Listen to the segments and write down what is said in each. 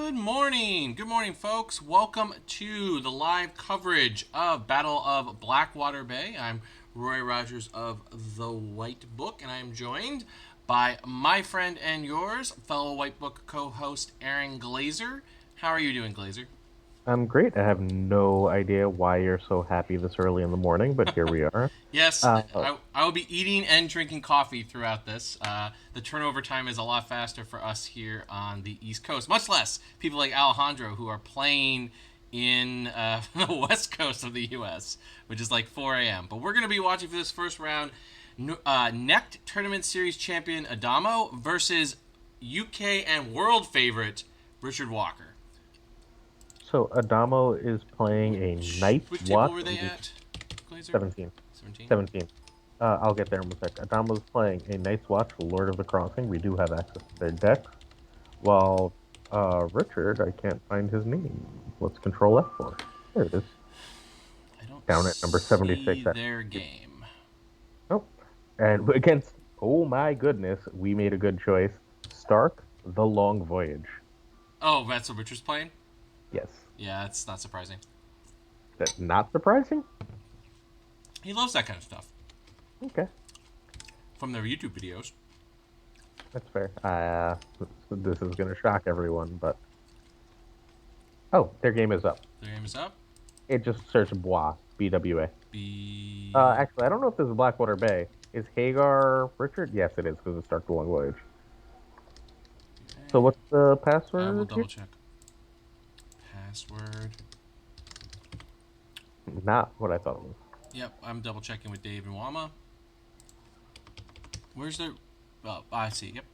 Good morning. Good morning, folks. Welcome to the live coverage of Battle of Blackwater Bay. I'm Roy Rogers of The White Book, and I'm joined by my friend and yours, fellow White Book co-host Aaron Glazer. How are you doing, Glazer? I'm great. I have no idea why you're so happy this early in the morning, but here we are. Yes, Uh, I will be eating and drinking coffee throughout this. The turnover time is a lot faster for us here on the East Coast, much less people like Alejandro who are playing in the West Coast of the U.S., which is like 4 a.m. But we're going to be watching for this first round Necked Tournament Series champion Adamo versus UK and world favorite Richard Walker. so Adamo is playing a Night's Which table Watch were they at, Glazer? 17. 17? 17. I'll get there in a sec. Adamo's playing a Night's Watch Lord of the Crossing. We do have access to their decks. While Richard, I can't find his name. What's Control F for? There it is. I don't Down at number see 76. their game. Oh. And against, oh my goodness, we made a good choice. Stark, The Long Voyage. Oh, that's what Richard's playing? Yes. Yeah, that's not surprising. That not surprising? He loves that kind of stuff Okay, from their YouTube videos. that's fair. This is going to shock everyone, but oh, their game is up. Their game is up. It just searched Bois, BWA. B. Actually, I don't know if this is Blackwater Bay. Is Hagar Richard? Yes, it is because it starts the long voyage. So what's the I will password here? double check. Password. Not what I thought it was. Yep, I'm double checking with Dave and Wama. Where's their. Oh, I see. Yep.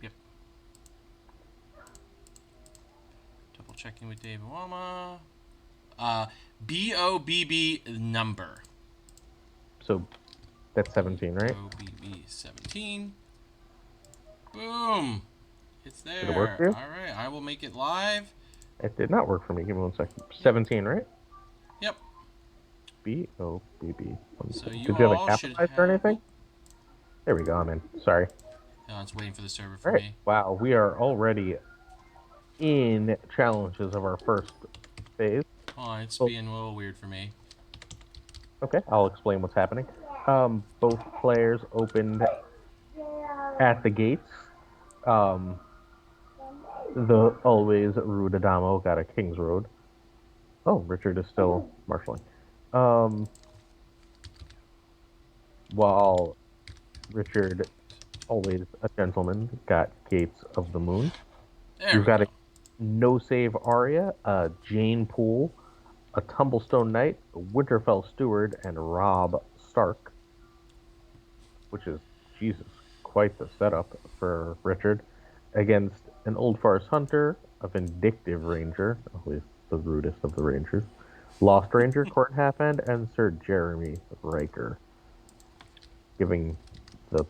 Double checking with Dave and Wama. BOBB number. So that's 17, right? BOBB 17. Boom. It's Did it work for there. you? All right, I will make it live. It did not work for me. Give me one second. 17, right? Yep. BOBB. So you Did you have it all should capitalized or have. anything? Oh, There we go. I'm in. Sorry. no, it's waiting for the server All for right. me. Wow, we are already in challenges of our first phase. Oh, it's Well, being a little weird for me. okay, I'll explain what's happening. Both players opened at the gates. Um, the always rude Adamo got a King's Road. Oh, Richard is still marshaling. Um, while Richard, always a gentleman, got Gates of the Moon. There We've we got a go. no save Arya, a Jane Poole, a Tumblestone Knight, a Winterfell Steward, and Rob Stark, which is, Jesus, quite the setup for Richard, against an Old Forest Hunter, a Vindictive Ranger, always the rudest of the Rangers, Lost Ranger, Court Halfhand, and Sir Jeremy Riker, giving the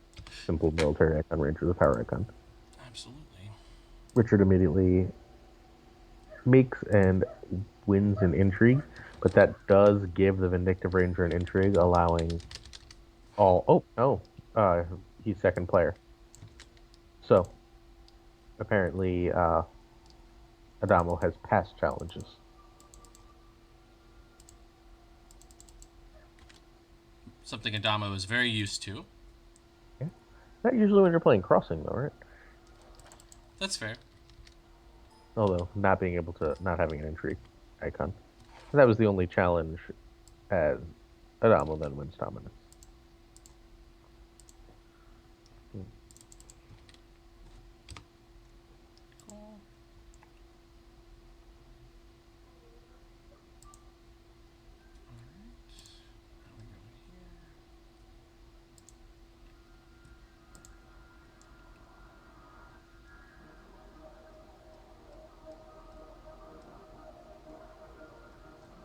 simple military icon Ranger the power icon. Absolutely. Richard immediately makes and wins an intrigue, but that does give the Vindictive Ranger an intrigue, allowing all. Oh no, he's second player. So apparently, Adamo has passed challenges. Something Adamo is very used to. Yeah, not usually when you're playing Crossing, though, right? That's fair. Although not being able to not having an intrigue icon, that was the only challenge as Adamo then wins dominance. Cool.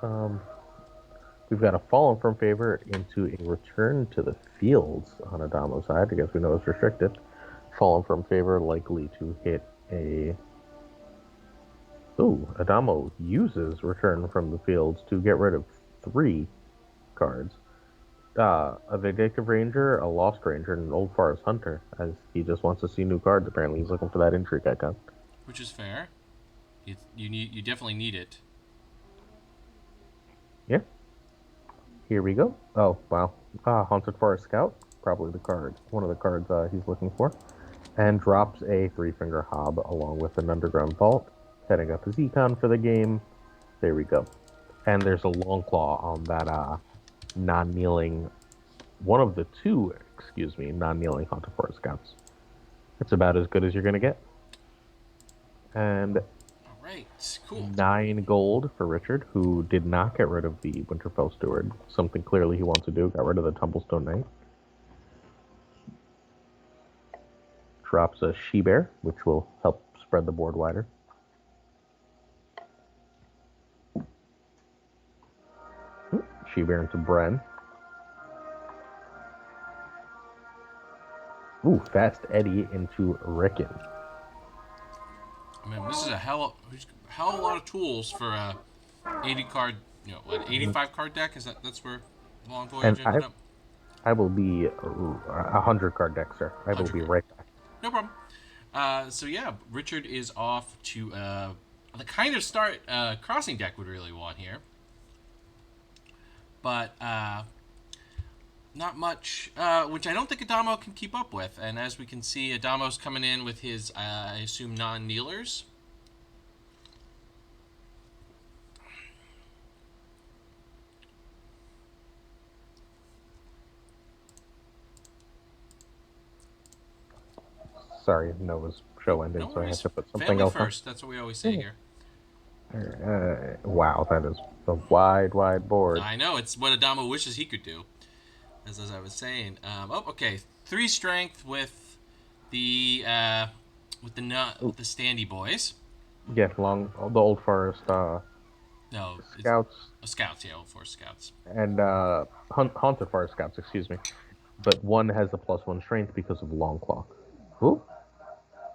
Um, we've got a fallen from favor into a return to the fields on Adamo's side. I guess we know it's restricted. Fallen from favor likely to hit a. Ooh, Adamo uses return from the fields to get rid of three cards. A Vindictive Ranger, a Lost Ranger, and an Old Forest Hunter, as he just wants to see new cards. Apparently, he's looking for that intrigue icon. Which is fair. You definitely need it. Yeah. Here we go. Oh, wow. Haunted Forest Scout. Probably the card. One of the cards he's looking for. And drops a three-finger hob along with an underground vault. Setting up his econ for the game. There we go. And there's a long claw on that non-kneeling, one of the two, excuse me, non-kneeling Haunted Forest Scouts. It's about as good as you're going to get. And All right, cool. 9 gold for Richard, who did not get rid of the Winterfell Steward. Something clearly he wants to do. Got rid of the Tumblestone Knight. Drops a She-Bear, which will help spread the board wider. She-Bear into Bren. Ooh, Fast Eddie into Rickon. I mean, this is a hell of a lot of tools for a 80 card, 85 card deck. That's where Long And Voyage ended up? I will be a 100 card deck, sir. I will 100 be card. right back. No problem. So yeah, Richard is off to the kind of start crossing deck would really want here, but not much, which I don't think Adamo can keep up with. And as we can see, Adamo's coming in with his, I assume, non-kneelers. Sorry, Nova's show ended, No so I had worries. to put something Family else first. That's what we always say here. on. Wow, that is a wide, wide board. I know, it's what Adamo wishes he could do. As I was saying. Okay. 3 strength with the with the standy boys. Yeah, the Old Forest No, it's Scouts scouts. Yeah, Old Force scouts. and Haunted Forest Scouts, excuse me. But one has a +1 strength because of Longclaw. Ooh,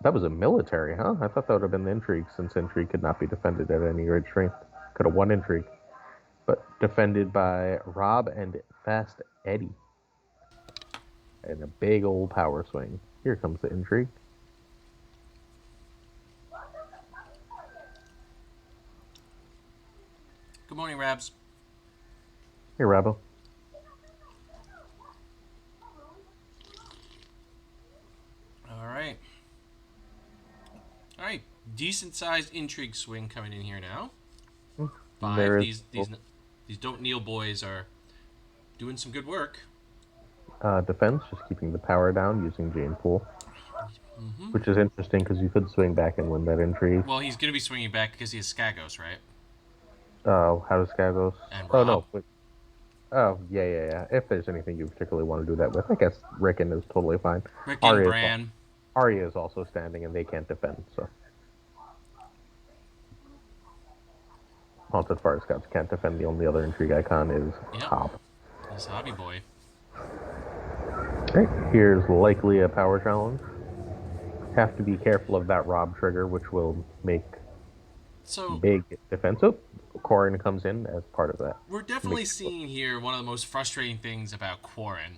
that was a military, huh? I thought that would have been the Intrigue, since Intrigue could not be defended at any great strength. Could have won Intrigue. But defended by Rob and Fast Eddie. And a big old power swing. Here comes the Intrigue. Good morning, Rabs. Hey, Rabo. All right. All right. Decent sized intrigue swing coming in here now. 5. There is These don't kneel boys are doing some good work. defense, just keeping the power down using Jane Pool. Which is interesting because you could swing back and win that Intrigue. Well, he's gonna be swinging back because he has Skagos, right? How does Skagos? And Oh, Rob. no. Wait. Oh, yeah. If there's anything you particularly want to do that with, I guess Rickon is totally fine. Rickon, Bran. Arya is also standing, and they can't defend, so. Haunted Fire Scouts can't defend. The only other Intrigue icon is Hob. He's Hobby Boy. Okay, here's likely a power challenge. Have to be careful of that Rob trigger, which will make big defense. Oh, Corrin comes in as part of that. We're definitely seeing here one of the most frustrating things about Corrin,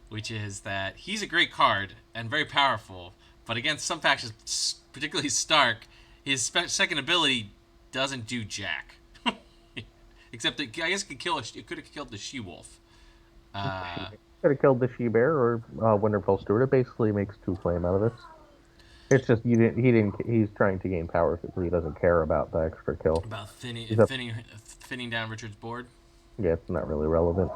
which is that he's a great card and very powerful, but against some factions, particularly Stark, his second ability doesn't do jack. Except that I guess it could have killed the She-Wolf. Could have killed the She-Bear or Winterfell Steward. It basically makes 2 flame out of this. It's just he's trying to gain power, so he doesn't care about the extra kill. About thinning down Richard's board. Yeah, it's not really relevant.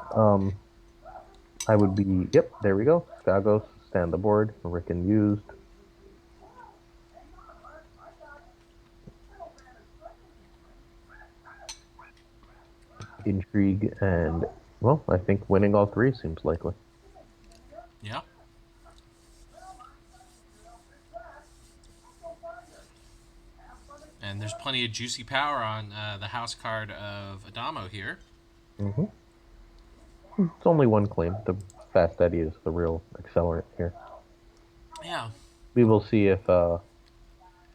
I would be there we go. Skagos, stand the board. Rickon used. Intrigue and I think winning all 3 seems likely. Yeah. And there's plenty of juicy power on the house card of Adamo here. Mm-hmm. It's only 1 claim. The Fast Eddie is the real accelerant here. Yeah. We will see if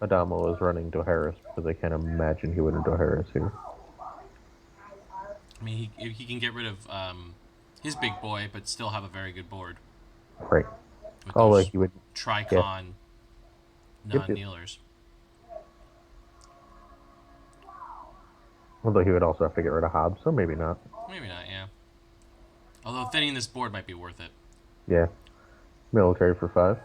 Adamo is running Dohaeris, because I can't imagine he wouldn't Dohaeris here. I mean, he can get rid of his big boy, but still have a very good board. Right. Like you would Tricon non-kneelers. Although he would also have to get rid of Hobbs, so maybe not. Maybe not, yeah. Although thinning this board might be worth it. Yeah. Military for 5.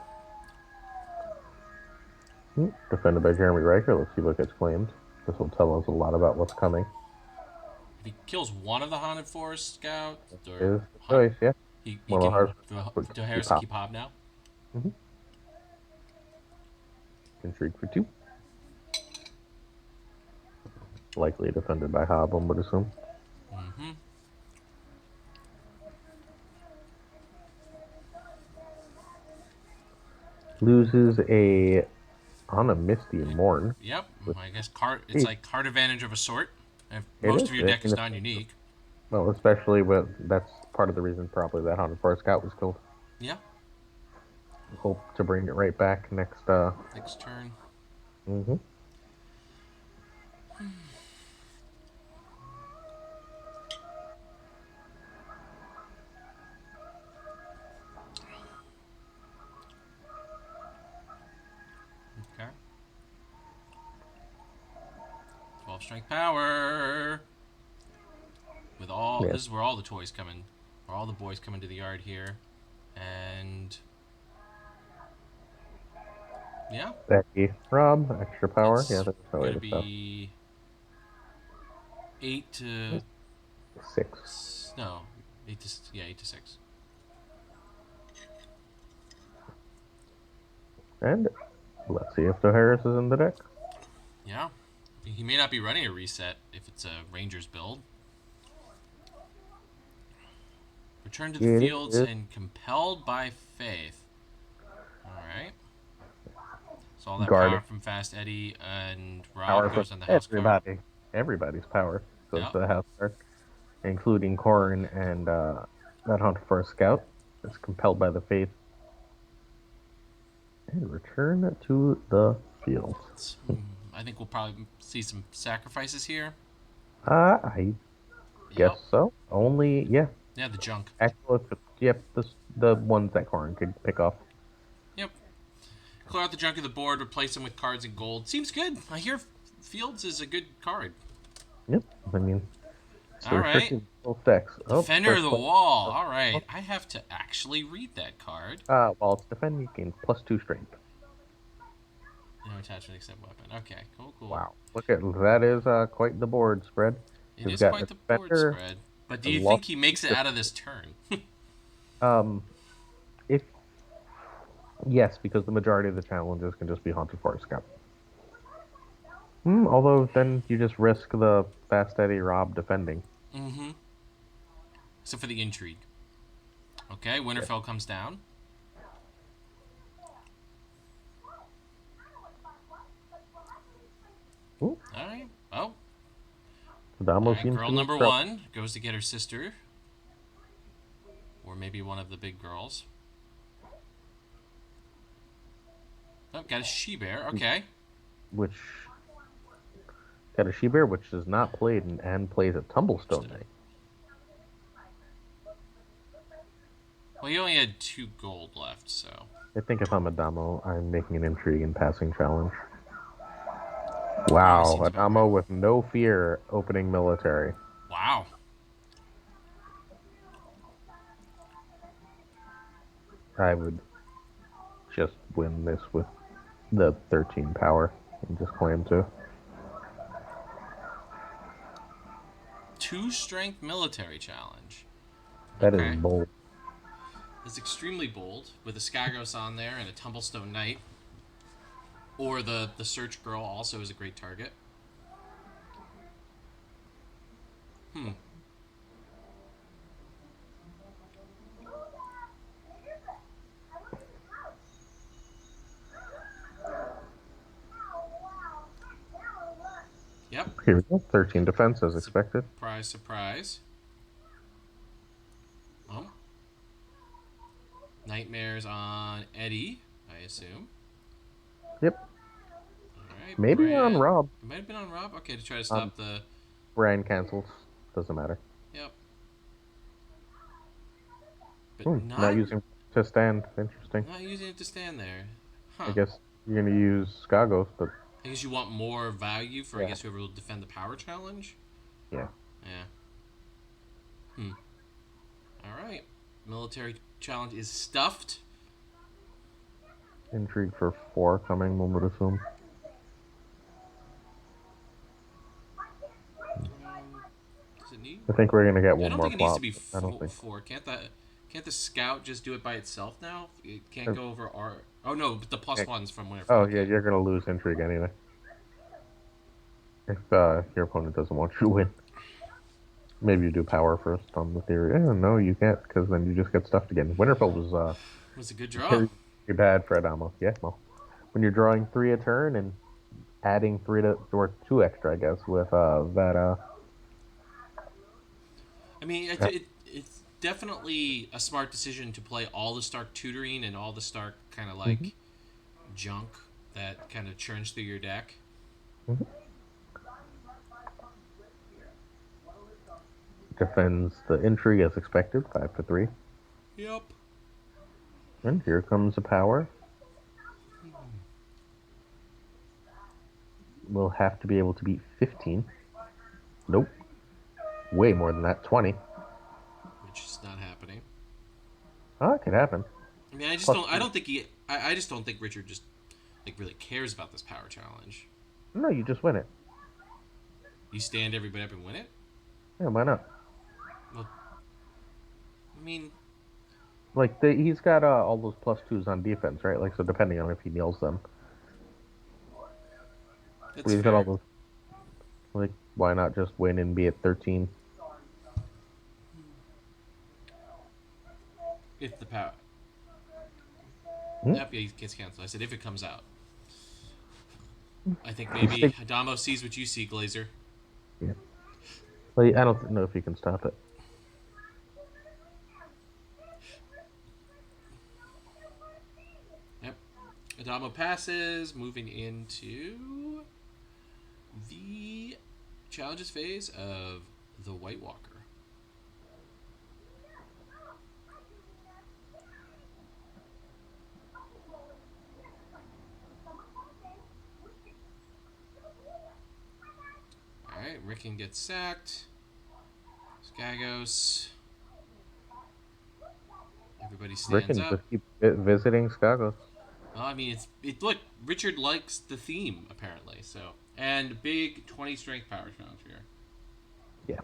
Defended by Jeremy Riker. Let's see what gets claimed. This will tell us a lot about what's coming. If he kills one of the Haunted Forest Scouts, or Is the choice, yeah. he Well, can Harrison do keep Harrison Hobbs. keep Hob now. Mm-hmm. Intrigue for 2. Likely defended by Hob, one would assume. Mm-hmm. Loses a on a Misty Morn. Yep. Which, I guess card. It's geez, like card advantage of a sort. If it most is. of your I deck mean, is non-unique. well, especially with that's part of the reason probably that Haunted Forest Scout was killed. Yeah. Hope to bring it right back next. Next turn. Mm-hmm. Okay. 12 strength power. With all Yeah. this is where all the toys come in, where all the boys come into the yard here, and yeah, Becky, Rob, extra power. Yeah, it's there's no way gonna to stop. be 8 to 6. no 8 to 6. And let's see if the Harris is in the deck. Yeah, he may not be running a reset if it's a Rangers build. Return to the It fields is and compelled by faith. All right. So all that guarding power from Fast Eddie and power Rob from goes on the house card. everybody. Everybody's power goes Yep. to the house card, including Corrin and that Hunter for a Scout. Is compelled by the faith. And return to the field. I think we'll probably see some sacrifices here. I guess Yep. so. Only, yeah. Yeah, the junk. Actually, yep, the ones that Corrin could pick off. Yep. Clear out the junk of the board, replace them with cards in gold. Seems good. I hear Fields is a good card. Yep, I mean, it's the All right. restricted stacks. Oh, Defender of first the play. Wall. All right. I have to actually read that card. While it's defend, you gain +2 strength. No attachment except weapon. Okay, cool, cool. Wow, look at that is quite the board spread. It We've is got quite a the board defender, spread. But do a you lost think he makes it out of this turn? um, if yes, because the majority of the challenges can just be Haunted Forest Scout. Although then you just risk the Fast Eddie Rob defending. Mm-hmm. Except for the intrigue. Okay, Winterfell comes down. Ooh, All right. Oh. Adamo All right. seems Girl to be in number trouble. 1 goes to get her sister. Or maybe one of the big girls. Oh, got a she-bear. Okay. Which got a she-bear, which is not played and plays a Tumblestone Knight. Well, you only had 2 gold left, so... I think if I'm Adamo, I'm making an intrigue and passing challenge. Wow, seems about Adamo right. with no fear opening military. Wow. I would just win this with the 13 power and just claim 2. 2 strength military challenge. That Okay. is bold. It's extremely bold, with a Skagos on there and a Tumblestone Knight. Or the Search Girl also is a great target. Yep. Here we go. 13 defense as expected. Surprise, surprise. Oh. Nightmares on Eddie, I assume. Yep. Alright. Maybe on Rob. It might have been on Rob. Okay, to try to stop the... Brian cancels. Doesn't matter. Yep. But Not using to stand. Interesting. Not using it to stand there. Huh. I guess you're going to use Skagos, but... I guess you want more value for, I Yeah. guess, whoever will defend the power challenge? Yeah. Yeah. Hmm. All right. Military challenge is stuffed. Intrigue for 4 coming, one would assume. Does it need? I think we're gonna get I one don't more think it needs to flop. be I don't think. four. Can't the scout just do it by itself now? It can't Uh, go over our. Oh no, but the plus ones from Winterfell. Oh yeah, Okay. you're gonna lose intrigue anyway. If your opponent doesn't want you to win, maybe you do power first on the theory. No, you can't because then you just get stuffed again. Winterfell was Was a good draw. very, very bad for Adamo. Yeah, well, when you're drawing 3 a turn and adding 3 to or 2 extra, I guess, with that I mean, it's definitely a smart decision to play all the Stark tutoring and all the Stark kind of mhm, like junk that kind of churns through your deck. mhm. Defends the intrigue as expected, 5 to 3. Yep. And here comes a power. We'll have to be able to beat 15. Nope. Way more than that. 20. Which is not happening. Oh, it could happen. I mean, I just Plus don't. I 3. don't think he. I just don't think Richard just like really cares about this power challenge. No, you just win it. You stand everybody up and win it. Yeah, why not? Well, I mean, Like, he's got all those plus 2s on defense, right? Like, so depending on if he nails them. But that's he's got all fair. those. Like, why not just win and be at 13? If the power. Hmm? Yep, yeah, he gets canceled. I said if it comes out. I think You maybe stick. Adamo sees what you see, Glazer. Yeah. Like, I don't know if you can stop it. Yep. Adamo passes, moving into the challenges phase of the White Walker. Alright, Rickon gets sacked. Skagos. Everybody stands Rickon up. just keep visiting Skagos. Well, I mean, look. Richard likes the theme apparently, so and big 20 strength power challenge here. Yeah.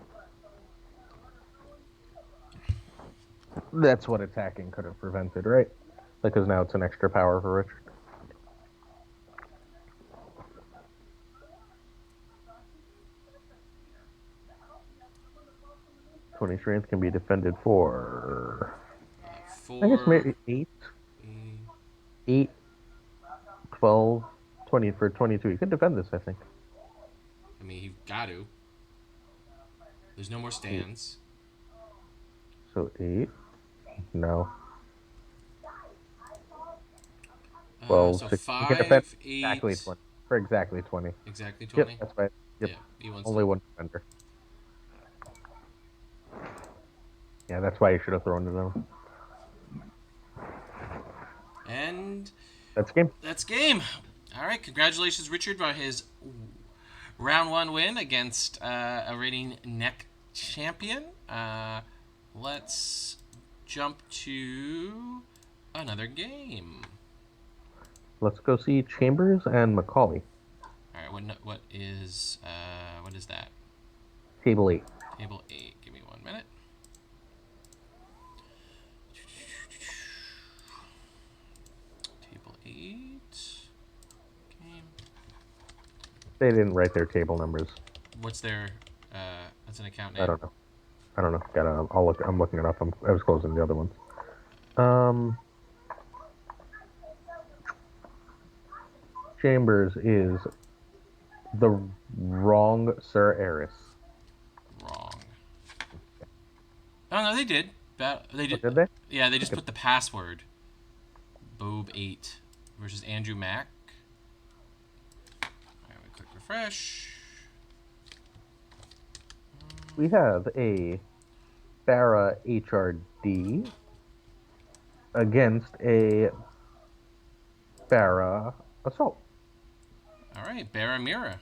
That's what attacking could have prevented, right? Because now it's an extra power for Richard. 20 strength can be defended for. I guess Four. maybe 8, mm, 8, 12, 20 for 22. You could defend this, I think. I mean, you've got to. There's no more 8. stands. So 8. No. 12, So 6. You can defend five, exactly eight, 20. For exactly 20. exactly Yep, 20. that's right. Yep. Yeah, he wants Only to. one defender. Yeah, that's why you should have thrown it on. And That's game. that's game. All right, congratulations, Richard, on his round one win against a reigning neck champion. Let's jump to another game. Let's go see Chambers and Macaulay. All right, what is that? Table 8. Table 8. Give me 1 minute. Table 8. Game. They didn't write their table numbers. What's their that's an account name? I don't know. I'll look. I'm looking it up. I was closing the other ones. Chambers is the wrong Sir Eris. Wrong. Oh no, they did. They Oh, did. did they? Yeah, they just Okay. put the password. Bob8 versus Andrew Mack. Alright, we click refresh. We have a Farah HRD against a Farah Assault. Alright, Baramira.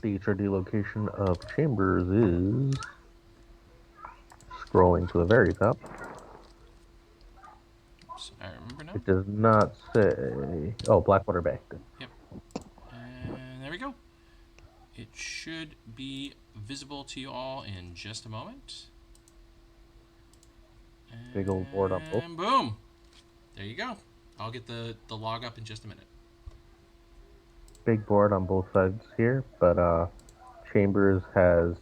The HRD location of Chambers is scrolling to the very top. Oops, I remember now. It does not say. Oh, Blackwater Bay. Good. Yep. And there we go. It should be visible to you all in just a moment. Big old board on both. And boom. There you go. I'll get the log up in just a minute. Big board on both sides here, but Chambers has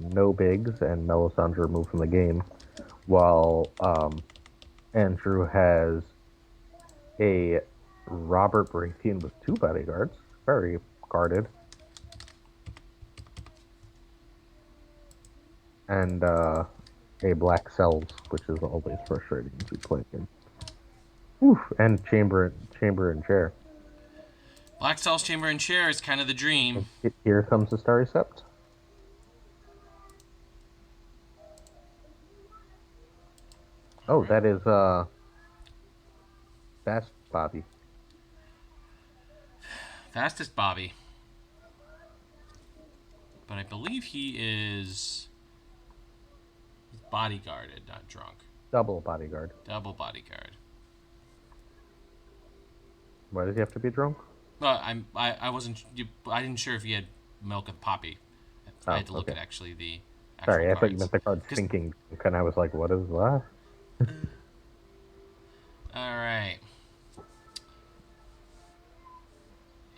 no bigs and Melisandre removed from the game, while Andrew has a Robert Baratheon with 2 bodyguards, very guarded, and a Black Cells, which is always frustrating to play in. Oof, and Chamber and Chair. Black Cells Chamber and Chair is kind of the dream. Here comes the Starry Sept. Oh, right. that is Fast Bobby. Fastest Bobby. But I believe he is bodyguarded, not drunk. Double bodyguard. Double bodyguard. Why does he have to be drunk? Well, I wasn't. I didn't sure if he had milk of poppy. I had to look at actually the actual Sorry, I cards. thought you meant the card stinking, and I was like, what is that? All right.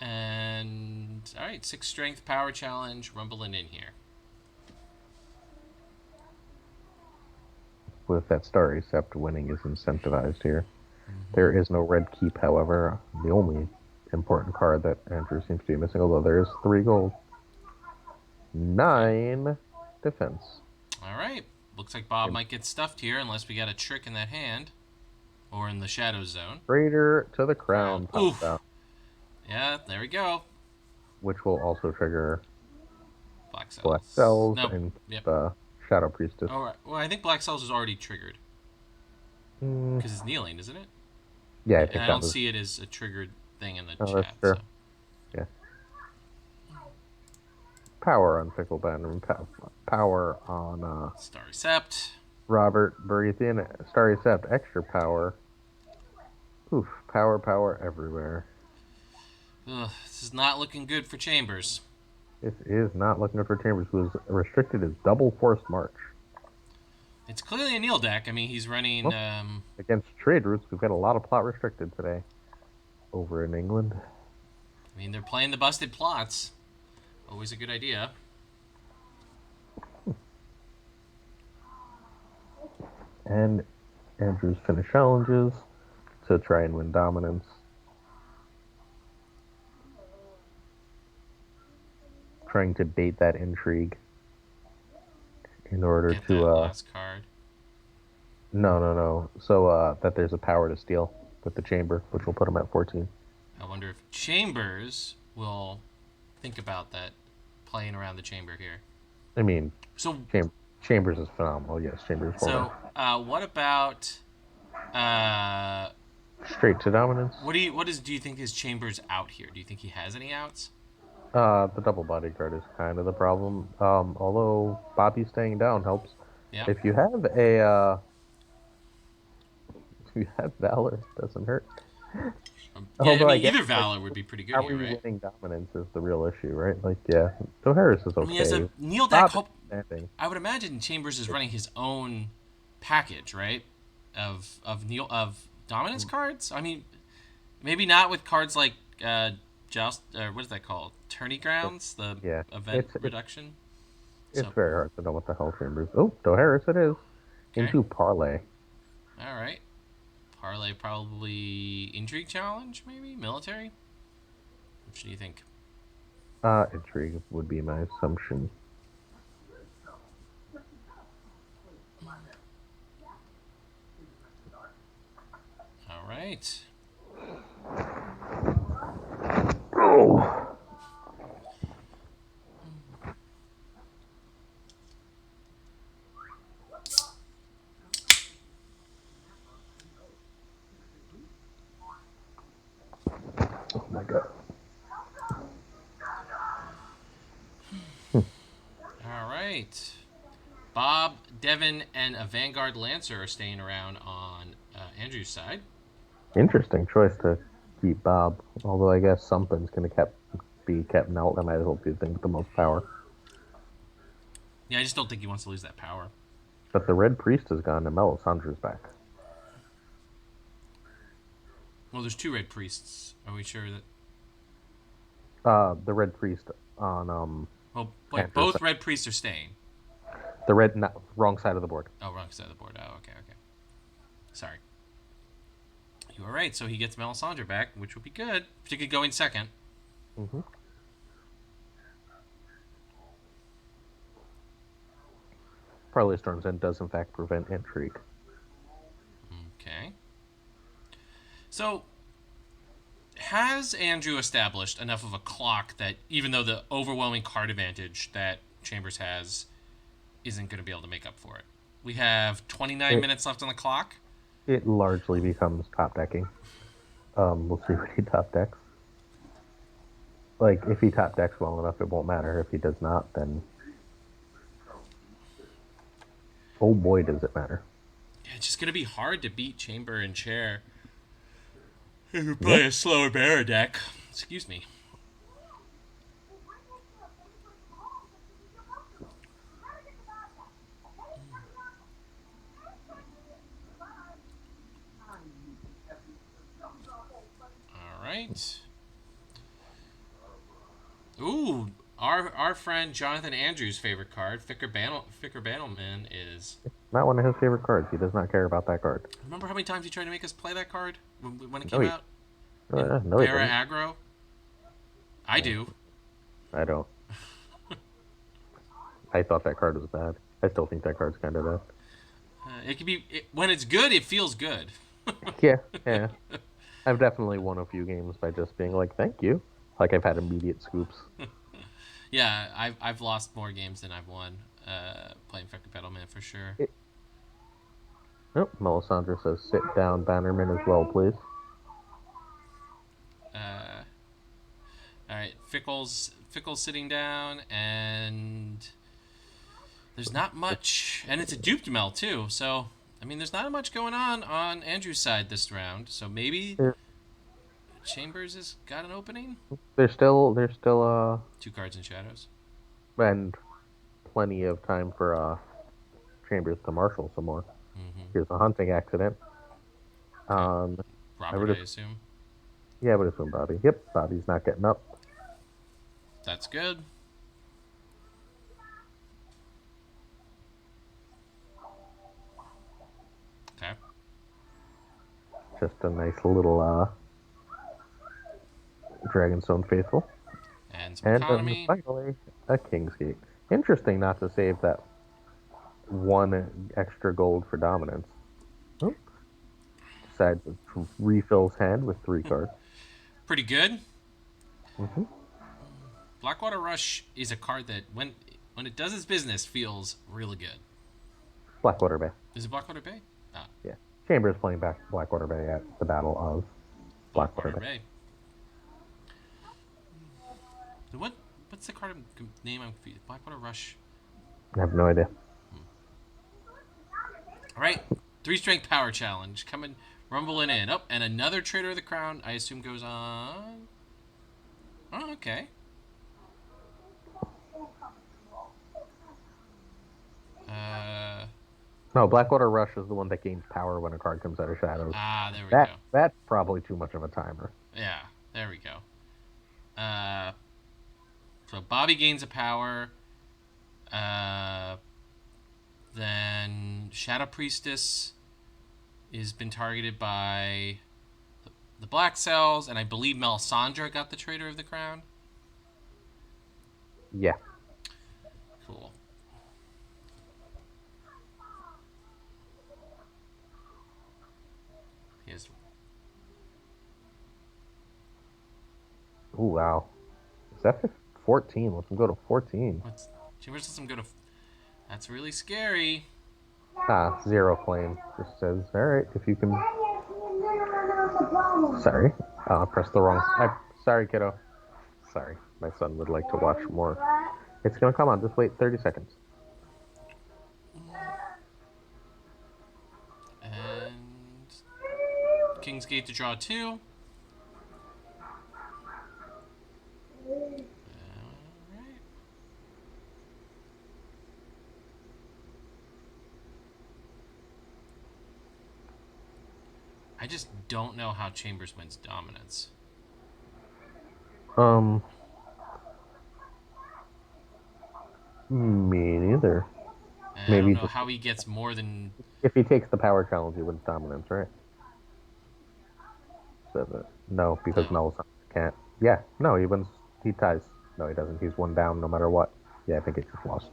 And all right, 6 strength power challenge rumbling in here. With that Starry Sept, winning is incentivized here. There is no red keep, however. The only important card that Andrew seems to be missing, although there is 3 gold. 9 defense. All right. Looks like Bob might get stuffed here unless we got a trick in that hand. Or in the shadow zone. Traitor to the Crown. Oof. Yeah, there we go. Which will also trigger Black Cells. Black Cells Nope. and Yep. Shadow Priestess. Oh, right. Well, I think Black Cells is already triggered. Because it's kneeling, isn't it? Yeah, I think and I don't see it as a triggered thing in the chat. That's true. So. Yeah. Power on Fickle Band, power on Starry Sept. Robert Baratheon, Starry Sept, extra power. Oof, power everywhere. Ugh, this is not looking good for Chambers. This is not looking good for Chambers, who is restricted as double forced march. It's clearly a Neil deck. I mean, he's running... against trade routes, we've got a lot of plot restricted today over in England. I mean, they're playing the busted plots. Always a good idea. And Andrew's finished challenges to try and win dominance. Trying to bait that intrigue in order Get to that last card. No. So that there's a power to steal with the chamber, which will put him at 14. I wonder if Chambers will think about that, playing around the chamber here. I mean, so Chambers is phenomenal. Yes, Chambers. So what about straight to dominance? Do you think his Chambers out here? Do you think he has any outs? The double bodyguard is kind of the problem. Although Bobby staying down helps. Yeah. If you have Valor, it doesn't hurt. Yeah, I mean, either Valor would be pretty good here, right? Winning dominance is the real issue, right? Like, yeah. So Harris is okay. I mean, as a Neil deck, I would imagine Chambers is running his own package, right? Of dominance cards. I mean, maybe not with cards like Joust. What is that called? Tourney Grounds, the event reduction. It's very hard to know what the hell Chambers. Oh, Harris it is. Okay. Into Parlay. All right. Parlay probably intrigue challenge, maybe military. Which do you think? Intrigue would be my assumption. All right. Oh. Oh my god. Bob, Devin, and a Vanguard Lancer are staying around on Andrew's side. Interesting choice to keep Bob. Although I guess something's going to be kept out. I might as well be the thing with the most power. Yeah, I just don't think he wants to lose that power. But the Red Priest is gone and Melisandre's back. Well, there's two Red Priests. Are we sure that? The Red Priest on Well, wait, both Red Priests are staying. The red, wrong side of the board. Oh, wrong side of the board. Oh, okay. Sorry. You were right. So he gets Melisandre back, which would be good, particularly going second. Mm-hmm. Parley Storm's End does in fact prevent intrigue. Okay. So, has Andrew established enough of a clock that even though the overwhelming card advantage that Chambers has isn't going to be able to make up for it? We have 29 minutes left on the clock. It largely becomes top decking. We'll see what he top decks. Like, if he top decks well enough, it won't matter. If he does not, then... oh boy, does it matter. Yeah, it's just going to be hard to beat Chamber and Chair if you play a slower bearer deck. Excuse me. All right. Ooh, our friend Jonathan Andrews' favorite card, Ficker Battleman, is... not one of his favorite cards. He does not care about that card. Remember how many times he tried to make us play that card when it came out? No, he Para didn't. Aggro? I do. I don't. I thought that card was bad. I still think that card's kind of bad. It could be... when it's good, it feels good. Yeah. I've definitely won a few games by just being like, thank you. Like, I've had immediate scoops. Yeah, I've lost more games than I've won playing Ficker Battleman for sure. Nope, Melisandre says, sit down, Bannerman, as well, please. All right, Fickle's sitting down, and there's not much, and it's a duped Mel too. So I mean, there's not much going on Andrew's side this round. So maybe Chambers has got an opening. There's still 2 cards in shadows, and plenty of time for Chambers to marshal some more. Mm-hmm. Here's a hunting accident. Robert, I assume. Yeah, I would assume Bobby. Yep, Bobby's not getting up. That's good. Okay. Just a nice little Dragonstone Faithful. And some economy. Finally, a King's Gate. Interesting not to save that 1 extra gold for dominance. Oh. Decides to refill his hand with 3 cards. Pretty good. Mm-hmm. Blackwater Rush is a card that, when it does its business, feels really good. Blackwater Bay. Is it Blackwater Bay? Ah. Yeah. Chambers playing back Blackwater Bay at the Battle of Blackwater Bay. What's the card name I'm confused? Blackwater Rush. I have no idea. All right. 3 strength power challenge coming, rumbling in. Oh, and another Trader of the Crown, I assume, goes on. Oh, okay. No, Blackwater Rush is the one that gains power when a card comes out of shadows. Ah, there we go. That's probably too much of a timer. Yeah, there we go. So Bobby gains a power. Then Shadow Priestess has been targeted by the Black Cells, and I believe Melisandre got the Trader of the Crown. Yeah. Cool. Here's... Ooh, wow. Is that 14? Let him go to 14. Chambers lets him go to... That's really scary. 0 flame. Just says, alright, if you can... Sorry. Press the wrong... Sorry, kiddo. Sorry. My son would like to watch more. It's gonna come on. Just wait 30 seconds. Kingsgate to draw 2. Alright. I just don't know how Chambers wins dominance. Me neither. And I don't Maybe know just how he gets more than... if he takes the power challenge, he wins dominance, right? 7. No, because No. Mel's can't. Yeah, no, he wins. He ties. No, he doesn't. He's one down no matter what. Yeah, I think it just lost.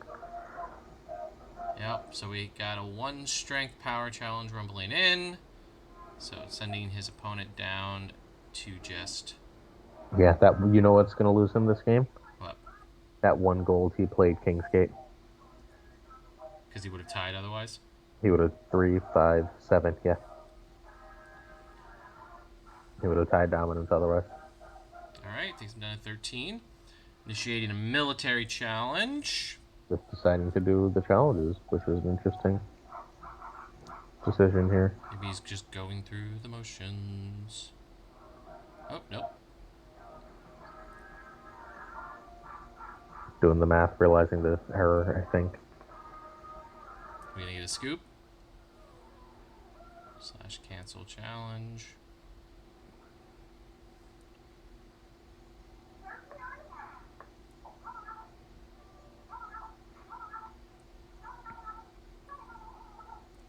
Yep, so we got a 1 strength power challenge rumbling in. So sending his opponent down to just... Yeah, that you know what's gonna lose him this game? What? That 1 gold he played Kingsgate. Because he would have tied otherwise? He would have 3, 5, 7. Yeah, he would have tied dominance otherwise. Alright, takes him down to 13. Initiating a military challenge. Just deciding to do the challenges, which is an interesting decision here. Maybe he's just going through the motions. Oh, nope. Doing the math, realizing the error, I think. We're going to get a scoop. / cancel challenge.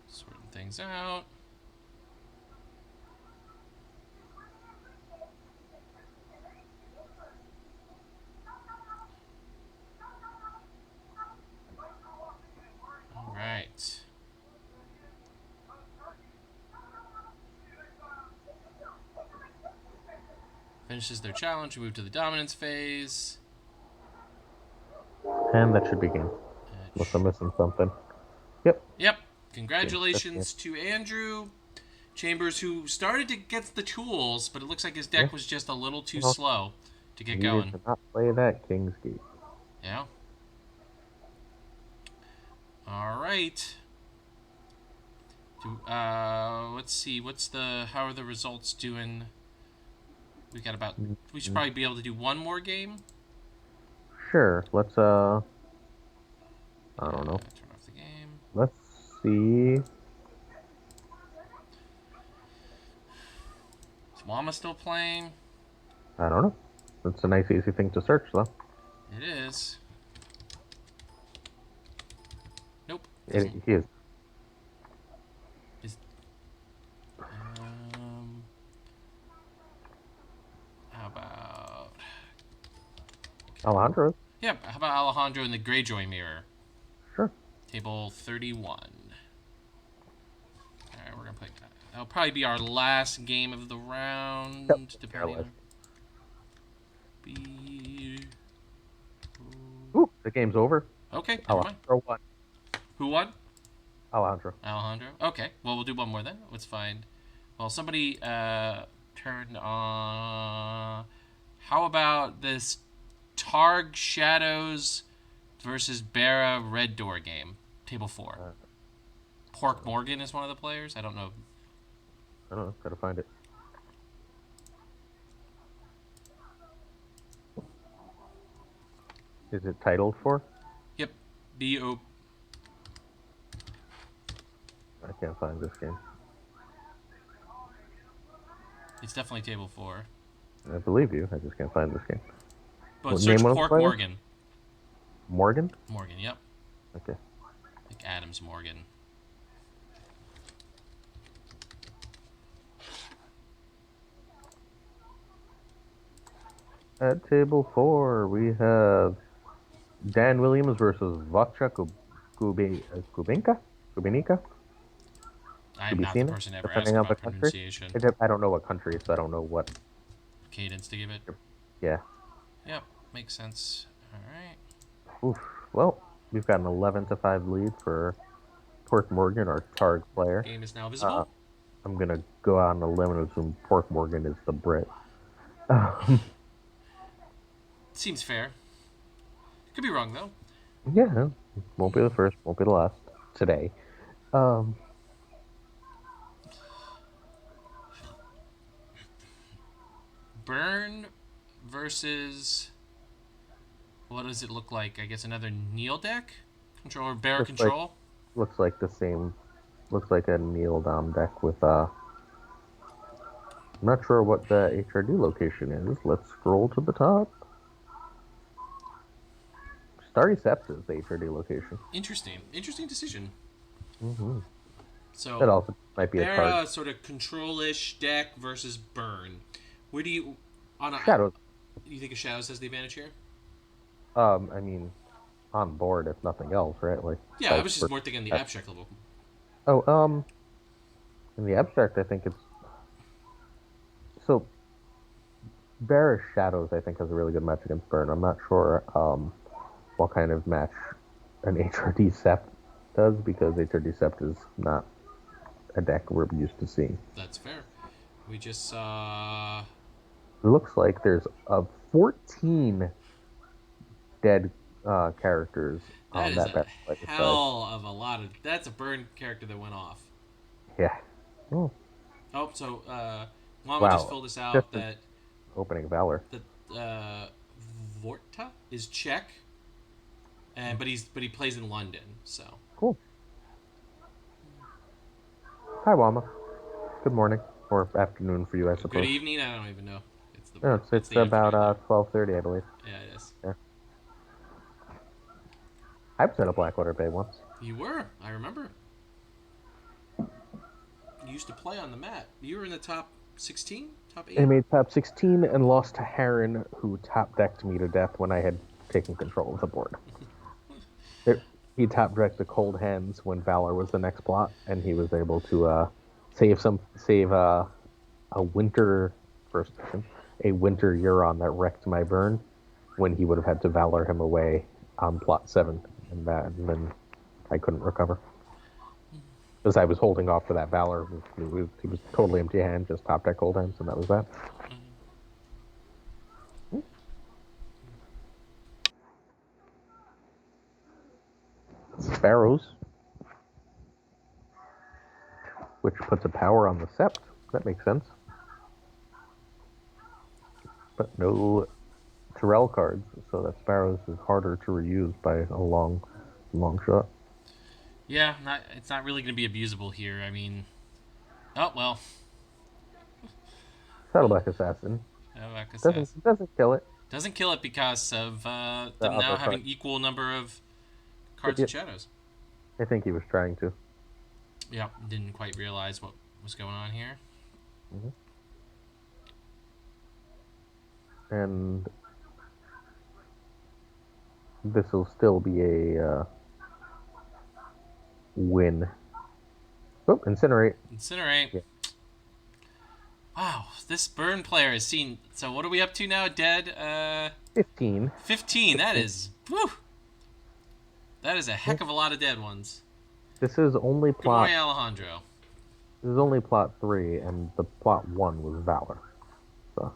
Sorting things out. All right. Finishes their challenge. We move to the dominance phase. And that should be game. Unless I'm missing something. Yep. Yep. Congratulations to Andrew Chambers, who started to get the tools, but it looks like his deck was just a little too slow to get going. To not play that Kingsgate. Yeah. All right. Let's see. How are the results doing? We got about. We should probably be able to do one more game. Sure. Let's I don't know. Turn off the game. Let's see. Is Wama still playing? I don't know. It's a nice, easy thing to search, though. It is. Nope. He is. How about Alejandro? Yeah, how about Alejandro in the Greyjoy mirror? Sure. Table 31. Alright, we're gonna play that. That'll probably be our last game of the round. Yep. Depending on... Ooh, the game's over. Okay, never mind. Alejandro won. Who won? Alejandro. Alejandro. Okay, well, we'll do one more then. Let's find... Well, somebody turned on... How about this Targ Shadows versus Barra Red Door game? Table 4. Pork Morgan is one of the players. I don't know. Gotta find it. Is it titled for? Yep. B-O... I can't find this game. It's definitely table 4. I believe you. I just can't find this game. But search Pork Morgan. Morgan? Morgan, yep. Okay. Like Adams Morgan. At table 4, we have Dan Williams versus Vodka Kubinica? I'm not the person ever asked about pronunciation. I don't know what country, so I don't know what cadence to give it. Yeah. Yep, makes sense. All right. Oof. Well, we've got an 11-5 lead for Pork Morgan, our Targ player. Game is now visible. I'm gonna go out on a limb and assume Pork Morgan is the Brit. Seems fair. Could be wrong though. Yeah, won't be the first, won't be the last today. Burn versus what does it look like? I guess another Neil deck control or Bear Looks like control. looks like the same. Looks like a Neil Dom deck with I'm not sure what the HRD location is. Let's scroll to the top. Starry Sept is the HRD location. Interesting decision. Hmm. It So also might be a target. Bara sort of control-ish deck versus Burn. Where do you on a Shadows. you think of Shadows has the advantage here? I mean, on board if nothing else, right? Like Yeah, I fight was just for. more thinking the abstract level. Oh, in the abstract, I think it's so. Bearish Shadows, I think, has a really good match against Burn. I'm not sure what kind of match an HRD Sept does because HRD Sept is not a deck we're used to seeing. That's fair. We just saw It looks like there's 14 dead characters that on is that a battle legacy side. hell of a lot of. That's a Burn character that went off. Yeah. Oh, Oh, so Mama just wow. filled us Just out an that opening Valor. uh, Vorta is Czech, and but he plays in London. So Cool. Hi, Wama. Good morning. Or afternoon for you, I good suppose. evening. I don't even know. Yeah, It's it's the about afternoon there. 12:30, I believe. Yeah, it is. Yeah. I've set a Blackwater Bay once. You were. I remember. You used to play on the mat. You were in the top 16, top I 8. made top 16 and lost to Heron, who top decked me to death when I had taken control of the board. It, he top decked the Cold Hands when Valor was the next plot, and he was able to save a winter first edition, a winter Euron that wrecked my burn when he would have had to Valor him away on plot 7, and then I couldn't recover. Because I was holding off for that Valor. He was totally empty hand, just top deck Cold Hands, and that was that. Sparrows, which puts a power on the Sept. That makes sense. But no Tyrell cards, so that Sparrows is harder to reuse by a long shot. Yeah, it's not really going to be abusable here. I mean, oh well. Saddleback Assassin Novak Assassin doesn't kill it. doesn't kill it because of The them now other having card. equal number of Yep, cards and yep. shadows. I think he was trying to. Yeah, didn't quite realize what was going on here. Mm-hmm. And this will still be a win. Oh, Incinerate. Incinerate. Yeah. Wow, this burn player has seen. So what are we up to now? Dead. 15. 15. That 15. is. Whew, that is a heck of a lot of dead ones. This is only Good morning, plot. Alejandro. This is only plot 3, and the plot 1 was Valor. So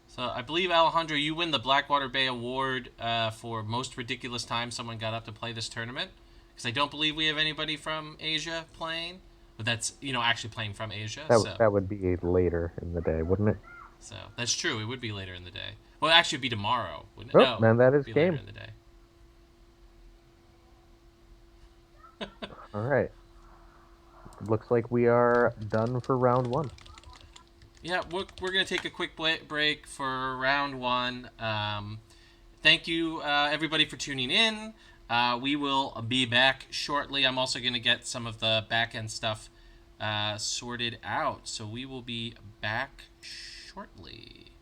So I believe Alejandro, you win the Blackwater Bay Award for most ridiculous time someone got up to play this tournament. Because I don't believe we have anybody from Asia playing, but that's actually playing from Asia. that would be later in the day, wouldn't it? So that's true. It would be later in the day. Well, actually, it'd be tomorrow, wouldn't it? Oh, No, man, that it'd is be later game. in the day. All right. Looks like we are done for round 1. Yeah, we're gonna take a quick break for round 1. Thank you, everybody, for tuning in. We will be back shortly. I'm also gonna get some of the back end stuff sorted out, so we will be back shortly.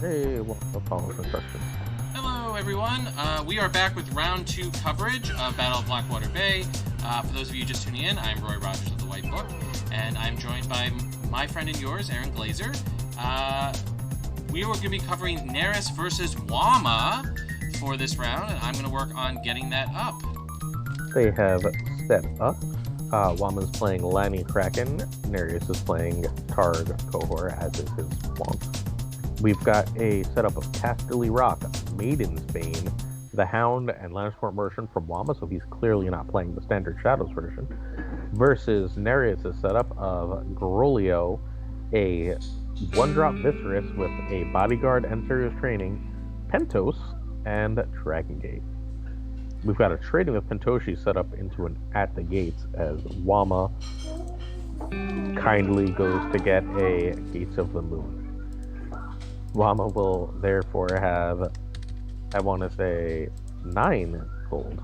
Hey, well, I'll follow instructions. Hello, everyone. We are back with round 2 coverage of Battle of Blackwater Bay. For those of you just tuning in, I'm Roy Rogers of the White Book, and I'm joined by my friend and yours, Aaron Glazer. We are going to be covering Neris versus Wama for this round, and I'm going to work on getting that up. They have set up. Wama's playing Lani Kraken. Nereus is playing Targ Cohor, as is his wont. We've got a setup of Casterly Rock, Maiden's Bane, the Hound, and Lannisport Merchant from Wama, so he's clearly not playing the standard Shadows version, versus Nereus' setup of Grolio, a one-drop Viserys with a Bodyguard and Serious Training, Pentos, and Dragon Gate. We've got a trading with Pentoshi set up into an At the Gates as Wama kindly goes to get a Gates of the Moon. Wama will therefore have, I want to say, 9 gold.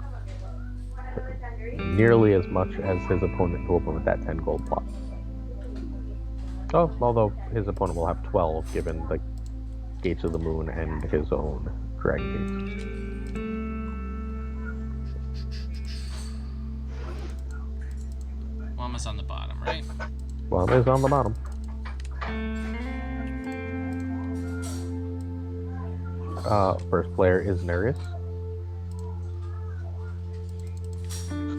Nearly as much as his opponent to open with that 10 gold plot. Oh, although his opponent will have 12 given the Gates of the Moon and his own Dragon Gates. Wama's on the bottom, right? Wama's on the bottom. First player is Nereus.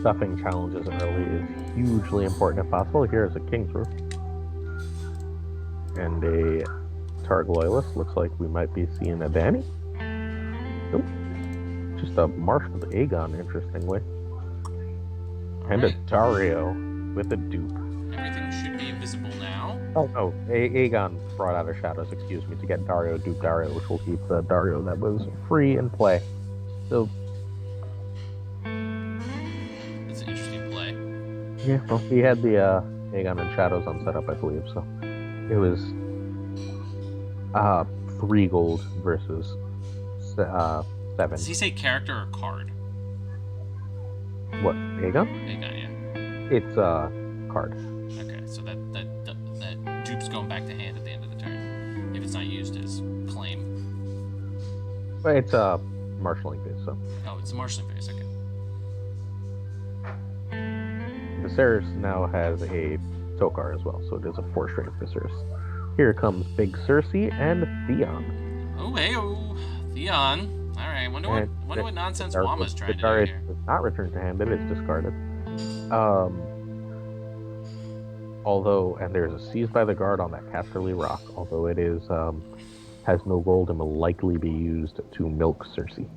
Stuffing challenges early is hugely important if possible. Here is a King's Roof. And a Targ Loyalist. Looks like we might be seeing a Dany. Nope. Just a Marshaled Aegon, interestingly. And a Dario with a dupe. Everything should be visible now. Oh, no. Aegon brought out of shadows, excuse me, to get Dario, dupe Dario, which will keep the Dario that was free in play. So, That's an interesting play. yeah, well, he had the Aegon and Shadows on setup, I believe, so it was 3 gold versus 7. Does he say character or card? What, Aegon? Aegon, yeah. It's card. Okay, so that dupe's going back to hand at the end of the turn if it's not used as claim. But it's marshalling phase, so. Oh, it's a marshalling phase. Okay. Viserys now has a Tokar as well, so it is a 4-straight Viserys. Here comes Big Cersei and Theon. Oh, hey, Theon. All right, wonder what nonsense Wama's trying to do here. Does not return to hand; it is discarded. Although, and there's a Seized by the Guard on that Casterly Rock. Although it is has no gold and will likely be used to milk Cersei.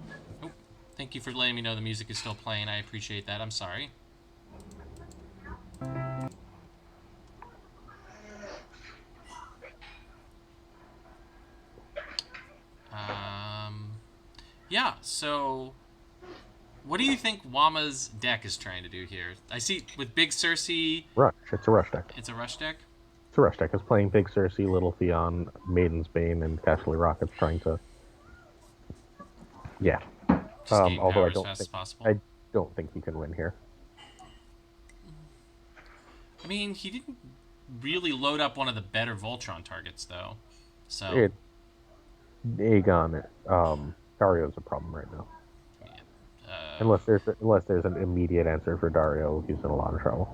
Oh, thank you for letting me know the music is still playing. I appreciate that. I'm sorry. Yeah, so what do you think Wama's deck is trying to do here? I see with Big Cersei... Rush. It's a rush deck. It's a rush deck? It's a rush deck. It's playing Big Cersei, Little Theon, Maiden's Bane, and Casterly Rock. It's trying to... Yeah. Just gain although power as fast as possible. I don't think he can win here. I mean, he didn't really load up one of the better Voltron targets, though. So... Aegon... Dario's a problem right now. Yeah. Unless there's an immediate answer for Dario, he's in a lot of trouble.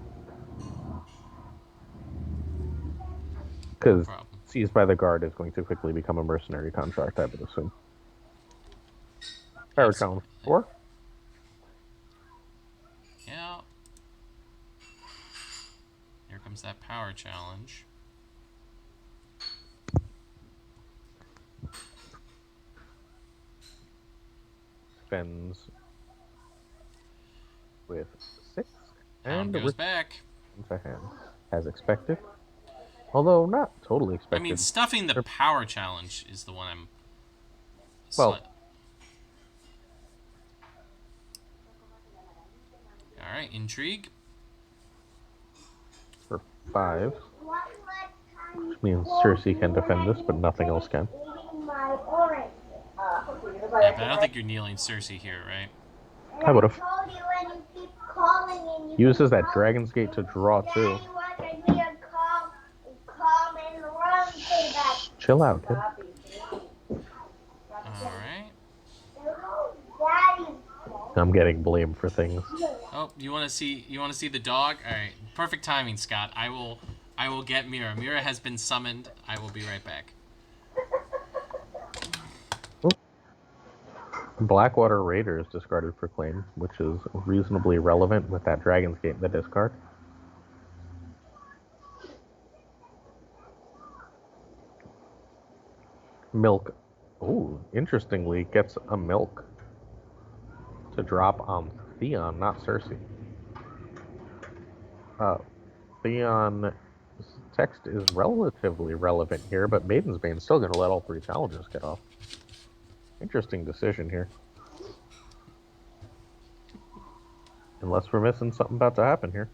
Because Seized by the Guard is going to quickly become a mercenary contract, I would assume. Power challenge 4. Yeah. Here comes that power challenge. Spends with 6 And goes back into hand, as expected. Although not totally expected. I mean, stuffing the power challenge is the one I'm. Well. All right, intrigue. For 5, which means Cersei can defend this, but nothing else can. Yeah, but I don't think you're kneeling Cersei here, right? I would have. Uses that Dragon's Gate to draw too. Chill out, kid. I'm getting blamed for things. Oh, you want to see the dog? All right, perfect timing, Scott. I will get Mira. Mira has been summoned. I will be right back. Blackwater Raider is discarded for claim, which is reasonably relevant with that Dragon's Gate in the discard. Milk. Ooh, interestingly, gets a milk to drop on Theon, not Cersei. Theon's text is relatively relevant here, but Maiden's Bane's still going to let all 3 challenges get off. Interesting decision here. Unless we're missing something about to happen here.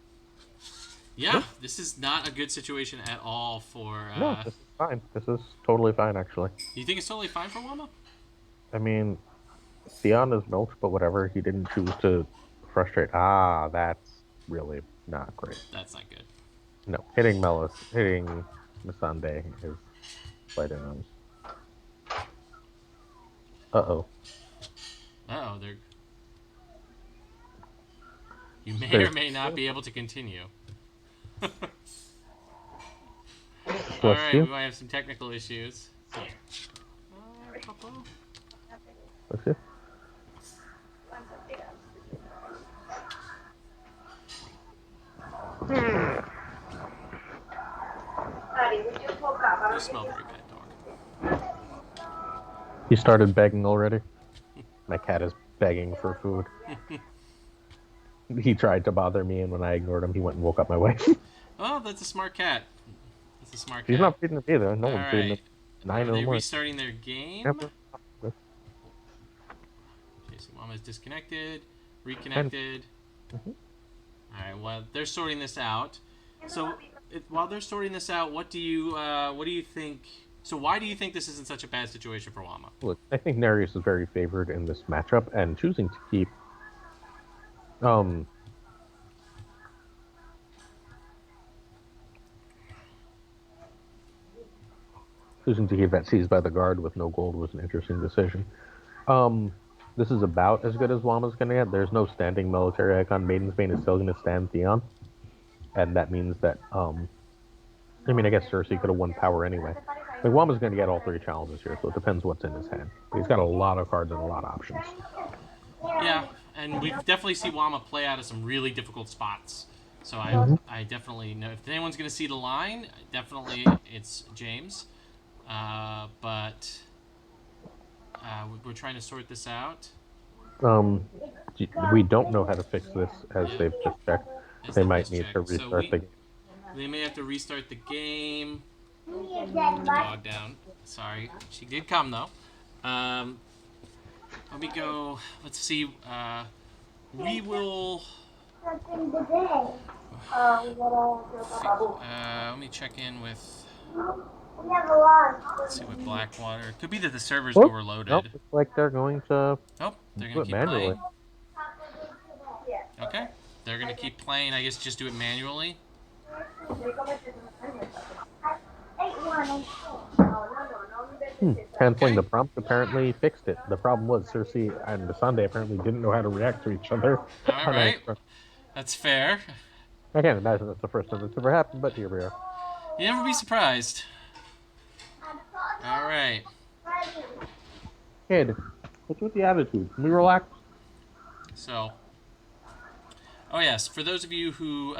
Yeah, this is not a good situation at all for. No, this is fine. This is totally fine, actually. You think it's totally fine for Wama? I mean, Theon is milked, but whatever. He didn't choose to frustrate. Ah, that's really not great. That's not good. No, hitting Missandei is quite annoying. Uh-oh. They're. You may or may not be able to continue. All right, we might have some technical issues. Let's see. You smell very bad, dog. He started begging already. My cat is begging for food. He tried to bother me, and when I ignored him, he went and woke up my wife. Oh, that's a smart cat. That's a smart cat. He's not feeding him either. No one's feeding him. Are 9 they or more. restarting their game? Yep. Okay, so Mama's disconnected, reconnected. Mm-hmm. All right. Well, they're sorting this out. So while they're sorting this out, what do you think? So why do you think this isn't such a bad situation for Wama? Look, I think Nereus is very favored in this matchup, and choosing to keep that seized by the guard with no gold was an interesting decision. This is about as good as Wama's going to get. There's no standing military icon. Maiden's Bane is still going to stand Theon, and that means that I mean, I guess Cersei could have won power anyway. Like, Wama's going to get all 3 challenges here, so it depends what's in his hand. He's got a lot of cards and a lot of options. Yeah, and we definitely see Wama play out of some really difficult spots. So I definitely know if anyone's going to see the line, definitely it's James. But we're trying to sort this out. We don't know how to fix this, as they've just checked. They might need to restart the game. They may have to restart the game. Put the dog down. Sorry, she did come though. Let me go. Let's see. We will. Let me check in with. Let's see with Blackwater. It could be that the server's overloaded. Nope, it's like they're going to. Oh, they're going to keep manually. playing. Okay, they're going to keep playing. I guess just do it manually. Canceling the prompt apparently fixed it. The problem was Cersei and Missandei apparently didn't know how to react to each other. All right, that's fair. I can't imagine that's the first time that's ever happened, but here we are. You never be surprised. All right. Kid, what's with the attitude? Can we relax? So, oh yes, for those of you who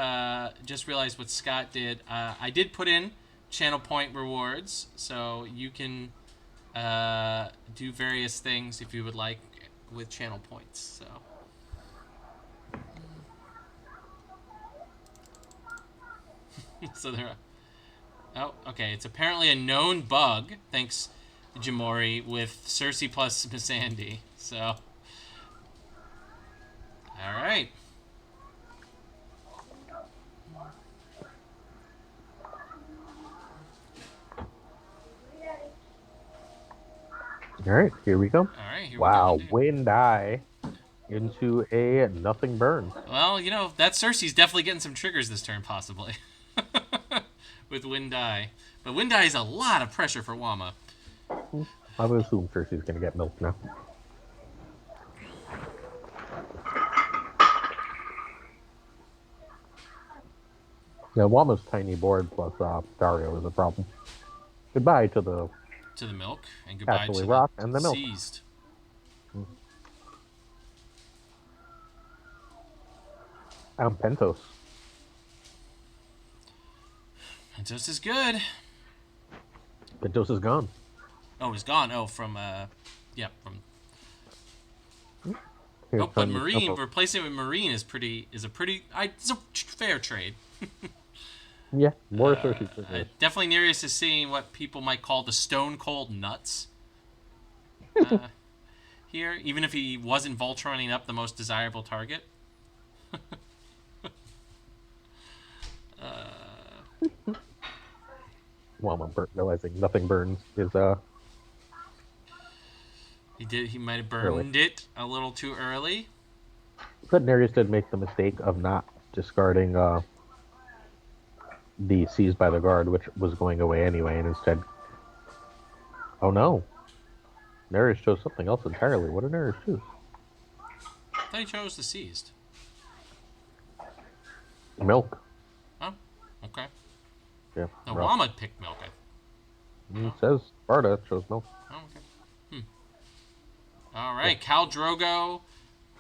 just realized what Scott did, I did put in channel point rewards, so you can do various things if you would like with channel points. So there. Oh, okay. It's apparently a known bug. Thanks, Jamori, with Cersei plus Missandei. So, all right. All right, here we go. All right, here wow, we go. Wind Eye into a nothing burns. Well, you know, that Cersei's definitely getting some triggers this turn, possibly. With Wind Eye. But Wind Eye is a lot of pressure for Wama. I would assume Cersei's going to get milked now. Yeah, Wama's tiny board plus Dario is a problem. Goodbye to the To the milk, and goodbye Castaway to the Rock and the milk. seized. Pentos. Pentos is good. Pentos is gone. Oh, he's gone. Oh, from yeah, from. Here's Oh, but time to Marine jump replacing it with Marine is it's a fair trade. Yeah, more resources for this. Definitely nearest to seeing what people might call the stone cold nuts. Here, even if he wasn't Voltroning up the most desirable target. Wama realizing nothing burns is He might have early. burned it a little too early. But Nereus did make the mistake of not discarding the seized by the guard, which was going away anyway, and instead. Oh no! Nereus chose something else entirely. What did Nereus choose? I thought he chose the seized. Milk. Oh, okay. Yeah. No, rough. Wama picked milk. It says Sparta chose milk. Oh, okay. All right, Khal Drogo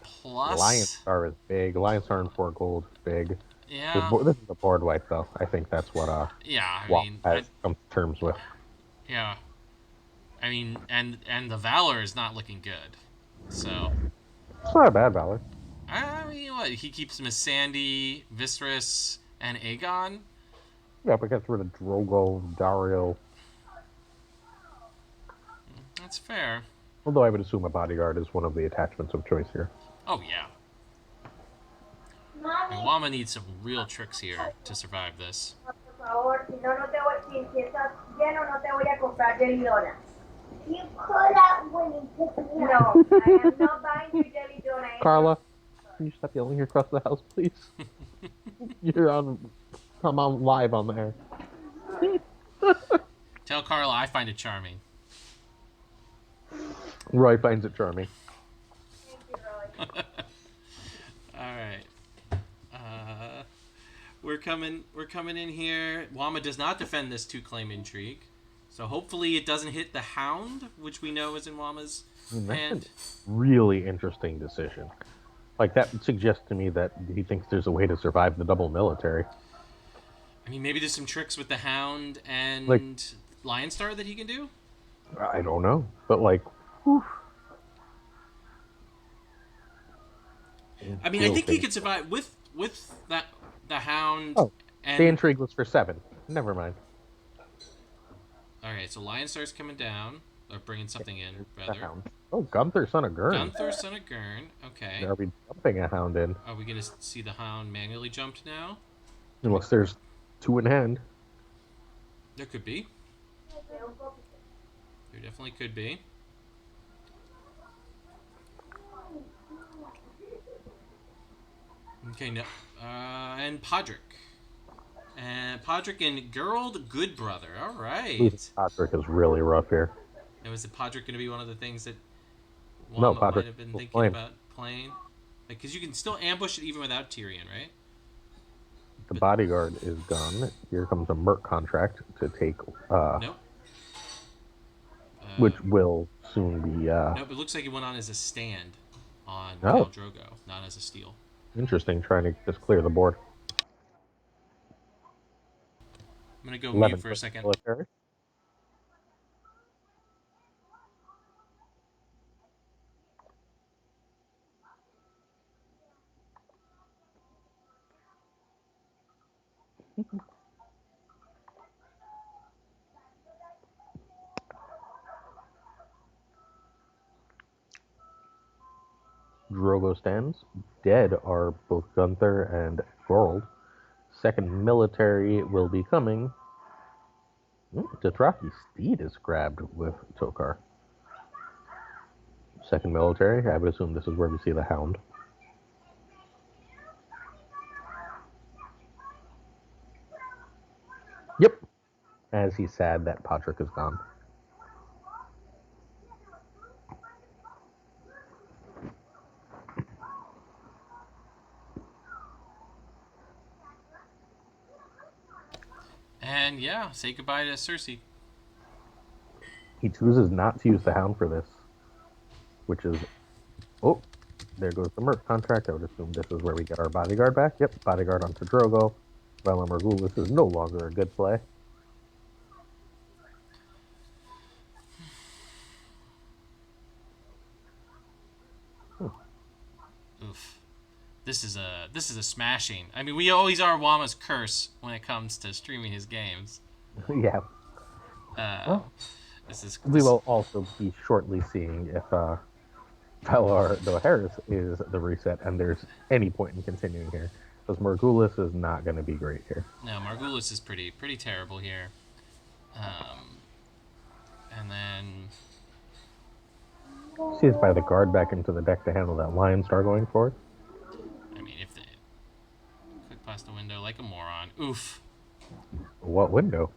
plus. Lion Star is big. Lion Star and 4 gold is big. Yeah. This is a board wipe, though. I think that's what Yeah, I Wap mean, has come to terms with. yeah. I mean, and the Valor is not looking good. So. It's not a bad Valor. I mean, what? He keeps him as Sandy, Viserys, and Aegon. Yeah, but gets rid of Drogo, Dario. That's fair. Although I would assume a bodyguard is one of the attachments of choice here. Oh, yeah. And Wama needs some real tricks here to survive this. You could have when you took me. No, I am not buying your jelly donut. Carla, can you stop yelling across the house, please? I'm on live on the air. Tell Carla I find it charming. Roy finds it charming. Thank you, Roy. All right. We're coming in here. Wama does not defend this 2-claim intrigue. So hopefully it doesn't hit the Hound, which we know is in Wama's hand. Really interesting decision. Like, that suggests to me that he thinks there's a way to survive the double military. I mean, maybe there's some tricks with the Hound and Lion Star that he can do? I don't know. But, like, whew. I mean, I think he could survive with the Hound. Oh, and the intrigue was for 7. Never mind. All right, so Lion Star's coming down, or bringing something in, rather. Hound. Oh, Gunther, son of Gurn. Gunther, son of Gurn. Okay. Are we jumping a Hound in? Are we going to see the Hound manually jumped now? Unless there's 2 in hand. There could be. There definitely could be. Okay, no. And Podrick. And Podrick and Geralt Goodbrother. All right. Podrick is really rough here. Now, is it Podrick going to be one of the things that No, Wama Podrick might have been will thinking flame. about playing? Because you can still ambush it even without Tyrion, right? The bodyguard is gone. Here comes a Merc contract to take, Nope. which will soon be. Nope, it looks like it went on as a stand on Oh. Khal Drogo, not as a steal. Interesting, trying to just clear the board. I'm going to go mute for a second. Military. Drogo stands. Dead are both Gunther and Geralt. Second military will be coming. Dothraki Steed is grabbed with Tokar. Second military, I would assume this is where we see the Hound. Yep. As he's sad that Podrick is gone. And yeah, say goodbye to Cersei. He chooses not to use the Hound for this, which is, oh, there goes the Merc contract. I would assume this is where we get our bodyguard back. Yep, bodyguard onto Drogo. Valar Morghulis is no longer a good play. Oof. This is a smashing. I mean, we always are Wama's curse when it comes to streaming his games. Yeah. Uh, Well, this we will also be shortly seeing if Valar Dohaeris is the reset, and there's any point in continuing here. Because Morghulis is not going to be great here. No, Margulis is pretty terrible here. And then Seized by the guard back into the deck to handle that Lion Star going forward. I mean, if they click past the window like a moron. Oof. What window?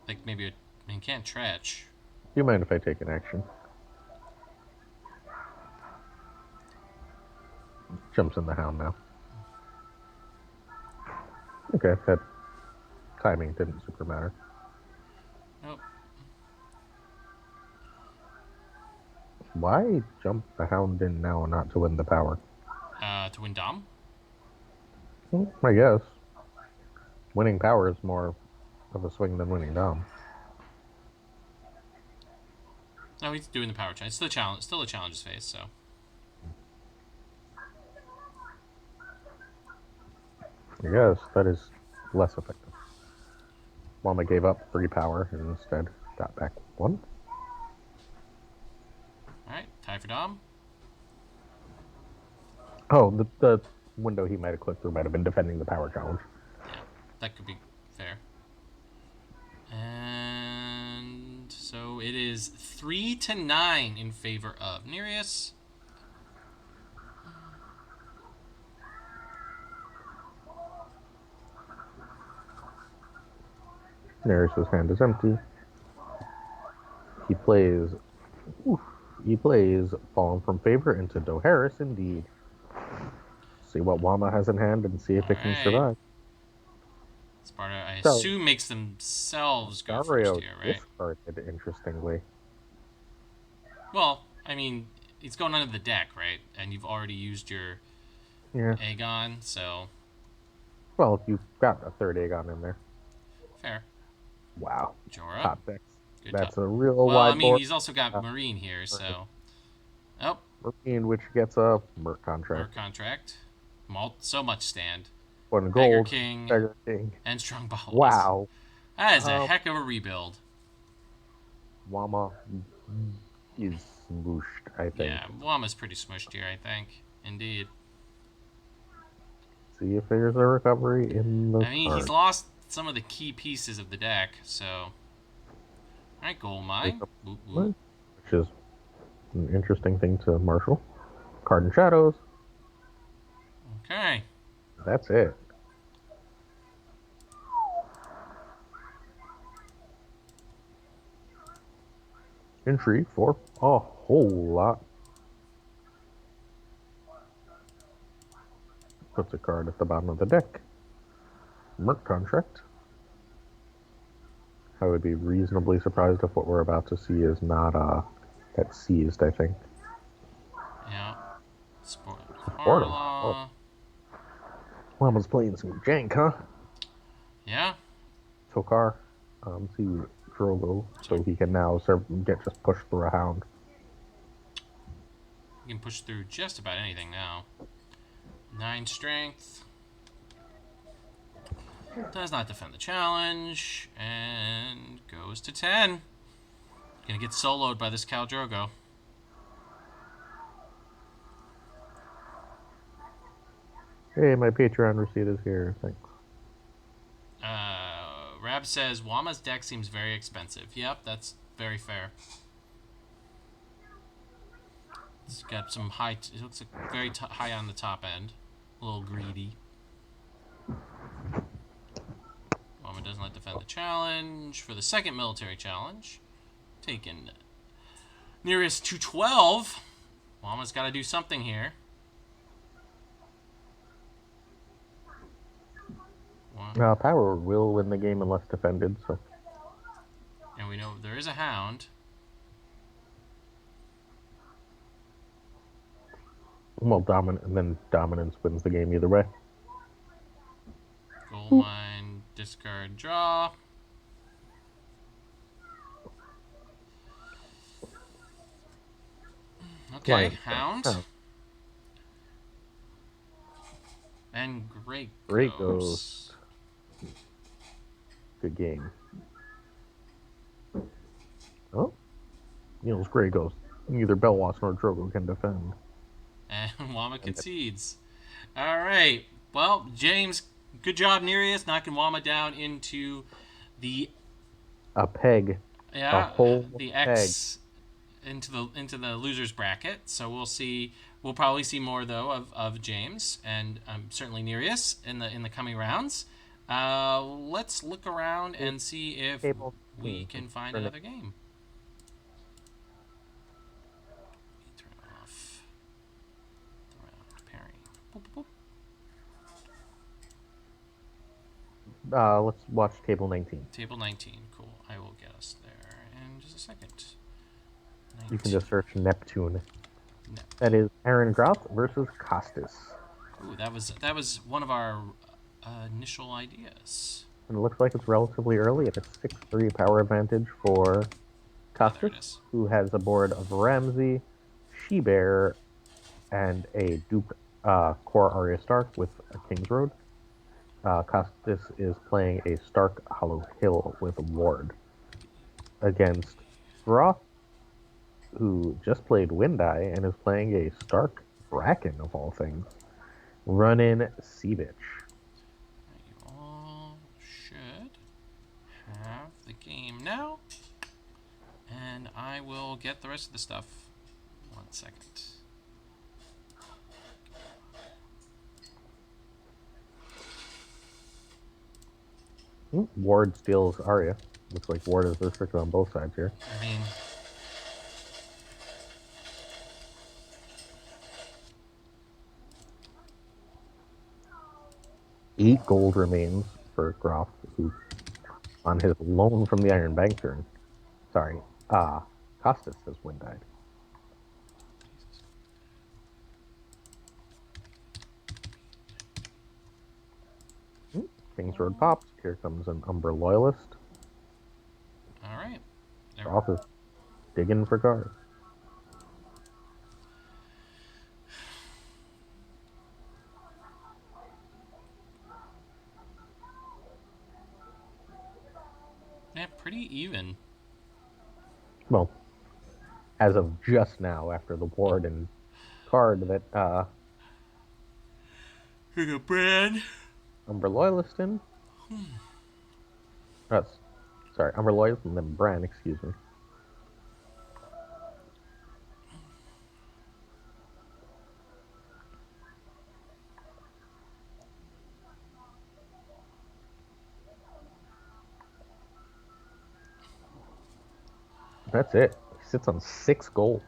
Like maybe can't Tretch. Do you mind if I take an action? Jumps in the Hound now. Okay, that timing didn't super matter. Nope. Why jump the Hound in now not to win the power? To win Dom? I guess. Winning power is more of a swing than winning Dom. No, he's doing the power challenge. It's still a challenges phase, so. I guess that is less effective. Wama gave up 3 power and instead got back 1. Alright, tie for Dom. Oh, the window he might have clicked through might have been defending the power challenge. Yeah, that could be fair. And so it is 3-9 in favor of Nereus. Nereus' hand is empty. He plays Fallen from Favor into Dohaeris indeed. See what Wama has in hand and see if it can survive. Sparta, I assume, makes themselves go first here, right? Discarded, interestingly. Well, I mean, it's going under the deck, right? And you've already used your Aegon, so... Well, you've got a third Aegon in there. Fair. Wow. Jorah. Top decks. Good That's top. a real well, wide I mean, board. he's also got Marine here, so... Oh. Marine, which gets a Merc contract. Merc contract. So much stand. 1 gold. Beggar King. And Strong Balls. Wow. That is a heck of a rebuild. Wama is smooshed, I think. Yeah, Wama's pretty smushed here, I think. Indeed. See if there's a recovery in the he's lost some of the key pieces of the deck, so... Alright, Gold Mine. Which is an interesting thing to marshal. Card and Shadows. Okay. That's it. Intrigue for a whole lot. Puts a card at the bottom of the deck. Merc contract. I would be reasonably surprised if what we're about to see is not that's seized, I think. Yeah. Portal. Mama's playing some jank, huh? Yeah. Tokar to Drogo, so he can now just push through a Hound. He can push through just about anything now. 9 strength. Does not defend the challenge. And goes to 10. Gonna get soloed by this Khal Drogo. Hey, my Patreon receipt is here. Thanks. Rab says, Wama's deck seems very expensive. Yep, that's very fair. It's got some high... It looks like very high on the top end. A little greedy. Wama does not defend the challenge. For the second military challenge, taken Nereus to 12. Wama's got to do something here. One. Power will win the game unless defended, so. And we know there is a hound. Well, dominance wins the game either way. Gold mine, discard, draw. Okay, Lion hound. Hound. And Grey Grey Ghost. Good game. Oh, Neil's Grey Ghost. Neither Belwas nor Drogo can defend. And Wama concedes. All right. Well, James, good job, Nereus, knocking Wama down into the A peg. A whole the peg. X into the losers bracket. So we'll see. We'll probably see more though of James and certainly Nereus in the coming rounds. Let's look around and see if we can find another game. Turn off the round pairing. Boop, boop, boop. Let's watch table 19. Table 19. Cool. I will get us there in just a second. 19. You can just search Neptune. No. That is Aaron Groth versus Costas. Ooh, that was one of our initial ideas. And it looks like it's relatively early at a 6-3 power advantage for Costas, who has a board of Ramsey, She-Bear, and a Duke Core Arya Stark with a King's Road. Costas is playing a Stark Hollow Hill with a Ward against Groth, who just played Windeye and is playing a Stark Bracken of all things. Run in Sea-Bitch. You all should have the game now. And I will get the rest of the stuff. 1 second. Ward steals Arya. Looks like Ward is restricted on both sides here. I mean, Eight gold remains for Groff, who on his loan from the Iron Bank turn. Sorry, Costas has Windeye. King's Road pops. Here comes an Umber Loyalist. all right. Groff is digging for cards. Yeah, pretty even. Well, as of just now, after the Ward and card that Here you go, Brad. Umber Loyalist in. Sorry, Umber Loyalist and then Bran, excuse me. That's it. He sits on 6 gold.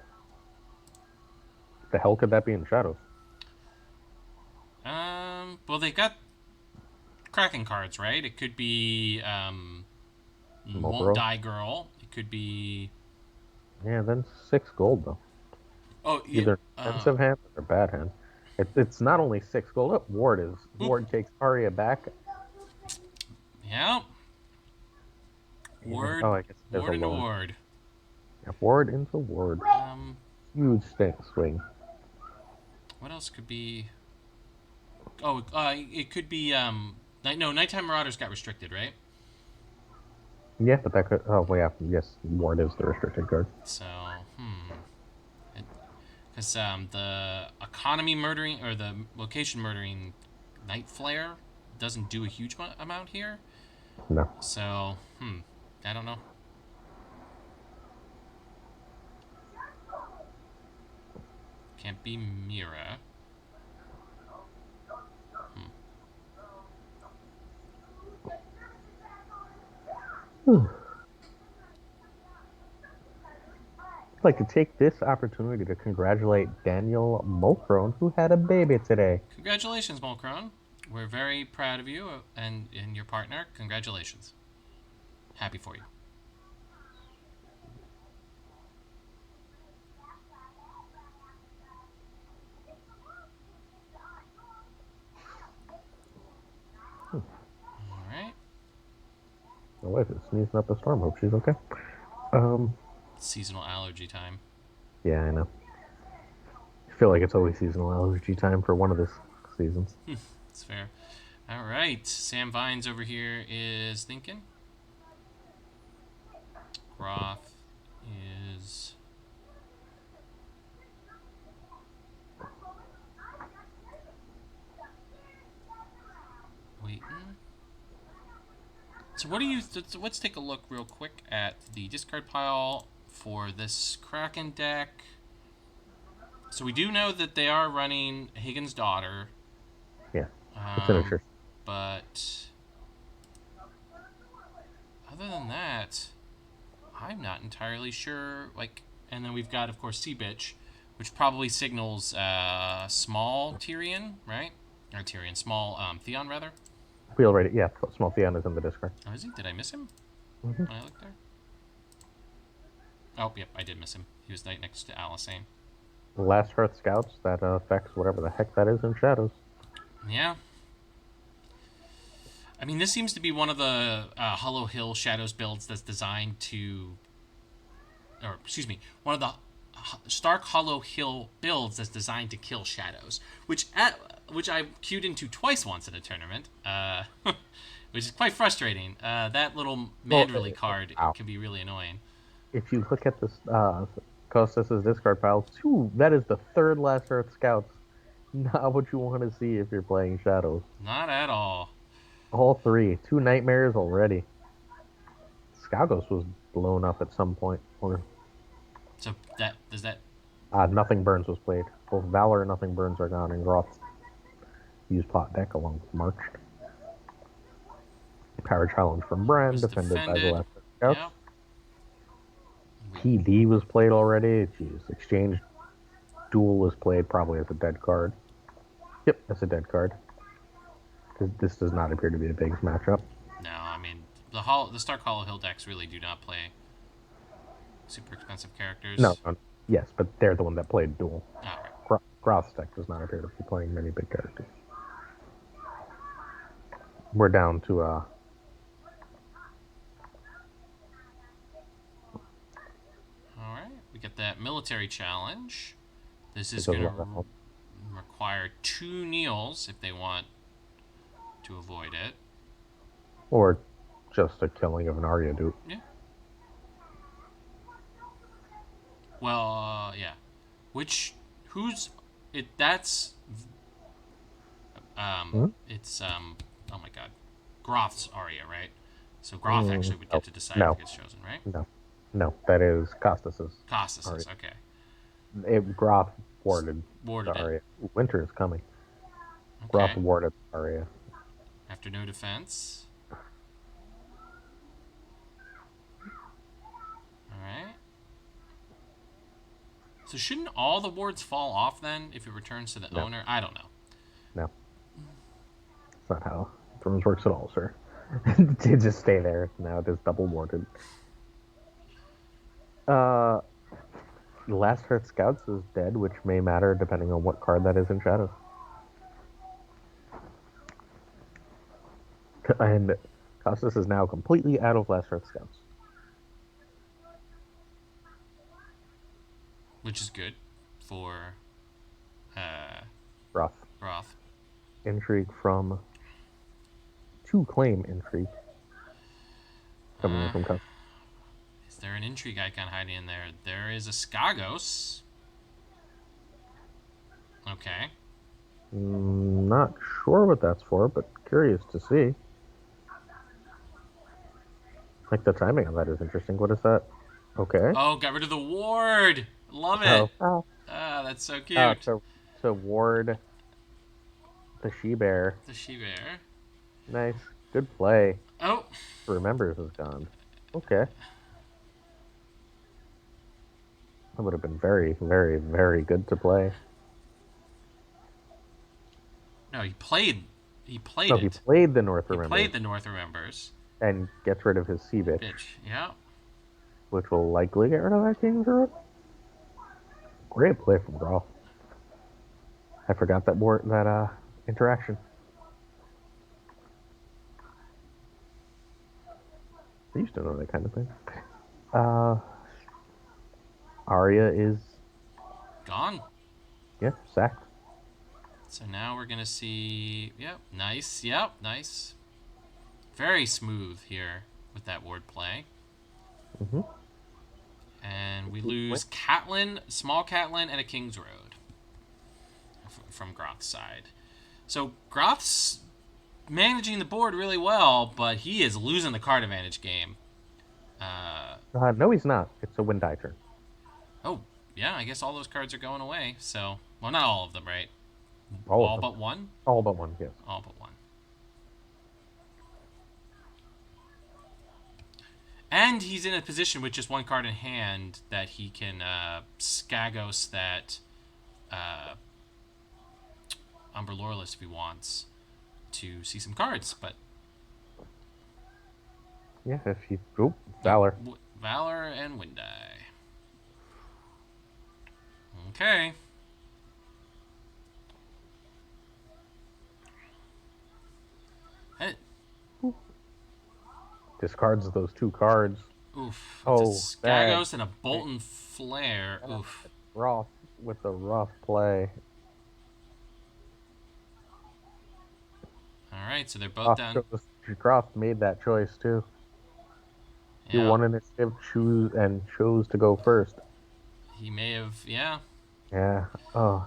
The hell could that be in Shadows? Well, they've got Kraken cards, right? It could be Won't Die Girl. It could be. Yeah, then 6 gold though. Oh, yeah. Either expensive hand or bad hand. It's not only 6 gold. Oh, Ward takes Arya back. Yeah. Ward. Oh, I guess Ward into Ward. Yeah, Ward into Ward. Huge swing. What else could be? Oh, it could be. Nighttime Marauders got restricted, right? Yeah, but that could. Oh, well, yeah. Yes, Ward is the restricted card. So, because the economy murdering or the location murdering Night Flare doesn't do a huge amount here. No. So, I don't know. Can't be Mira. I'd like to take this opportunity to congratulate Daniel Mulcrone, who had a baby today. Congratulations, Mulcrone. We're very proud of you and your partner. Congratulations. Happy for you. All right. My wife is sneezing up a storm. Hope she's okay. Um, Seasonal allergy time. yeah, I know. I feel like it's always seasonal allergy time for one of the seasons. It's fair. All right. Sam Vines over here is thinking. Groff is waiting. So what do you? Let's take a look real quick at the discard pile for this Kraken deck. So we do know that they are running Higgins' daughter, Yeah, the finisher. but other than that, I'm not entirely sure. Like, and then we've got, of course, Sea Bitch, which probably signals small Tyrion, right? Or Tyrion, small Theon rather. We already, yeah, small Theon is in the discard. Oh, is he? Did I miss him Mm-hmm. when I looked there? Oh, yep, I did miss him. He was right next to Alysanne. Last Hearth Scouts, that affects whatever the heck that is in Shadows. Yeah. I mean, this seems to be one of the Hollow Hill Shadows builds that's designed to, or excuse me, one of the Stark Hollow Hill builds that's designed to kill shadows, which I queued into twice once in a tournament, which is quite frustrating. That little Manderley card can be really annoying. If you look at this Costas' discard pile, that is the third Last Earth Scouts. Not what you want to see if you're playing Shadows. Not at all. All three. 2 Nightmares already. Skagos was blown up at some point. Or So that does that. Nothing Burns was played. Both Valor and Nothing Burns are gone, and Groth used pot deck along with March. Power Challenge from Bran, Was defended by the defended. Last Earth Scouts. Yep. PD was played already. Jeez. Exchange Duel was played probably as a dead card. Yep, that's a dead card. This does not appear to be a big matchup. No, I mean the Stark Hollow Hill decks really do not play super expensive characters. No. Yes, but they're the one that played Duel. Oh, right. Groth's deck does not appear to be playing many big characters. We're down to All right, we get that military challenge. This is going to require 2 kneels if they want to avoid it. or just a killing of an Arya dude. Yeah. Well, yeah. Who's it? That's it's oh my god, Groth's Arya, right? So Groth actually would get to decide no. who gets chosen, right? No, that is Costas's. Costas's, okay. Groth warded Warded Arya. it. Winter is coming. Okay. Groth warded Arya. After no defense. Alright. So shouldn't all the wards fall off then if it returns to the owner? I don't know. No. That's not how Thrones works at all, sir. To just stay there. Now it is double warded. Last Hearth Scouts is dead, which may matter depending on what card that is in Shadows. And Costas is now completely out of Last Earth Scouts. Which is good for Roth. Intrigue from 2 claim intrigue coming in from Costas. Is there an intrigue icon hiding in there? There is a Skagos. Okay. Not sure what that's for, but curious to see. Like the timing on that is interesting. What is that? Okay. Oh, got rid of the ward. Love it. Oh. That's so cute. To ward the she-bear. The she-bear. Nice. Good play. Oh. Remembers is gone. Okay. That would have been very, very, very good to play. No, he played He played No, it. he played the North He Remembers. played the North Remembers. And gets rid of his sea bitch, Yeah. which will likely get rid of that King's Road. Great play from Groff. I forgot that interaction. I used to know that kind of thing. Arya is Gone. sacked. So now we're going to see... Yep, nice. Yep, nice. Very smooth here with that word play. Mm-hmm. And we lose Catelyn, small Catelyn, and a King's Road from Groth's side. So Groth's managing the board really well, but he is losing the card advantage game. No, he's not. It's a win die turn. Oh, yeah, I guess all those cards are going away. So, well, not all of them, right? All but one? All but one, yes. All but one. And he's in a position with just one card in hand that he can Skagos that Umber Loreless if he wants to see some cards. But yeah, if he Valor. Valor and Windeye. Okay. Discards those two cards. Oof. Oh, it's a Skagos and a Bolton Flare. Oof. Rough with the rough play. All right, so they're both down. Croft made that choice too. Yeah. He won initiative, chose to go first. He may have, yeah. Yeah. Oh.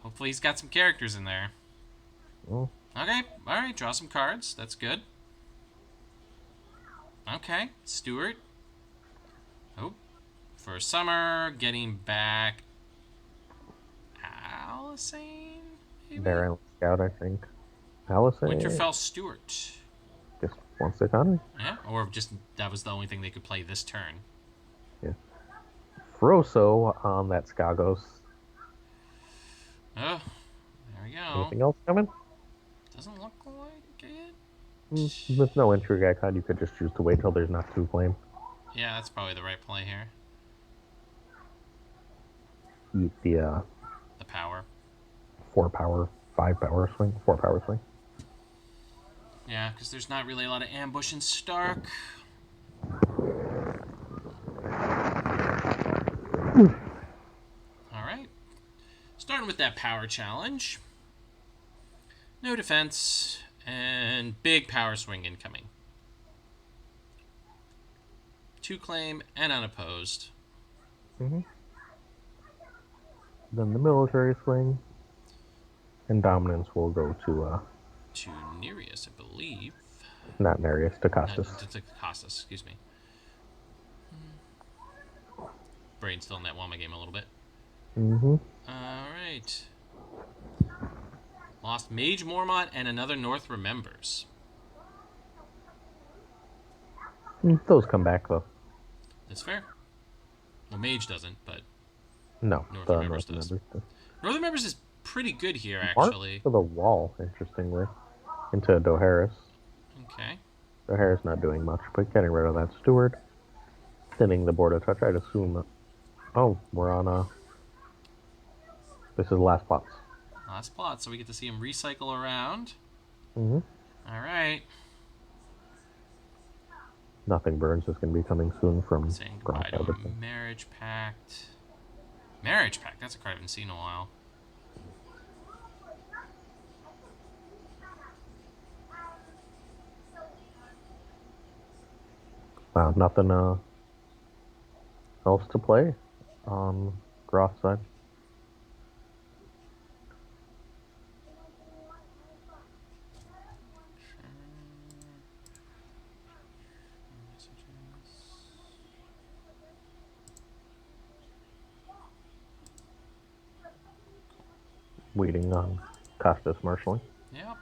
Hopefully he's got some characters in there. Well. Okay, all right, draw some cards. That's good. Okay, Stewart. Oh, for summer, getting back Alicent, maybe? Baron Scout, I think. Alicent. Winterfell Stewart. Just wants economy. Yeah, or just that was the only thing they could play this turn. Yeah. Froso on that Skagos. Oh, there we go. Anything else coming? Doesn't look like it. With no intrigue icon, you could just choose to wait till there's not two flame. Yeah, that's probably the right play here. Eat the power. 4 power, 5 power swing, 4 power swing. Yeah, because there's not really a lot of ambush in Stark. Alright. Starting with that power challenge. No defense, and big power swing incoming. 2 claim and unopposed. Mm-hmm. Then the military swing. And dominance will go to Nereus, I believe. Not Nereus, to Costas. To Costas, excuse me. Brain's still in that Wama game a little bit. Mm-hmm. Alright. Lost Mage Mormont and another North Remembers. Those come back, though. That's fair. Well, Mage doesn't, but no, North Remembers does. North Remembers is pretty good here, actually. To the wall, interestingly, into Doharis. Okay. Doharis not doing much, but getting rid of that Steward. Thinning the board a touch, I'd assume. Oh, we're on this is the last plots. Last plot, so we get to see him recycle around. Mm-hmm. Alright. Nothing Burns is going to be coming soon from Saying goodbye to a Marriage Pact. Marriage Pact, that's a card I haven't seen in a while. Wow, nothing else to play on Groth's side. Waiting on Costas marshalling. Yep.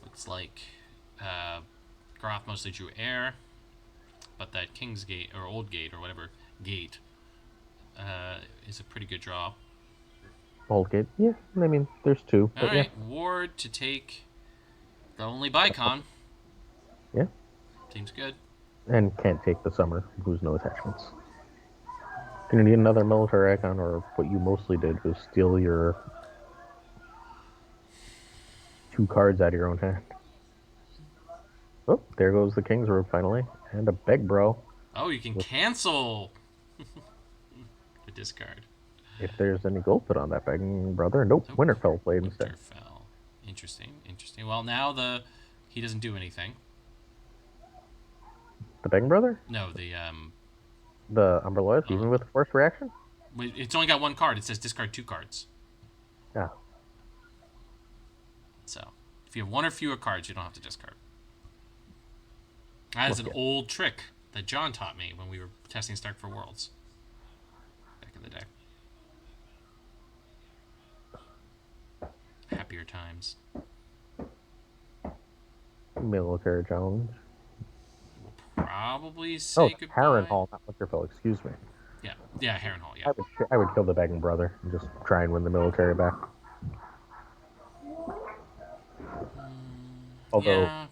Looks like Groth mostly drew air, but that King's Gate, or Old Gate, or whatever gate, is a pretty good draw. Oldgate. Yeah, I mean, there's two, All but yeah. right, Ward to take the only Bicon. Yeah. Seems good. And can't take the summer, who's no attachments. Gonna need another military icon, or what you mostly did was steal your 2 cards out of your own hand. Oh, there goes the King's Robe finally. And a beg bro. Oh, you can cancel the discard. If there's any gold put on that begging brother. Nope, Nope. Winterfell played instead. Winterfell. Interesting. Well, now he doesn't do anything. The begging brother? No, The Umberloyas, even with the first reaction? it's only got 1 card. It says discard 2 cards. Yeah. So, if you have 1 or fewer cards, you don't have to discard. That is an old trick that John taught me when we were testing Stark for Worlds back in the day. Happier times. Military challenge. We'll probably say goodbye. Harrenhal, not Winterfell, excuse me. Yeah, Harrenhal, yeah. I would kill the begging brother and just try and win the military back. Although, yeah.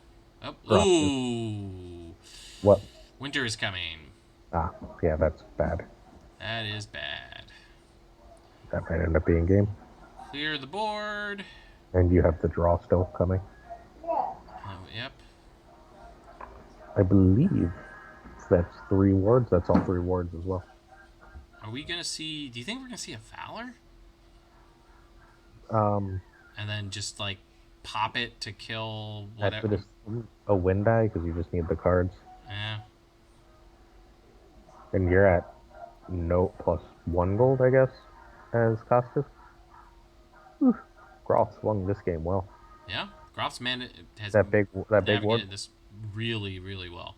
Ooh. What? Winter is coming. Ah, yeah, that's bad. That is bad. That might end up being game. Clear the board. And you have the draw still coming. Yep. I believe that's 3 wards. That's all 3 wards as well. Are we going to see... Do you think we're going to see a Valor? And then just, like, pop it to kill whatever? That's a win die, because you just need the cards. Yeah. And you're at no plus 1 gold, I guess, as Costas. Groff swung this game well. Yeah. Groff's man has that big ward. This really, really well.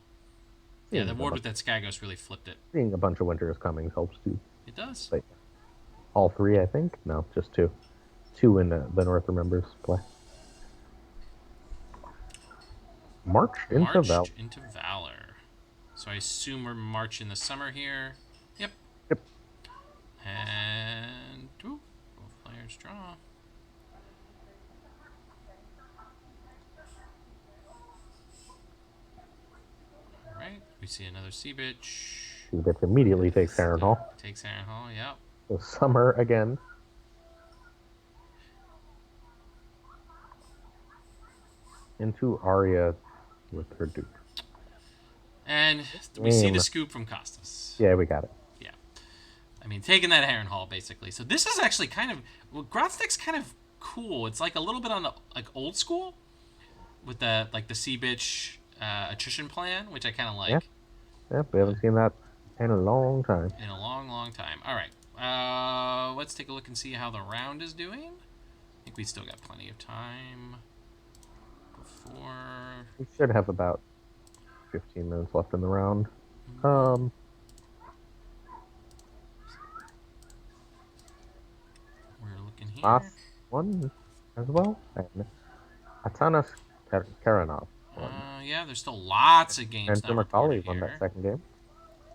Yeah, the ward with that Skagos really flipped it. Seeing a bunch of Winter is Coming helps too. It does. Like, all 3, I think? No, just 2. 2 in the North Remembers play. March into Valor. So I assume we're March in the summer here. Yep. And both players draw. Alright, we see another Sea Bitch. Sea Bitch immediately takes Harrenhal. Takes Harrenhal, yep. So summer again. Into Arya with her Duke. And we see the scoop from Costas. Yeah, we got it. Yeah. I mean, taking that Harrenhal, basically. So this is actually kind of... Well, Grotzdek's kind of cool. It's like a little bit on the old school. With the Sea Bitch attrition plan, which I kind of like. Yeah, we haven't seen that in a long time. In a long, long time. All right. Let's take a look and see how the round is doing. I think we still got plenty of time. We should have about 15 minutes left in the round. We're looking here. Last one as well. And Atanas Karanov. Yeah, there's still lots of games. And Zimmer Colley here. won that second game.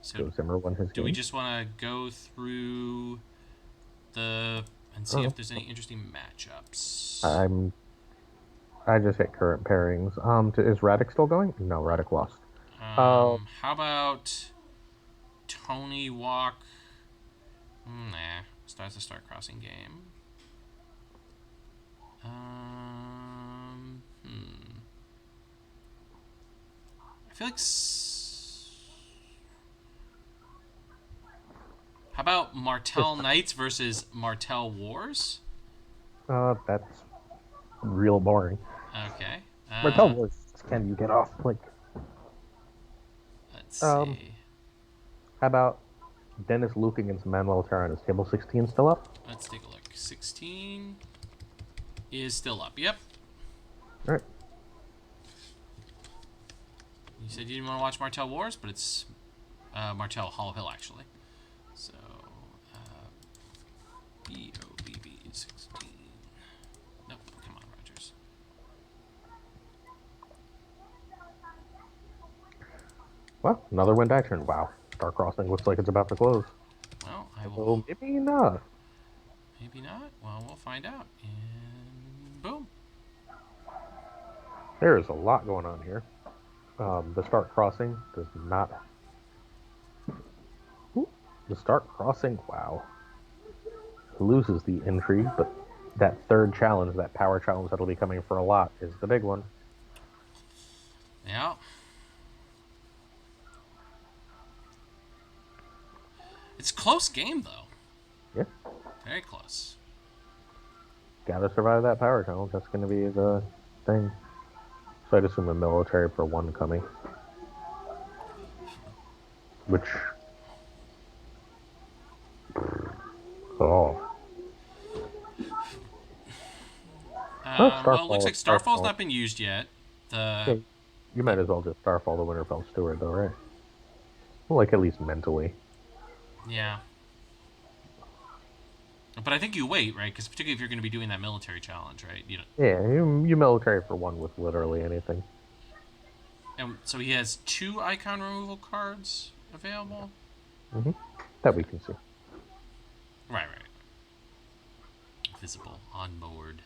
So Zimmer won his game. Do we just want to go through and see if there's any interesting matchups? I just hit current pairings. Is Radek still going? No, Radek lost. How about Tony Walk? Nah, starts a Star-Crossing game. I feel like... How about Martell Knights versus Martell Wars? That's real boring. Okay. Martell Wars, can you get off? Like, let's see. How about Dennis Luke against Manuel Terran? Is table 16 still up? Let's take a look. 16 is still up. Yep. All right. You said you didn't want to watch Martell Wars, but it's Martell Hollow Hill, actually. So, BOBB 16. Nope, come on, Rogers. Well, another win die turn. Wow. Star Crossing looks like it's about to close. Well, I Well, maybe not. Maybe not. Well, we'll find out. And boom. There is a lot going on here. The Stark Crossing does not. Ooh, the Stark Crossing, wow, loses the intrigue, but that third challenge, that power challenge that'll be coming for a lot, is the big one. Yeah. It's a close game, though. Yeah, Very close. gotta survive that power challenge. That's going to be the thing. So I'd assume a military for one coming, which oh. Oh, Well, it looks Starfall. like Starfall's Starfall. not been used yet. Yeah, The you might as well just Starfall the Winterfell Steward, though, right? Well, like, at least mentally. Yeah. But I think you wait, right? Because particularly if you're going to be doing that military challenge, right? You know. Yeah, you military for one with literally anything. And so he has 2 icon removal cards available. Mm-hmm. That we can see. Right. Visible on board.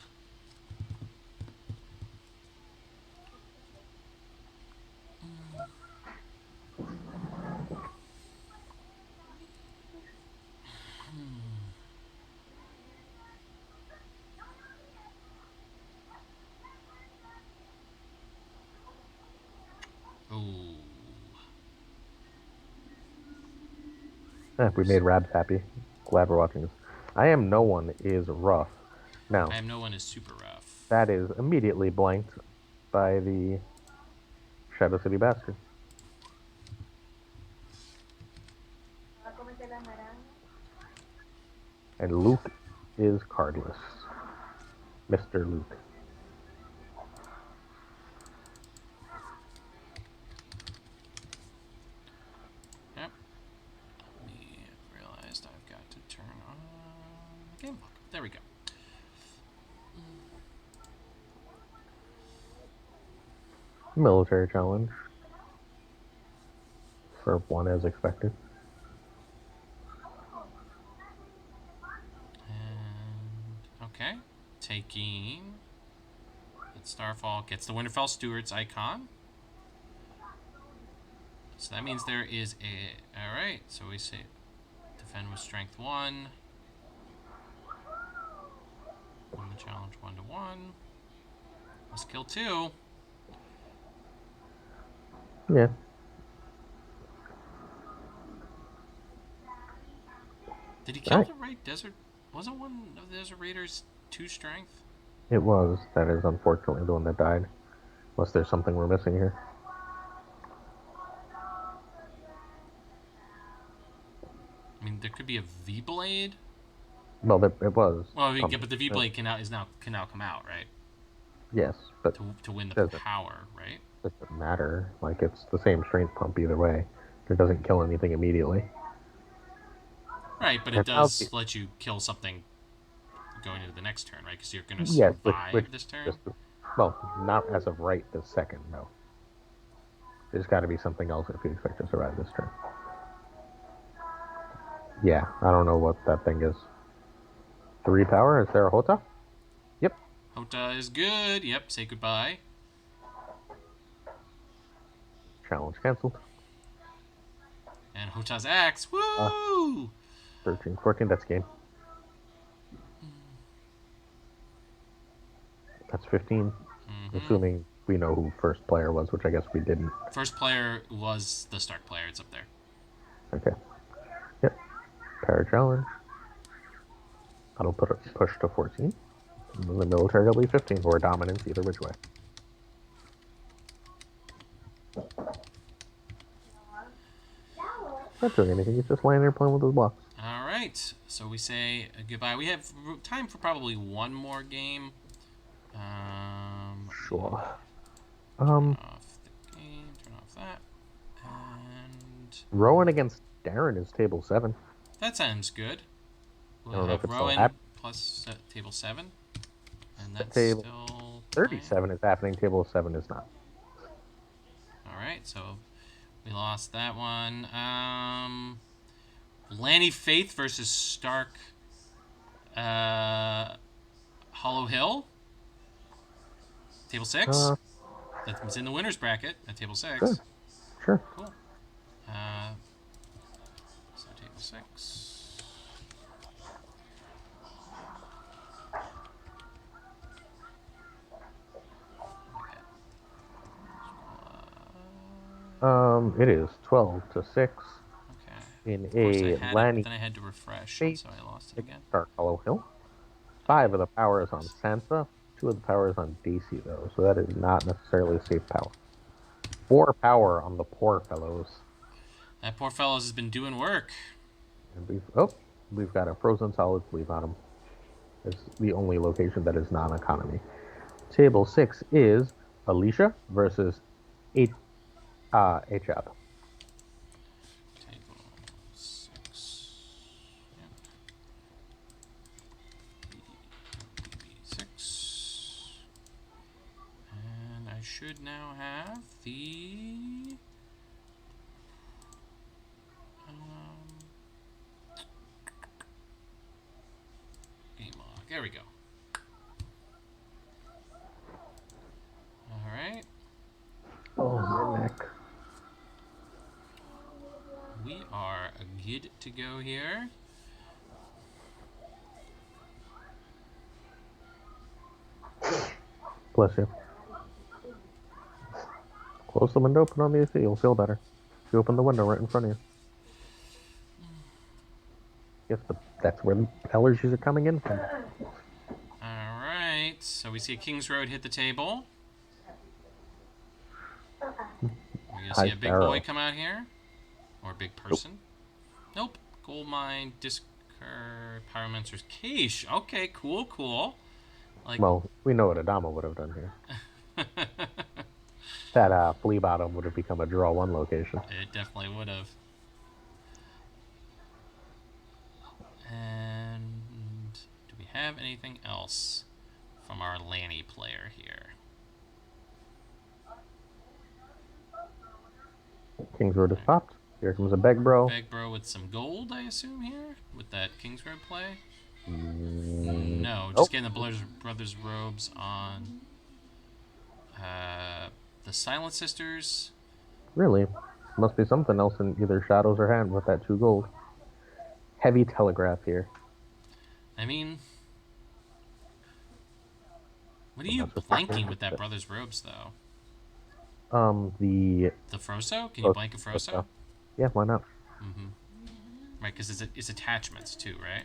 Ooh. Yeah, we made Rabs happy. Glad we're watching this. I Am No One is rough. Now, I Am No One is super rough. that is immediately blanked by the Shadow City Bastard. And Luke is cardless. Mr. Luke. Yep. Me realized I've got to turn on the game lock. There we go. Military challenge. For one, as expected. And okay, taking that Starfall gets the Winterfell Steward's icon. So that means there is a. All right. So we say defend with strength 1. Win the challenge 1-1. Must kill 2. Yeah. Did he kill the right desert? Wasn't one of the Desert Raiders 2 strength? It was. That is unfortunately the one that died. Unless there's something we're missing here. I mean, there could be a V blade. Well, it was. Well, yeah, but the V blade can now come out, right? Yes, but To win the doesn't power, right? doesn't matter. Like, it's the same strength pump either way. It doesn't kill anything immediately. Right, but it And does let you kill something going into the next turn, right? Because you're going to yes, survive this turn. Well, not as of right this second, no. There's got to be something else if you expect to survive this turn. Yeah, I don't know what that thing is. 3 power? Is there a Hota? Yep. Hota is good. Yep, say goodbye. Challenge canceled. And Hota's axe. Woo! 13, 14, that's game. That's 15. Assuming we know who first player was, which I guess we didn't. First player was the Stark player. It's up there. Okay. Yep. Para challenge. That'll put a push to 14. And then the military will be 15 for dominance either which way. Not doing anything, he's just laying there playing with his blocks. All right. So we say goodbye. We have time for probably one more game. Sure. Turn off the game. Turn off that. And Rowan against Darren is table 7. that sounds good. We'll I don't know if have it's still Rowan plus table 7. And that's table still 37 playing. is happening, table 7 is not. All right, so we lost that one. Lanny Faith versus Stark Hollow Hill. Table 6. Uh, That's in the winner's bracket at table sure, 6. sure. Cool. Uh, so table 6. Okay. It is 12 to 6 Okay. in Of course I a had it, but Lanny then I had to refresh, and Fate so I lost it against again. Dark Hollow Hill. Okay. 5 of the power is on Sansa. 2 of the power is on Daisy, though, so that is not necessarily safe power. 4 power on the poor fellows. That poor fellows has been doing work. And we've got a frozen solid sleeve on him. It's the only location that is non-economy. Table 6 is Alicia versus Achab. Table 6. Yep. 6. And I should now have the game log. There we go. All right. Oh, my neck. We are good to go here. Bless you. Close the window, put on the AC, you'll feel better. If you open the window right in front of you. Yes, but that's where the allergies are coming in from. All right. So we see a King's Road hit the table. We're gonna see a big boy come out here, or a big person. Nope. Gold mine, discard, pyromancer's cache. Okay, cool, cool. Like, well, we know what Adama would have done here. That flea bottom would have become a draw 1 location. It definitely would have. And do we have anything else from our Lanny player here? King's Road is popped. Here comes a beg bro. Beg bro with some gold, I assume, here? With that King's Road play? No, just getting the brothers robes on the Silent Sisters. Really? Must be something else in either shadows or hand with that 2 gold. Heavy telegraph here. I mean, what are you blanking with that brothers robes, though? The Froso? Can you blank a Froso? Yeah, why not? Right, because it's attachments too, right?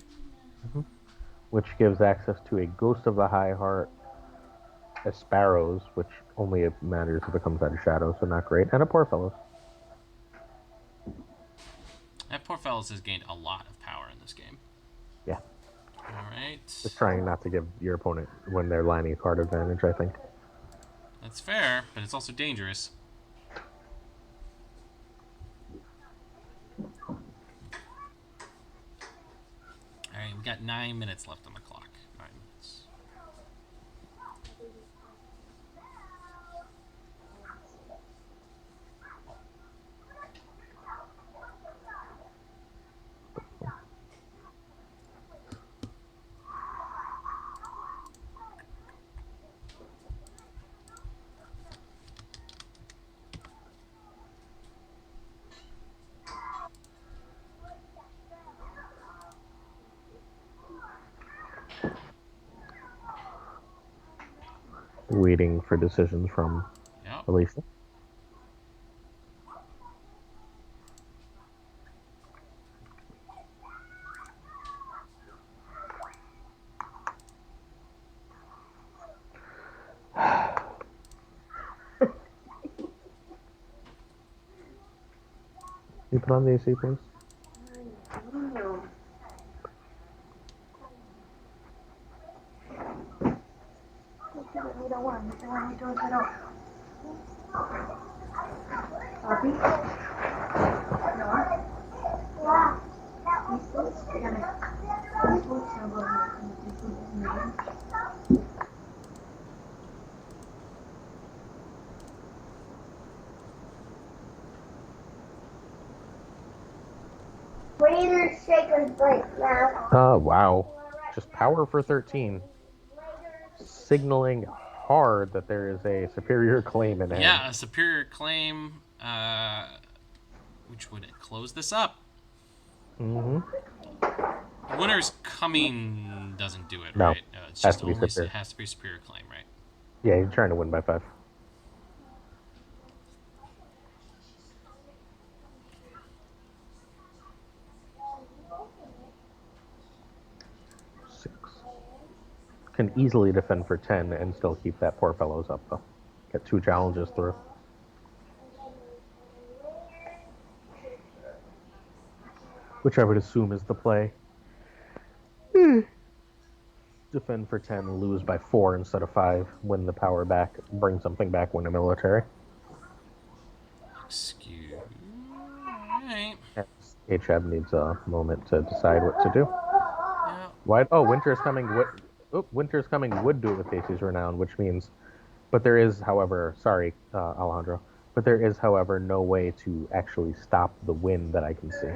Which gives access to a Ghost of the High Heart, a Sparrows, which only matters if it comes out of shadow, so not great, and a Poor Fellows. That poor fellows has gained a lot of power in this game. Yeah. All right. Just trying not to give your opponent, when they're lining a card advantage, I think. That's fair, but it's also dangerous. All right, we've got 9 minutes left on the clock. 9 minutes. Waiting for decisions from Alicia. You put on the AC, please. Raiders second place now. Oh, wow. Just power for 13. Signaling hard that there is a superior claim in hand. Yeah, a superior claim, which would close this up. Mm-hmm. Winter's coming doesn't do it, No, right? It's has just to be only superior. it has to be a superior claim, right? Yeah, you're trying to win by 5. Six. Can easily defend for 10 and still keep that poor fellows up, though. Get 2 challenges through. Which I would assume is the play. Defend for 10, lose by 4 instead of 5, win the power back, bring something back, win a military. Excuse. Right. HAB needs a moment to decide what to do. Yeah. Why? Oh, Winter's Coming. Winter's Coming would do it with Daisy's Renown, which means. But there is, however, sorry, Alejandro, but there is, however, no way to actually stop the win that I can see.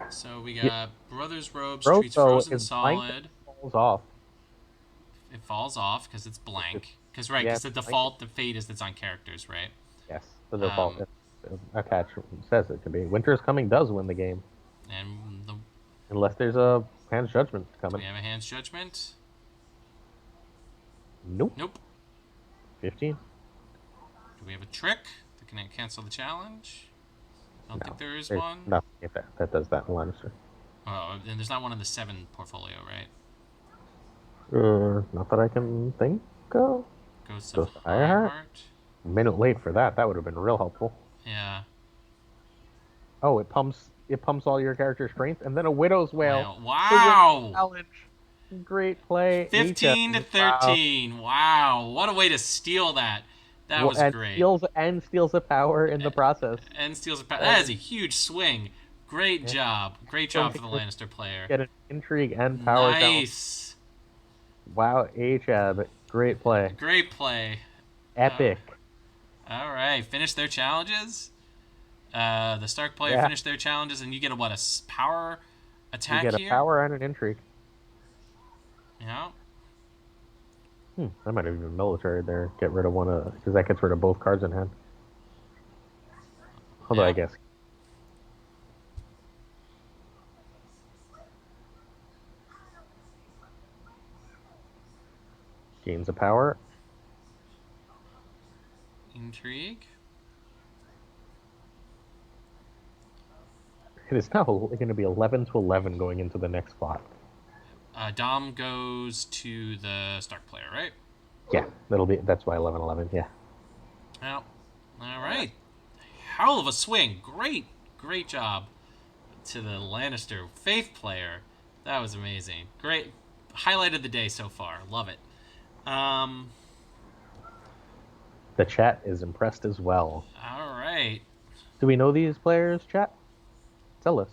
So we got Brothers Robes Rose, treats though, Frozen is blank Solid. and falls off. It falls off because it's blank. Because right, Yeah, because the default, the fate is it's on characters, right? Yes, the default attachment says it to be. Winter's Coming does win the game. And Unless there's a Hand's Judgment do coming. we have a Hand's Judgment? Nope. Nope. 15. Do we have a trick that can cancel the challenge? I don't think there is There's one. nothing that does that in Lannister. Oh, and there's not one in the 7 portfolio, right? Not that I can think of. Ghosts Ghost of of Ironheart? Ironheart. A minute late for that. That would have been real helpful. Yeah. Oh, it pumps all your character strength, and then a Widow's Wail. Wow. Challenge. Great play. 15 to 13. Wow. What a way to steal that. That was great. Steals a power in the process. And steals a power. That is a huge swing. Great job. Great job for the Lannister player. Get an intrigue and power. Nice. Wow, Ahab. Great play. Great play. Epic. All right. Finish their challenges. The Stark player finished their challenges, and you get a power attack here? You get a power and an intrigue. Yeah. I might have even military there. Get rid of one because that gets rid of both cards in hand. Although I guess. Gains a power. Intrigue. It is now going to be 11 to 11 going into the next plot. Dom goes to the Stark player, right? Yeah, that's why 11-11, yeah. Well, all right. Hell of a swing. Great job to the Lannister Faith player. That was amazing. Great. Highlight of the day so far. Love it. The chat is impressed as well. All right. Do we know these players, chat? Tell us.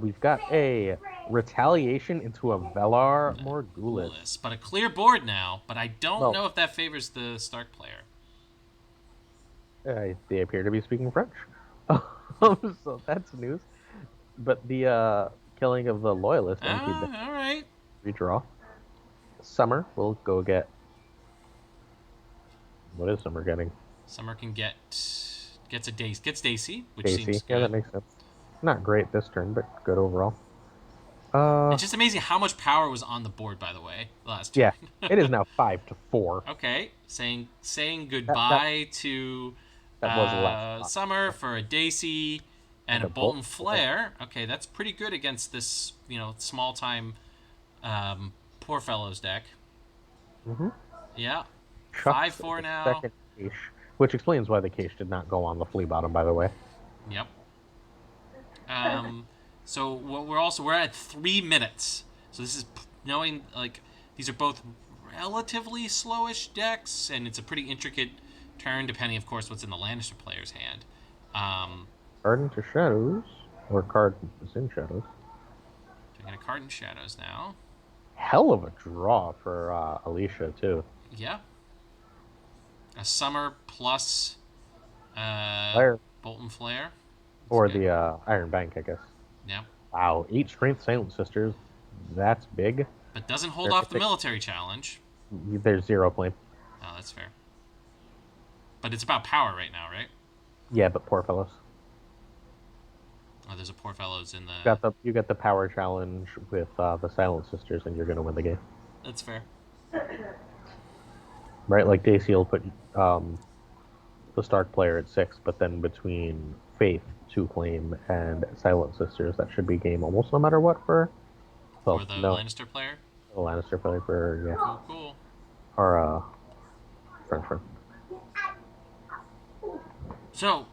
We've got a retaliation into a Velar Morghulis. But a clear board now, but I don't know if that favors the Stark player. They appear to be speaking French. So that's news. But the killing of the Loyalist. All right. Redraw. Summer will go get... What is Summer getting? Summer can gets Daisy, which Daisy. seems good. Yeah, that makes sense. Not great this turn, but good overall. It's just amazing how much power was on the board, by the way, last turn. Yeah, it is now 5-4. Okay, saying goodbye to Summer for a Daisy and a Bolton Flare. Okay, that's pretty good against this, small time poor fellows deck. Mm-hmm. Yeah, Chuck's 5-4 now. Second cache, which explains why the cache did not go on the flea bottom, by the way. Yep. So we're at 3 minutes. So this is knowing these are both relatively slowish decks, and it's a pretty intricate turn depending, of course, what's in the Lannister player's hand. Card into shadows, or card is in shadows. Taking a card in shadows now. Hell of a draw for Alicia too. Yeah. A Summer plus Flare. Bolton Flare. Or good. the Iron Bank, I guess. Yeah. Wow, 8 Strength Silent Sisters. That's big. But doesn't hold They're off the mythic. military challenge. There's 0 flame. Oh, that's fair. But it's about power right now, right? Yeah, but poor fellows. Oh, there's a poor fellows in the. You got the power challenge with the Silent Sisters, and you're gonna win the game. That's fair. Right? Like Daisy will put the Stark player at 6, but then between Faith, 2 flame, and Silent Sisters, that should be game almost no matter what for. For Well, the no, Lannister player. the Lannister player for Cool, cool. our friend. So,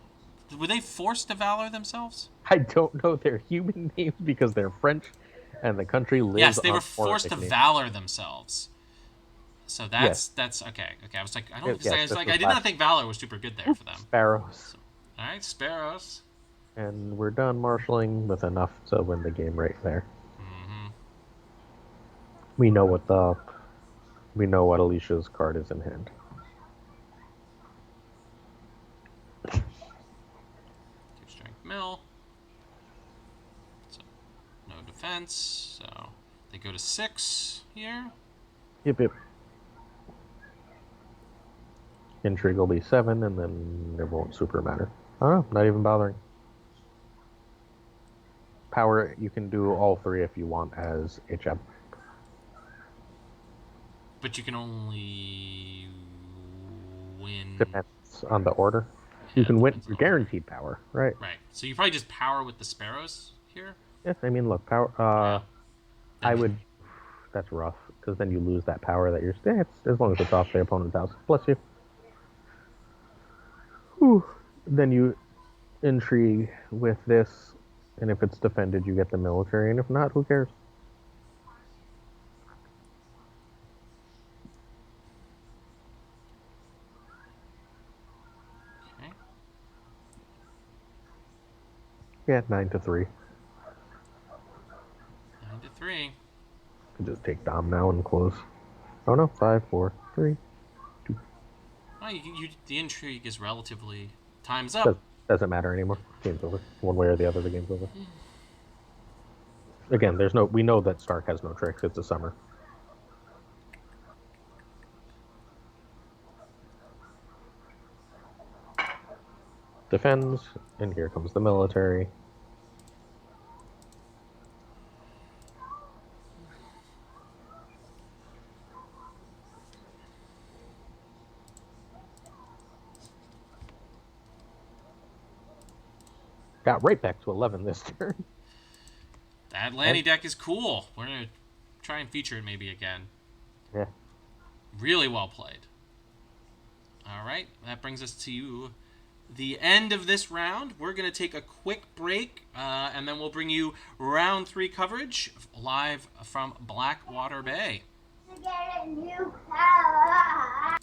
were they forced to valor themselves? I don't know their human names because they're French, and the country lives Yes, they on were forced to Orcic names. valor themselves. So Yes. that's okay. Okay, I was like, I don't. Yes, I was this like, was I did not last- think valor was super good there for them. Sparrows. All right, sparrows. And we're done marshaling with enough to win the game right there. Mm-hmm. We know what Alicia's card is in hand. Two strength mill. So no defense. So they go to 6 here. Yep. Intrigue will be 7, and then it won't super matter. Oh, not even bothering. Power, you can do all 3 if you want as HM. But you can only win. Depends on the order. You can win for guaranteed power, right? Right. So you probably just power with the sparrows here. Yeah, I mean, look, power. Yeah. I would. That's rough because then you lose that power that you're. It's, as long as it's off the opponent's house. Bless you. Whew. Then you intrigue with this, and if it's defended, you get the military, and if not, who cares? Okay. Yeah, 9-3. 9-3. Can just take Dom now and close. Oh no, 5, 4, 3. Well, the intrigue is relatively time's up. Doesn't matter anymore. Game's over. One way or the other, the game's over. Again, we know that Stark has no tricks. It's a summer. Defends, and here comes the military. Got right back to 11 this turn. That Lanny deck is cool. We're gonna try and feature it maybe again. Yeah. Really well played. All right, that brings us to the end of this round. We're going to take a quick break, and then we'll bring you round 3 coverage live from Blackwater Bay. To get a new car.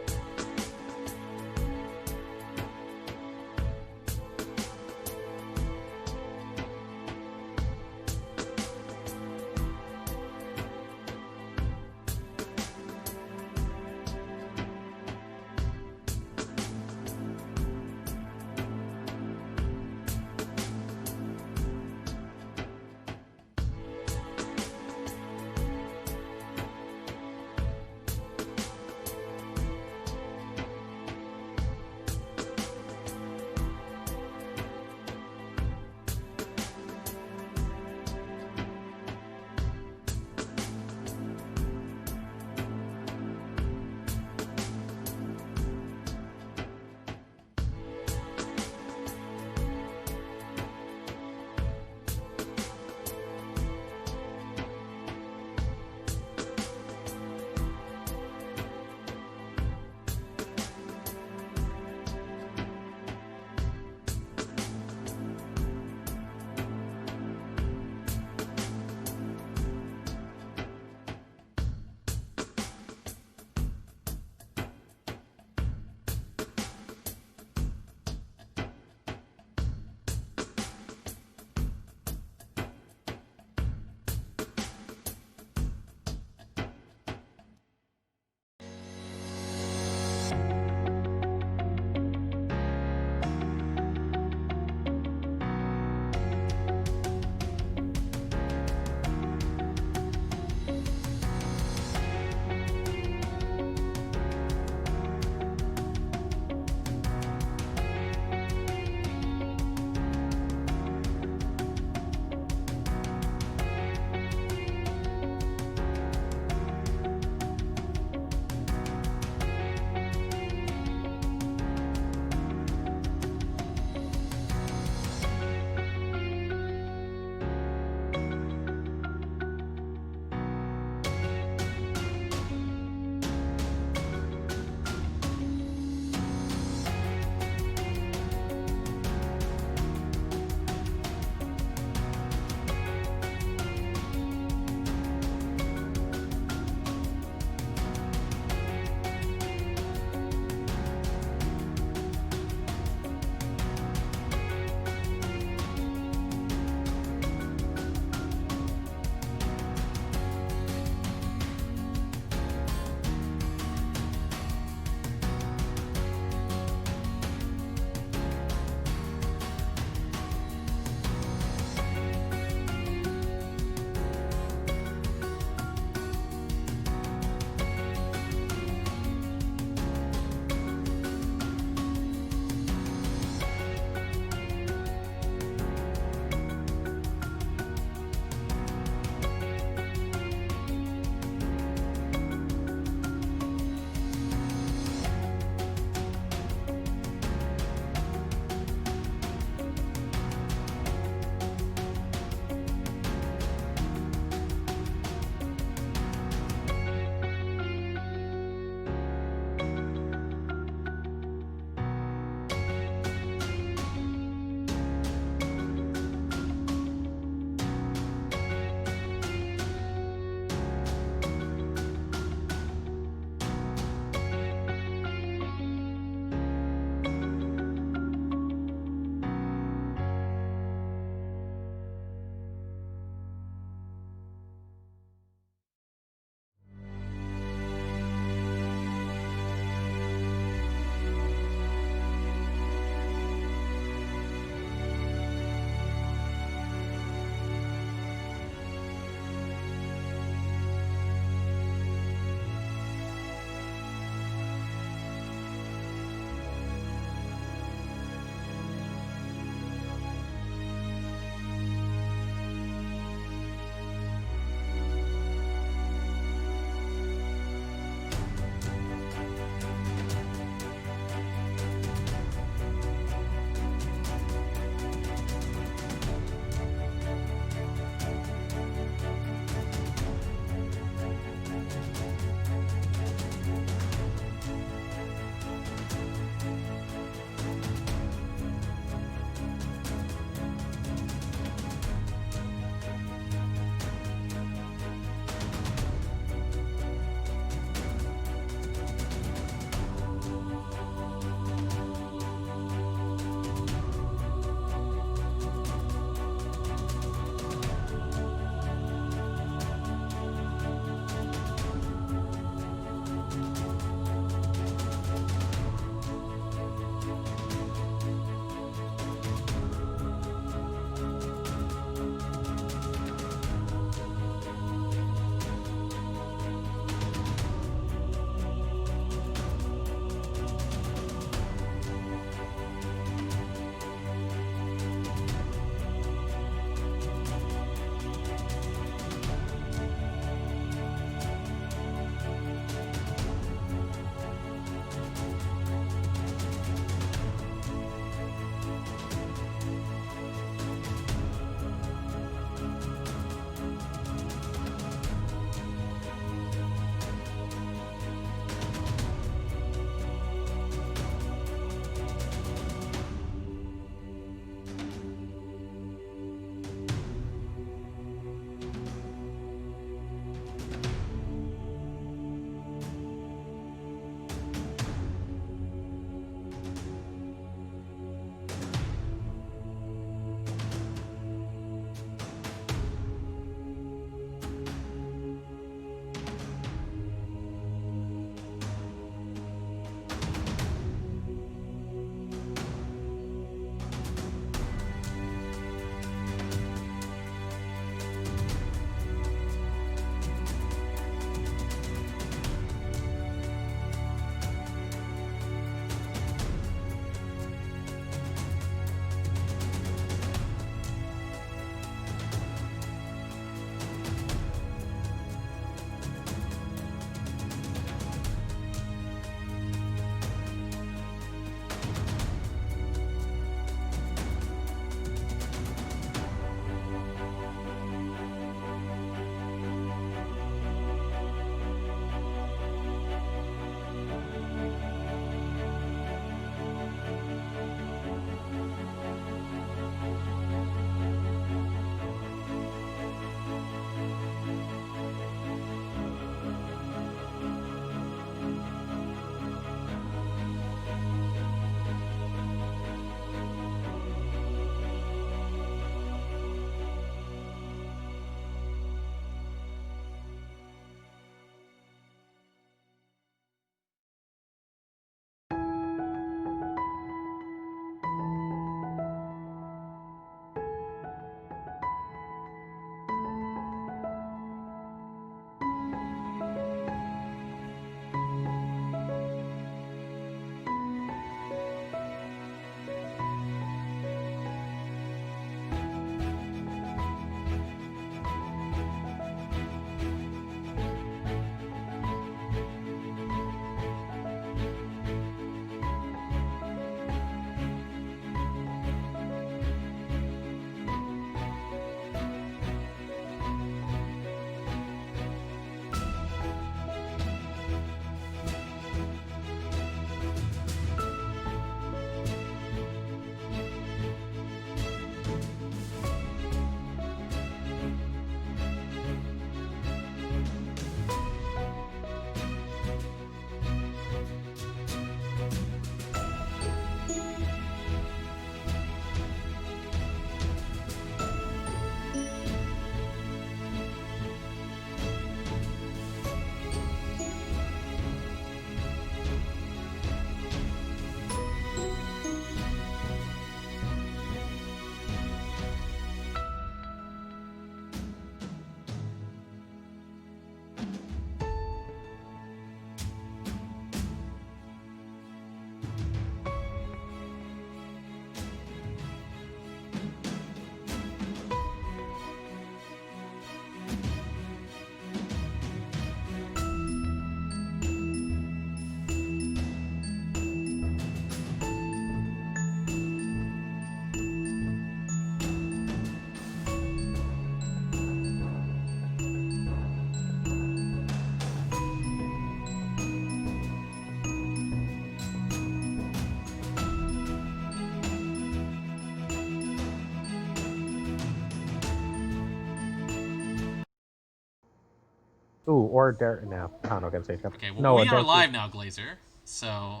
Ooh, or no, Hano can say Chef. Okay, well, No, we are don't live now, Glazer. So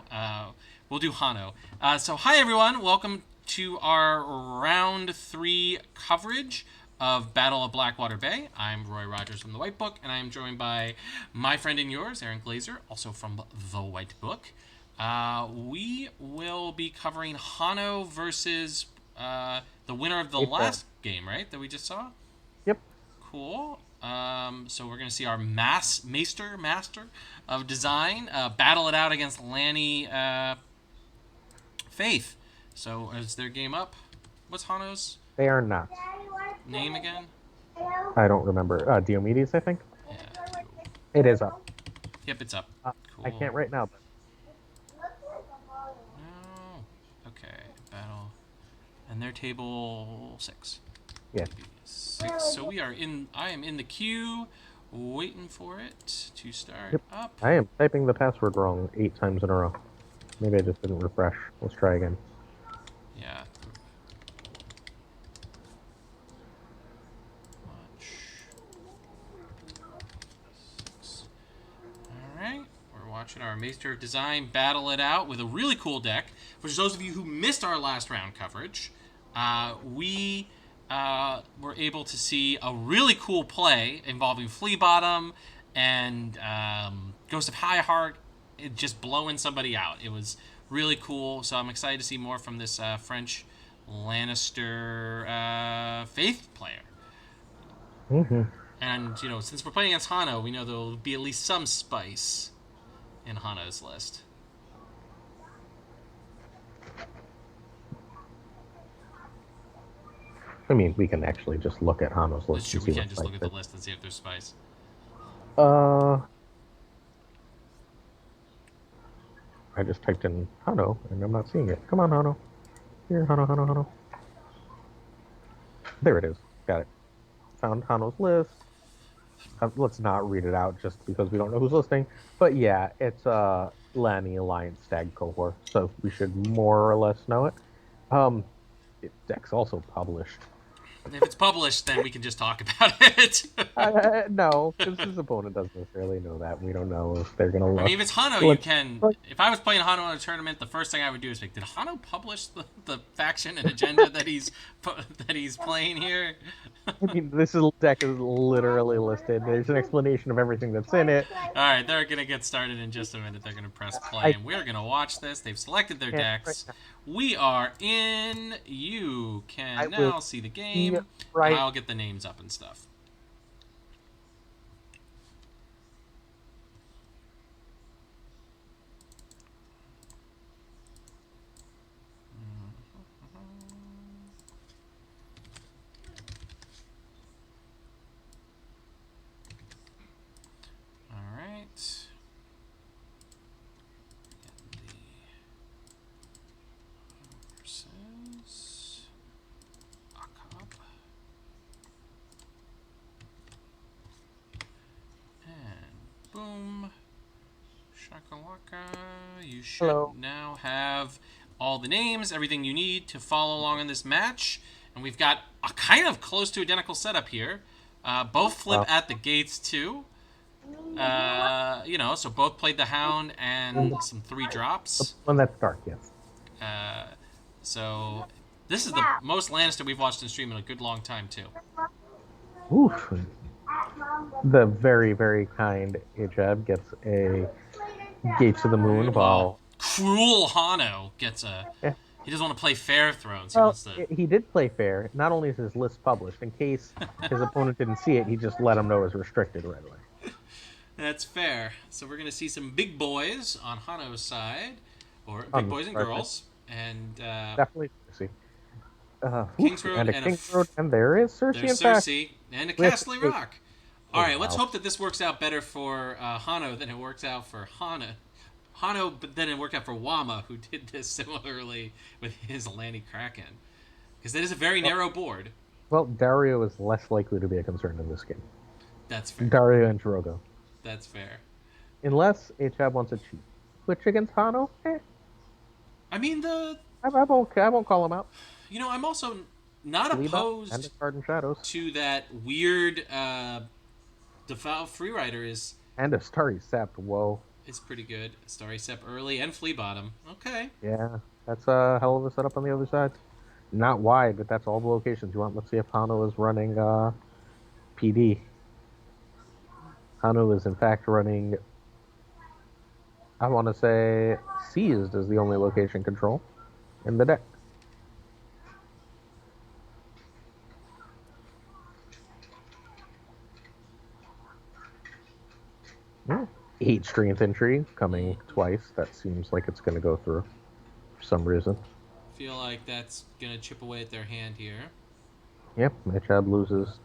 we'll do Hano. So hi, everyone. Welcome to our round 3 coverage of Battle of Blackwater Bay. I'm Roy Rogers from The White Book, and I am joined by my friend and yours, Aaron Glazer, also from The White Book. We will be covering Hano versus the winner of the last game, right, that we just saw? Yep. Cool. So we're going to see our master of design battle it out against Lanny Faith. So is their game up? What's Hano's They are not. name again? I don't remember. Diomedes, I think. Yeah. It is up. Yep, it's up. Cool. I can't right now, but No. Okay. Battle. And their table 6. yeah. 6. So we are in. I am in the queue, waiting for it to start Yep. up. I am typing the password wrong 8 times in a row. Maybe I just didn't refresh. Let's try again. Yeah. Alright, we're watching our Maester of Design battle it out with a really cool deck. For those of you who missed our last round coverage, we were able to see a really cool play involving Flea Bottom and Ghost of High Heart just blowing somebody out. It was really cool, so I'm excited to see more from this French Lannister Faith player. Mm-hmm. And, you know, since we're playing against Hano, we know there'll be at least some spice in Hano's list. I mean, we can actually just look at Hano's list. That's true, and we see can't just what look at the spice list and see if there's spice. I just typed in Hano, and I'm not seeing it. Come on, Hano. Here, Hano. There it is. Got it. Found Hano's list. Let's not read it out just because we don't know who's listening. But yeah, it's Lanny Alliance Stag cohort, so we should more or less know it. Deck's also published. If it's published, then we can just talk about it. No, because his opponent doesn't necessarily know that. We don't know if they're gonna look. I mean, if it's Hano, you can. If I was playing Hano in a tournament, the first thing I would do is like, did Hano publish the faction and agenda that he's playing here? I mean, deck is literally listed. There's an explanation of everything that's in it. All right, they're gonna get started in just a minute. They're gonna press play, and we're gonna watch this. They've selected their decks. We are in. You can now see the game. Right. I'll get the names up and stuff. All right. Versus Akab. And boom. Shakalaka. You should now have all the names, everything you need to follow along in this match. And we've got a kind of close to identical setup here. Both flip at the gates too. You know, so both played the Hound and some 3 drops. When that's dark, yes. So this is the most Lannister we've watched in stream in a good long time too. Oof. The very, very kind Ijab gets a Gates of the Moon while cruel Hano gets a. Yeah. He doesn't want to play Fair Thrones. He well, wants to... he did play fair. Not only is his list published, in case his opponent didn't see it, he just let him know it was restricted right away. That's fair. So we're going to see some big boys on Hano's side, or big boys and girls, and definitely see. Kingsroad and a Kingsroad, and there is Cersei. There's Cersei and a Castle Rock. All right, let's hope that this works out better for Hano than it works out for Hano, but then it worked out for Wama, who did this similarly with his Lanny Kraken. Because that is a very narrow board. Well, Dario is less likely to be a concern in this game. That's fair. Dario and Drogo. That's fair. Unless Achab wants a cheat. Which against Hano, I mean, I won't call him out. You know, I'm also not opposed and Garden Shadows. to that weird Devout Freerider is And a Starry Sept. Whoa. pretty good. Starry Sep early and Flea Bottom. Okay. Yeah, that's a hell of a setup on the other side. Not wide, but that's all the locations you want. Let's see if Hano is running PD. Hano is in fact running, I want to say, Seized is the only location control in the deck. Hmm. 8 Strength Intrigue coming twice. That seems like it's going to go through for some reason. Feel like that's gonna chip away at their hand here. Yep, Mitchab loses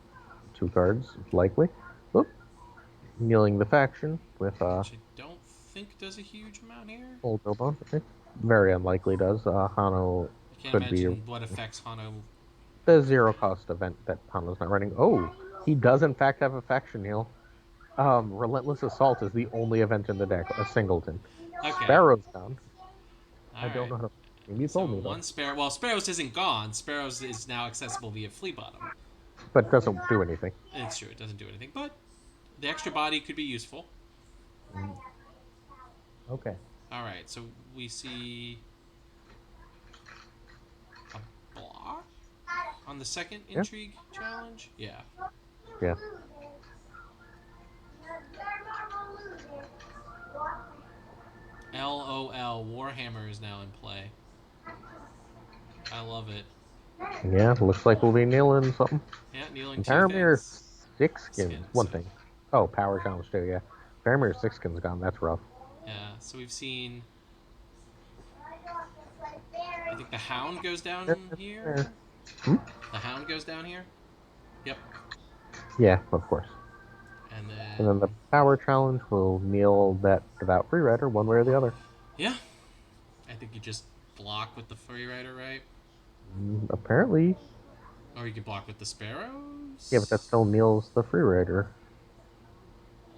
2 cards, likely. Oop. Kneeling the faction with Which I don't think does a huge amount here. Old Nobon. Very unlikely does. Hano I can't could be imagine what affects Hano. the 0 cost event that Hano's not running. Oh, he does in fact have a faction Neil. Relentless Assault is the only event in the deck, a singleton. Okay. Sparrow's down. All I don't right. know how to. Maybe you So told me though. one Sparrow. Well, Sparrows isn't gone. Sparrows is now accessible via Flea Bottom. But doesn't do anything. It's true. It doesn't do anything, but the extra body could be useful. Okay. All right. So we see a block on the second intrigue challenge. Yeah. Yeah. LOL. Warhammer is now in play. I love it. Yeah, looks like we'll be kneeling something. Yeah, kneeling two Paramir things. 6 skins. Skins, One so- thing. Oh, Power Challenge too, yeah. Paramir 6 skins gone. That's rough. Yeah. So we've seen. I think the Hound goes down here. Hmm? The Hound goes down here. Yep. Yeah, of course. And And then the Power Challenge will kneel that Devout Free Rider one way or the other. yeah. I think you just block with the Free Rider, right? Apparently. Or you can block with the Sparrows. Yeah, but that still kneels the Free Rider.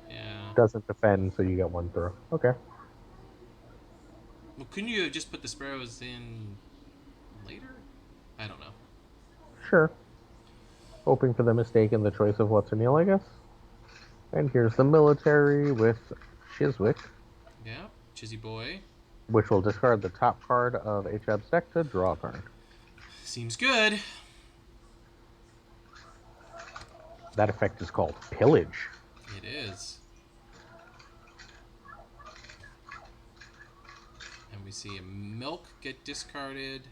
Yeah. Doesn't defend, so you get 1 throw. Okay. Well, couldn't you have just put the Sparrows in later? I don't know. Sure. Hoping for the mistake in the choice of what to kneel, I guess. And here's the military with Chiswick, Yeah. Chizzy boy. which will discard the top card of HF's deck to draw a card. Seems good. That effect is called Pillage. It is. And we see a Milk get discarded.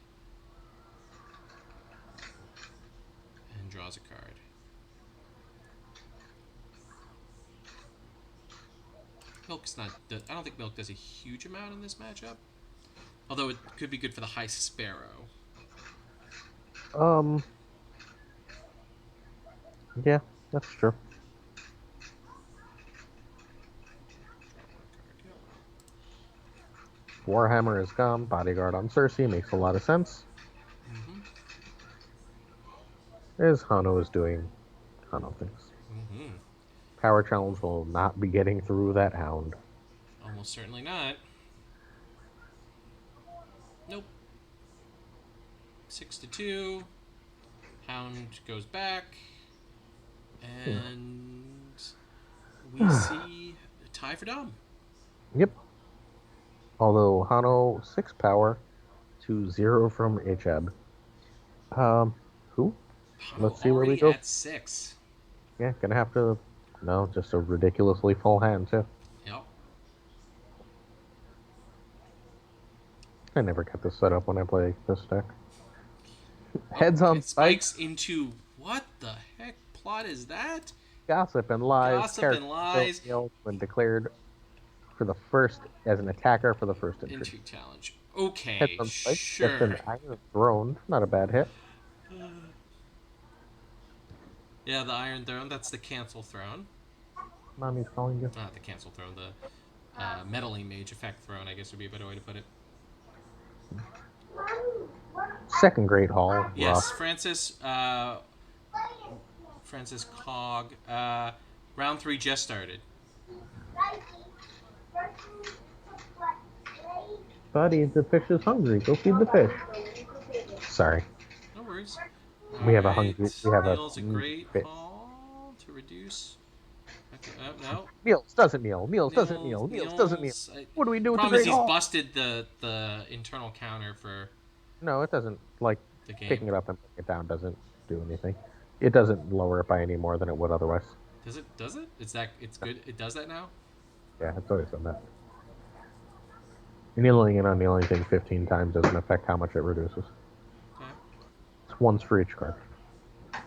And draws a card. Milk's not. I don't think Milk does a huge amount in this matchup. Although it could be good for the High Sparrow. Yeah, that's true. Warhammer is gone. Bodyguard on Cersei makes a lot of sense. As Hano is doing Hano things. Power Challenge will not be getting through that Hound. Almost certainly not. Nope. 6-2. Hound goes back. And we see a tie for Dom. Yep. Although Hano 6 power to 0 from HEB. Who? Let's see where we go. At 6. Yeah, gonna have to. No, just a ridiculously full hand too. Yep. I never get this set up when I play this deck. Heads on It spikes into what the heck plot is that? Gossip and lies. Gossip and lies. When declared for the first as an attacker for the first entry. Intrigue challenge. Okay, Heads on spike. sure. Gets an Iron Throne. Not a bad hit. Yeah, the Iron Throne. That's the Cancel Throne. Mommy's calling you. Not the Cancel Throne. The Meddling Mage Effect Throne, I guess would be a better way to put it. Second Great Hall. Yes, Rough. Francis Cog. Round 3 just started. Buddy, the fish is hungry. Go feed the fish. Sorry. No worries. We have a Alright, hungry. We have Neil's a a great fish. call to reduce Okay, no. Niels doesn't kneel. Niels doesn't Niels, kneel. Niels doesn't kneel. Niels. What do we do with the Problem is Great he's Hall? busted the internal counter for No, it doesn't. Like, the game. picking it up and putting it down doesn't do anything. It doesn't lower it by any more than it would otherwise. Does it? Does it? It's good. It does that now. Yeah, it's always done that. Kneeling and unkneeling thing 15 times doesn't affect how much it reduces. Okay. It's once for each card.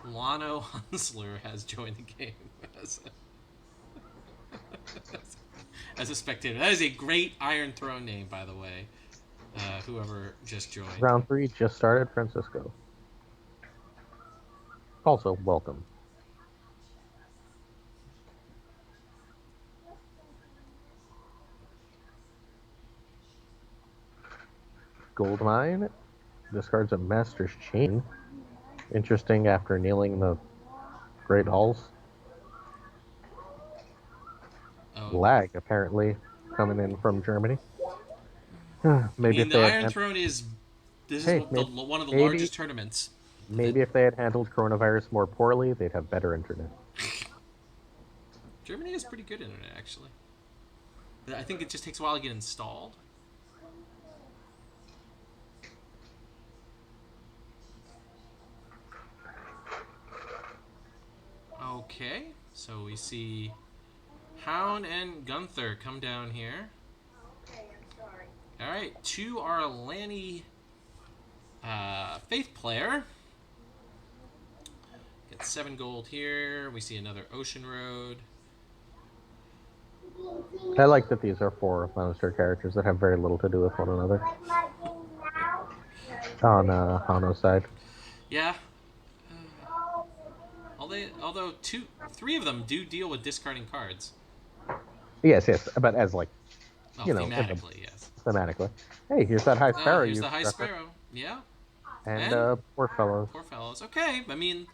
Lano Hunsler has joined the game as a spectator. That is a great Iron Throne name, by the way. Whoever just joined. Round 3 just started, Francisco. Also, welcome. Goldmine discards a Master's Chain. Interesting after kneeling the Great Halls. Oh. Lag, apparently, coming in from Germany. Maybe if the they Iron had, Throne is this Hey, is one of the maybe- largest tournaments. maybe if they had handled coronavirus more poorly, they'd have better internet. Germany has pretty good internet, actually. I think it just takes a while to get installed. Okay, so we see Hound and Gunther come down here. Okay, I'm sorry. All right, to our Lanny Faith player. Get 7 gold here. We see another Ocean Road. I like that these are 4 monster characters that have very little to do with one another. Like my game now? On Hano's side. Yeah. Oh, Although 3 of them do deal with discarding cards. Yes, but as like, Oh, you know, thematically, yes. thematically. Hey, here's that High Sparrow. Here's you the High sucker. Sparrow. Yeah. And poor fellows. Poor fellows. Okay, I mean,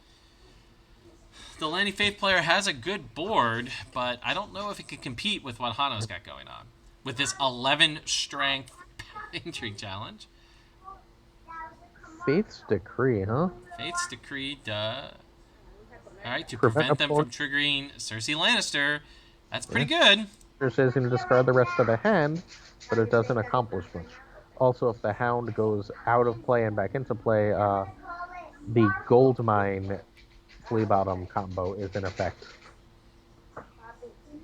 the Lanny Faith player has a good board, but I don't know if it can compete with what Hano's got going on. With this 11 strength intrigue challenge. Faith's Decree, huh? Fate's Decree, duh. Alright, to Prevent prevent them from opponent- triggering Cersei Lannister. That's pretty good. It says you can discard the rest of the hand, but it doesn't accomplish much. Also, if the Hound goes out of play and back into play, the Goldmine Flea Bottom combo is in effect.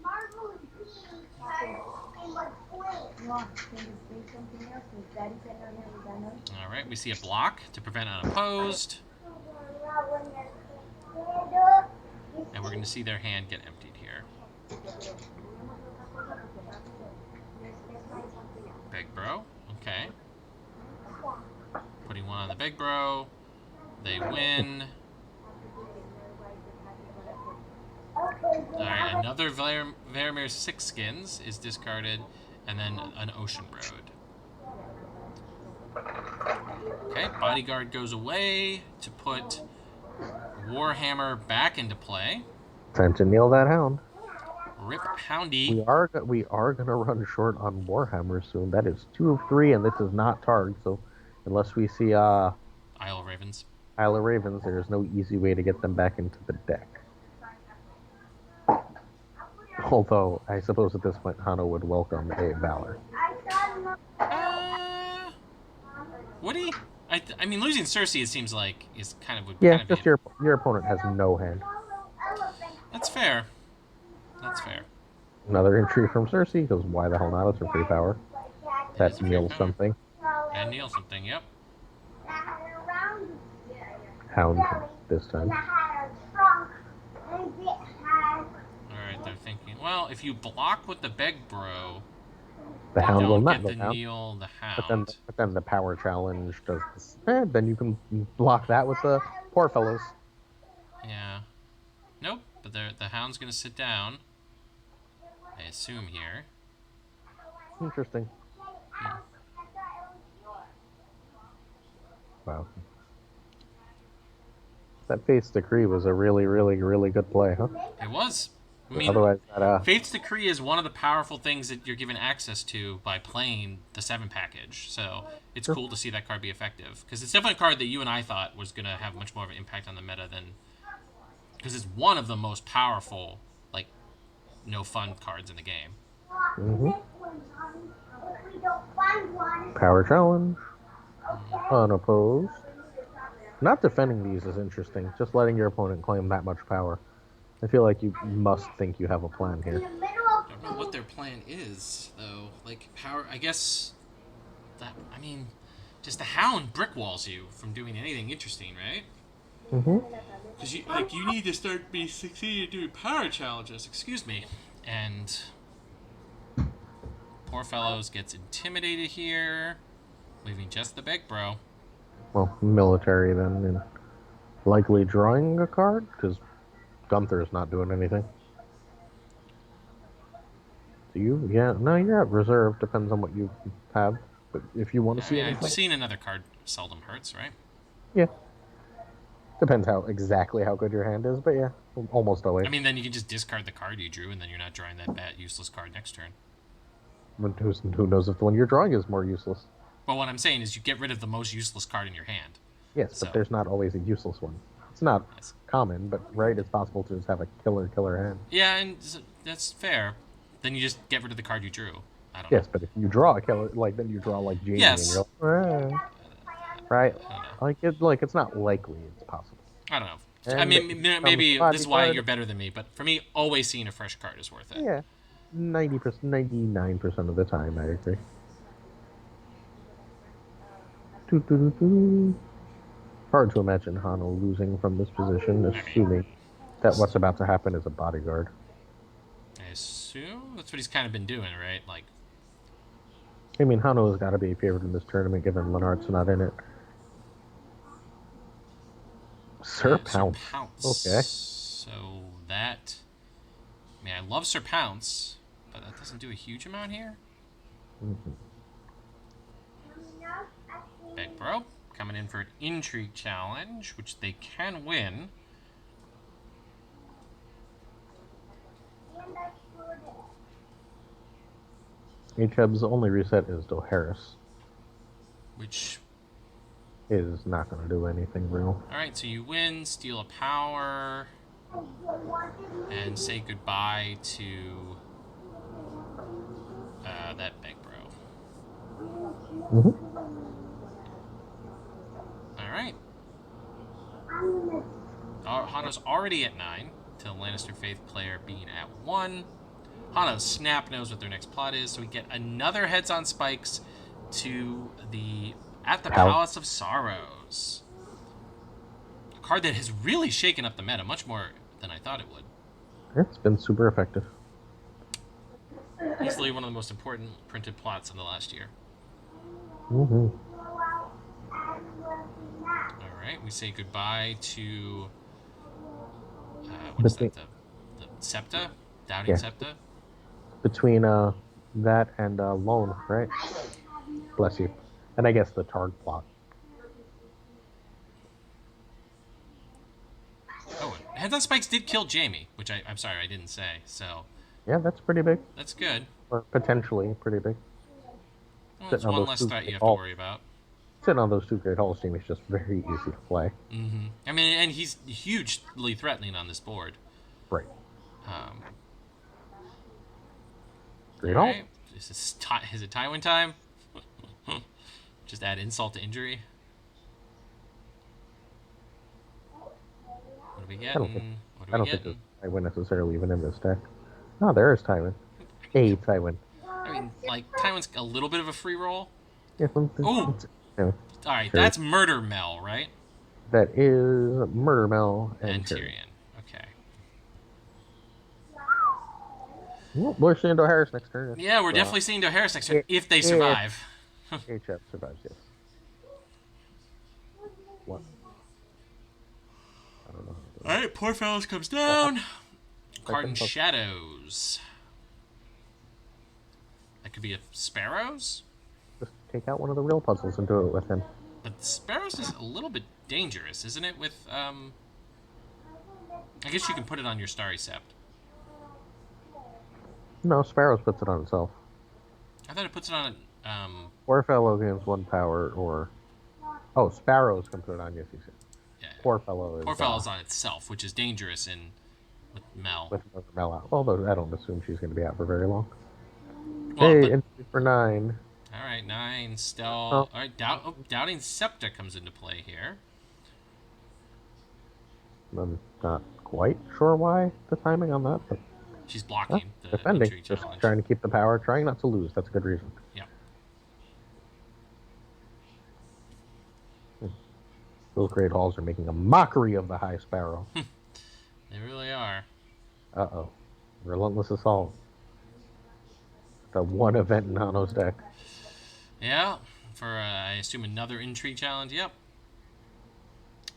Marvel and Pete and like Alright, we see a block to prevent unopposed. And we're going to see their hand get emptied here. Big Bro. Okay. Putting one on the Big Bro. They win. Alright, another Varamir 6 skins is discarded. And then an Ocean Road. Okay, Bodyguard goes away to put Warhammer back into play. Time to kneel that Hound. Rip Houndy. We are gonna run short on Warhammer soon. That is 2 of 3, and this is not Targ. So unless we see Isle of Ravens. Isle of Ravens, there is no easy way to get them back into the deck. Although I suppose at this point Hano would welcome a Valor. Would he? I mean, losing Cersei, it seems like, is kind of Yeah, kind of just your opponent has no hand. That's fair. That's fair. Another entry from Cersei, because why the hell not? It's a free power. That is That a free meals power. something. And Neil something, yep. Hound this time. Alright, they're thinking, well, if you block with the Beg Bro, The you Hound will don't not get go the down. Neil the But Hound. then the power challenge does this. Then you can block that with the poor fellows. Yeah. Nope, but the Hound's going to sit down. I assume here. Interesting. Wow. That Faith's Decree was a really, really, really good play, huh? It was. I mean, Otherwise, Faith's Decree is one of the powerful things that you're given access to by playing the 7 package. So it's Sure. cool to see that card be effective. Because it's definitely a card that you and I thought was going to have much more of an impact on the meta than... Because it's one of the most powerful, like, no fun cards in the game. Mm-hmm. If we don't find one, Power challenge. Mm-hmm. Unopposed. Not defending these is interesting. Just letting your opponent claim that much power. I feel like you must think you have a plan in here. the middle of I don't know what their plan is, though. Like, power. I guess that. I mean, just the Hound brick walls you from doing anything interesting, right? Mm-hmm. Because you need to start be succeeding doing power challenges. Excuse me. And poor fellows gets intimidated here, leaving just the big bro. Well, military then, and likely drawing a card because Gunther is not doing anything. Do you? Yeah, no, you're at reserve. Depends on what you have. But if you want to I see mean, anything, seeing another card seldom hurts, right? yeah. Depends how exactly how good your hand is, but yeah, almost always. I mean, then you can just discard the card you drew, and then you're not drawing that bad, useless card next turn. Who knows if the one you're drawing is more useless? But what I'm saying is, you get rid of the most useless card in your hand. Yes, So, but there's not always a useless one. It's not yes. common, but right, it's possible to just have a killer hand. Yeah, and that's fair. Then you just get rid of the card you drew. I don't Yes, know. but if you draw a killer, like then you draw like Jamie, and Yes. you're like, right? I don't know. Like it's not likely it's possible. I don't know. I And mean, maybe this is why you're better than me, but for me, always seeing a fresh card is worth it. Yeah, 90%, 99% of the time, I agree. Doo-doo-doo-doo. Hard to imagine Hano losing from this position, assuming that what's about to happen is a bodyguard. I assume that's what he's kind of been doing, right? Like, I mean, Hano has got to be favored in this tournament, given Lenart's not in it. Sir Pounce. Okay. So that. I mean, I love Sir Pounce, but that doesn't do a huge amount here. Mm-hmm. Big Bro coming in for an intrigue challenge, which they can win. HEB's only reset is Doharis. Which. Is not going to do anything real. Alright, so you win, steal a power, and say goodbye to that Big Bro. Mm-hmm. Alright. Hano's already at 9, to Lannister Faith player being at 1. Hano snap knows what their next plot is, so we get another Heads on Spikes to the Palace of Sorrows. A card that has really shaken up the meta, much more than I thought it would. It's been super effective. Easily one of the most important printed plots in the last year. Mm-hmm. Alright, we say goodbye to... what is that? The Septa? Doubting Septa? Between that and Loan, right? Bless you. And I guess the Targ plot. Oh, Heads on Spikes did kill Jamie, which I'm sorry I didn't say, so... Yeah, that's pretty big. That's good. Or potentially pretty big. Well, it's one less threat you have to worry about. Sitting on those two Great Halls team is just very easy to play. Mm-hmm. I mean, and he's hugely threatening on this board. Right. Great All Hall? right. Is it Tywin time? Just add insult to injury. What are we getting? I don't think there's Tywin necessarily even in this deck. Oh, there is Tywin. Hey, Tywin. I mean, like, Tywin's a little bit of a free roll. Yeah, Ooh! Yeah, Alright, sure. that's Murder Mel, right? That is Murder Mel and Tyrion. Okay. Well, we're seeing Doharis next turn. Yeah, we're definitely seeing Doharis next turn, if they survive. HF survives, yes. What? I don't know. Alright, poor fellows comes down. Card in Shadows. That could be a Sparrows? Just take out one of the real puzzles and do it with him. But Sparrows is a little bit dangerous, isn't it? With, I guess you can put it on your Starry Sept. No, Sparrows puts it on itself. I thought it puts it on, Poor fellow gains 1 power, or... Oh, Sparrows can put it on, yes, you said. yeah. Poor fellow is... Poor fellow's on itself, which is dangerous in with Mel. with another Mel out. Although I don't assume she's going to be out for very long. Well, Hey, but entry for 9. all right, 9 still. Oh, All right, doubting Septa comes into play here. I'm not quite sure why the timing on that, but She's blocking the defending, intrigue just challenge. trying to keep the power, trying not to lose. That's a good reason. Yeah. Those great halls are making a mockery of the High Sparrow. They really are. Uh-oh. Relentless Assault. The one event in Hano's deck. Yeah, for I assume another intrigue challenge. Yep.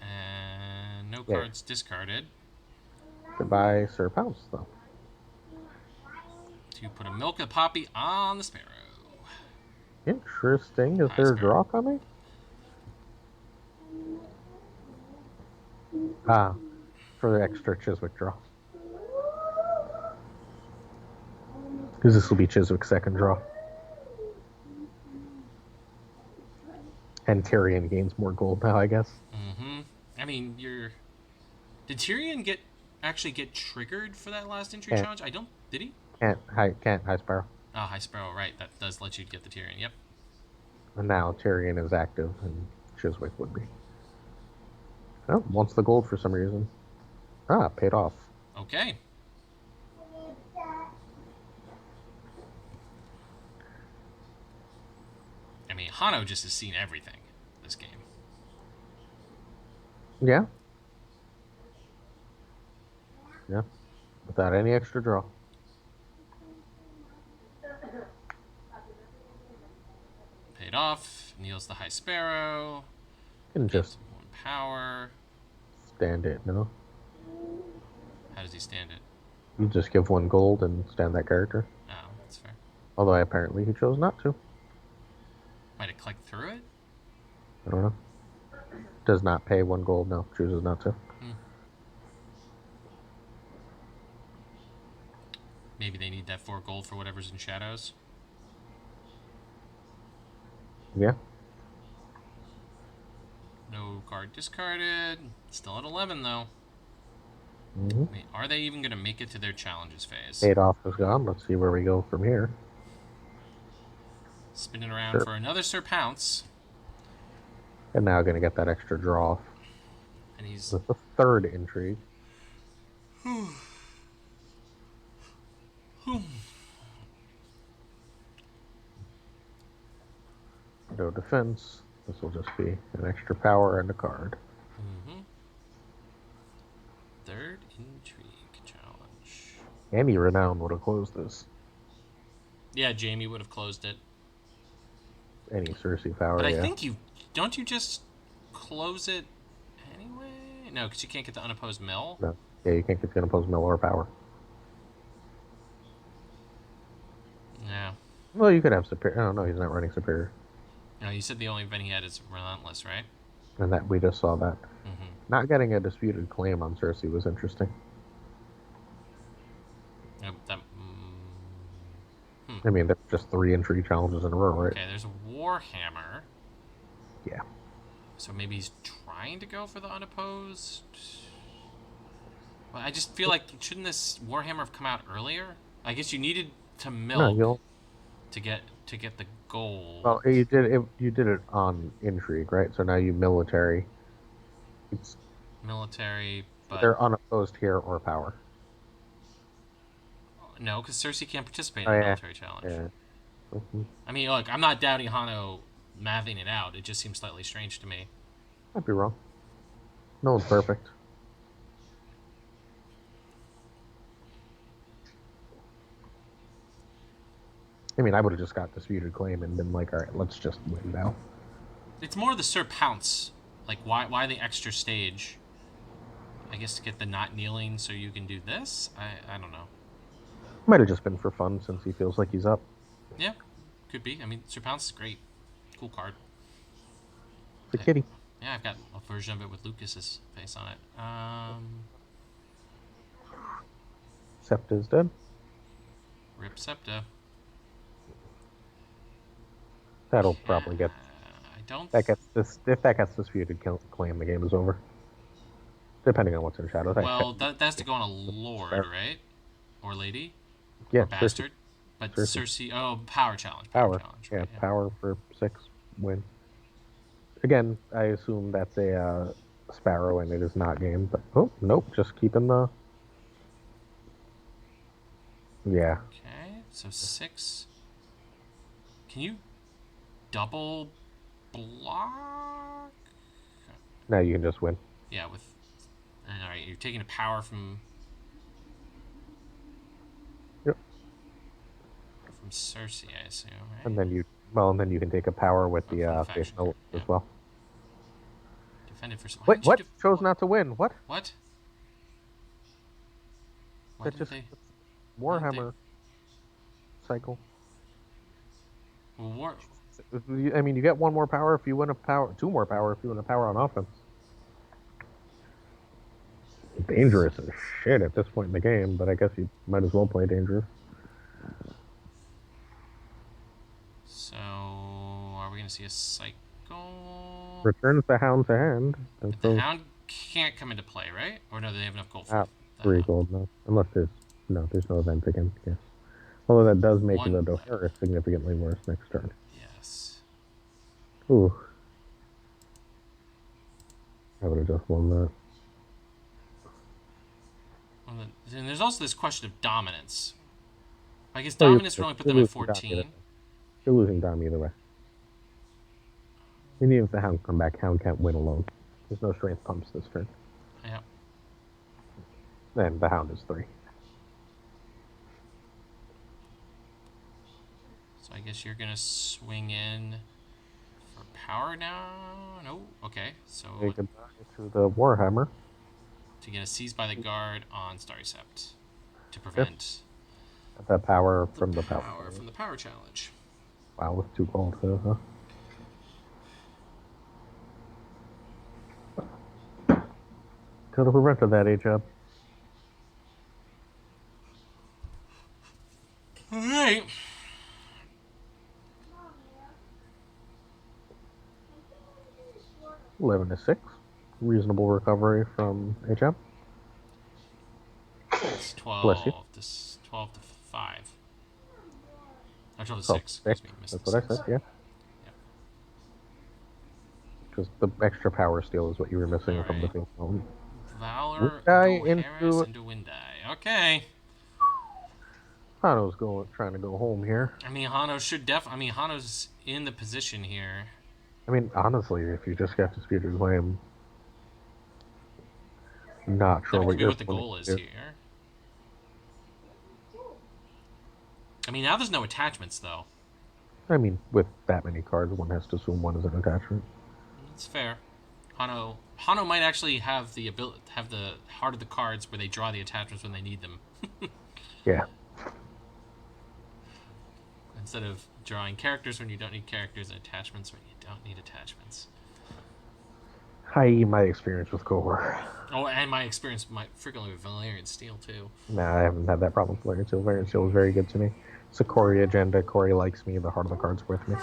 And no Yeah. cards discarded Goodbye, Sir Pounce, though. to put a Milk of Poppy on the Sparrow. Interesting. Is High there a Sparrow. draw coming? Ah, for the extra Chiswick draw. Because this will be Chiswick's second draw. And Tyrion gains more gold now, I guess. Mm-hmm. I mean, did Tyrion actually get triggered for that last intrigue Can't. challenge? I don't. Did he? Can't High Sparrow. Oh, High Sparrow, right. That does let you get the Tyrion. Yep. And now Tyrion is active, and Chiswick would be. Oh, wants the gold for some reason. Ah, paid off. Okay. I mean, Hano just has seen everything this game. Yeah. Yeah. Without any extra draw. Paid off. Kneels the High Sparrow. Can Gains just 1 power. stand it, no? How does he stand it? You just give 1 gold and stand that character. Oh, that's fair. Although apparently he chose not to. Might have clicked through it? I don't know. Does not pay 1 gold, no. Chooses not to. Maybe they need that 4 gold for whatever's in shadows. Yeah. No card discarded. Still at 11, though. Mm-hmm. Wait, are they even going to make it to their challenges phase? Paid off is gone. Let's see where we go from here. Spinning around for another Sir Pounce. And now going to get that extra draw. And he's... With the 3rd intrigue. No defense. This will just be an extra power and a card. Mm-hmm. 3rd intrigue challenge. Any Renown would have closed this. Yeah, Jamie would have closed it. Any Cersei power, But I yeah. think don't you just close it anyway? No, because you can't get the unopposed mill. No. Yeah, you can't get the unopposed mill or power. Yeah. Well, you could have Superior. I don't know, he's not running Superior. No, you said the only event he had is Relentless, right? And that we just saw that. Mm-hmm. Not getting a disputed claim on Cersei was interesting. I mean, there's just 3 intrigue challenges in a row, right? Okay, there's a Warhammer. Yeah. So maybe he's trying to go for the unopposed. Well, I just feel like shouldn't this Warhammer have come out earlier? I guess you needed to milk to get the gold. Well, you did it on intrigue, right? So now you military. It's military, but they're unopposed here or power. No, because Cersei can't participate in the military challenge. Yeah. Mm-hmm. I mean, look, I'm not doubting Hano mathing it out. It just seems slightly strange to me. I'd be wrong. No one's perfect. I mean, I would have just got disputed claim and been like, all right, let's just win now. It's more the Sir Pounce. Like, why the extra stage? I guess to get the not kneeling so you can do this? I don't know. Might have just been for fun since he feels like he's up. Yeah, could be. I mean, Sir Pounce is great. Cool card. The kitty. Yeah, I've got a version of it with Lucas's face on it. Septa's dead. Rip Septa. That'll probably get. I don't. That gets this. If that gets disputed claim, the game is over. depending on what's in shadows. Well, that has to go on a lord, right? Or lady? Yeah, Or bastard? But Cersei. Cersei. Oh, power challenge. Power. Yeah, Right? Yeah. power for 6 win. Again, I assume that's a sparrow and it is not game, but oh nope, just keeping the. Yeah. Okay, so 6. Can you double block? Now you can just win. Yeah, with. All right, you're taking a power from Yep. Cersei, I assume, right? And then you can take a power with Oh, the from the Faith faction. Note as Yeah. well. Defended for. Why Wait, didn't you what? Chose not to win. What? What? Why That didn't just they? Why didn't Warhammer cycle. they? War. I mean, you get 1 more power if you win a power, 2 more power if you win a power on offense. Dangerous as shit at this point in the game, but I guess you might as well play dangerous. So, are we gonna see a cycle? Returns the Hound to hand. And The so, Hound can't come into play, right? Or no, they have enough gold for ah, the 3 Hound. gold, no. Unless there's no event again, yes. Although that does make One. the Doharis significantly worse next turn. Yes. Ooh. I would have just won that. And there's also this question of dominance. I guess Well, dominance would only put them at 14. You're losing Dom either way. And even if the Hound come back, Hound can't win alone. There's no strength pumps this turn. Yeah. And the Hound is 3. So I guess you're gonna swing in for power now. No. Okay. So Say goodbye to the Warhammer. to get a seized by the guard on Starry Sept to prevent The power from the power. power from the power challenge. Wow, with 2 gold, huh? Could have prevented that, H-Up. All right. Mommy, 11-6. Reasonable recovery from H-Up. It's 12. Bless you. This 12 to 5. Or 12 to 12 6. 6. Excuse me. Missed That's the what I 6. said, yeah. Because the extra power steal is what you were missing from the Alright. Faith Mountain. Valor, Windeye Doharis, into into Windeye. Okay. Hano's trying to go home here. I mean, Hano's in the position here. I mean, honestly, if you just got disputed claim, not sure That what could be your what the goal is here. I mean, now there's no attachments, though. I mean, with that many cards, one has to assume one is an attachment. It's fair. Hano might actually have the heart of the cards where they draw the attachments when they need them. Yeah. Instead of drawing characters when you don't need characters and attachments when you don't need attachments. I.e. my experience with Core. Oh, and my experience frequently with Valerian Steel, too. Nah, I haven't had that problem with Valerian Steel. Valerian Steel was very good to me. It's a Corey agenda. Corey likes me. The heart of the card's with me.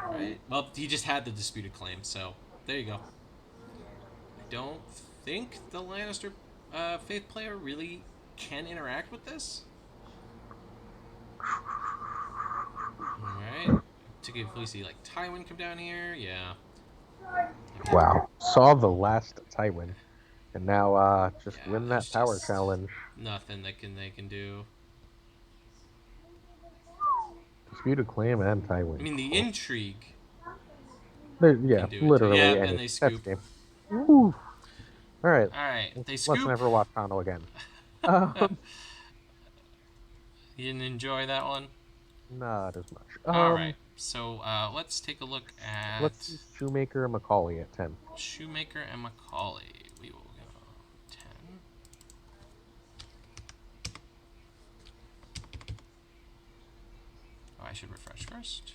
Right. Well, he just had the disputed claim, so there you go. I don't think the Lannister Faith player really can interact with this. Alright. Particularly if we see, like, Tywin come down here. Yeah. Okay. Wow. Saw the last Tywin. And now just Yeah, win that there's power just challenge. nothing they can do. Disputed claim and Tywin. I mean, the intrigue. Yeah, do it literally. too. Yeah, any and they scoop. Game. Woo. All right. Alright, they Let's scoop. never watch Hano again. You didn't enjoy that one? Not as much. Alright, so let's take a look at Let's do Shoemaker and Macaulay at 10. Shoemaker and Macaulay. We will go 10. Oh, I should refresh first.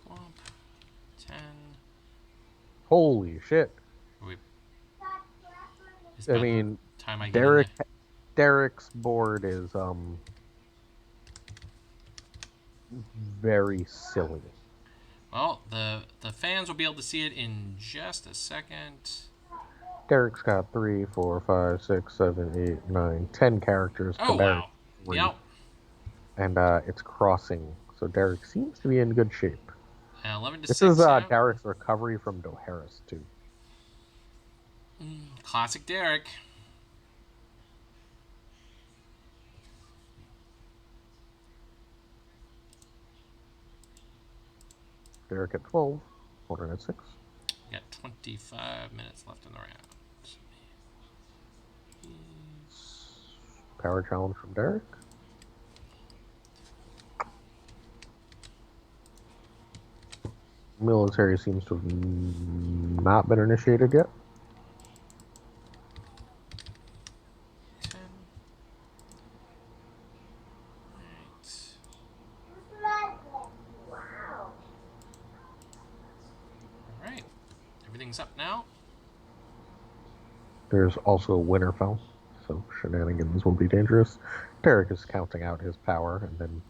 Swamp. 10. Holy shit. Is I about mean, time I get in there. Derek's board is very silly. Well, the fans will be able to see it in just a second. Derek's got 3, 4, 5, 6, 7, 8, 9, 10 characters to Oh Barry's wow. 3. Yep. And it's crossing, so Derek seems to be in good shape. 11 to This is 6. Yep. Derek's recovery from Doharis, too. Classic Derek. Derek at 12, Holden at 6. We got 25 minutes left in the round. Power challenge from Derek. Military seems to have not been initiated yet. 10. Wow. All right. Everything's up now. There's also Winterfell, so shenanigans will be dangerous. Derek is counting out his power and then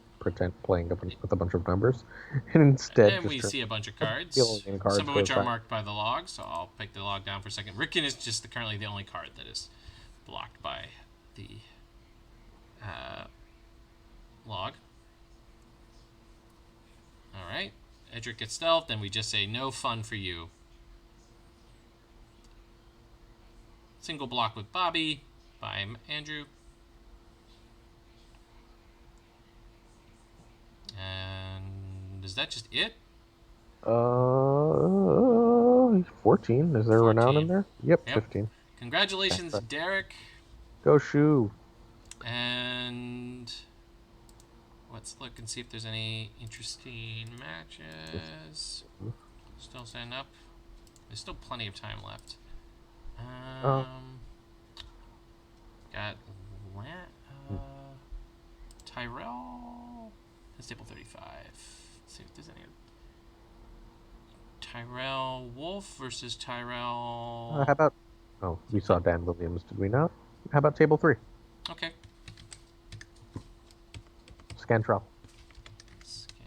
playing with a bunch of numbers, and instead And we just see a bunch of cards, cards some of which are by. marked by the log, so I'll pick the log down for a second. Rickon is just currently the only card that is blocked by the log. Alright, Edric gets stealth, then we just say no fun for you. Single block with Bobby by Andrew. And is that just it? 14. Is there 14. renown in there? Yep, Yep. 15. Congratulations, Derek. Go Shoo. And let's look and see if there's any interesting matches. Still standing up. There's still plenty of time left. Got Tyrell. That's table 35. Let's see if there's any. Tyrell Wolf versus Tyrell. How about? Oh, we saw Dan Williams, did we not? How about table 3? Okay. Scantrell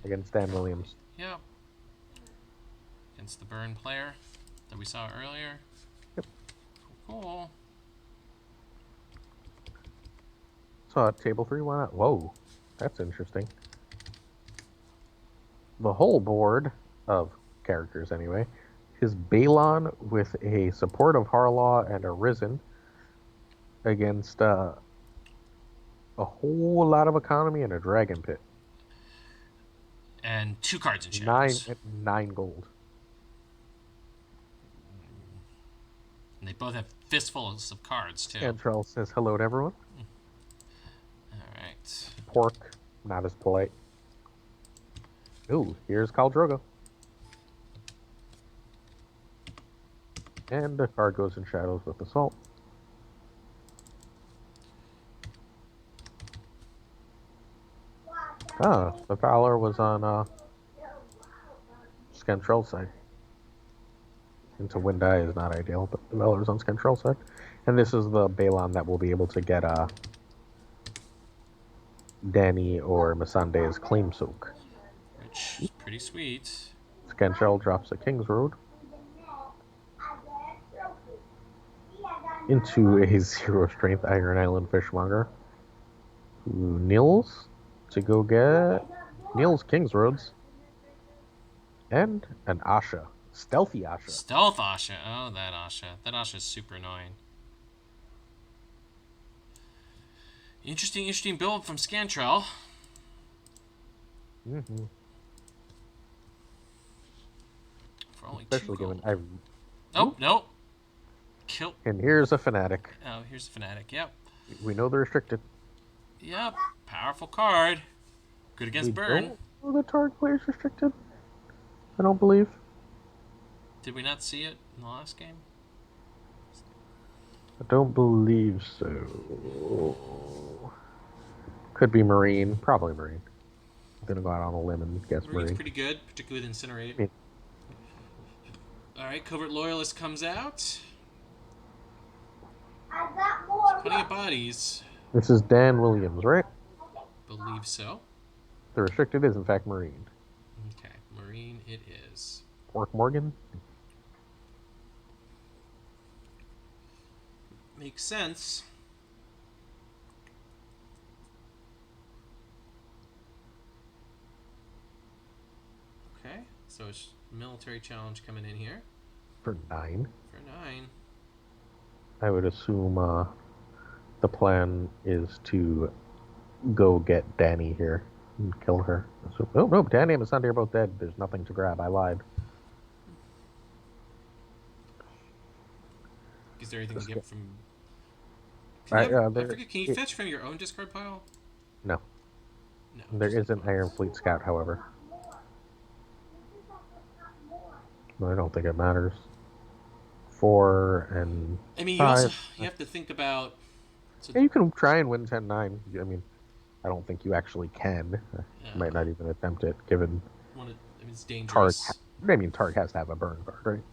against Dan Williams. Yep. Against the burn player that we saw earlier. Yep. Cool. Saw table 3. Why not? Whoa, that's interesting. The whole board of characters, anyway, is Balon with a support of Harlaw and a Risen against a whole lot of economy and a Dragon Pit. And 2 cards in shadows. 9 gold. And they both have fistfuls of cards, too. Cantrell says hello to everyone. Alright. Pork, not as polite. Ooh, here's Khal Drogo. And the card goes in shadows with Assault. Ah, the Valor was on Scantrell's side. Into Wind Eye is not ideal, but the Valor's on Scantrell's side. And this is the Balon that will be able to get Danny or Missandei's Claim Soak. Which is pretty sweet. Scantrell drops a King's Road into a 0 strength Iron Island Fishmonger, who kneels to go get Neil's King's Roads and an Asha. Stealthy Asha. Stealth Asha. Oh, that Asha. That Asha is super annoying. Interesting build from Scantrell. Mm-hmm. For only Especially 2 gold. given Nope. Kill. And here's a Fanatic. Oh, here's the Fanatic. Yep. We know they're restricted. Yep. Powerful card. Good against burn. Don't know the target player's restricted. I don't believe. Did we not see it in the last game? I don't believe so. Could be Marine. Probably Marine. I'm gonna go out on a limb and guess Marine's Marine. pretty good, particularly with Incinerate. Yeah. Alright, Covert Loyalist comes out. I got more. Plenty of bodies. This is Dan Williams, right? Believe so. The restricted is in fact Marine. Okay, Marine It is. Pork Morgan. Makes sense. Okay, so it's military challenge coming in here For 9. for 9. I would assume the plan is to go get Danny here and kill her. So, oh no, Danny and Missandei are both dead. There's nothing to grab. I lied. Is there anything to get from? I forget. Can you it, fetch from your own discard pile? no, No. there is an Iron Fleet Scout, however. I don't think it matters. 4 and I mean, 5. you have to think about. So, Yeah, you can try and win 10-9. I mean, I don't think you actually can. You might not even attempt it, given I mean, it's Targ. dangerous. I mean, Targ has to have a burn card, right?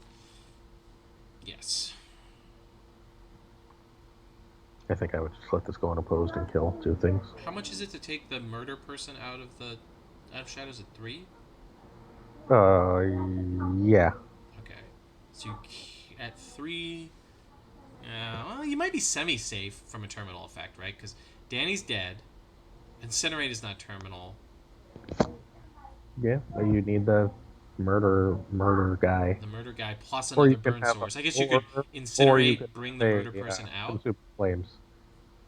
Yes. I think I would just let this go unopposed and kill 2 things. How much is it to take the murder person out of Shadows at 3? Yeah. Okay. So at 3. Well, you might be semi-safe from a terminal effect, right? Because Danny's dead. Incinerate is not terminal. Yeah, but you need the murder guy. The murder guy plus Or you another can burn have, source. I guess you could or you could incinerate, bring the have murder person out. consuming flames.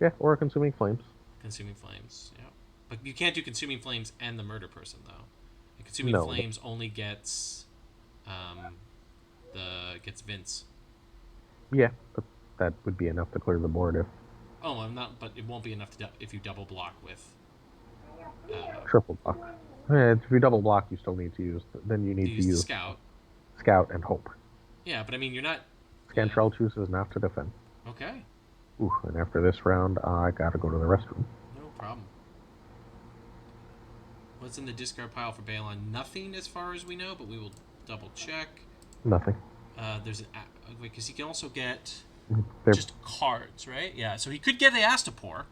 Yeah, or consuming flames. Consuming flames, yeah. But you can't do consuming flames and the murder person though. And consuming No, flames only gets gets Vince. Yeah, but that would be enough to clear the board if Oh, I'm not. But it won't be enough if you double block with. triple block. If you double block, you still need to use. Then you need to Use the use scout. Scout and Hope. Yeah, but I mean, you're not. Scantrell chooses not to defend. Okay. Ooh, and after this round, I gotta go to the restroom. No problem. What's in the discard pile for Balon? Nothing as far as we know, but we will double check. Nothing. There's an because he can also get They're, just cards, right? Yeah, so he could get the Astapor.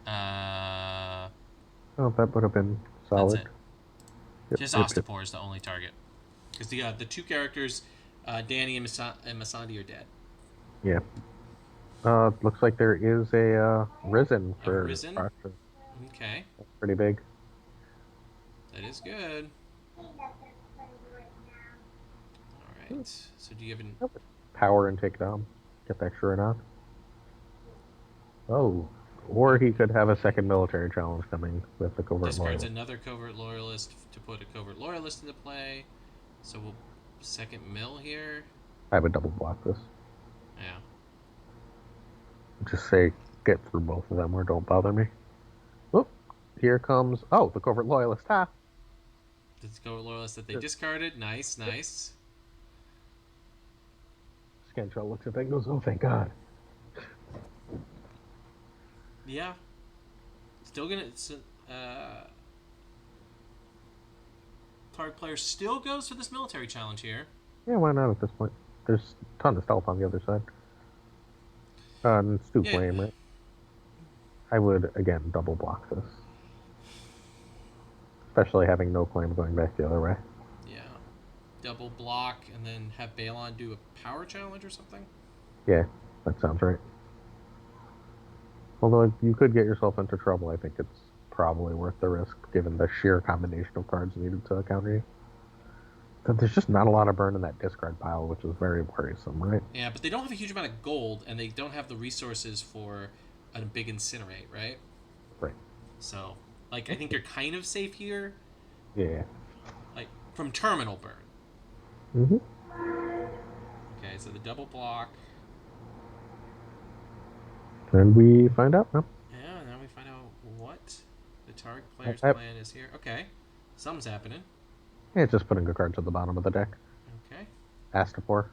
oh, that would have been solid. That's it. Just Astapor is the only target because the 2 characters, Danny and Missandei are dead. Yeah. Looks like there is a Risen for Risen? Archer. Okay. That's pretty big. That is good. Alright. So do you have an... Power and take down. Get that sure enough. Oh. Or he could have a second military challenge coming with the Covert Discards Loyalist. another Covert Loyalist to put a Covert Loyalist into play. So we'll... Second mill here. I would double block this. Yeah. Just say get through both of them or don't bother me. Oh, here comes... Oh, the Covert Loyalist. Ha! The Covert Loyalist that they discarded. Nice, nice. Scantrell looks at that and goes, oh, thank God. Yeah. Still gonna... Target player still goes for this military challenge here. Yeah, why not at this point? There's a ton of stealth on the other side. Stu Flame, right? I would, again, double block this. Especially having no claim going back the other way. Yeah. Double block and then have Balon do a power challenge or something? Yeah, that sounds right. Although if you could get yourself into trouble, I think it's probably worth the risk, given the sheer combination of cards needed to counter you. But there's just not a lot of burn in that discard pile, which is very worrisome, right? Yeah, but they don't have a huge amount of gold, and they don't have the resources for a big incinerate, right? Right. So, I think you're kind of safe here. Yeah. From terminal burn. Mm-hmm. Okay, so the double block. And we find out now. Yeah, now we find out what the target player's plan is here. Okay, something's happening. Yeah, just putting the cards at the bottom of the deck. Okay. Astapor.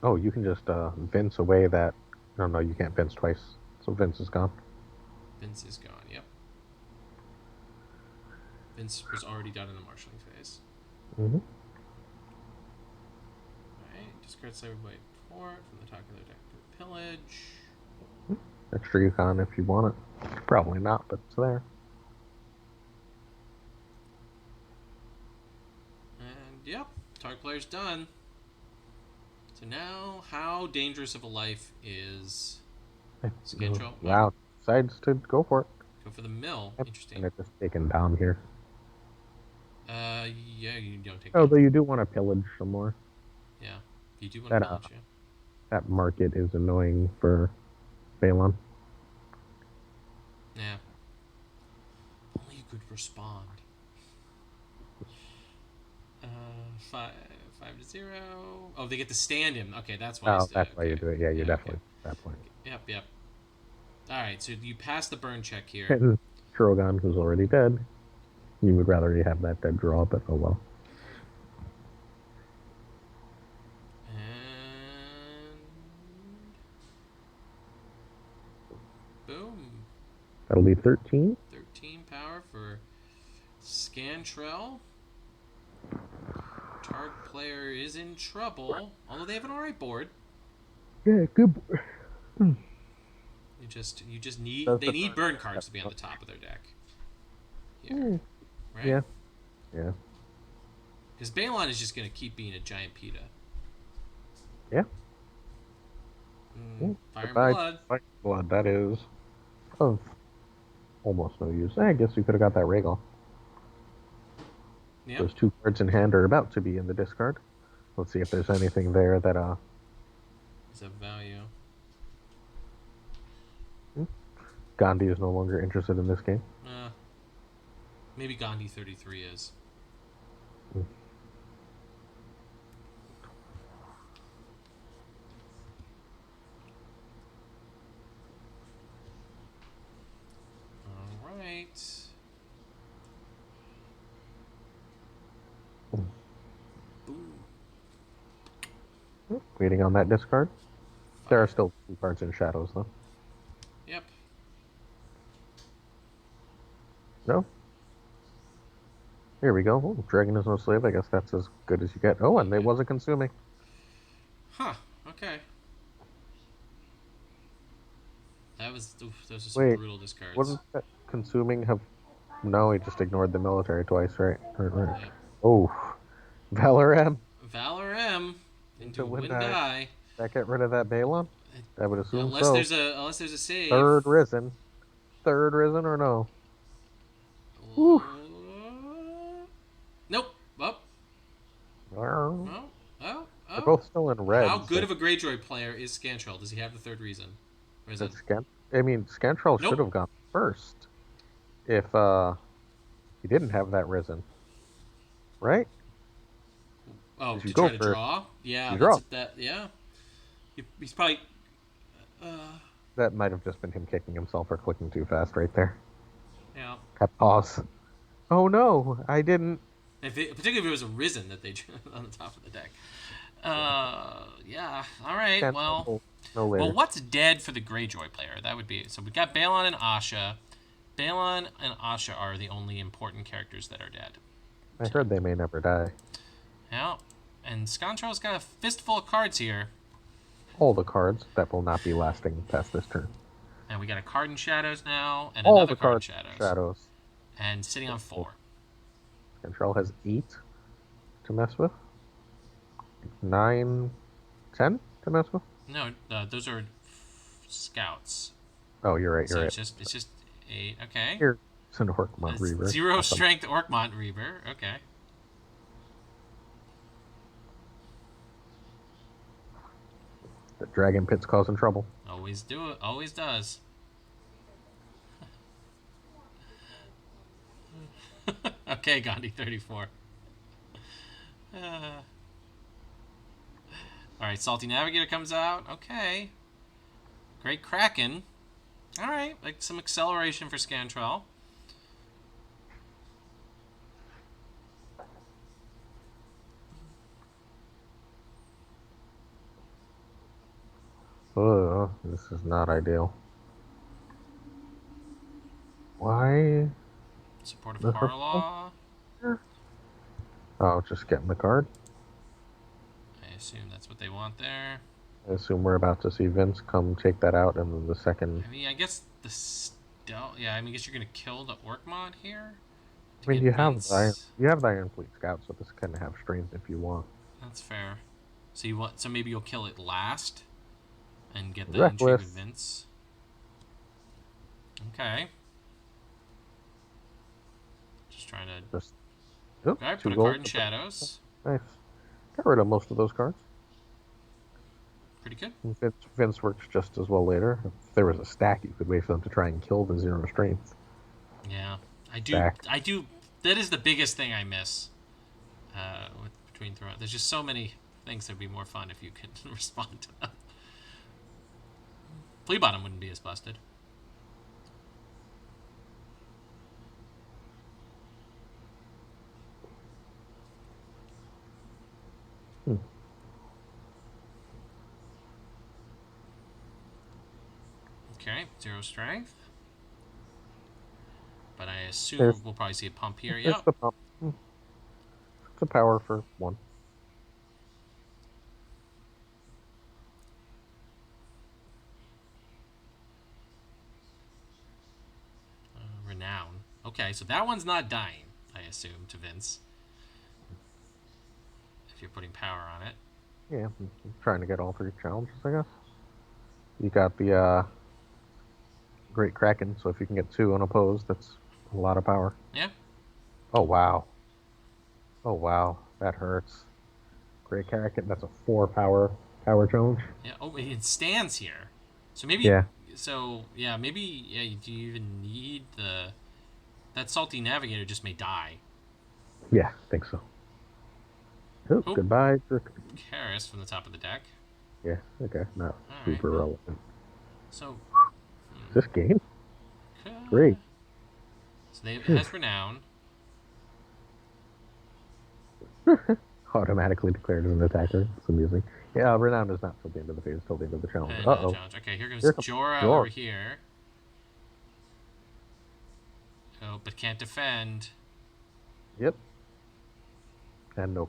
Oh, you can just Vince away that... No, you can't Vince twice. So Vince is gone. Vince is gone, yep. Vince was already done in the marshalling phase. Mm-hmm. Alright, discard Cyberblade Port from the top of their deck to pillage. Extra Yukon if you want it. Probably not, but it's there. And yep, target player's done. So now, how dangerous of a life is Scantrell? Wow, decides to go for it. Go for the mill. Yep. Interesting. And it's just taken down here. Yeah, you don't take. Oh, though you do want to pillage some more. Yeah, you do want to That pillage. Yeah. that market is annoying for Balon. Yeah. Only you could respond. 5-0. Oh, they get to stand him. Okay, that's why. Oh, that's why you do it. Yeah, you're definitely at that point. Yep. All right, so you pass the burn check here. And Drogon, who's already dead, you would rather you have that dead draw, but oh well. And boom. That'll be 13. 13 power for Scantrell. Target player is in trouble, although they have an alright board. Yeah, good. You just need they need burn cards to be on the top of their deck. Here, right? Yeah. Because Balon is just gonna keep being a giant PETA. Yeah. Fire and blood. Fire and blood. That is of almost no use. I guess you could have got that Rhaegal. Yep. Those 2 cards in hand are about to be in the discard. Let's see if there's anything there that is of value. Gandhi is no longer interested in this game. Maybe Gandhi 33 is. All right. Waiting on that discard. There are still 2 cards in shadows, though. Yep. No? Here we go. Oh, Dragon is no slave. I guess that's as good as you get. Oh, and they wasn't consuming. Huh. Okay. Those are some brutal discards. Wasn't that consuming have... No, he just ignored the military twice, right? Right. Yep. Oh. Valor M. Valor M into win die. That get rid of that Balon? I would assume unless so. Unless there's a save. Third risen or no? Nope. Oh. They're both still in red. How good of a Greyjoy player is Scantrell? Does he have the third reason? Scantrell should have gone first if he didn't have that risen. Right? Oh, to try to draw? Yeah, yeah. He's probably... That might have just been him kicking himself for clicking too fast right there. Yeah. Cut pause. Oh no, I didn't. Particularly if it was a risen that they drew on the top of the deck. Yeah. All right. Well, what's dead for the Greyjoy player? That would be... So we got Balon and Asha. Balon and Asha are the only important characters that are dead. I heard they may never die. Yeah. And Scantrell's got a fistful of cards here. All the cards that will not be lasting past this turn. And we got a card in shadows now, and all another the card cards in shadows. And sitting on 4. Scantrell has 8 to mess with. 9, 10 to mess with. No, those are scouts. Oh, you're right. It's just 8. Okay. Here, it's an Orkmont Reaver. 0 strength Orkmont Reaver. Okay. The Dragon Pit's causing trouble. Always do it. Always does. Okay, Gandhi 34. All right, Salty Navigator comes out. Okay. Great Kraken. All right, like some acceleration for Scantrell. Oh, this is not ideal. Why? Support of Harlaw. Oh, just getting the card. I assume that's what they want there. I assume we're about to see Vince come take that out, and then the second. I mean, I guess the stealth. Yeah, I mean, I guess you're gonna kill the orc mod here to I mean, get Vince. you have the Iron Fleet Scout, so this can have strength if you want. That's fair. So you want? So maybe you'll kill it last and get the intrigue with Reckless. Vince. Okay. Just trying to. Just oh, Okay, two put a gold. card in shadows. Nice. Got rid of most of those cards. Pretty good. Vince works just as well later. If there was a stack, you could wait for them to try and kill the 0 strength. Yeah, I do. Stack. I do. That is the biggest thing I miss. Between throw. There's just so many things that'd be more fun if you could respond to them. Flea bottom wouldn't be as busted. Okay, 0 strength. But I assume we'll probably see a pump here. There's Yep. the pump. It's a power for 1. Renown. Okay, so that one's not dying, I assume, to Vince. If you're putting power on it. Yeah, I'm trying to get all 3 challenges, I guess. You got the Great Kraken, so if you can get 2 unopposed, that's a lot of power. Yeah. Oh, wow. Oh, wow. That hurts. Great Kraken, that's a 4 power challenge. Yeah. Oh, it stands here. So maybe. Yeah. So yeah, maybe. Yeah. Do you even need the? That salty navigator just may die. Yeah, I think so. Oh, goodbye. Karis from the top of the deck. Yeah, okay. Not All super right. relevant. So. This game? Great. So it has renown. Automatically declared as an attacker. It's amusing. Yeah, renown is not till the end of the phase, till the end of the challenge. Uh-oh. Okay, here comes Jorah over here. Oh, but can't defend. Yep. And no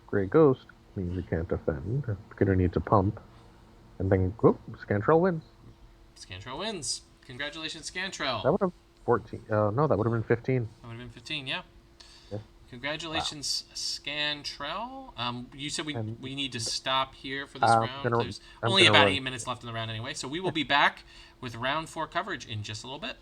Grey Ghost means you can't defend. You're gonna need to pump. And then, whoop, Scantrell wins. Scantrell wins. Congratulations, Scantrell. That would have 14. No, that would have been 15. That would have been 15, yeah. Yeah. Congratulations, wow. Scantrell. You said we need to stop here for this round. There's only about 8 minutes left in the round anyway. So we will be back with round 4 coverage in just a little bit.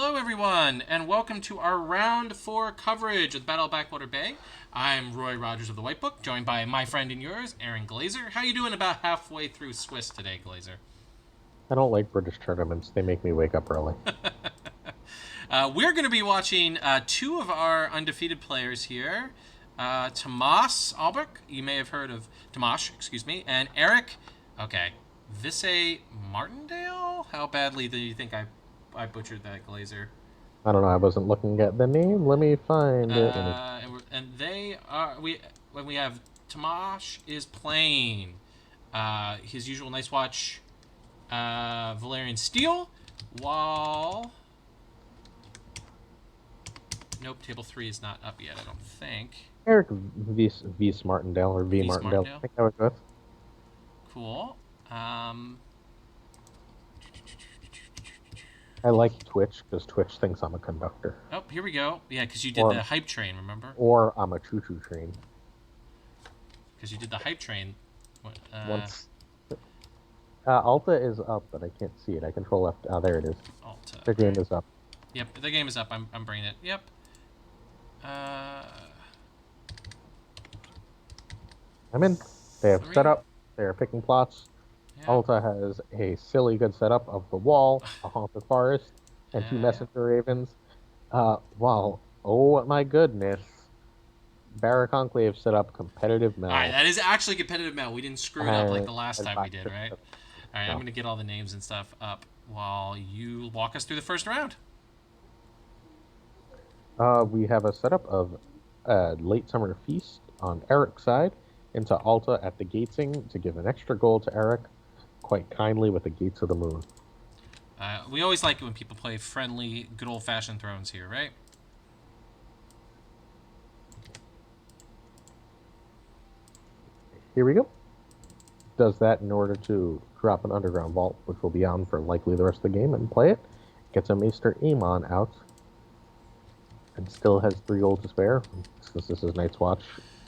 Hello, everyone, and welcome to our Round 4 coverage of the Battle of Blackwater Bay. I'm Roy Rogers of the White Book, joined by my friend and yours, Aaron Glazer. How you doing about halfway through Swiss today, Glazer? I don't like British tournaments. They make me wake up early. We're going to be watching two of our undefeated players here. Tomas Albrecht, you may have heard of Tomas, and Eric, Visse Martindale? How badly do you think I butchered that, Glazer? I don't know. I wasn't looking at the name. Let me find it. And they are when we have Tomas is playing his usual Night's Watch Valerian Steel, while table 3 is not up yet, I don't think. Eric V. Martindale or V. Martindale. I think I was with. Cool. I like Twitch because Twitch thinks I'm a conductor. Oh, here we go. Yeah, because you did the hype train, remember? Or I'm a choo-choo train. Because you did the hype train. Once. Alta is up, but I can't see it. I control left. Oh, there it is. Alta. The game is up. Yep, the game is up. I'm bringing it. Yep. I'm in. They have set up. They're picking plots. Yeah. Alta has a silly good setup of the wall, a haunted forest, and two messenger ravens. Wow. Oh my goodness. Barrack Enclave set up competitive mel. Alright, that is actually competitive mel. We didn't screw it up like the last time we did, right? Alright, I'm going to get all the names and stuff up while you walk us through the first round. We have a setup of Late Summer Feast on Eric's side into Alta at the Gatesing to give an extra goal to Eric, quite kindly with the Gates of the Moon. We always like it when people play friendly, good old-fashioned thrones here, right? Here we go. Does that in order to drop an Underground Vault, which will be on for likely the rest of the game, and play it. Gets a Maester Amon out. And still has 3 gold to spare. Since this is Night's Watch,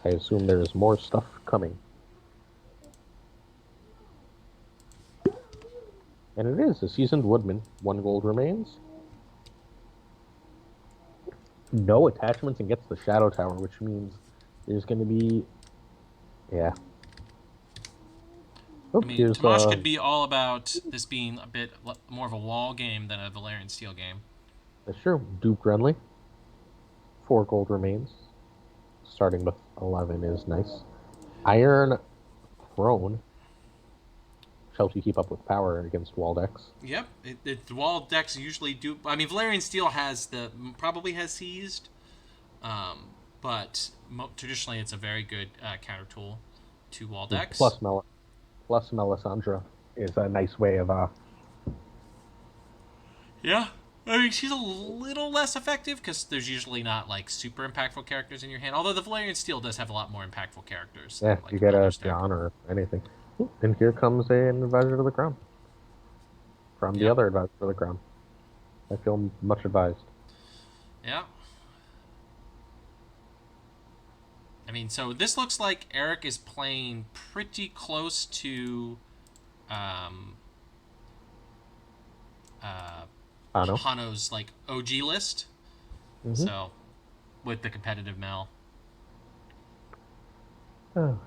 I assume there is more stuff coming. And it is a Seasoned Woodman. 1 gold remains. No attachments and gets the Shadow Tower, which means there's going to be... Yeah. I mean, Tomas could be all about this being a bit more of a wall game than a Valerian Steel game. That's true. Duke Renly. 4 gold remains. Starting with 11 is nice. Iron Throne. Helps you keep up with power against wall decks. Yep. The wall decks usually do... I mean, Valerian Steel probably has seized. But traditionally it's a very good counter tool to wall decks. Plus Melisandre is a nice way of... Yeah. I mean, she's a little less effective because there's usually not like super impactful characters in your hand. Although the Valerian Steel does have a lot more impactful characters. Yeah, like you get a John or anything. And here comes an Advisor to the Crown. From the other Advisor to the Crown. I feel much advised. Yeah. I mean, so this looks like Eric is playing pretty close to Hano's like OG list. Mm-hmm. So with the competitive mel. Oh.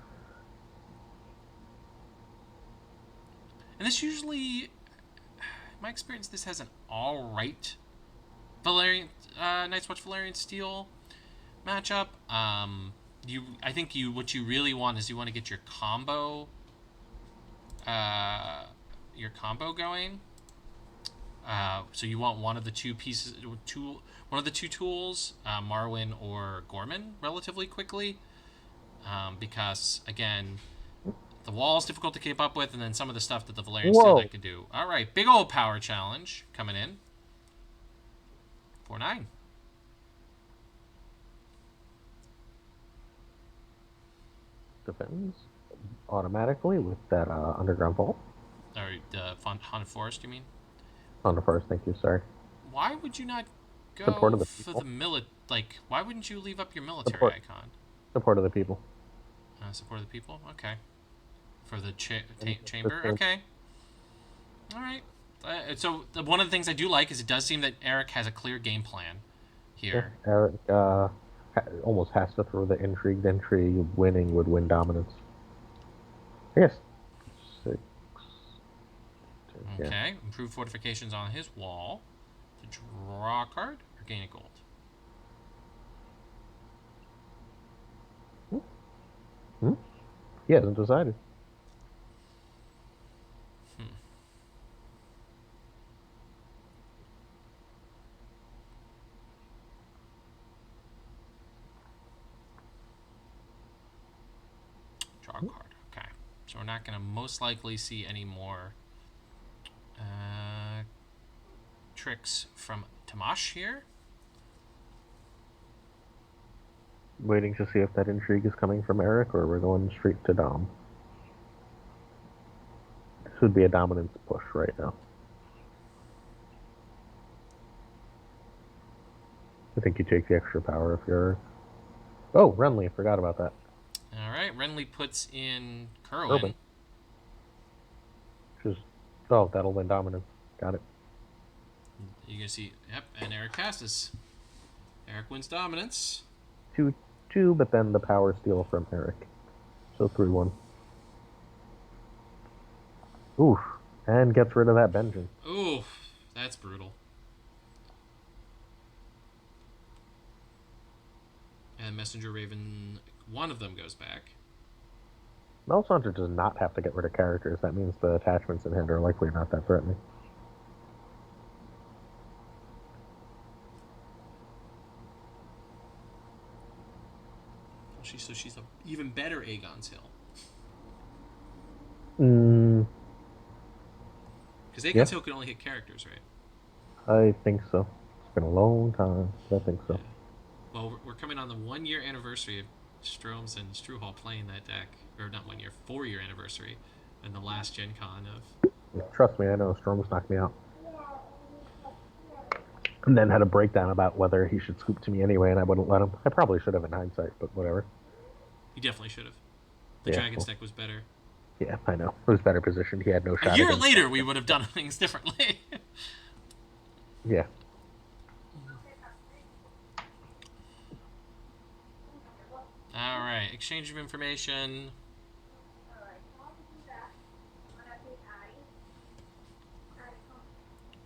And this usually, in my experience, this has an all-right Valerian Night's Watch Valerian Steel matchup. I think what you really want is you want to get your combo going. So you want one of the two tools, Marwyn or Gorman, relatively quickly, because again, the wall is difficult to keep up with, and then some of the stuff that the Valerian Steel deck can do. All right, big old power challenge coming in. 4-9. Defends automatically with that Underground Vault. Or the Haunted Forest, you mean? Haunted Forest, thank you, sorry. Why would you not go Support of the for people. the Like, why wouldn't you leave up your military icon? Support of the people. Support of the people? Okay. For the chamber? Okay. All right. One of the things I do like is it does seem that Eric has a clear game plan Yeah, here. Eric almost has to throw the intrigued entry. Winning would win dominance. Yes. 6. 10, yeah. Okay, improve fortifications on his wall to draw a card or gain a gold. Hmm? He hasn't decided. Draw a card. Okay, so we're not going to most likely see any more tricks from Tamash here. Waiting to see if that intrigue is coming from Eric or we're going straight to Dom. This would be a dominance push right now. I think you take the extra power if you're... Oh, Renly, forgot about that. All right, Renly puts in Kerwin. Urban. Just... Oh, that'll win dominance. Got it. You can see, yep, and Eric passes. Eric wins dominance. 2-2, but then the power steal from Eric. So 3-1. Oof. And gets rid of that Benjamin. Ooh, that's brutal. And Messenger Raven, one of them goes back. Mouse Hunter does not have to get rid of characters. That means the attachments in hand are likely not that threatening. So she's an even better Aegon's Hill. Because Aegon's Hill can only hit characters, right? I think so. It's been a long time, but I think so. Yeah. Well, we're coming on the 1-year anniversary of Stroms and Struhal playing that deck. Or not 1 year, 4-year anniversary. And the last Gen Con of... Trust me, I know Storm's knocked me out. And then had a breakdown about whether he should scoop to me anyway, and I wouldn't let him. I probably should have in hindsight, but whatever. You definitely should have. The Dragon's deck was better. Yeah, I know. It was better positioned. He had no shot. A year later, we would have done things differently. Yeah. All right, exchange of information.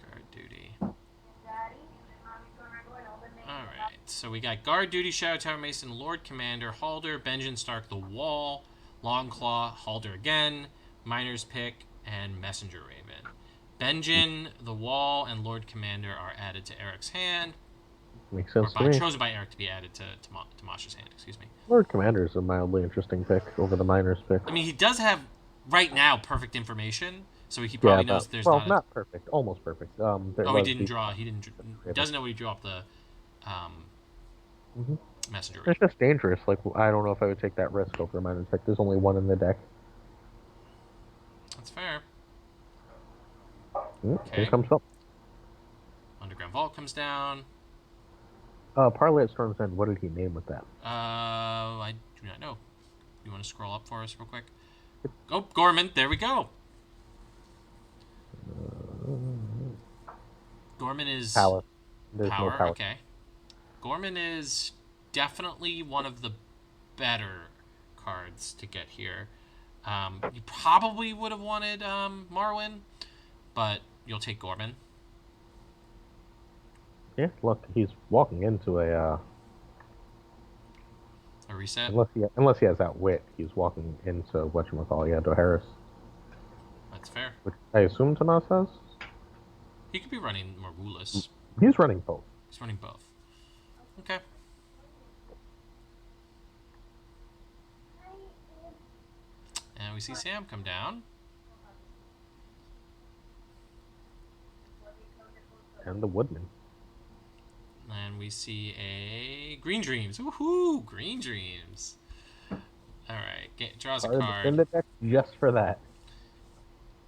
Guard duty. All right, so we got guard duty, Shadow Tower Mason, Lord Commander, Halder, Benjen Stark, the Wall, Longclaw, Halder again, Miner's Pick, and Messenger Raven. Benjen, the Wall, and Lord Commander are added to Eric's hand. Makes sense to me. Chosen by Eric to be added to Tamash's hand, excuse me. Lord Commander is a mildly interesting pick over the Miner's Pick. I mean, he does have, right now, perfect information, so he probably knows there's not... Well, not perfect. Almost perfect. He didn't draw. He doesn't know what he drew up the Messenger Raven. It's just dangerous. Like, I don't know if I would take that risk over Miner's Pick. There's only one in the deck. That's fair. Okay. Here comes up. Underground Vault comes down. Parlay at Storm's End, what did he name with that? I do not know. You want to scroll up for us real quick? Oh, Gorman, there we go. Gorman is... Power. There's power, no power. Okay. Gorman is definitely one of the better cards to get here. You probably would have wanted Marwyn, but you'll take Gorman. Yeah, look, he's walking into a reset? Unless he has Outwit, he's walking into whatchamacallit, into Harris. That's fair. Which I assume Tamas has? He could be running Margulis. He's running both. He's running both. Okay. And we see Sam come down. And the Woodman. And we see a Green Dreams. Woohoo! Green Dreams. Alright, draws a card. In the deck just for that.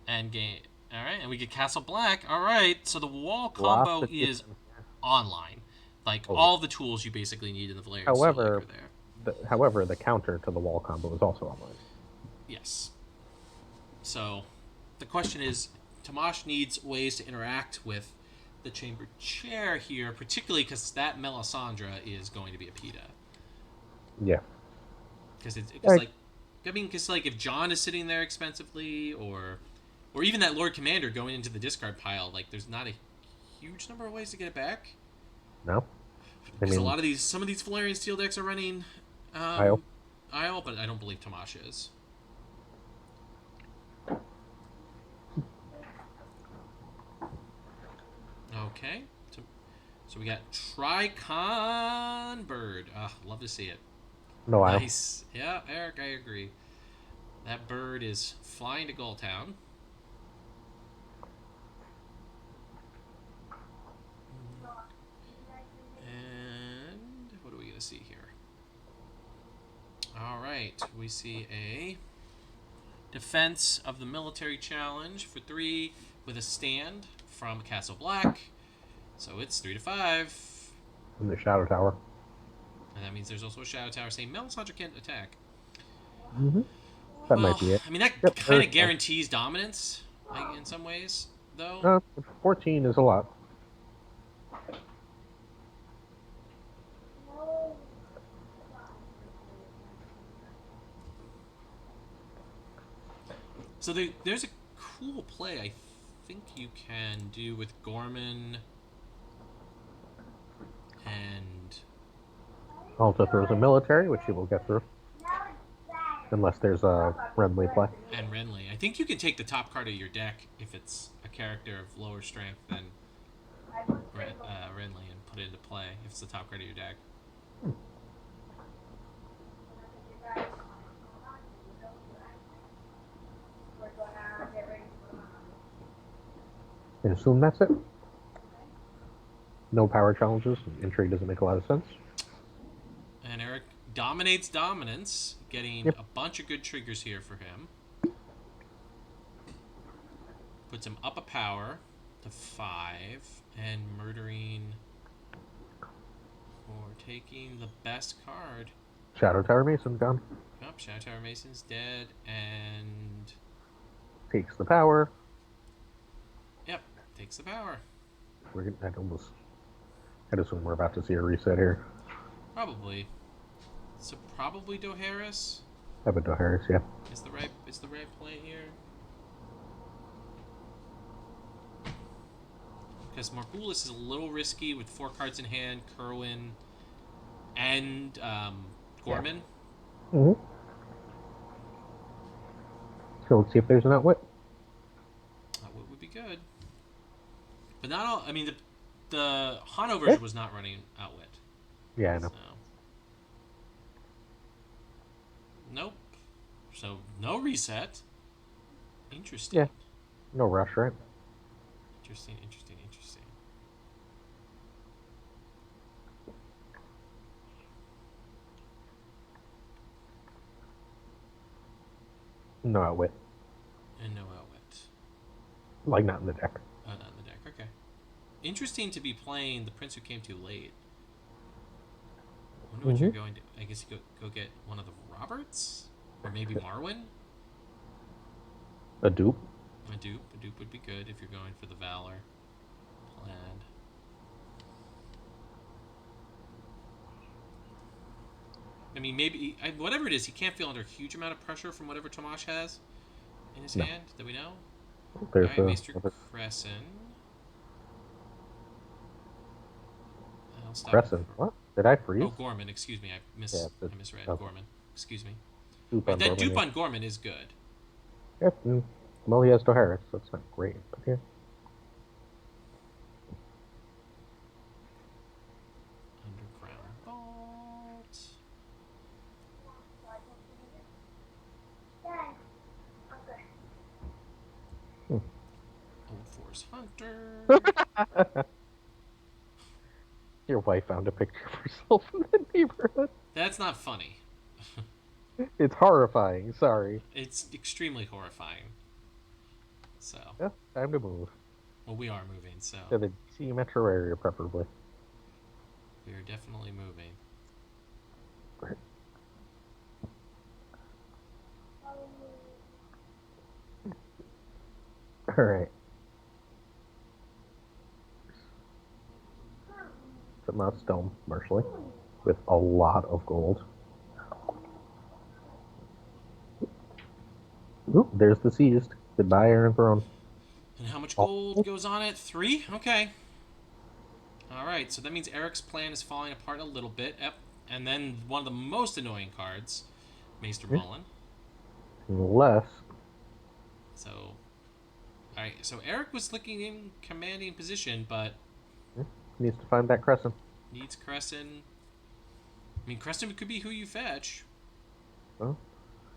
And game. Alright, and we get Castle Black. Alright, so the wall combo is online. Like, all the tools you basically need in the Valerian However, are there. However, the counter to the wall combo is also online. Yes. So, the question is, Tomash needs ways to interact with the chamber chair here, particularly because that Melisandre is going to be a PETA. Yeah. Because Like, like if John is sitting there expensively, or even that Lord Commander going into the discard pile, like there's not a huge number of ways to get it back. no. I Because mean, some of these Valerian Steel decks are running I'll IO, but I don't believe Tomash is. Okay, so we got Tricon Bird. Love to see it. no I'll. Nice. Yeah, Eric, I agree. That bird is flying to Gulltown. And what are we going to see here? All right, we see a defense of the military challenge for 3 with a stand from Castle Black. So it's 3 to 5. In the Shadow Tower. And that means there's also a Shadow Tower saying Melisandre can't attack. Mm-hmm. That Well, might be it. I mean, that Yep, kind of guarantees dominance, like, in some ways, though. 14 is a lot. So there's a cool play I think you can do with Gorman and... Also throws a military, which he will get through. Unless there's a Renly play. And Renly. I think you can take the top card of your deck if it's a character of lower strength than Renly and put it into play if it's the top card of your deck. I assume that's it. No power challenges. Intrigue doesn't make a lot of sense. And Eric dominates dominance, getting a bunch of good triggers here for him. Puts him up a power to 5 and murdering or taking the best card. Shadow Tower Mason gone. Yep, Shadow Tower Mason's dead and Takes the power. yep, takes the power. I'd assume we're about to see a reset here. Probably. So probably Doharis Abaddon Harris, yeah. is the right play here. Because Margulis is a little risky with 4 cards in hand, Kerwin, and Gorman. Yeah. Mm-hmm. So let's see if there's an outwit. Outwit would be good. But not all... I mean, the Hano version was not running Outwit. Yeah, I know. So. Nope. So, no reset. Interesting. Yeah. No rush, right? Interesting. No outwit. And no Outwit. Like, not in the deck. Oh, not in the deck. Okay. Interesting to be playing the Prince Who Came Too Late. I wonder what you're going to... I guess you go get one of the Roberts? Or maybe Marwyn? A dupe. A dupe would be good if you're going for the Valor plan. I mean, maybe... whatever it is, he can't feel under a huge amount of pressure from whatever Tomash has in his hand that we know. There's Alright, Maester Crescent. I'll stop. Crescent. What? Did I freeze? Oh, Gorman, excuse me. I misread. okay. Gorman. Excuse me. Dupe Right, on that Gorman, dupe yeah. on Gorman is good. Yep. Well, he has Doharis, so it's not great. But yeah. Underground Vault. Old Force Hunter. Your wife found a picture of herself in the neighborhood. That's not funny. It's horrifying. Sorry. It's extremely horrifying. So, Yeah, time to move well, we are moving, so to the DC metro area, preferably. we are definitely moving. Right. All right. some stone, commercially, with a lot of gold. Ooh, there's the seized. Goodbye, Iron Throne. And how much Oh, gold goes on it? 3? Okay. Alright, so that means Eric's plan is falling apart a little bit. Yep. And then one of the most annoying cards, Maester Mullen. unless So, alright, so Eric was looking in commanding position, but needs to find that crescent. needs Crescent. I mean, Crescent could be who you fetch. Well,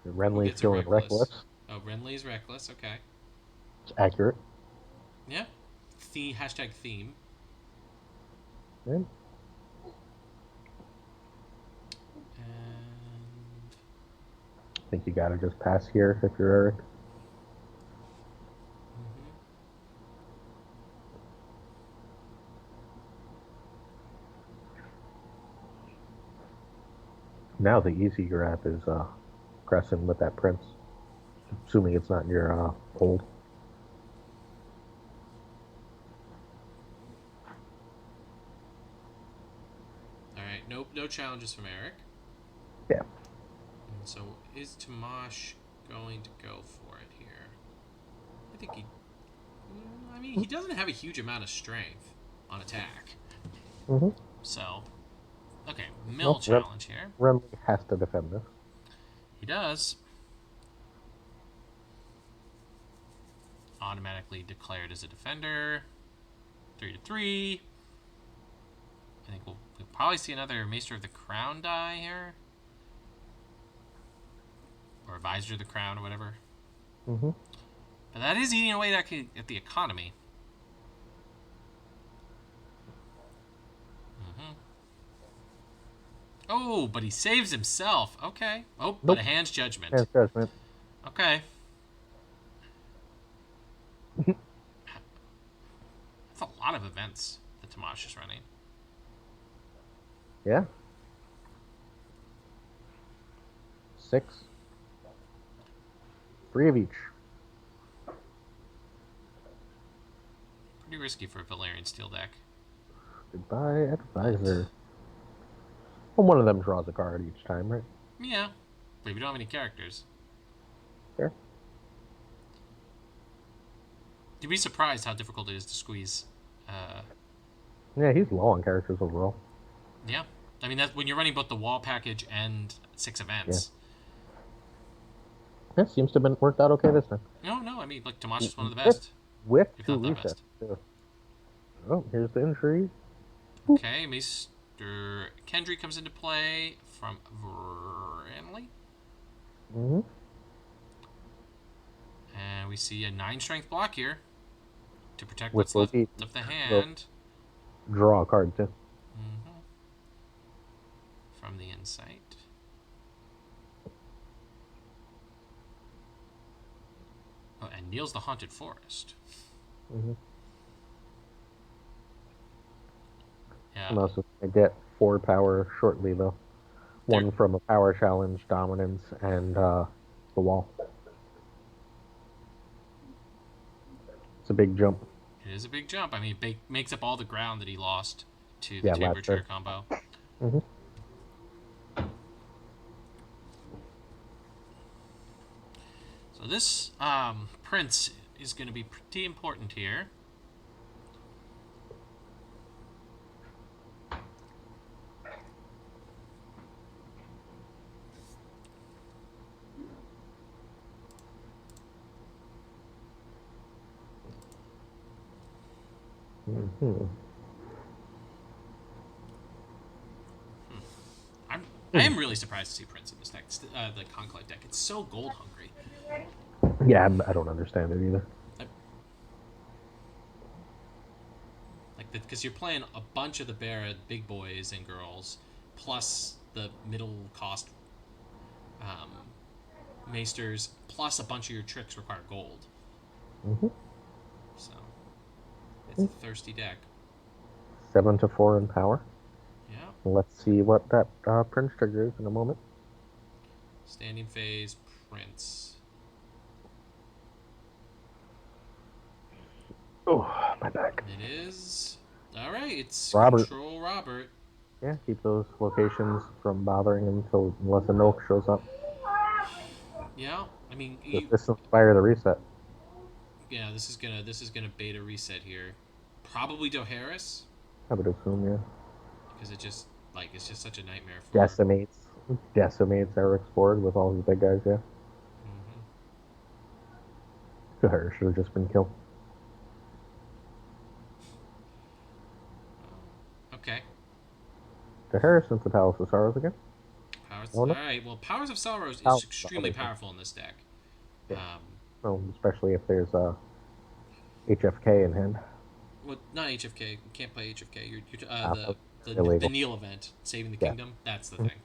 Who Renly's gets a feeling reckless. Oh, Renly's reckless. Okay. It's accurate. Yeah. Hashtag theme. And And I think you gotta just pass here if you're Eric. Now the easy grab is Crescent with that prince. Assuming it's not your old. all right. Nope. No challenges from Eric. Yeah. And so is Tamash going to go for it here? I think he. I mean, he doesn't have a huge amount of strength on attack. Mm-hmm. So, okay, mill challenge here. Renly has to defend this. He does. Automatically declared as a defender. 3-3. I think we'll probably see another Maester of the Crown die here. Or Advisor of the Crown or whatever. Mm-hmm. But that is eating away at the economy. Mm-hmm. Oh, but he saves himself. Okay. Oh, Nope. but a hand's judgment. Hand's judgment. Okay. That's a lot of events that Tamash is running. Yeah. 6. 3 of each. Pretty risky for a Valerian Steel deck. Goodbye, Advisor. Well, one of them draws a card each time, right? Yeah. But if you don't have any characters. Fair. You'd be surprised how difficult it is to squeeze. Yeah, he's low on characters overall. Yeah. I mean, when you're running both the wall package and 6 events. Yeah, seems to have been worked out okay this time. No. I mean, like, Tamash is one of the best. With if 2 not the resets. best. Oh, here's the injury. Okay, Mr. Kendry comes into play from Renly. Mm-hmm. And we see a 9 strength block here to protect With what's left of the hand. Draw a card, too. Mm-hmm. From the insight. Oh, and Neil's the Haunted Forest. Mm-hmm. Yeah. I'm also going to get 4 power shortly, though. One from a power challenge, dominance, and the wall. It's a big jump. It is a big jump. I mean, it makes up all the ground that he lost to the Yeah, Chamber last Trigger turn. combo. Mm-hmm. So this Prince is going to be pretty important here. Mm-hmm. I am really surprised to see Prince in this deck, the Conclave deck. It's so gold hungry. Yeah, I don't understand it either. Because you're playing a bunch of the Barrett big boys and girls, plus the middle cost Maesters, plus a bunch of your tricks require gold. Mm-hmm. So it's a thirsty deck. 7-4 in power. Yeah. Let's see what that Prince trigger is in a moment. Standing phase, Prince. Oh, my back. It is. All right, it's Robert. Control Robert. Yeah, keep those locations from bothering him unless a milk shows up. Yeah, I mean, Does this inspire the reset? yeah, this is gonna beta reset here. Probably Doharis, I would assume, yeah. because it's just such a nightmare for. Decimates Eric's board with all his big guys, yeah. Mhm. Her should have just been killed. Okay. To Harrison's the Palace of Sorrows again? Powers. Oh All no. right. Well, Powers of Sorrows is Palace of extremely Salvation. powerful in this deck. Yeah. Um, Well, especially if there's HFK in hand. well, not HFK. You can't play HFK. You're the Illegal. Neil event, Saving the Yeah. Kingdom. That's the Mhm. thing.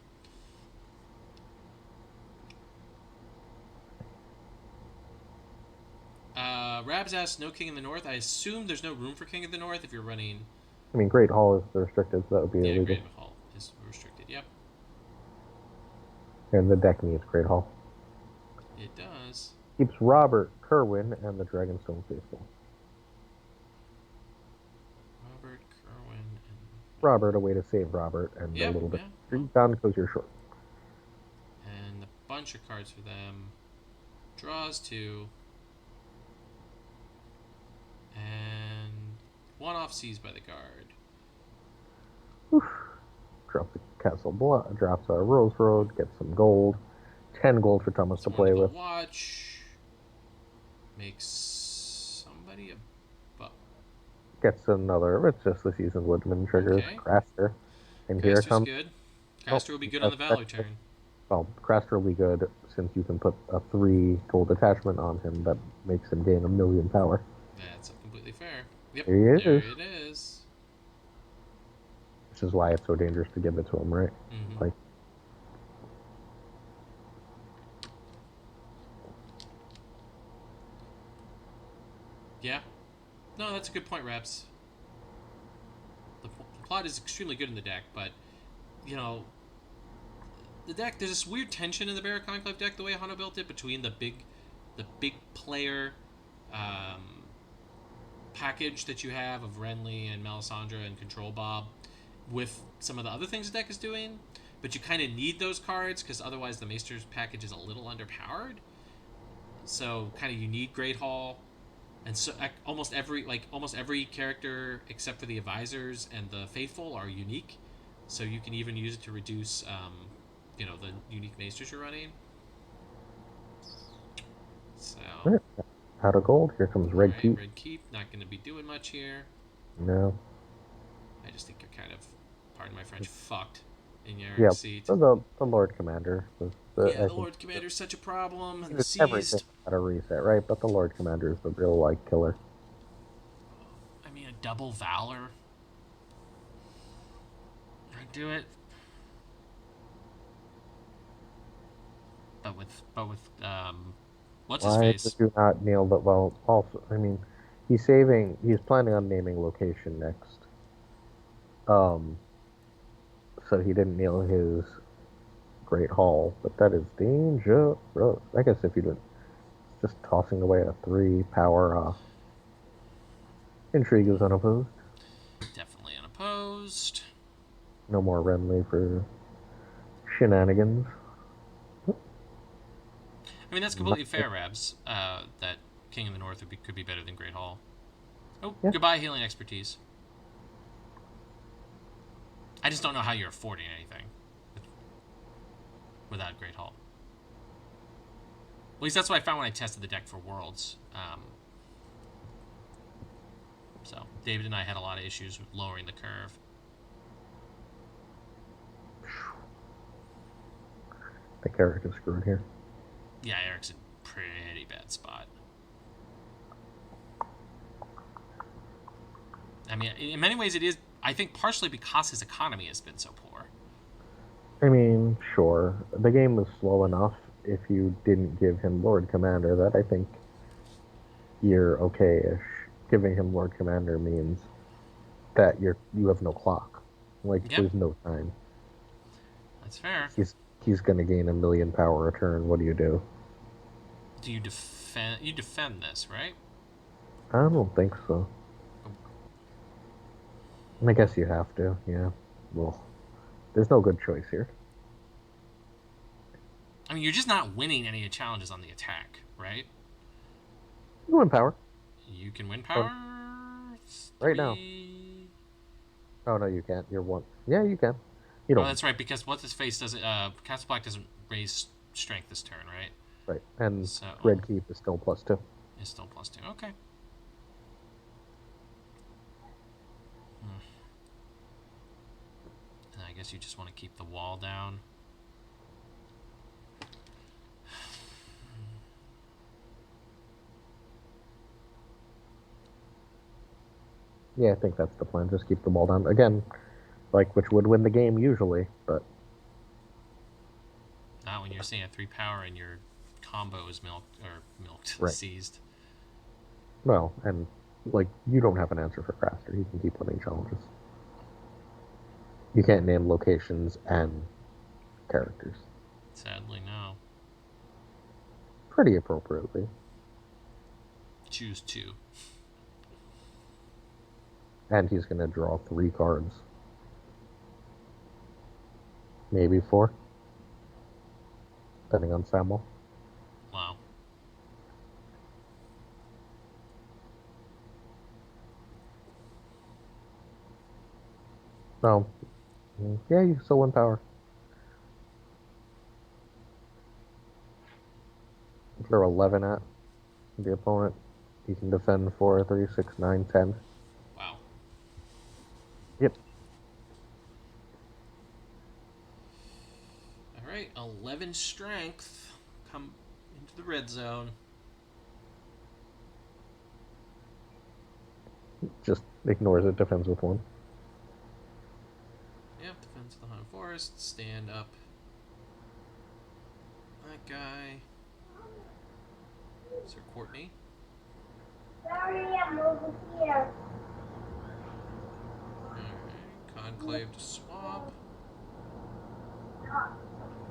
Rabs asks, no King in the North. I assume there's no room for King of the North if you're running. I mean, Great Hall is restricted, so that would be Yeah, illegal. Great Hall is restricted. Yep, And the deck needs Great Hall. it does. Keeps Robert, Kerwin, and the Dragonstone Faithful. Robert, Kerwin, and Robert, a way to save Robert, and Yep, a little bit. yeah. You're done because you're short. And a bunch of cards for them. Draws 2. And one off seized by the guard. Drops a Castle Blood, drops a Rose Road, gets some gold. 10 gold for Thomas to play with. Watch. Makes somebody a buck. Gets another, it's just the Seasoned Woodman triggers. Okay. Craster. And here Caster's comes. good. Caster will be good on the Valor turn. Well, Craster will be good since you can put a 3 gold attachment on him that makes him gain 1,000,000 power. That's completely fair. Yep. There he There is. it is. Which is why it's so dangerous to give it to him, right? Mm-hmm. Like, Yeah. No, that's a good point, Reps. The plot is extremely good in the deck, but, you know, the deck, there's this weird tension in the Barra Conclave deck, the way Hano built it, between the big player package that you have of Renly and Melisandre and Control Bob with some of the other things the deck is doing, but you kind of need those cards because otherwise the Maester's package is a little underpowered. So kind of you need Great Hall, and so almost every character except for the advisors and the faithful are unique. So you can even use it to reduce, the unique Maesters you're running. So out of gold. Here comes Red Keep. Red Keep, not going to be doing much here. No. I just think you're kind of, pardon my French, fucked in your seat. So the Lord Commander was the Lord Commander is such a problem, and the seized. Everything at a reset, right? But the Lord Commander is the real killer. I mean, a double Valor. I'd do it. But with what's his face? Do not nail that. Well, also, I mean, he's planning on naming location next. So he didn't nail his Great Hall, but that is dangerous. I guess if you did, just tossing away a 3 power. Intrigue is unopposed. Definitely unopposed. No more Renly for shenanigans. I mean, that's completely fair, Rabs. That King of the North could be better than Great Hall. Oh, yeah. Goodbye, healing expertise. I just don't know how you're affording anything without Great Hall. At least that's what I found when I tested the deck for Worlds. So David and I had a lot of issues with lowering the curve. I think Eric is screwed here. Yeah, Eric's in a pretty bad spot. I mean, in many ways it is, I think, partially because his economy has been so poor. I mean, sure. The game was slow enough if you didn't give him Lord Commander that I think you're okay-ish. Giving him Lord Commander means that you have no clock. There's no time. That's fair. He's going to gain 1,000,000 power a turn. What do you do? Do you defend? You defend this, right? I don't think so. I guess you have to, yeah. Well, there's no good choice here. I mean, you're just not winning any challenges on the attack, right? You win power. You can win Or power. right now. 3. Oh no, you can't. You're one. Yeah, you can. You Oh, don't. that's right. Because what's his face doesn't. Castle Black doesn't raise strength this turn, right? Right. And So red keep is still +2. it's still +2. Okay. And I guess you just want to keep the wall down. Yeah, I think that's the plan. Just keep the ball down. Again, like, which would win the game usually, but Not when you're seeing a 3 power and your combo is milked, right. seized. Well, and like you don't have an answer for Craster. He can keep winning challenges. You can't name locations and characters. Sadly, no. Pretty appropriately. Choose 2. And he's gonna draw 3 cards. Maybe 4. Depending on Samuel. Wow. No. Yeah, you still win power. Throw 11 at the opponent. He can defend 4, 3, 6, 9, 10. Wow. Yep. All right, 11 strength. Come into the red zone. Just ignores it, defends with 1. Yep, defends the Haunted Forest. Stand up. That guy. Sir Courtney. Sorry, I'm over here. Alright, Conclave to swap.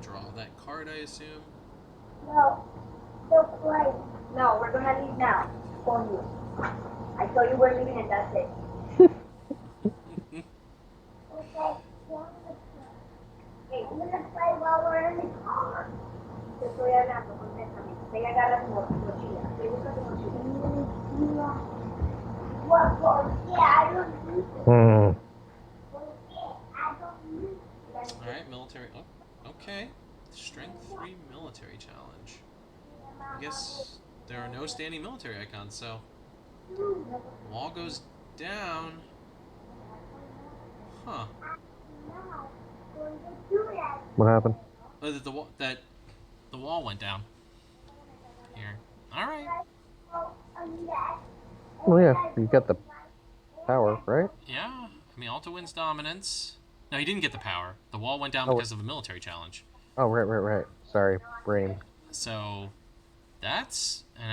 Draw that card, I assume. No, still play. No, we're gonna leave now. For you. I told you we're leaving and that's it. Okay. Hey, we're gonna play while we're in the car. Te estoy hablando, contéstame. Ven, agarra tu mochila. Ve, busca tu mochila. Well, porque I don't need it. Porque I don't need it. Alright, military. Oh, okay. Strength 3 military challenge. I guess there are no standing military icons, so. Wall goes down. Huh. What happened? Oh, the wall went down. Here. Alright. Well, yeah, you get the power, right? Yeah. I mean, Alta wins dominance. No, he didn't get the power. The wall went down Oh. because of a military challenge. Oh, right. Sorry, brain. So that's all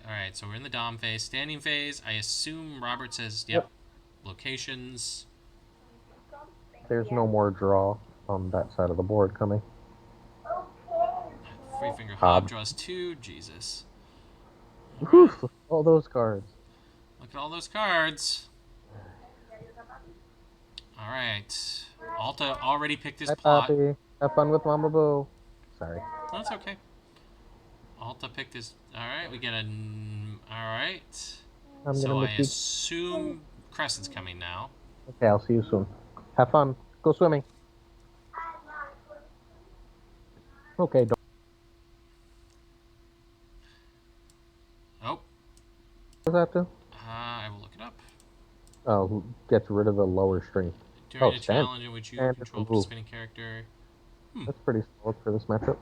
right. So we're in the dom phase, standing phase. I assume Robert says, "Yep." Locations. There's no more draw on that side of the board coming. Free finger Hob. Hob draws 2. Jesus. Oof, all those cards. Look at all those cards. All right. Alta already picked his Hi, plot. Poppy. Have fun with Mama Boo. Sorry. No, that's okay. Alta picked his. All right, we get a. All right. I'm So gonna I miss assume Crescent's coming now. you. Okay, I'll see you soon. Have fun. Go swimming. Okay, don't. Oh. What does that do? I will look it up. Oh, who gets rid of the lower strength. During a stand. challenge in which you Stand control a and move. participating character. That's pretty solid for this matchup.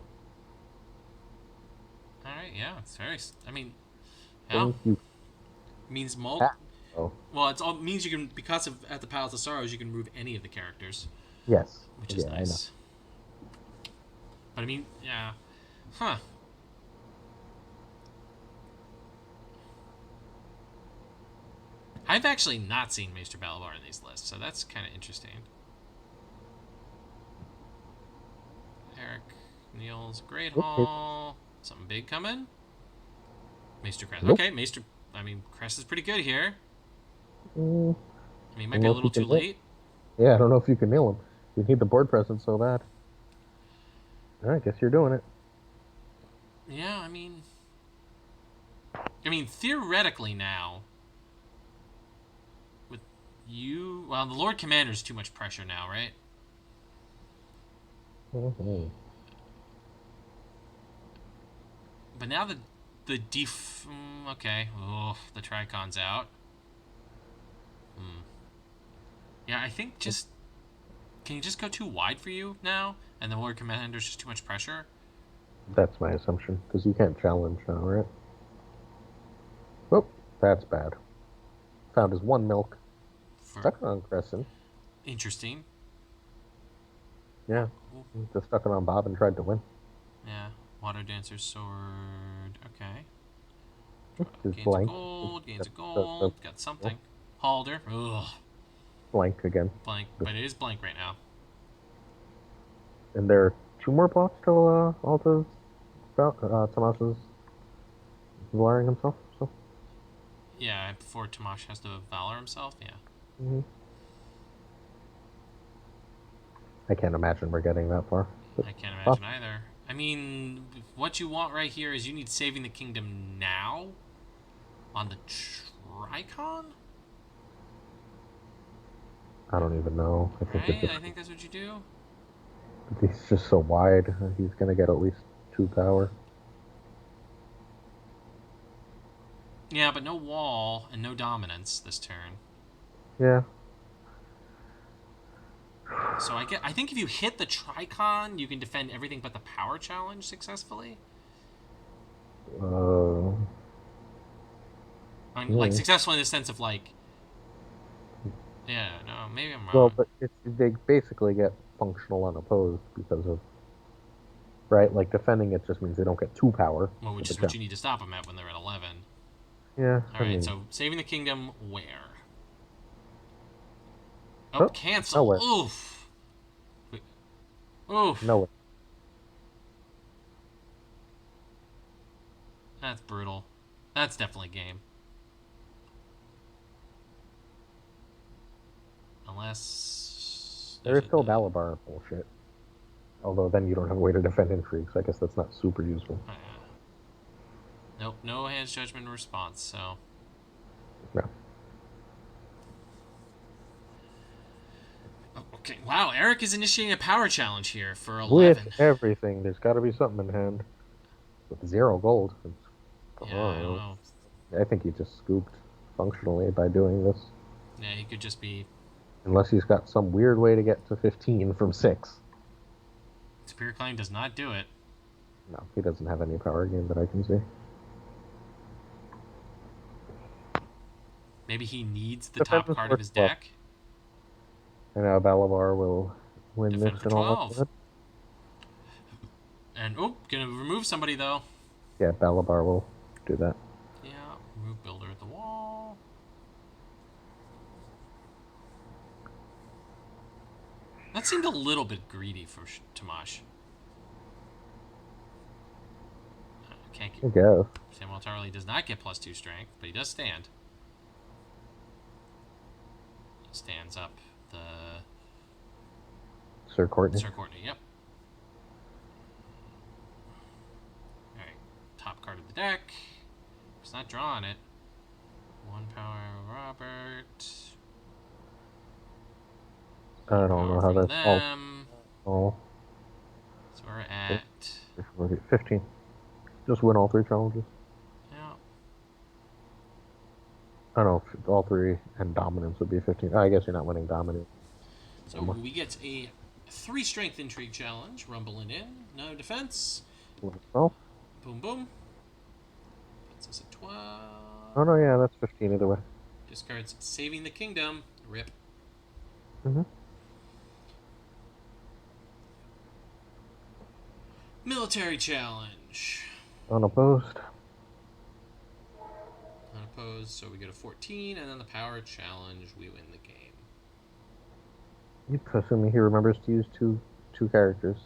All right, yeah, it's very. I mean, yeah, Thank you. means multi. Ah. Oh, Well, it's all means you can because of at the Palace of Sorrows you can remove any of the characters, yes. which is Yeah, nice. But I mean, yeah, huh? I've actually not seen Maester Balabar in these lists, so that's kind of interesting. Eric, Niels, Great Hall, something big coming. Maester Crest. Nope. Okay, Maester. I mean, Crest is pretty good here. Mm, I mean, it might be a little too late. Yeah, I don't know if you can nail him. You need the board presence so bad. I guess you're doing it. Yeah, I mean, theoretically now, with you, well, the Lord Commander's too much pressure now, right? Hmm. But now okay, oh, the Tricon's out. Hmm. Yeah, I think just can you just go too wide for you now, and the Lord Commander's just too much pressure? That's my assumption, because you can't challenge now, right? Oh, that's bad. Found his one milk. For Stuck it on Crescent. interesting. Yeah. Ooh, Just stuck it on Bob and tried to win. yeah, Water Dancer Sword. Okay. Just Gains a blank. gold. Gains a The gold. Got something. Halder. Ugh. blank again. Blank. But it is blank right now. And there are two more blocks till Alta's Tomas's Valaring himself. So Yeah, before Tamash has to Valor himself. Yeah. mhm. I can't imagine we're getting that far. But, I can't oh, imagine either. I mean, what you want right here is you need Saving the Kingdom now on the Tricon, I don't even know. I think right? I think that's what you do. he's just so wide. He's gonna get at least 2 power. Yeah, but no wall and no dominance this turn. Yeah. So I think if you hit the Tricon, you can defend everything but the power challenge successfully. Uh, I mean, like yeah. successful in the sense of like, yeah, no, maybe I'm Well, wrong. but they basically get functional unopposed because of right. Like defending it just means they don't get 2 power Well, with which the is what jump. you need to stop them at when they're at 11. Yeah, All I right, mean, so saving the kingdom where? Oh, oh, cancel. nowhere, Oof. Oof. nowhere. That's brutal. That's definitely game. Unless There there's is a. still Balabar bullshit. Although then you don't have a way to defend intrigue, so I guess that's not super useful. Yeah. Nope, no hands judgment response. So No. okay, wow. Eric is initiating a power challenge here for With 11. everything, there's got to be something in hand. With 0 gold, Yeah, I don't oh, know. I think he just scooped functionally by doing this. Yeah, he could just be. Unless he's got some weird way to get to 15 from 6. Superior Claim does not do it. No, he doesn't have any power game that I can see. Maybe he needs the Defense top is card of worth his 12. deck. And now Balabar will win this Defend for in all 12. likelihood. And oh, gonna remove somebody though. Yeah, Balabar will do that. Yeah, remove Builder at the wall. That seemed a little bit greedy for Tamash. Can't get. I guess. Samuel Tarley does not get +2 strength, but he does stand. Stands up the Sir Courtney. Sir Courtney. Yep. All right. Top card of the deck. It's not drawing it. 1 power, Robert. I 1 don't know power how from that's all. them. Oh, So we're at 15. Just win all 3 challenges. yeah. I don't know if all 3 and dominance would be 15. I guess you're not winning dominance. So we get a 3 strength intrigue challenge. Rumbling in. No defense. Well, Boom boom. Puts us at 12. oh no, yeah, that's 15 either way. Discards Saving the Kingdom. Rip. Mm-hmm. Military challenge. Unopposed. Unopposed, so we get a 14, and then the power challenge, we win the game. Assuming he remembers to use two characters.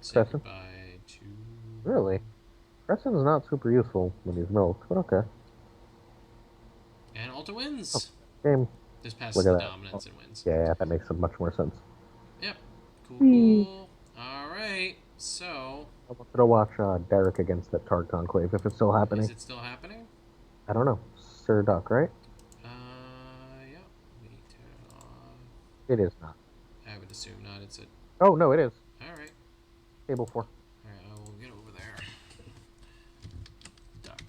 Say Crescent? goodbye to. Really? Preston's not super useful when he's milked, but okay. And Alta wins. Game. Just passes Look the at that. dominance and wins. Yeah, that makes much more sense. Yep. Cool, Whee. cool. All right. So, I wanted to watch Derek against that Targ Conclave if it's still happening. is it still happening? I don't know. Sir Duck, right? Yeah. We turn on. It is not. I would assume not. It's a. Oh, no, it is. All right. Table 4. All right. I will get over there. Duck.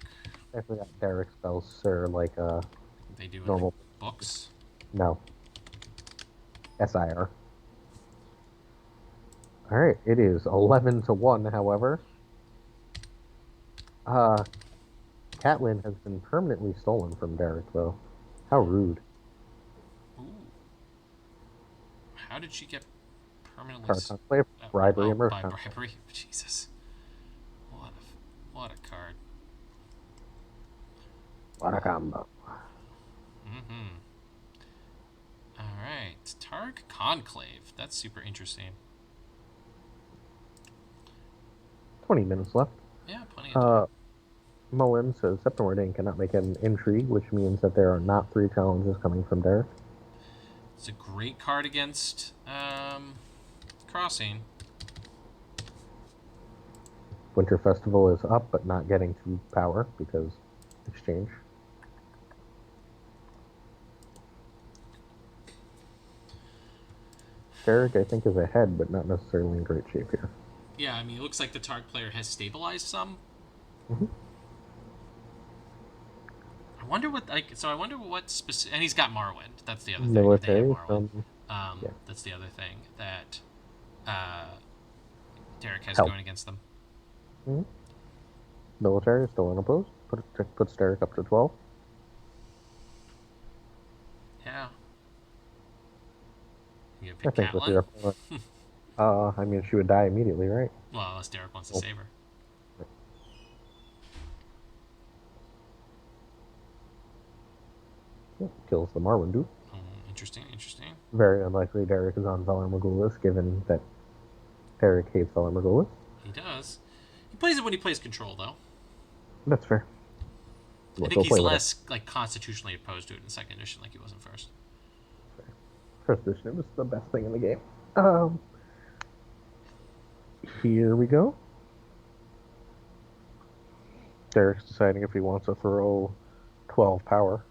I forgot Derek spells Sir like They do in normal. the books. No. SIR. Alright, it is 11-1, however. Catelyn has been permanently stolen from Derek, though. How rude. Ooh. How did she get permanently? Targ Conclave, bribery, and murder. By bribery. Jesus. What a card. What a combo. Mm-hmm. All right, Targ Conclave. That's super interesting. 20 minutes left. Yeah, plenty of time. Mullen says September Dane cannot make an intrigue, which means that there are not 3 challenges coming from Derek. It's a great card against Crossing. Winter Festival is up, but not getting to power because exchange. Derek, I think, is ahead, but not necessarily in great shape here. Yeah, I mean, it looks like the Targ player has stabilized some. Mm-hmm. I wonder what specific. And he's got Morrowind. That's the other thing. Military They have Morrowind. yeah. That's the other thing that Derek has Help. going against them. Mm-hmm. Military is still unopposed. Puts Derek up to 12. Yeah. You I pick think with your Catelyn? opponent. I mean, she would die immediately, right? Well, unless Derek wants to save her. Yeah, kills the Marwyn dude. Interesting. Very unlikely Derek is on Valar Morghulis, given that Derek hates Valar Morghulis. He does. He plays it when he plays control, though. That's fair. I think he's less constitutionally opposed to it in the second edition, like he was in first. First edition, it was the best thing in the game. Here we go. Derek's deciding if he wants to throw 12 power,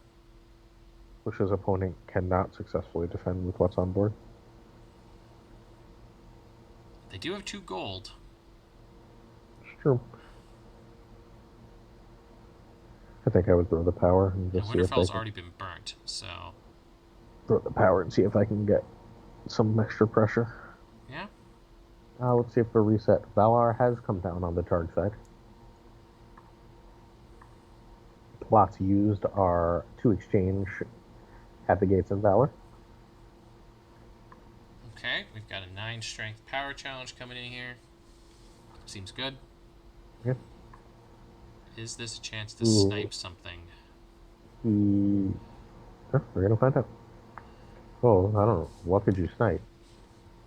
which his opponent cannot successfully defend with what's on board. They do have 2 gold. It's true. I think I would throw the power and just And Winterfell's already been burnt, so... Throw the power and see if I can get some extra pressure. Yeah. Let's see if the reset. Valar has come down on the Targ side. Plots used are to exchange at the gates of Valor. Okay, we've got a 9 strength power challenge coming in here. Seems good. Yeah. Is this a chance to snipe something? We're gonna find out. Oh, I don't know. What could you snipe?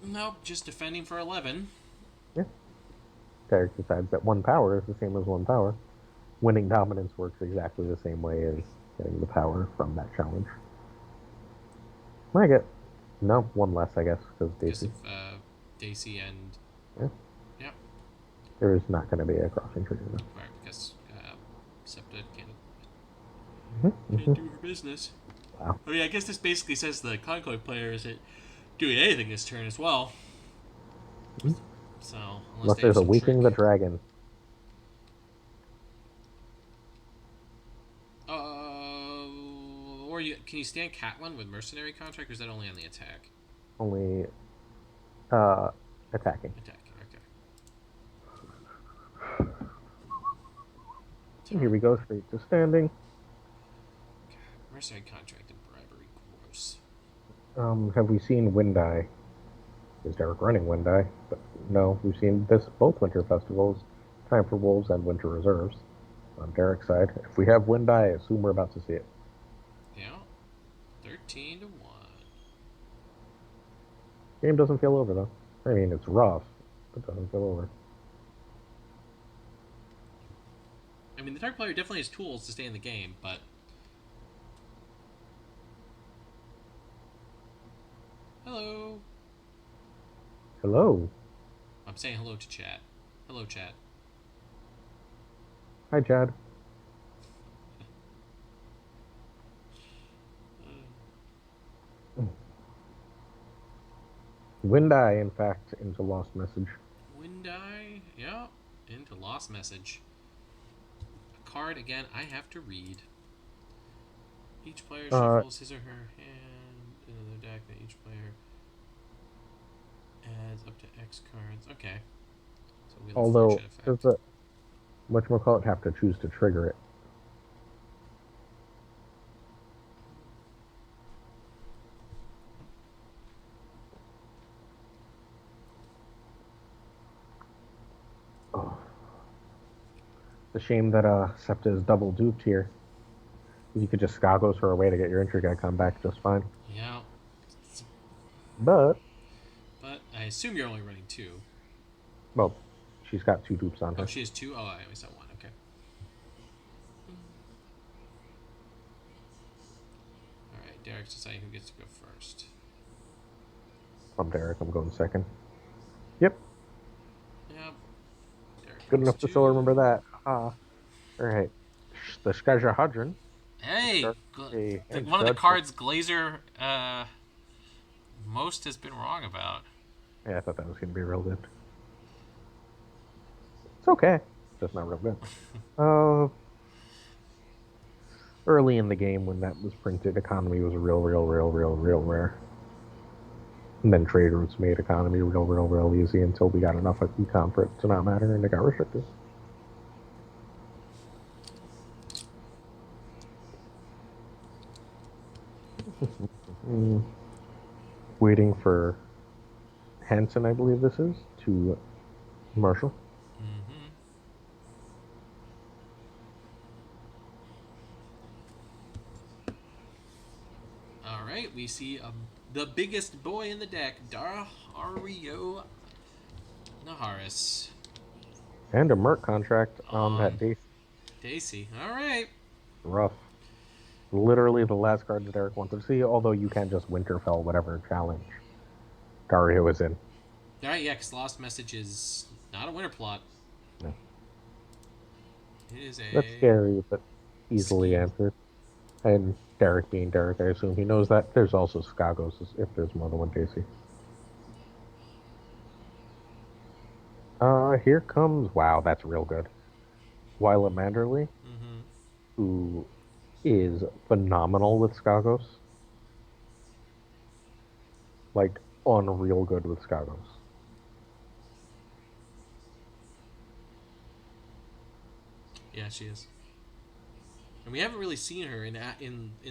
Nope, just defending for 11. Yeah. Derek decides that 1 power is the same as 1 power. Winning dominance works exactly the same way as getting the power from that challenge. I get 1 less, I guess, because Daisy. Daisy and... Yeah. Yep. There is not going to be a crossing trigger, though. Right, because Septa Mm-hmm. can't do her business. Wow. I mean, I guess this basically says the Conclave player isn't doing anything this turn as well. Mm-hmm. So, unless there's a weakening the dragon. Or can you stand Catelyn with mercenary contract, or is that only on the attack? Only attacking. Attacking, okay. Here we go, straight to standing. Mercenary contract and bribery, gross. Have we seen Wind Eye? Is Derek running Wind Eye? But no, we've seen both Winter Festivals, Time for Wolves and Winter Reserves. On Derek's side, if we have Wind Eye, I assume we're about to see it. Yeah, 13-1. Game doesn't feel over though. I mean, it's rough, but it doesn't feel over. I mean, the target player definitely has tools to stay in the game, but hello. Hello. I'm saying hello to chat. Hello, chat. Hi, Chad. Windeye, in fact, into Lost Message. Windeye, yeah, into Lost Message. A card again. I have to read. Each player shuffles his or her hand into their deck, and each player adds up to X cards. Okay. So Wheel of Although, Fortune does effect. the whatchamacallit have to choose to trigger it? Oh. It's a shame that Septa is double duped here. You could just Skagos her away to get your entry guy come back just fine. Yeah. But, But I assume you're only running two. well, she's got 2 dupes on Oh, her. she has two? Oh, I only saw one. Okay. Alright, Derek's deciding who gets to go first. I'm Derek, I'm going second. Yep, Yep. Derek good takes enough to still two. remember that. Alright. The Skaja Hudron. Hey! And One of the Judge. cards Glazer most has been wrong about. Yeah, I thought that was going to be real good. It's okay. Just not real good. Early in the game when that was printed, economy was real rare. And then trade routes made economy real easy until we got enough econ for it to not matter and it got restricted. Waiting for Hanson, I believe this is, to Marshall. Mm-hmm. Alright, we see the biggest boy in the deck, Dario Naharis. And a Merc contract on that On base. Daisy. Alright. Rough. Literally the last card that Derek wanted to see, although you can just Winterfell whatever challenge Dario is in. Alright, yeah, because Lost Message is not a winter plot. No. It is That's a scary, but easily scheme. answered. And Derek being Derek, I assume he knows that. There's also Skagos if there's more than one JC. Here comes, wow, that's real good. Wyla Manderley, Mm-hmm. who is phenomenal with Skagos. Like, unreal good with Skagos. Yeah, she is. And we haven't really seen her in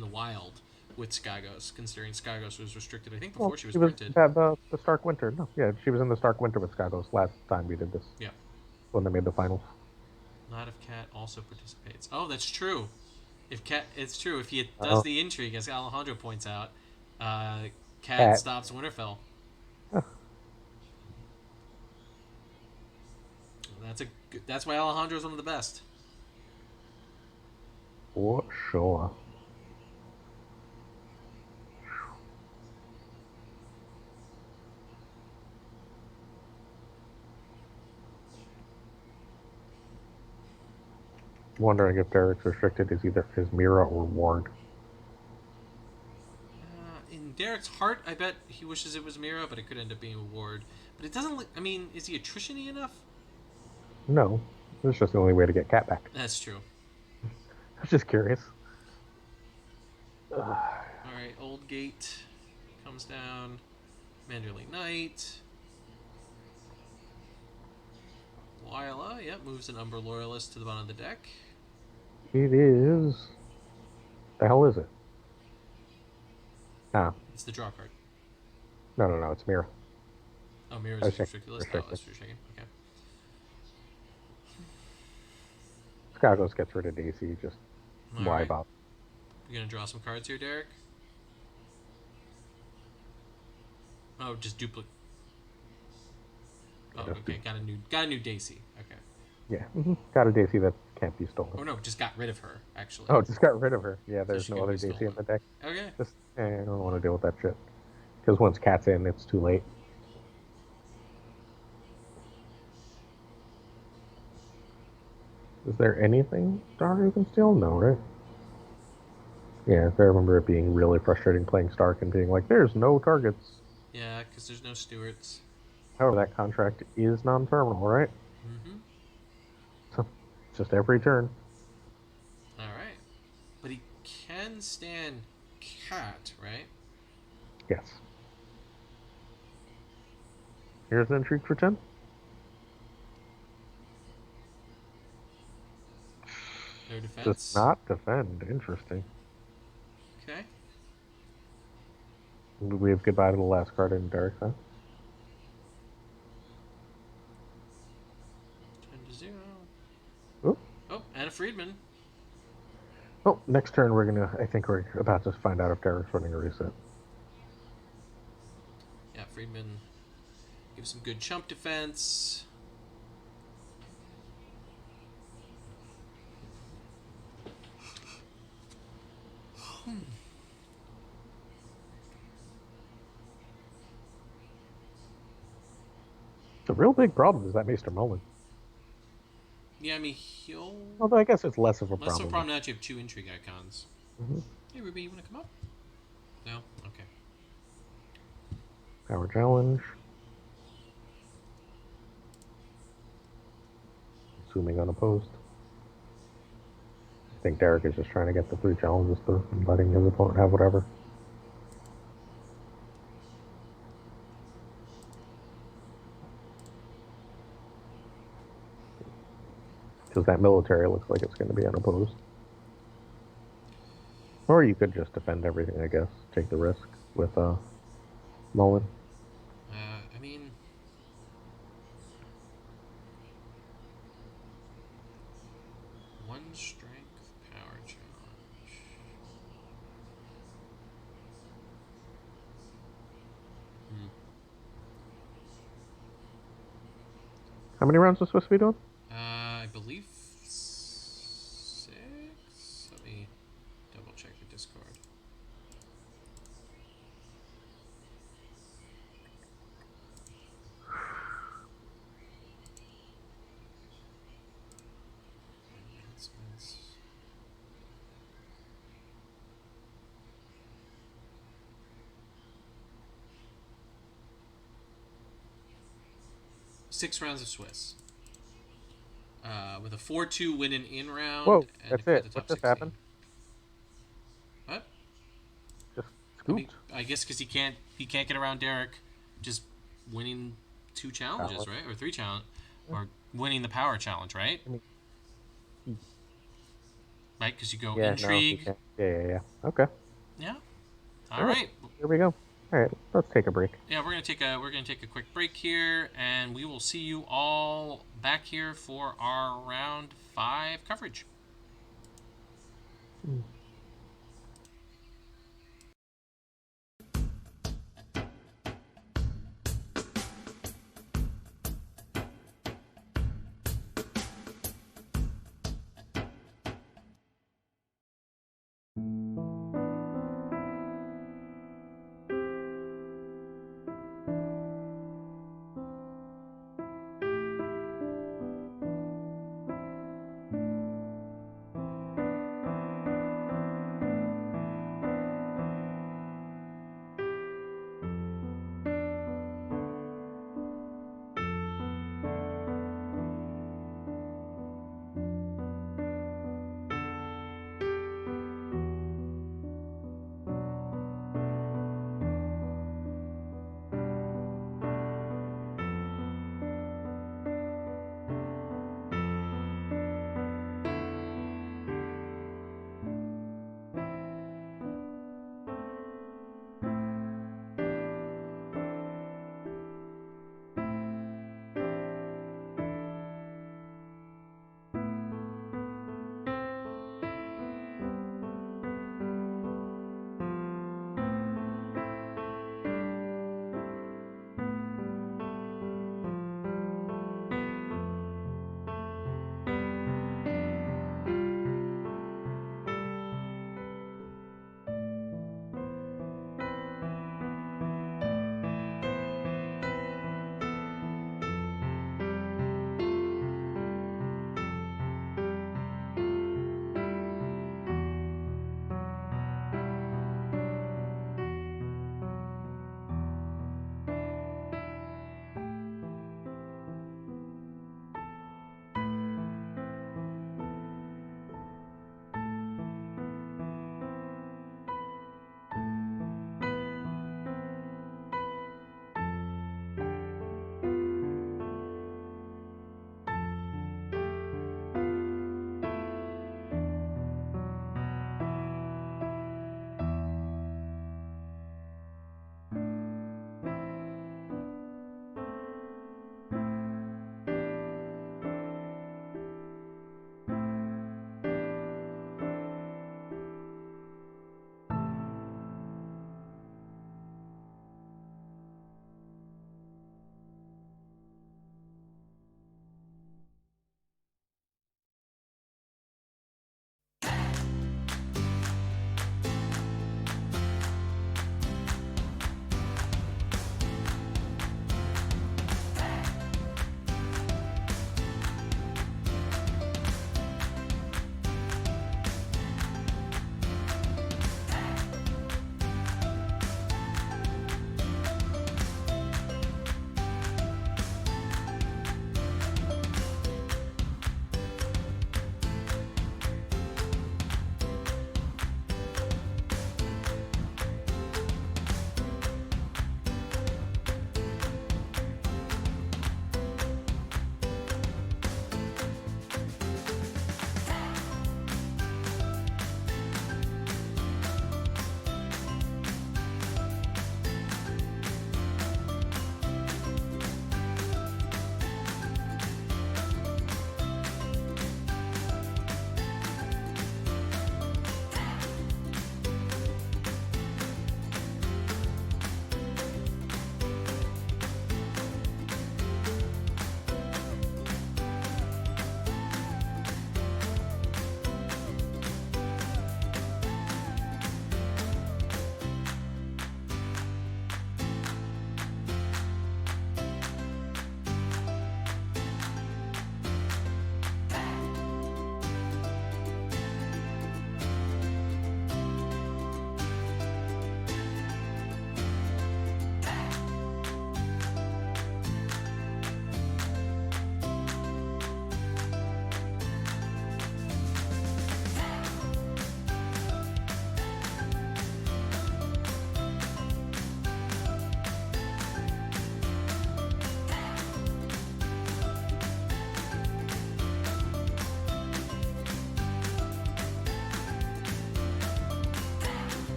the wild with Skagos, considering Skagos was restricted, I think, Well, before she was she was printed. the Stark Winter. No, yeah, she was in the Stark Winter with Skagos last time we did this. Yeah. When they made the finals. Not if Cat also participates. Oh, that's true. If Cat, it's true. If he does Uh, the intrigue, as Alejandro points out, Cat Cat. stops Winterfell. Huh, That's why Alejandro is one of the best. for sure. Wondering if Derek's restricted is either his Mira or Ward. In Derek's heart, I bet he wishes it was Mira, but it could end up being a Ward. But it doesn't look. I mean, is he attrition-y enough? No, it's just the only way to get Cat back. That's true. I was just curious. All right, Old Gate comes down. Manderley Knight. Wyla, yep, moves an Umber Loyalist to the bottom of the deck. It is. The hell is it? Ah, It's the draw card. no, it's Mira. Oh, Mira's I was his checking. restricted list? Oh, Restricted. that's for checking. Okay. Skagos gets rid of DC, just All why right. bother? You gonna draw some cards here, Derek? Oh, just duplicate. Oh, Just okay. Got a new Daisy. Okay. Yeah, got a DC that's can't be stolen. Oh no, just got rid of her actually. Oh, just got rid of her. Yeah, So there's she no could be other DC in stolen. the deck. Okay. Just, I don't want to deal with that shit. Because once Cat's in, it's too late. Is there anything Stark can steal? No, right? Yeah, I remember it being really frustrating playing Stark and being like, there's no targets. Yeah, because there's no stewards. However, that contract is non-terminal, right? Mm-hmm. So, just every turn. All right. But he can stand cat, right? Yes. Here's an intrigue for 10. No Does defense. not defend. Interesting. Okay. We have goodbye to the last card in Derek, huh? 10-0. Oop. Oh, and a Friedman. Oh, next turn I think we're about to find out if Derek's running a reset. Yeah, Friedman gives some good chump defense. The real big problem is that Maester Mullen. Yeah, I mean, he'll... Although I guess it's less of a Less of a problem. problem now that you have 2 intrigue icons. Mm-hmm. Hey, Ruby, you want to come up? No? Okay. Power challenge. Assuming unopposed. I think Derek is just trying to get the 3 challenges through and letting his opponent have whatever. Because that military looks like it's going to be unopposed. Or you could just defend everything, I guess. Take the risk with Mullen. I mean... One strength power challenge. Hmm. How many rounds is supposed to be doing? I believe 6? Let me double check the Discord. Advancements. Six rounds of Swiss. With a 4-2 win in round Whoa, and to that's clear it. the What top just 16. happened? What? Just I mean, scooped. I guess because he can't get around Derek just winning 2 challenges, Power. right? Or 3 challenge, Yeah. or winning the power challenge, right? I mean, Right? Because you go yeah, no, he intrigue. can't. Yeah. Okay. Yeah. All All right. right. Here we go. All right, let's take a break. Yeah, we're gonna take a quick break here, and we will see you all back here for our round 5 coverage.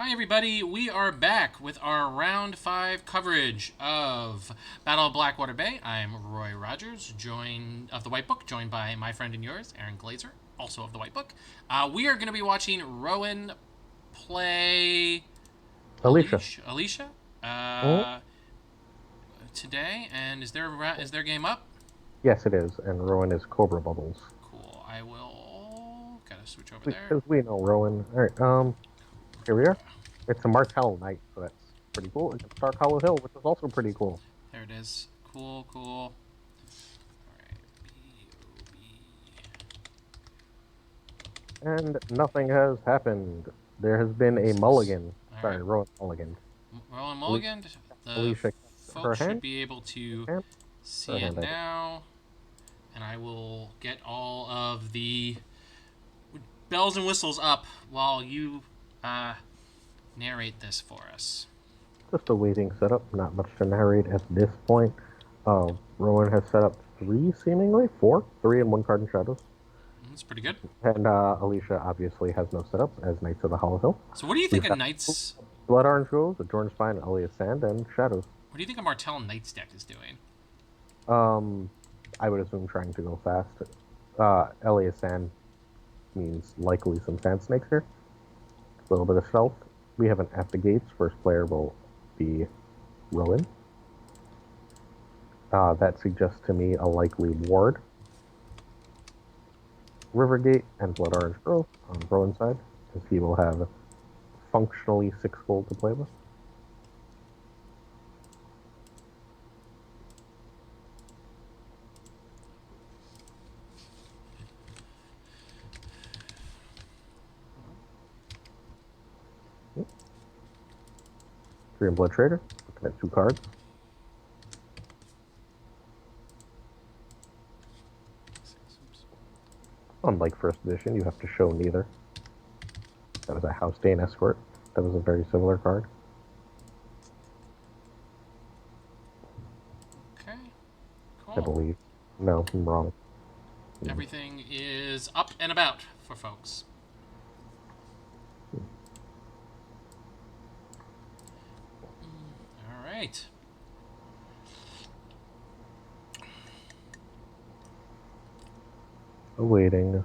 Hi, everybody. We are back with our round 5 coverage of Battle of Blackwater Bay. I'm Roy Rogers, joined of the White Book, joined by my friend and yours, Aaron Glazer, also of the White Book. We are going to be watching Rowan play Alicia. Alicia Mhm. today. And is their game up? Yes, it is, and Rowan is Cobra Bubbles. Cool. I will gotta switch over there. Because we know Rowan. All right, here we are. It's a Martell Knight, so that's pretty cool. It's Stark Hollow Hill, which is also pretty cool. There it is. Cool. All right. And nothing has happened. There has been a mulligan. All Sorry, right. Rowan mulligan. Rowan Mulligan. The Alicia, her folks should hand, be able to hand, see her it hand. I think. now. And I will get all of the bells and whistles up while you narrate this for us. Just a waiting setup. Not much to narrate at this point. Rowan has set up 3, seemingly 4, 3 and 1 card in shadows. That's pretty good. And Alicia obviously has no setup as Knights of the Hollow Hill. So what do you think of Knights? Blood Orange Goes, Adorn Spine, Elias Sand, and Shadows. What do you think a Martell Knights deck is doing? I would assume trying to go fast. Elias Sand means likely some Sand Snakes here. A little bit of stealth. We have an at the gates. First player will be Rowan. That suggests to me a likely ward. Rivergate and Blood Orange Grove on Rowan's side, because he will have functionally 6 gold to play with. Three and Blood Trader, looking at 2 cards. Unlike first edition, you have to show neither. That was a House Dane Escort. That was a very similar card. Okay. Cool. I believe. No, I'm wrong. Everything is up and about for folks. All right. Awaiting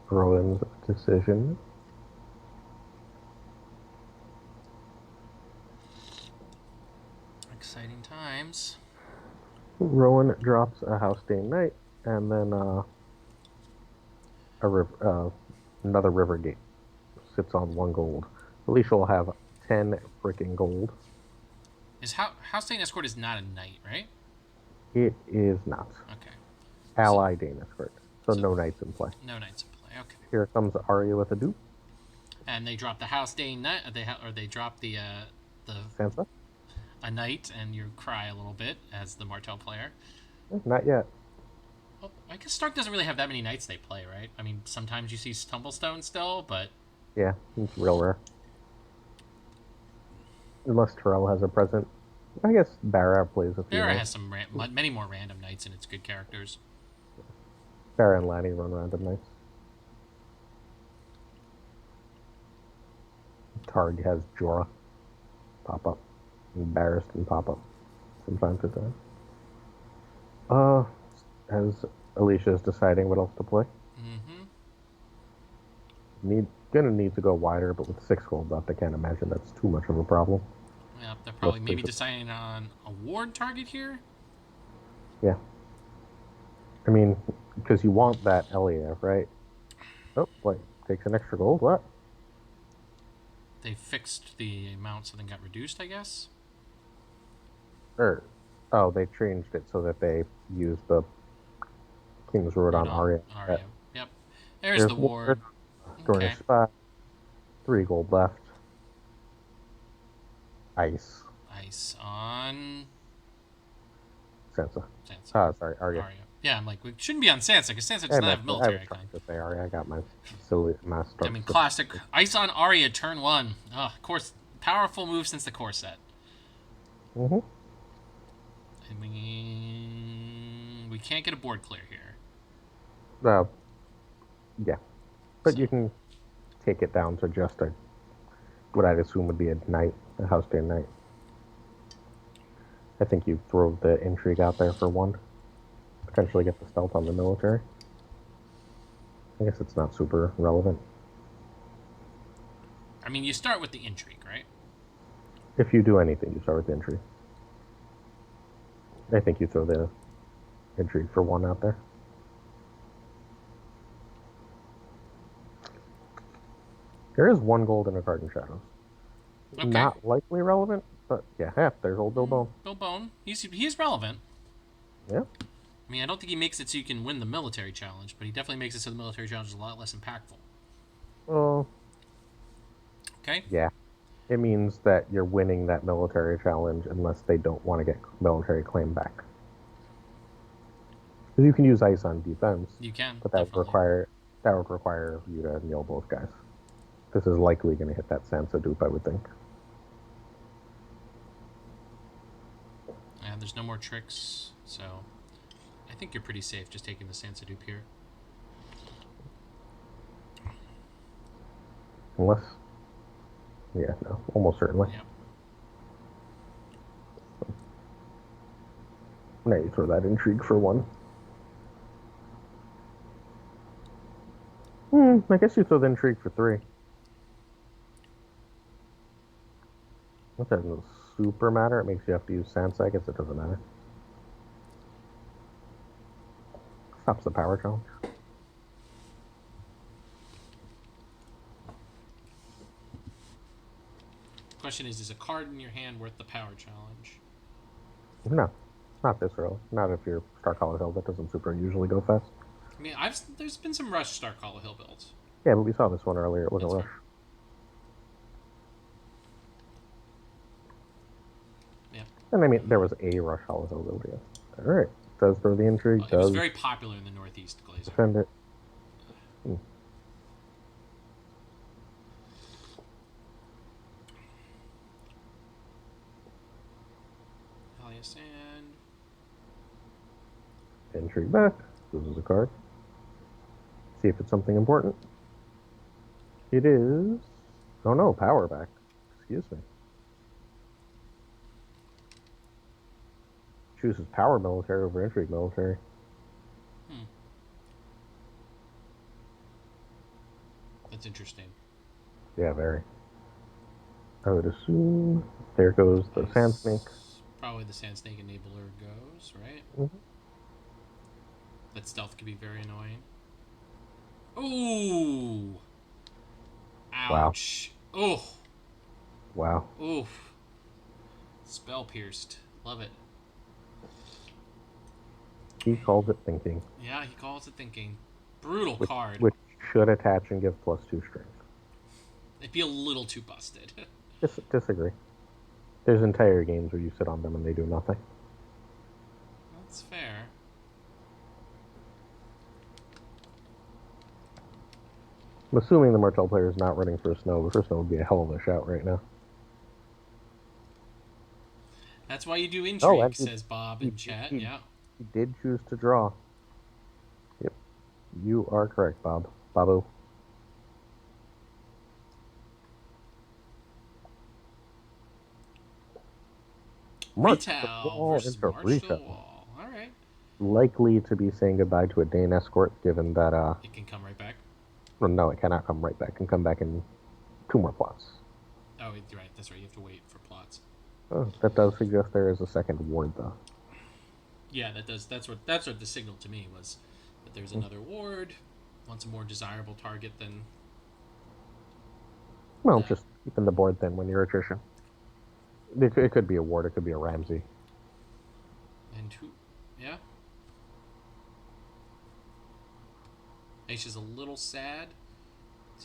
Rowan's decision. Exciting times. Rowan drops a House Dane Knight, and then another River Gate sits on 1 gold. Alicia will have 10 freaking gold. Is House Dane Escort is not a knight, right? It is not. Okay. Ally Dane Escort. So no knights in play. No knights in play. Okay. Here comes Arya with a dupe. And they drop the House Dane knight. They drop the Sansa? a knight, and you cry a little bit as the Martell player. Not yet. Well, I guess Stark doesn't really have that many knights they play, right? I mean, sometimes you see Tumblestone still, but Yeah, it's real rare. Unless Terrell has a present. I guess Barra plays a few. Barra nights. has many more random knights, and it's good characters. Barra and Lanny run random nights. Targ has Jorah pop up. And Barristan pop up from time to time. As Alicia is deciding what else to play. Mm-hmm. Gonna need to go wider, but with 6 gold left, I can't imagine that's too much of a problem. Yeah, they're probably maybe deciding on a ward target here. Yeah. I mean, because you want that Elia, right? Oh, wait. Takes an extra gold? What? They fixed the amount, so then got reduced, I guess. They changed it so that they use the King's Road on Arya. Yep. There's the ward. Join a spot. 3 gold left. Ice. Ice on Sansa. Sorry, Arya. Yeah, I'm like, we shouldn't be on Sansa, because Sansa does not have military. I was trying to say Arya. I got my silly master. I mean, classic. Ice on Arya, turn 1. Oh, of course, powerful move since the core set. Mm-hmm. And we can't get a board clear here. Yeah. But you can take it down to just a what I'd assume would be a knight, a house day knight. I think you throw the intrigue out there for one. Potentially get the stealth on the military. I guess it's not super relevant. I mean, you start with the intrigue, right? If you do anything, you start with the intrigue. I think you throw the intrigue for one out there. There is one gold in a card in Shadows. Okay. Not likely relevant, but yeah, there's old Bill Bone. Bill Bone. He's relevant. Yeah. I mean, I don't think he makes it so you can win the military challenge, but he definitely makes it so the military challenge is a lot less impactful. Oh. Okay. Yeah. It means that you're winning that military challenge unless they don't want to get military claim back. Because you can use ice on defense. You can. But that would require you to kneel both guys. This is likely going to hit that Sansa dupe, I would think. And there's no more tricks, so I think you're pretty safe just taking the Sansa dupe here. Unless... Yeah, no, almost certainly. Yep. Now you throw that intrigue for one. I guess you throw the intrigue for three. That doesn't super matter. It makes you have to use Sansa. I guess it doesn't matter. Stops the power challenge. Question is a card in your hand worth the power challenge? No, not this early. Not if you're Star Collar Hill. That doesn't super usually go fast. I mean, there's been some Rush Star Collar Hill builds. Yeah, but we saw this one earlier. It wasn't That's Rush. Yeah. And I mean, there was a Rush Hollow Hill build, yeah. Alright. Does throw the intrigue. It was very popular in the Northeast, Glazer. Defend it. Sand. Intrigue back. This is a card. See if it's something important. It is... Oh no, power back. Excuse me. Chooses power military over intrigue military. That's interesting. Yeah, very. I would assume there goes the Sand Snake. Probably the Sand Snake Enabler goes, right? Mm-hmm. That stealth could be very annoying. Ooh! Ouch. Wow. Oh! Wow. Oof. Spell pierced. Love it. He calls it thinking. Yeah, he calls it thinking. Brutal card. Which should attach and give +2 strength. It'd be a little too busted. Disagree. There's entire games where you sit on them and they do nothing. That's fair. I'm assuming the Martell player is not running for Snow, but for Snow would be a hell of a shout right now. That's why you do intrigue, says Bob in chat. Yeah. He did choose to draw. Yep. You are correct, Bob. Babu. Retail versus Wall. All right. Likely to be saying goodbye to a Dane escort, given that it can come right back. Well, no, it cannot come right back. It can come back in 2 more plots. Oh, right. That's right. You have to wait for plots. Oh, that does suggest there is a second ward, though. Yeah, that does. That's what the signal to me was that there's another ward. Wants a more desirable target than. Well, just keeping the board thin when you're attrition. It could be a ward. It could be a Ramsey. And who? Yeah. Ace is a little sad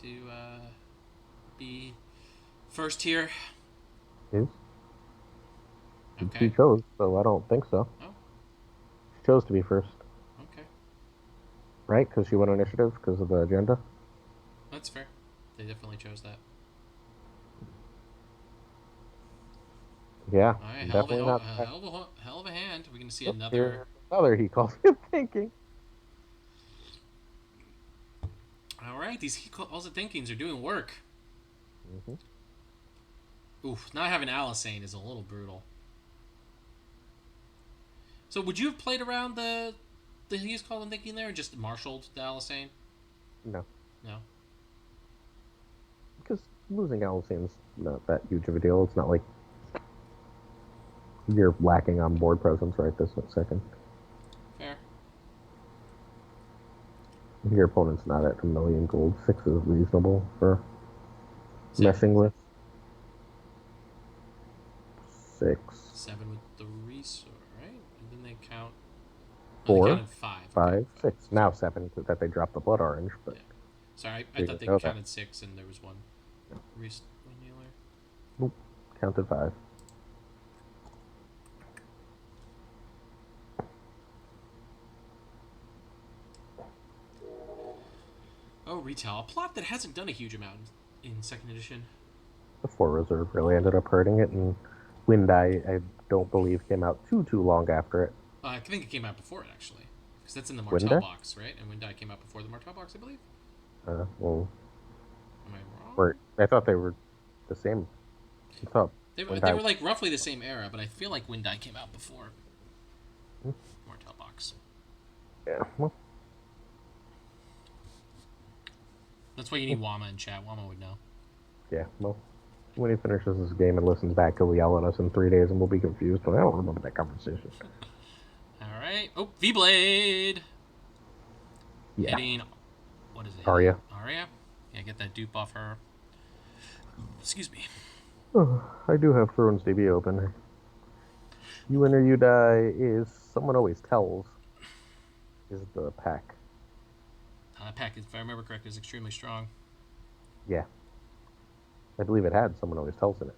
to be first here. Is? Okay. She chose, so I don't think so. Oh. She chose to be first. Okay. Right? Because she won initiative because of the agenda? That's fair. They definitely chose that. Yeah. All right, definitely not. hell of a hand. We're going to see another. Another he calls it thinking. All right, these he calls it thinkings are doing work. Mm-hmm. Oof, not having Alisane is a little brutal. So would you have played around the Hughes Call and Thinking there and just marshaled the Alisane? No. No. Because losing Alisane's not that huge of a deal. It's not like you're lacking on board presence right this second. Fair. Your opponent's not at a million gold. 6 is reasonable for messing with. 6. 7 with the resource, right? And then they count. Oh, 4. they counted 5. 5, Okay, 6. Now 7 that they dropped the blood orange, but yeah. Sorry, I thought they counted 6 and there was one. One healer. Nope. Counted 5. Oh, retail. A plot that hasn't done a huge amount in second edition. The 4 reserve really ended up hurting it, and Wind Eye, I don't believe, came out too long after it. I think it came out before it, actually. Because that's in the Wind Martell Eye? box, right? And Wind Eye came out before the Martell box, I believe. Well, Am I wrong? I thought they were the same. I thought They were like roughly the same era, but I feel like Wind Eye came out before Martell box. Yeah, well, That's why you need Wama in chat. Wama would know. yeah, well. When he finishes this game and listens back, he'll yell at us in 3 days and we'll be confused, but I don't remember that conversation. Alright. Oh, V-Blade! Yeah. Hitting... What is it? Arya. Arya? Yeah, get that dupe off her. Excuse me. Oh, I do have Thrones DB open. You win or you die is Someone Always Tells is the pack. Pack, if I remember correctly, is extremely strong. Yeah. I believe it had Someone Always Tells in it.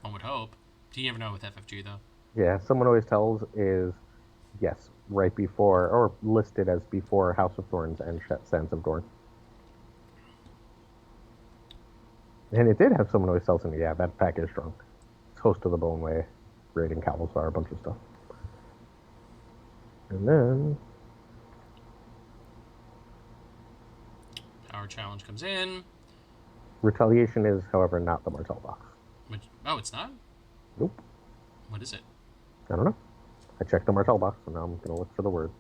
One would hope. You never know with FFG, though. Yeah, Someone Always Tells is, yes, right before, or listed as before House of Thorns and Sands of Dorne. And it did have Someone Always Tells in it. Yeah, that pack is strong. It's Host of the Boneway, Raiding Cavalstar, a bunch of stuff. And then... Power challenge comes in. Retaliation is, however, not the Martell box. Which, oh, it's not? Nope. What is it? I don't know. I checked the Martell box, and now I'm going to look for the word.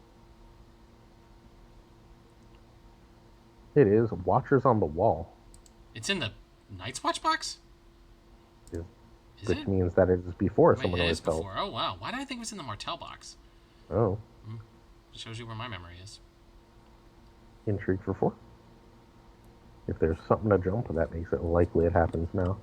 It is Watchers on the Wall. It's in the Night's Watch box? Is which it? means that it is before Wait, Someone it Always is Tells. before. Oh, wow. Why did I think it was in the Martell box? Oh. It shows you where my memory is. Intrigue for 4. If there's something to jump, that makes it likely it happens now.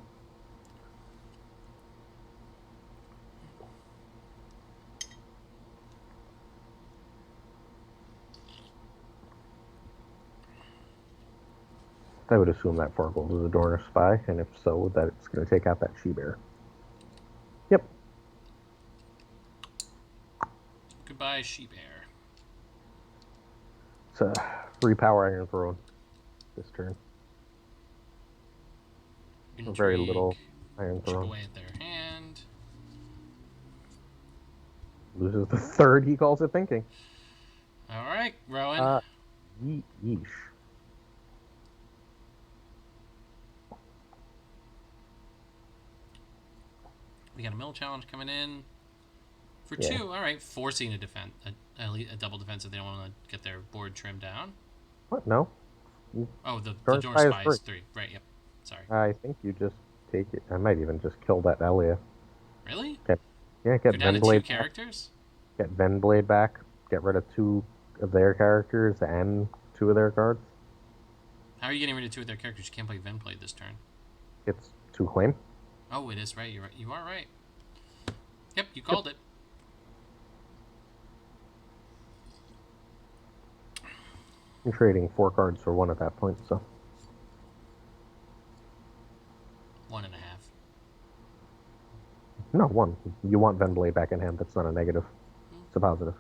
I would assume that 4 gold is a Dorner spy, and if so, that it's going to take out that she-bear. Yep. Goodbye, She-Bear. It's a repower Iron Throne this turn. Intrigue. Very little Iron Chip Throne. away at their hand. Loses the 3rd, he calls it thinking. All right, Rowan. Yeesh. We got a mill challenge coming in for Yeah. 2. All right, forcing a defense, a double defense if they don't want to get their board trimmed down. What? No. Oh, the Dorn door Spy is spy is 3. Right. Yep. Sorry. I think you just take it. I might even just kill that Elia. Really? Get Go down to 2 Venblade back. characters. Get Venblade back. Get rid of 2 of their characters and 2 of their cards. How are you getting rid of 2 of their characters? You can't play Venblade this turn. It's 2 claim. Oh, it is right. You're right. You are right. Yep, you called it. I'm trading 4 cards for 1 at that point, so 1.5. no 1. You want Venblade back in hand. That's not a negative. It's a positive.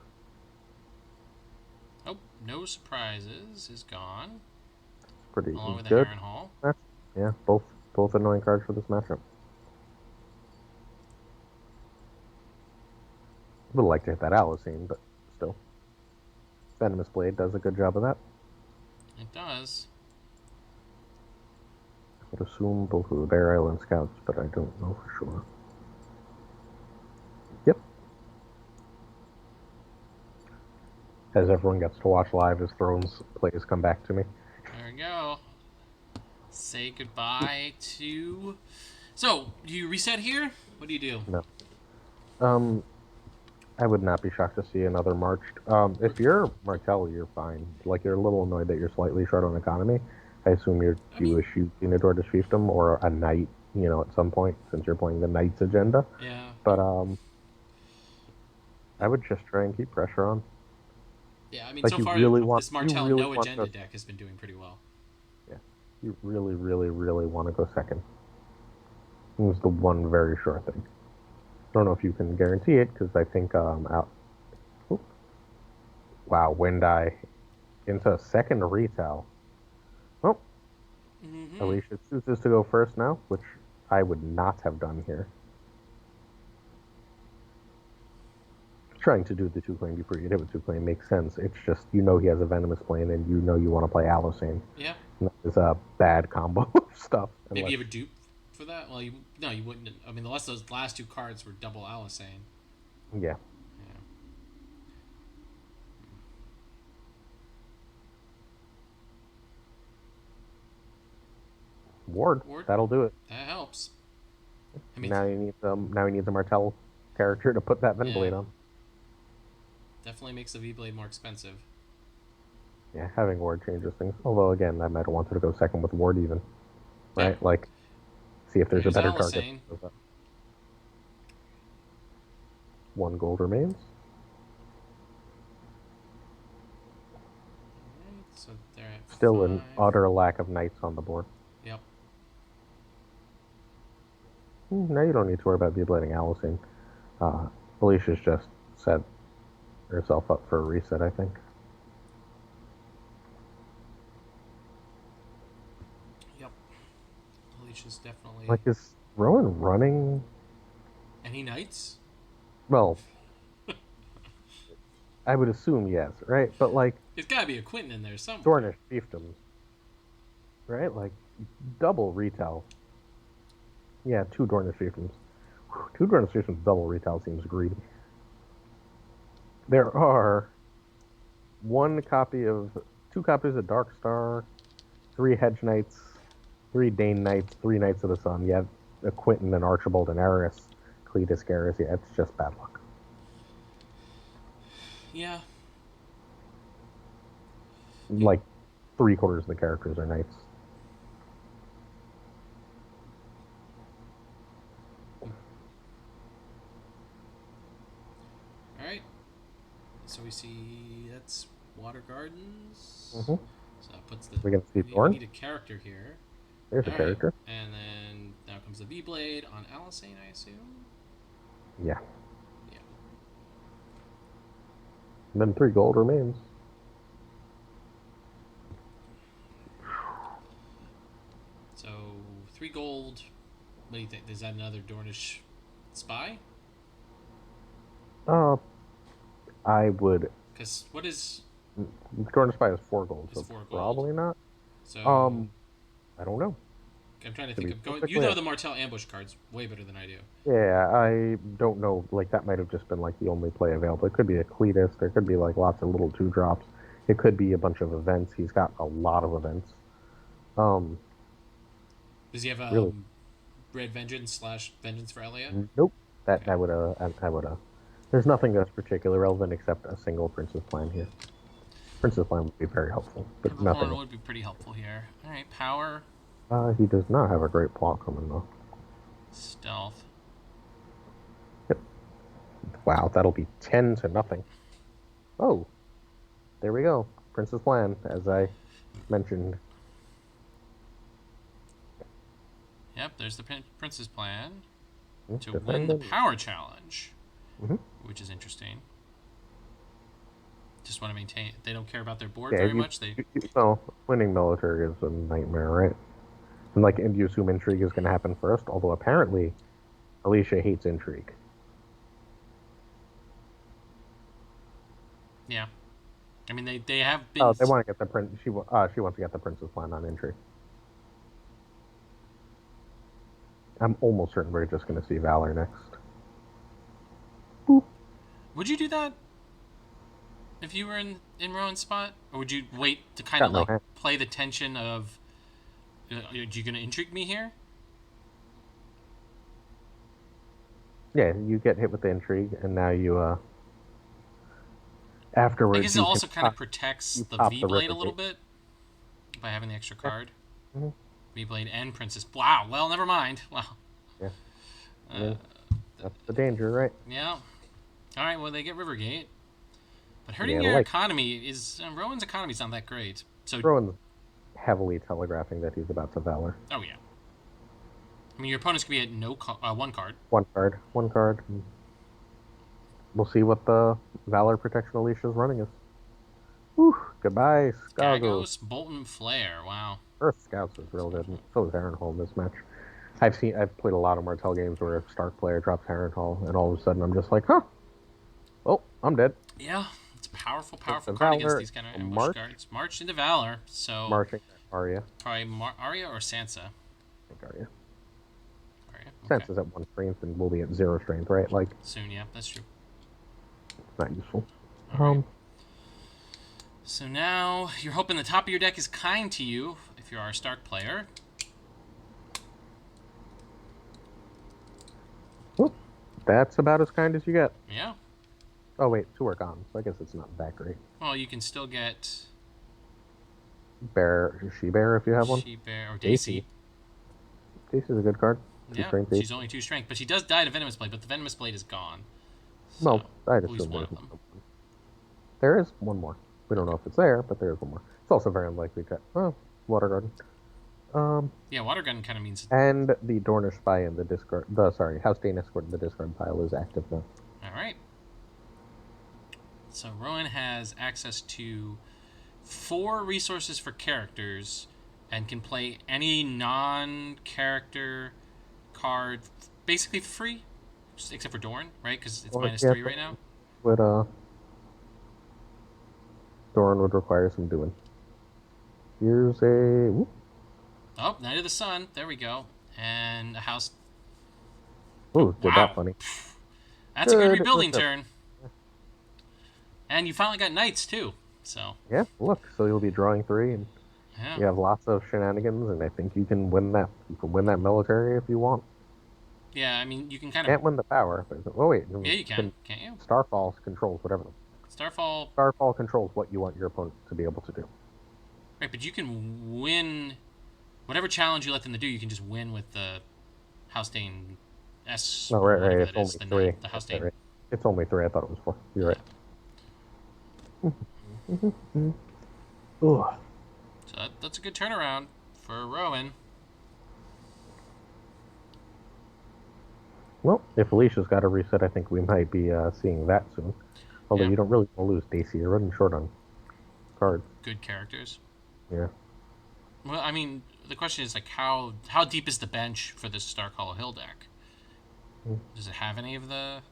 Oh, no surprises is gone. It's pretty Along with the good. Heron Hall. Yeah, both annoying cards for this matchup. Would like to hit that Alisane, but still. Venomous Blade does a good job of that. It does. I'd assume both of their island scouts, but I don't know for sure. Yep. As everyone gets to watch live as Thrones plays come back to me. There we go. Say goodbye to. So, do you reset here? What do you do? No. I would not be shocked to see another March. If you're Martell, you're fine. Like, you're a little annoyed that you're slightly short on economy. I assume you mean, issue Unidor to Fiefdom or a knight, at some point, since you're playing the knight's agenda. yeah. But I would just try and keep pressure on. Yeah, I mean, Like, so far, this Martell no agenda deck has been doing pretty well. Yeah, you really, really, really want to go second. It was the one very sure thing. I don't know if you can guarantee it because I think out. Oop. Wow, Wind Eye into a second retail. Oh, Alicia chooses to go first now, which I would not have done here. Trying to do the two claim before you hit with two claim makes sense. It's just he has a venomous plane and you want to play Alicane. Yeah. And that is a bad combo of stuff. Maybe you have a dupe for that. Well, you wouldn't. I mean, unless those last two cards were double Alicane. Yeah. Ward. That'll do it. That helps. I mean, now he needs a Martell character to put that Venblade on. Definitely makes the V-Blade more expensive. Yeah, having Ward changes things. Although again, I might have wanted to go second with Ward even. Right? Yeah. Like see if there's a better target. One gold remains. Alright, so they're at Still 5. an utter lack of knights on the board. Yep. Now you don't need to worry about V-blading Alicane. Alicia's just set herself up for a reset, I think. Yep. Alicia's definitely. Like, is Rowan running any knights? Well, I would assume yes, right? But like, there's got to be a Quentin in there somewhere. Dornish fiefdoms, right? Like, double retail. Yeah, 2 Dornish fiefdoms. 2 Dornish fiefdoms double retail seems greedy. There are 2 copies of Dark Star, 3 Hedge Knights, 3 Dane Knights, 3 Knights of the Sun. You have a Quentin and Archibald and Aerys, Cletus, Garrus. Yeah, it's just bad luck. Yeah. Like, 3/4 of the characters are Knights. Alright. So we see that's Water Gardens. Mm-hmm. So that puts the. We're going to see we Thorn. need a character here. There's a character. And then now comes the V-Blade on Alicane, I assume? Yeah. Yeah. And then 3 gold remains. So 3 gold. What do you think? Is that another Dornish spy? I would. Because what is? Dornish spy is 4 gold, so 4 gold. probably not. So I don't know. I'm trying to think of going. You know the Martell ambush cards way better than I do. Yeah, I don't know. Like, that might have just been like the only play available. It could be a Cletus. There could be like lots of little 2-drops. It could be a bunch of events. He's got a lot of events. Does he have a really? Red Vengeance / Vengeance for Elia? Nope. I would. There's nothing that's particularly relevant except a single Prince's Plan here. Prince's Plan would be very helpful, but nothing. Would be pretty helpful here. All right, power. He does not have a great plot coming though. Stealth. Yep. Wow, that'll be 10-0. Oh, there we go. Prince's Plan, as I mentioned. Yep, there's the Prince's Plan to Defending. win the power challenge, Mm-hmm. which is interesting. Just want to maintain. They don't care about their board very much. Well, winning military is a nightmare, right? And you assume intrigue is going to happen first. Although apparently, Alicia hates intrigue. Yeah, I mean they have been. Oh, they want to get the prince. She wants to get the Prince's Plan on intrigue. I'm almost certain we're just going to see Valor next. Would you do that if you were in Rowan's spot, or would you wait to kind Got of no like hand. play the tension of, are you gonna intrigue me here? Yeah, you get hit with the intrigue, and now you I guess afterwards it you can also kind of pop, protects you the pop V the blade river a little gate. bit by having the extra Yeah. card. hmm V blade and Princess. Wow. Well, never mind. Wow. Yeah. I Uh, mean, that's the danger, right? yeah. All right. Well, they get Rivergate, but hurting Yeah, your like economy is Rowan's economy's not that great. So, Rowan's heavily telegraphing that he's about to Valor. oh yeah. I mean, your opponent's gonna be at no one card. One card. One card. We'll see what the Valor Protection Alicia's running is. Whew, goodbye, Skagos. Skagos, Bolton, Flare. Wow. Earth Scouts is real good. So is Harrenhal in this match. I've played a lot of Martell games where a Stark player drops Harrenhal, and all of a sudden I'm just like, huh, oh, I'm dead. Yeah, it's a powerful, It's powerful a card against Valor, these kind of a ambush March, cards. March into Valor, so marching Arya. probably Arya or Sansa. I think Arya. Arya, okay. Sense is at 1 strength and will be at 0 strength, right? Like, Soon, yeah, that's true. it's not useful. All right. So now you're hoping the top of your deck is kind to you if you're our Stark player. Whoop, that's about as kind as you get. Yeah. Oh wait, 2 are gone, so I guess it's not that great. Well, you can still get Bear, She-Bear if you have one. She-Bear or Daisy. Daisy's a good card. 2 Yeah, strength. she's only 2 strength, but she does die to Venomous Blade, but the Venomous Blade is gone. So, Well, I'd at least assume one there's of them. one. There is one more. We don't know if it's there, but there is one more. It's also very unlikely to. Oh, Water Garden. Yeah, Water Gun kind of means. And the Dornish Spy in the discard. House Dane Escort in the discard pile is active now. All right. So Rowan has access to 4 resources for characters and can play any non-character card basically for free, just except for Dorn, right? Because it's -3 right now. But Doran would require some doing. Here's a. Whoop. Oh, Knight of the Sun. There we go. And a house. Ooh, did that funny. That's a good Good. rebuilding turn. And you finally got knights too. So Yeah, look. So you'll be drawing 3, and yeah. you have lots of shenanigans, and I think you can win that. You can win that military if you want. Yeah, I mean you can kind Can't of. win the power. But, oh wait. Yeah, you can. Can't you? Starfall controls whatever. Starfall. Starfall controls what you want your opponent to be able to do. Right, but you can win whatever challenge you let them to do. You can just win with the House Dane S. Oh, right, whatever right. that It's is, only 3. The House That's Dane. right. It's only 3. I thought it was 4. You're right. Ooh. So that's a good turnaround for Rowan. Well, if Alicia's got a reset, I think we might be seeing that soon. Although Yeah. you don't really want to lose Daisy. You're running short on cards. Good characters. Yeah. Well, I mean, the question is like how deep is the bench for this Stark Hollow Hill deck? Does it have any of the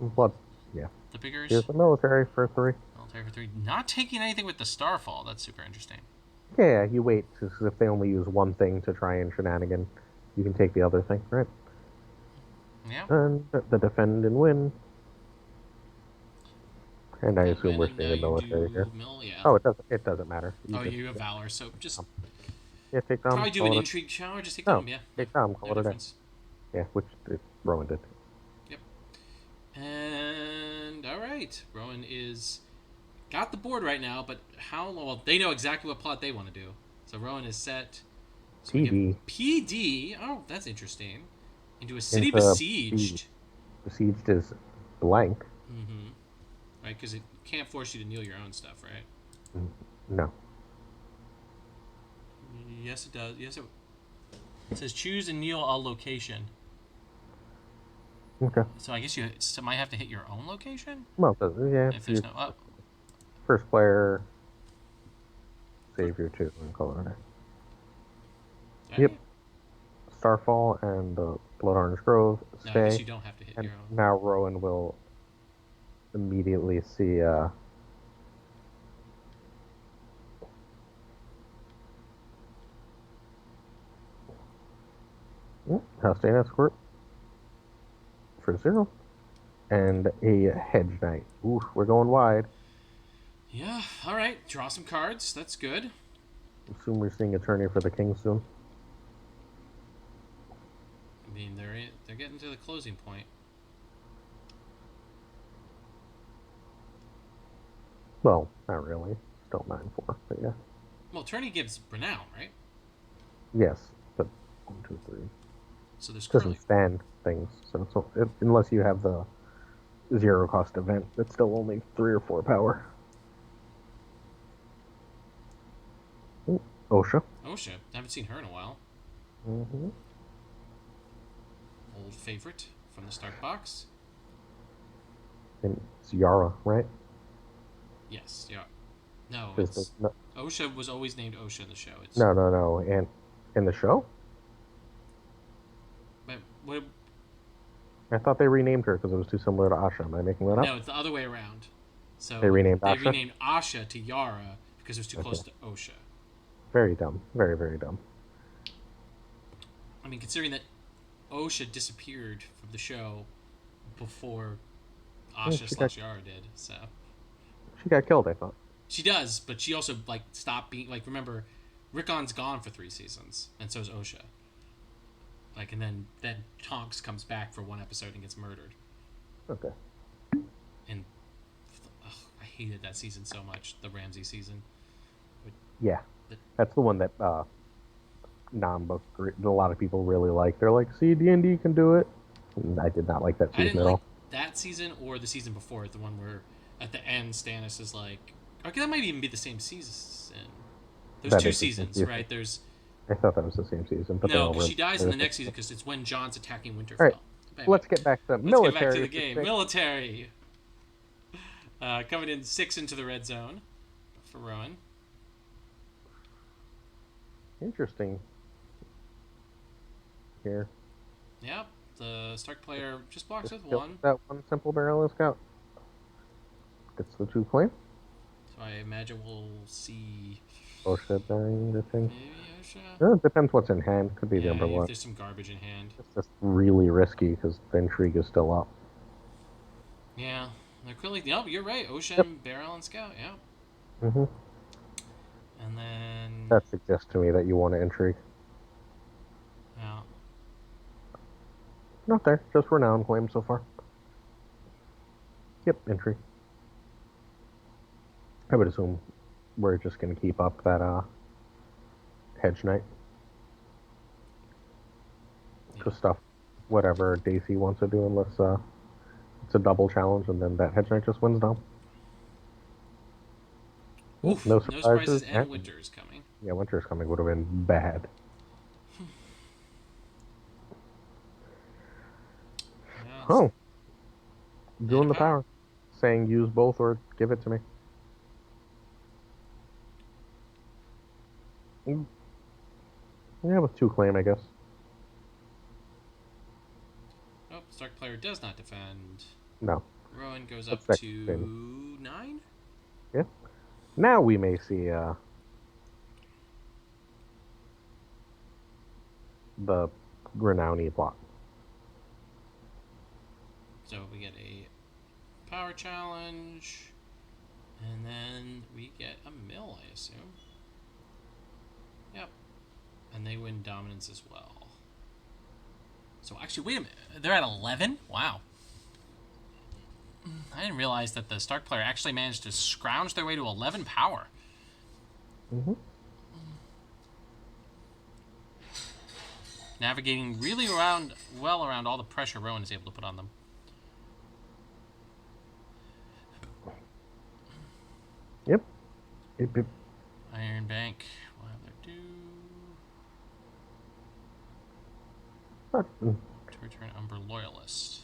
But, yeah. the biggers? Here's the military for 3. Military for 3. Not taking anything with the Starfall. That's super interesting. Yeah, you wait, because if they only use one thing to try and shenanigan, you can take the other thing, right? Yeah. And the defend and win. And I assume we're seeing a you military do here. yeah. Oh, it doesn't matter. You have Valor, so just Yeah, take Dom. probably do an Intrigue Shower. Just take Dom, yeah. Take Dom, call No it a day. difference. Yeah, which Rowan did. Yep. And all right, Rowan is got the board right now, but how long? Well, they know exactly what plot they want to do. So Rowan is set. So we PD. get PD. Oh, that's interesting. Into a city Into besieged. Besieged is blank. Mm-hmm. Right, because it can't force you to kneel your own stuff, right? No. Yes, it does. Yes, it says choose and kneel a location. Okay. So I guess you might have to hit your own location Well, yeah. if there's no. Oh, First player. Save your 2 and call it a day. Yep. right? Starfall and Blood Orange Grove No, I stay. guess you don't have to hit And your own. now Rowan will immediately see House Escort for 0. And a Hedge Knight. Ooh, we're going wide. Yeah. All right. Draw some cards. That's good. Assume we're seeing Attorney for the King soon. I mean, they're getting to the closing point. Well, not really. Still 9-4, but yeah. Well, Attorney gives renown, right? Yes, but 1, 2, 3. So there's It doesn't curling. stand things, so unless you have the 0 cost event, it's still only 3 or 4 power. Ooh, OSHA. OSHA. Haven't seen her in a while. Mm-hmm. Old favorite from the start box. And it's Yara, right? Yes. Yeah. No, Is it's no, OSHA was always named OSHA in the show. It's no. And in the show, but what? I thought they renamed her because it was too similar to Asha. Am I making that up? No, it's the other way around. So They renamed they Asha? renamed Asha to Yara because it was too close Okay. to OSHA. Very dumb. Very, very dumb. I mean, considering that OSHA disappeared from the show before Asha she / Yara did, so She got killed, I thought. she does, but she also like stopped being like. Remember, Rickon's gone for 3 seasons, and so is OSHA. Like, and then Tonks comes back for 1 episode and gets murdered. Okay. And I hated that season so much, the Ramsey season. Yeah. That's the one that non-book a lot of people really like. They're like, see, D&D can do it. And I did not like that I season didn't at like all. that season or the season before it, the one where at the end Stannis is like, okay, that might even be the same season. There's That 2 is the same seasons, season. right? There's I thought that was the same season, but they no, all because were. she dies in the next season because it's when Jon's attacking Winterfell. All right, But anyway, let's get back to let's military. get back to the game. Military. Coming in 6 into the red zone for Rowan. Interesting. Here. Yep, the Stark player just blocks with 1. That 1 simple barrel scout. Gets the 2 claim. So I imagine we'll see OSHA dying, I think. maybe OSHA. It depends what's in hand. Could be the Yeah, umbrella. if there's some garbage in hand. It's just really risky because the intrigue is still up. Yeah, they're clearly. Yep, you're right. Ocean, Yep. Barrel, and Scout. Yeah. Mm-hmm. And then. That suggests to me that you want to intrigue. Yeah. Not there. Just renown claim so far. Yep, intrigue. I would assume we're just going to keep up that Hedge Knight. Just stuff, whatever Daisy wants to do, unless it's a double challenge, and then that Hedge Knight just wins down. Oof, No no surprises. surprises and Winter's coming. Yeah, Winter's coming would have been bad. Yeah, Oh, doing the power. power. Saying use both or give it to me. Yeah, with 2 claim, I guess. Oh, Stark player does not defend. No. Rowan goes That's up next to thing. 9. Yeah. Now we may see the Renowny block. So we get a power challenge, and then we get a mill, I assume. Yep. And they win dominance as well. So actually, wait a minute. They're at 11? Wow. I didn't realize that the Stark player actually managed to scrounge their way to 11 power. Mm-hmm. Navigating really well around all the pressure Rowan is able to put on them. Yep. Iron Bank will have their due to return Umber Loyalist.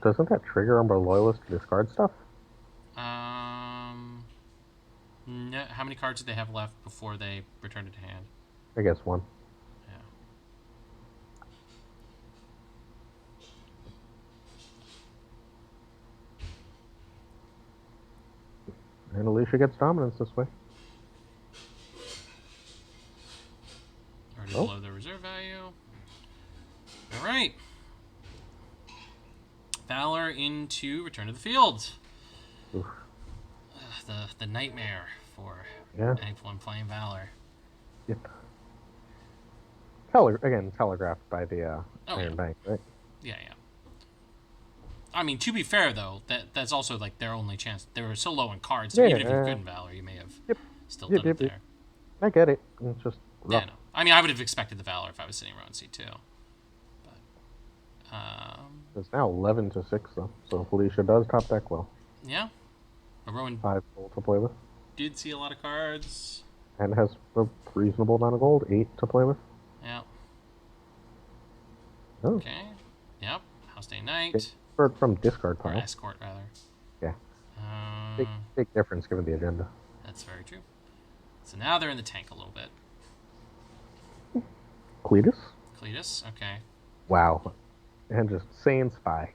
Doesn't that trigger Umber Loyalist to discard stuff? No, how many cards did they have left before they returned it to hand? I guess 1. Yeah. And Alicia gets dominance this way. Already below their reserve value. Valor into Return to the Field. Oof. The nightmare for Yeah. anyone playing Valor. Yep. Telegraphed by the Iron Bank, right? Yeah. I mean, to be fair though, that's also like their only chance. They were so low in cards, so even if you couldn't Valor, you may have still done it there. I get it. It's just rough. Yeah, no. I mean, I would have expected the Valor if I was sitting row in C2. But It's now 11-6 though, so Felicia does top deck well. yeah, but Rowan 5 gold to play with, did see a lot of cards. and has a reasonable amount of gold. 8 to play with. Yeah. Oh. Okay. Yep. House Day Knight. From discard Or pile. Escort, rather. Yeah. Big difference given the agenda. That's very true. So now they're in the tank a little bit. Cletus? Okay. Wow. And just Saiyan Spy.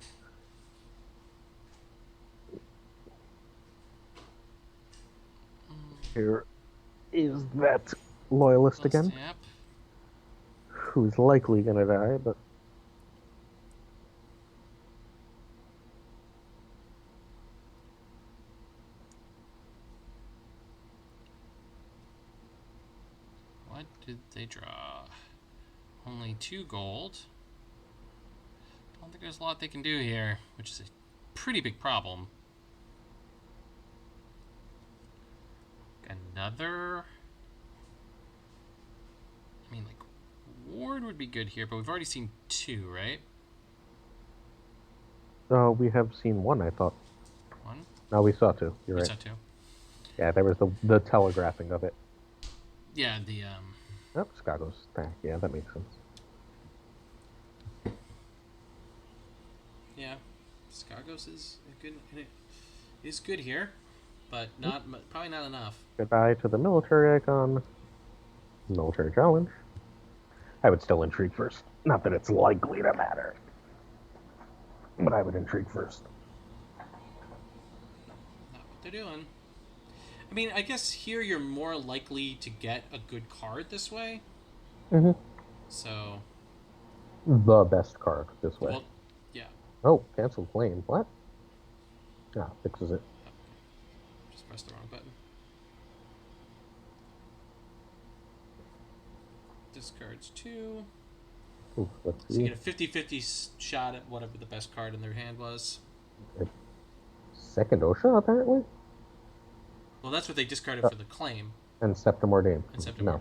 Here is that loyalist again. Yep. Who's likely gonna die, but What did they draw? Only 2 gold. Don't think there's a lot they can do here, which is a pretty big problem. Another... I mean, like, Ward would be good here, but we've already seen 2, right? we have seen 1, I thought. 1? No, we saw 2. You're We right. saw 2. Yeah, there was the telegraphing of it. Yeah, the, Oh, Chicago's back. Yeah, that makes sense. Yeah, Skagos is good here, but probably not enough. Goodbye to the military icon. Military challenge. I would still intrigue first. Not that it's likely to matter, but I would intrigue first. Not what they're doing. I mean, I guess here you're more likely to get a good card this way. Mm-hmm. So. The best card this way. Well, yeah. Oh, cancel claim. What? Ah, fixes it. Just pressed the wrong button. Discards 2. Ooh, let's see. So you get a 50-50 shot at whatever the best card in their hand was. Second Osha, apparently? Well, that's what they discarded for the claim. And Septum Ordained. No.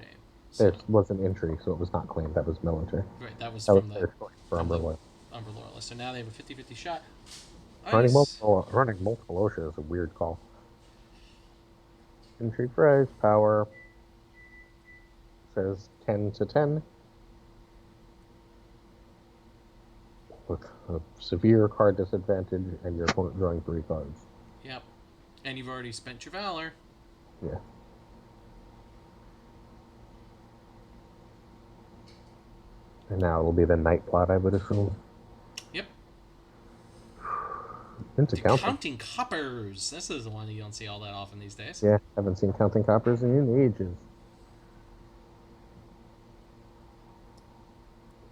So. It was an entry, so it was not claimed. That was military. Right, that was from the Umber Loyalist. So now they have a 50-50 shot. Running multiple Osha is a weird call. Intrigue prize, power. Says 10-10. With a severe card disadvantage and your opponent drawing 3 cards. Yep. And you've already spent your Valor. Yeah. And now it'll be the night plot, I would assume. Yep. Into counting coppers. This is the one you don't see all that often these days. Yeah, haven't seen counting coppers in ages.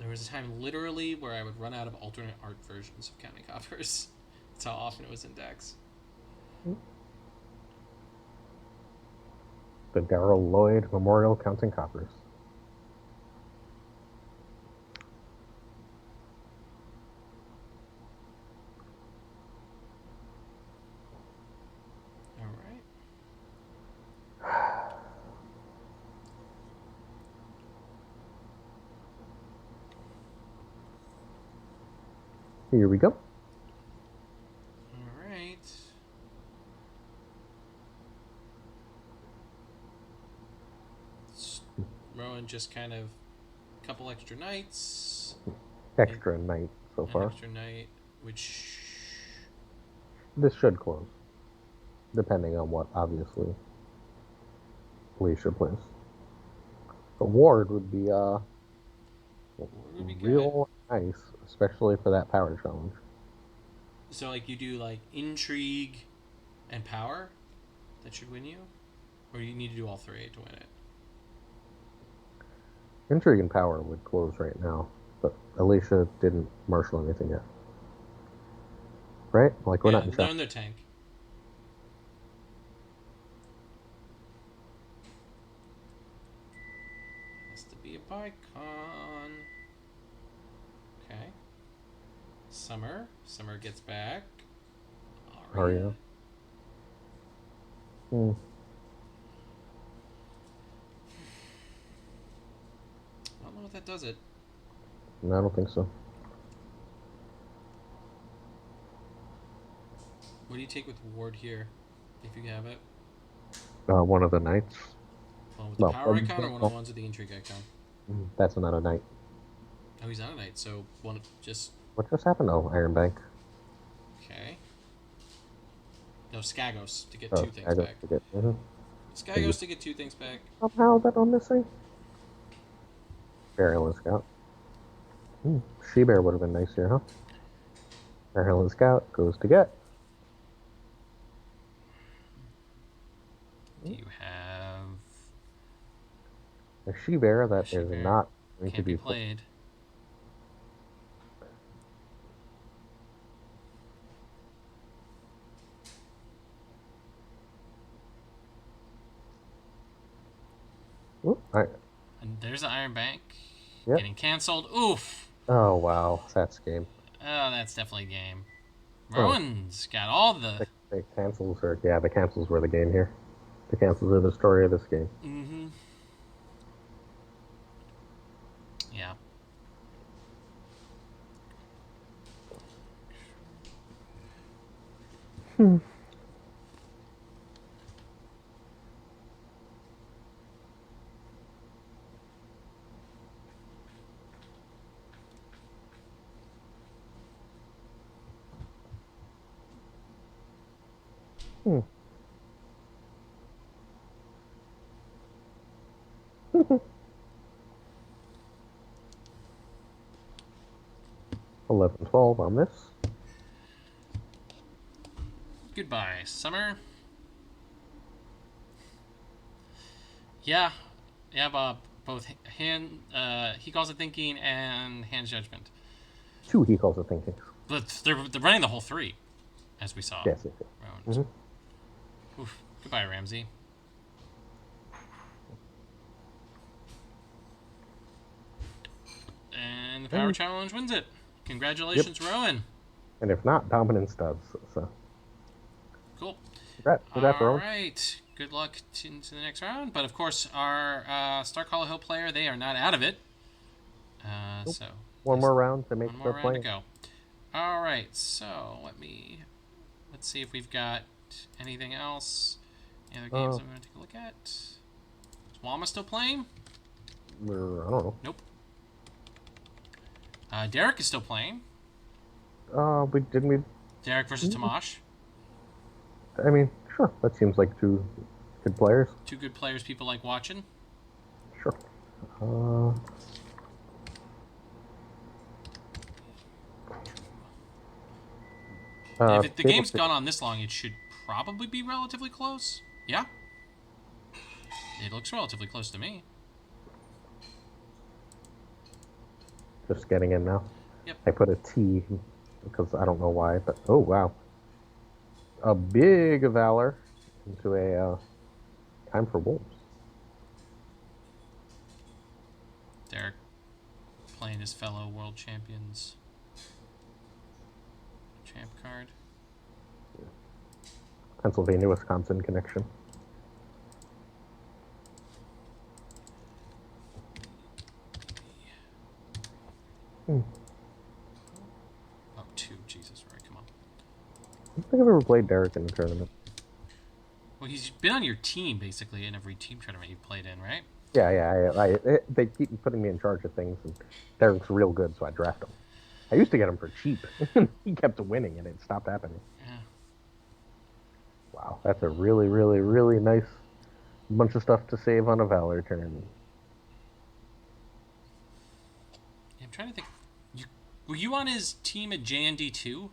There was a time literally where I would run out of alternate art versions of counting coppers. That's how often it was in decks. The Darrell Lloyd Memorial Counting Coppers. All right. Here we go. All right. Rowan just kind of a couple extra nights. Extra night so far. Extra night, which this should close, depending on what obviously Felicia plays. The Ward would be real nice, especially for that power challenge. So like you do like intrigue and power, that should win you, or you need to do all 3 to win it. Intrigue and power would close right now, but Alicia didn't marshal anything yet. right? Like we're Yeah, not in they're shop. in their tank. Has to be a Bicon. Okay. Summer gets back. Aria. Hmm. I don't know if that does it. No, I don't think so. What do you take with Ward here, if you have it? One of the knights. One with the Well, power icon or one of the ones with the intrigue icon? that's not a knight. Oh, he's not a knight, so one just What just happened? Oh, Iron Bank. okay. No, Skagos to get Oh, two things I got back. to get. Skagos to get two things back. Somehow that I'm missing. Burial and Scout. She-Bear would have been nice here, huh? Burial and Scout goes to get. Do you have A She-Bear that is She-Bear? not going to Can't be be played. And there's the Iron Bank. Yep. Getting canceled. Oof. Oh, wow. That's game. Oh, that's definitely game. Rowan's got all the. The cancels are, yeah, the cancels were the game here. The cancels are the story of this game. Mm-hmm. Yeah. Hmm. Hmm. 11-12 on this. Goodbye, Summer. Yeah. Yeah, Bob. Both hand, he calls it thinking and hand judgment. 2 he calls it thinking. But they're running the whole 3, as we saw. Yes. Oof. Goodbye, Ramsey. And the power challenge wins it. Congratulations, Rowan. And if not, dominance does. So. Cool. Congrats, Rowan. All right. Good luck into the next round. But of course, our Stark Hollow Hill player, they are not out of it. So one more round to make one more the round play. to go. All right. So let's see if we've got anything else. Any other games I'm going to take a look at? Is Wama still playing? I don't know. Nope. Derek is still playing. We Derek versus Tamash. I mean, sure. That seems like 2 good players. 2 good players people like watching. Sure. If the game's gone on this long, it should probably be relatively close. Yeah. It looks relatively close to me. Just getting in now. Yep. I put a T because I don't know why, but oh wow. A big Valor into a Time for Wolves. Derek playing his fellow world champions. Champ card. Pennsylvania, Wisconsin connection. Oh, 2. Jesus, right, come on. I don't think I've ever played Derek in a tournament. Well, he's been on your team, basically, in every team tournament you've played in, right? Yeah. They keep putting me in charge of things, and Derek's real good, so I draft him. I used to get him for cheap. He kept winning, and it stopped happening. Yeah. Wow, that's a really, really, really nice bunch of stuff to save on a Valor turn. I'm trying to think. Were you on his team at JND2?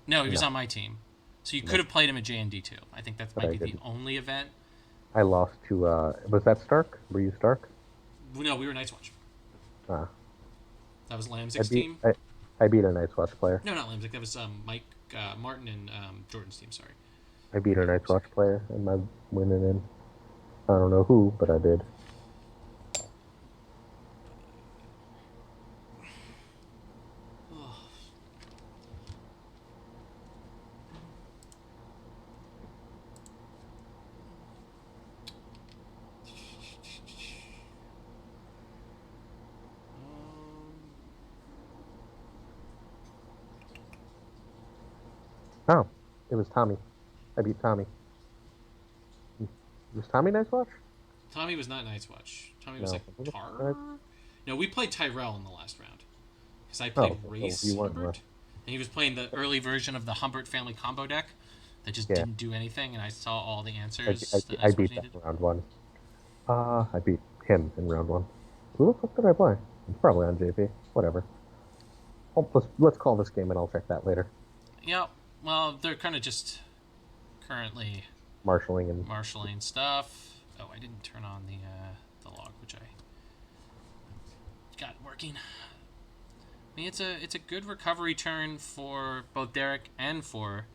No, he was on my team. So you could have played him at JND2. I think that might be the only event. I lost to, was that Stark? Were you Stark? No, we were Night's Watch. Ah. That was Lamzik's team? I beat a Night's Watch player. No, not Lamzik. That was Mike Martin and Jordan's team. Sorry. I beat a Night's Watch player in my winning in. I don't know who, but I did. Oh, it was Tommy. I beat Tommy. Was Tommy Night's Watch? Tommy was not Night's Watch. Tommy was No. like Tar. No, we played Tyrell in the last round because I played Race you won, Humbert, and he was playing the early version of the Humbert family combo deck that just Yeah. didn't do anything, and I saw all the answers I beat that in round one. I beat him in round one. Who the fuck did I play? It's probably on JP. Whatever. Oh, let's call this game and I'll check that later. Yeah, well, they're kind of just currently marshalling stuff. Oh, I didn't turn on the log, which I got working. I mean, it's a good recovery turn for both Derek and for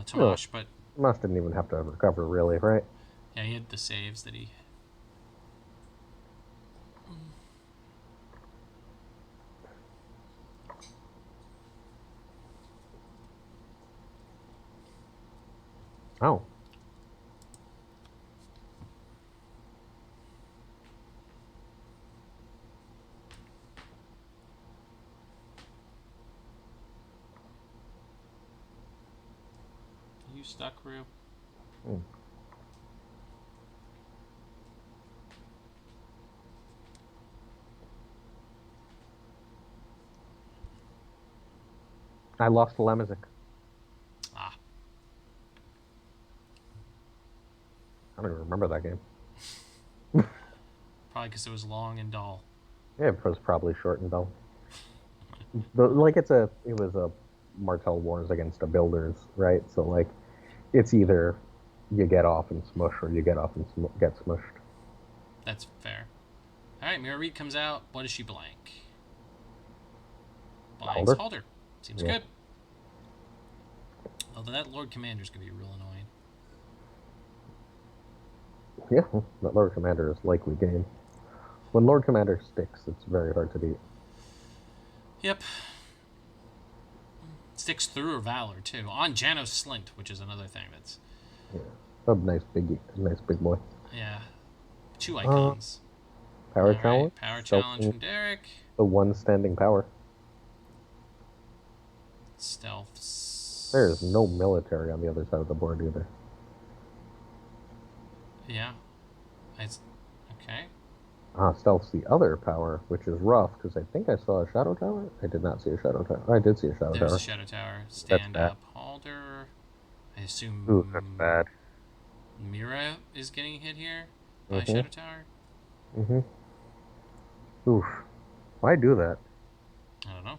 Tomasz, but Tomasz didn't even have to recover, really, right? Yeah, he had the saves that he. Oh. You stuck, Rue? Mm. I lost to Lemazic. Ah. I don't even remember that game. Probably because it was long and dull. Yeah, it was probably short and dull. But like it was a Martell Wars against a Builders, right? So like, it's either you get off and smush or you get off and get smushed. That's fair. All right, Mira Reed comes out. What is she blank? Blank's Halder. Seems good. Although that Lord Commander's gonna be real annoying. Yeah, that Lord Commander is likely game. When Lord Commander sticks, it's very hard to beat. Yep. Sticks through her Valor too on Janos Slint, which is another thing that's. Yeah, a nice big boy. Yeah, 2 icons. Power challenge. Power challenge from Derek. The one standing power. Stealth. There is no military on the other side of the board either. Yeah. It's okay. Stealth's the other power, which is rough, because I think I saw a Shadow Tower. I did not see a Shadow Tower. I did see a Shadow Tower. There's a Shadow Tower. Stand up Halder. I assume. Ooh, that's bad. Mira is getting hit here by Shadow Tower. Oof. Why do that? I don't know.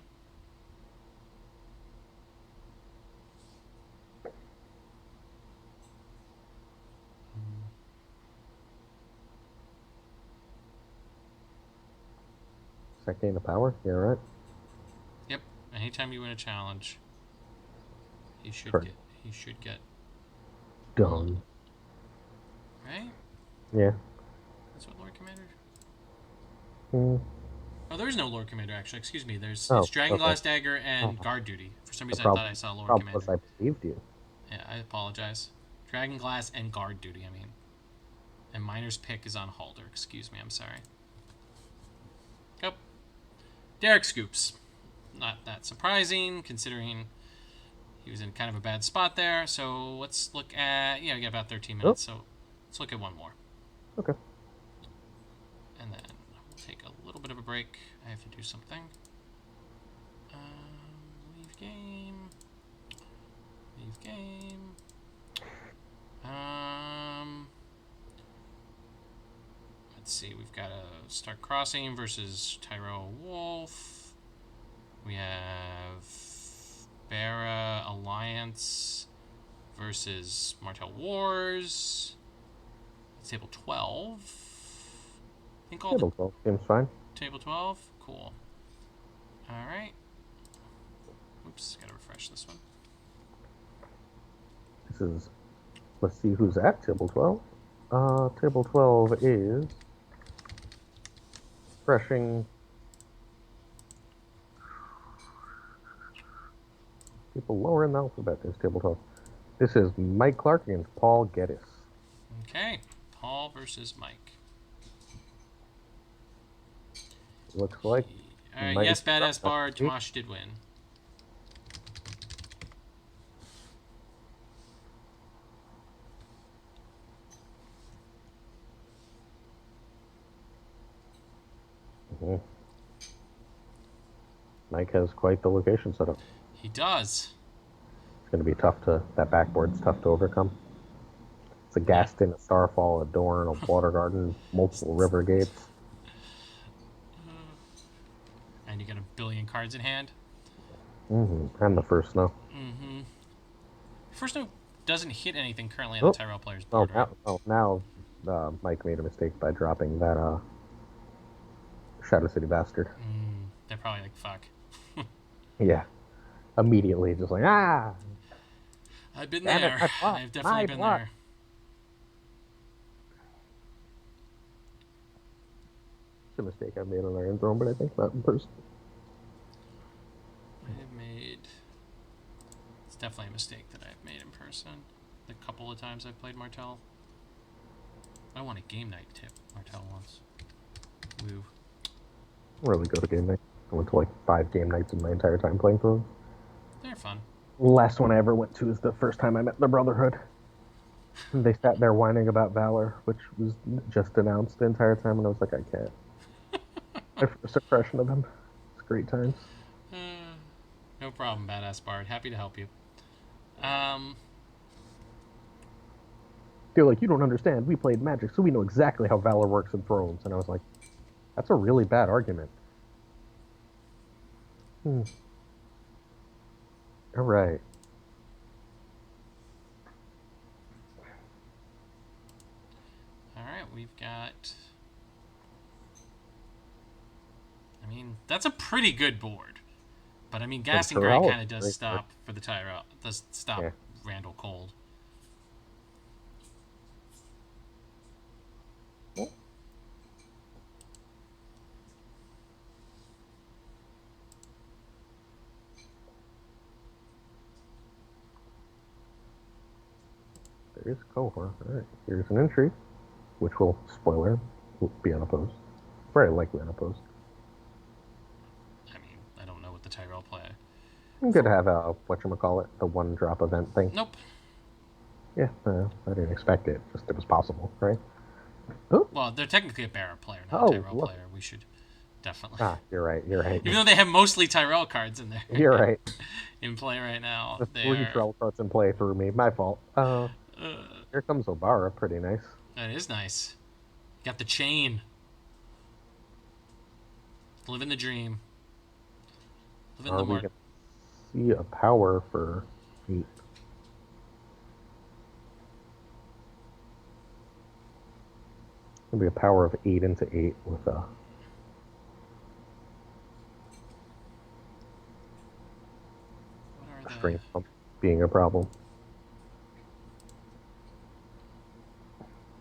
Gain of power? Yeah, right. Yep. Anytime you win a challenge, he should get done. Right? Yeah. That's what Lord Commander. Oh, there is no Lord Commander actually. Excuse me. It's Dragon Glass Dagger and Guard Duty. For some reason, I thought I saw Lord Commander. Was I believed you. Yeah, I apologize. Dragon Glass and Guard Duty. I mean, and Miner's Pick is on Halder. Excuse me. I'm sorry. Go. Derek scoops. Not that surprising, considering he was in kind of a bad spot there. So let's look at... Yeah, we got about 13 minutes, so let's look at one more. Okay. And then we'll take a little bit of a break. I have to do something. Leave game. Leave game. Let's see, we've got a Start Crossing versus Tyrell Wolf. We have Barra Alliance versus Martell Wars. It's table 12. I think all table 12 seems fine. Table 12? Cool. Alright. Oops, gotta refresh this one. this is. Let's see who's at table 12. Table 12 is refreshing. People lower in the alphabet is table 12. This is Mike Clark against Paul Geddes. Okay. Paul versus Mike. Looks like. Mike Yes, is Badass up. Bard. Tomash did win. Mhm. Mike has quite the location set up. He does. It's going to be tough to. That backboard's tough to overcome. It's a Gaston, a Starfall, a Dorn, a Water Garden, multiple river gates. And you got a billion cards in hand. And the first snow. First note doesn't hit anything currently on the Tyrell player's board, right? Now Mike made a mistake by dropping that Shadow City Bastard. They're probably like, fuck. Yeah. Immediately, just like, ah! I've been Damn it, there. my I've definitely been there. It's a mistake I made on Iron Throne, but I think not in person. It's definitely a mistake that I've made in person. The couple of times I've played Martell. I won a game night tip Martell once. Woo. Really go to game night. I went to like 5 game nights in my entire time playing Thrones. They're fun. Last one I ever went to is the first time I met the Brotherhood. They sat there whining about Valor, which was just announced the entire time, and I was like, I can't. My first impression of him. It's great times. No problem, Badass Bard. Happy to help you. They're like, you don't understand. We played Magic, so we know exactly how Valor works in Thrones. And I was like, that's a really bad argument. All right. All right, we've got... I mean, that's a pretty good board. But I mean, Gas and Grey kind of does stop for the Tyrell. Does stop Randall cold. There is Cohort. All right. Here's an entry, which will, spoiler, will be unopposed. Very likely unopposed. I mean, I don't know what the Tyrell play. I'm good to have a, whatchamacallit, the one-drop event thing. Nope. Yeah, I didn't expect it. Just it was possible, right? Oh. Well, they're technically a Bearer player, not a Tyrell player. We should definitely... You're right. Even though they have mostly Tyrell cards in there. You're right. In play right now. The 3 Tyrell cards in play through me. My fault. Here comes Obara. Pretty nice. That is nice. Got the chain. Living the dream. Living the mark. See a power for 8. It'll be a power of 8 into 8 with a strength pump being a problem.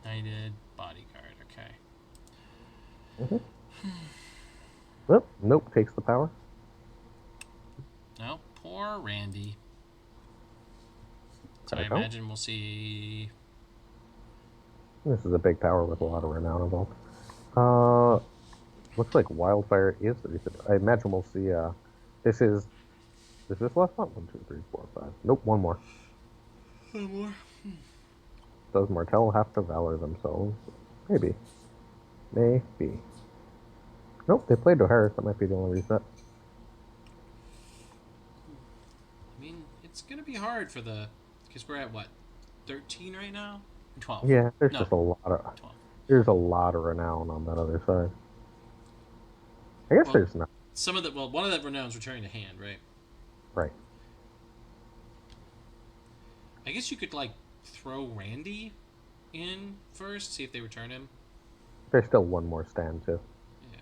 Knighted bodyguard, okay. Oh, nope, takes the power. No, poor Randy. So I imagine we'll see... This is a big power with a lot of renown involved. Looks like Wildfire is the reason. I imagine we'll see, this is this last one? 1, 2, 3, 4, 5. Nope, one more. One more? Does Martell have to Valor themselves? Maybe. Nope, they played O'Hara. That might be the only reset. I mean, it's going to be hard for the... Because we're at, what, 13 right now? 12. Yeah, there's just a lot of... 12. There's a lot of renown on that other side. I guess there's not. Some of the... Well, one of the renown's returning to hand, right? Right. I guess you could, like, throw Randy in first, see if they return him. There's still one more stand, too. Yeah.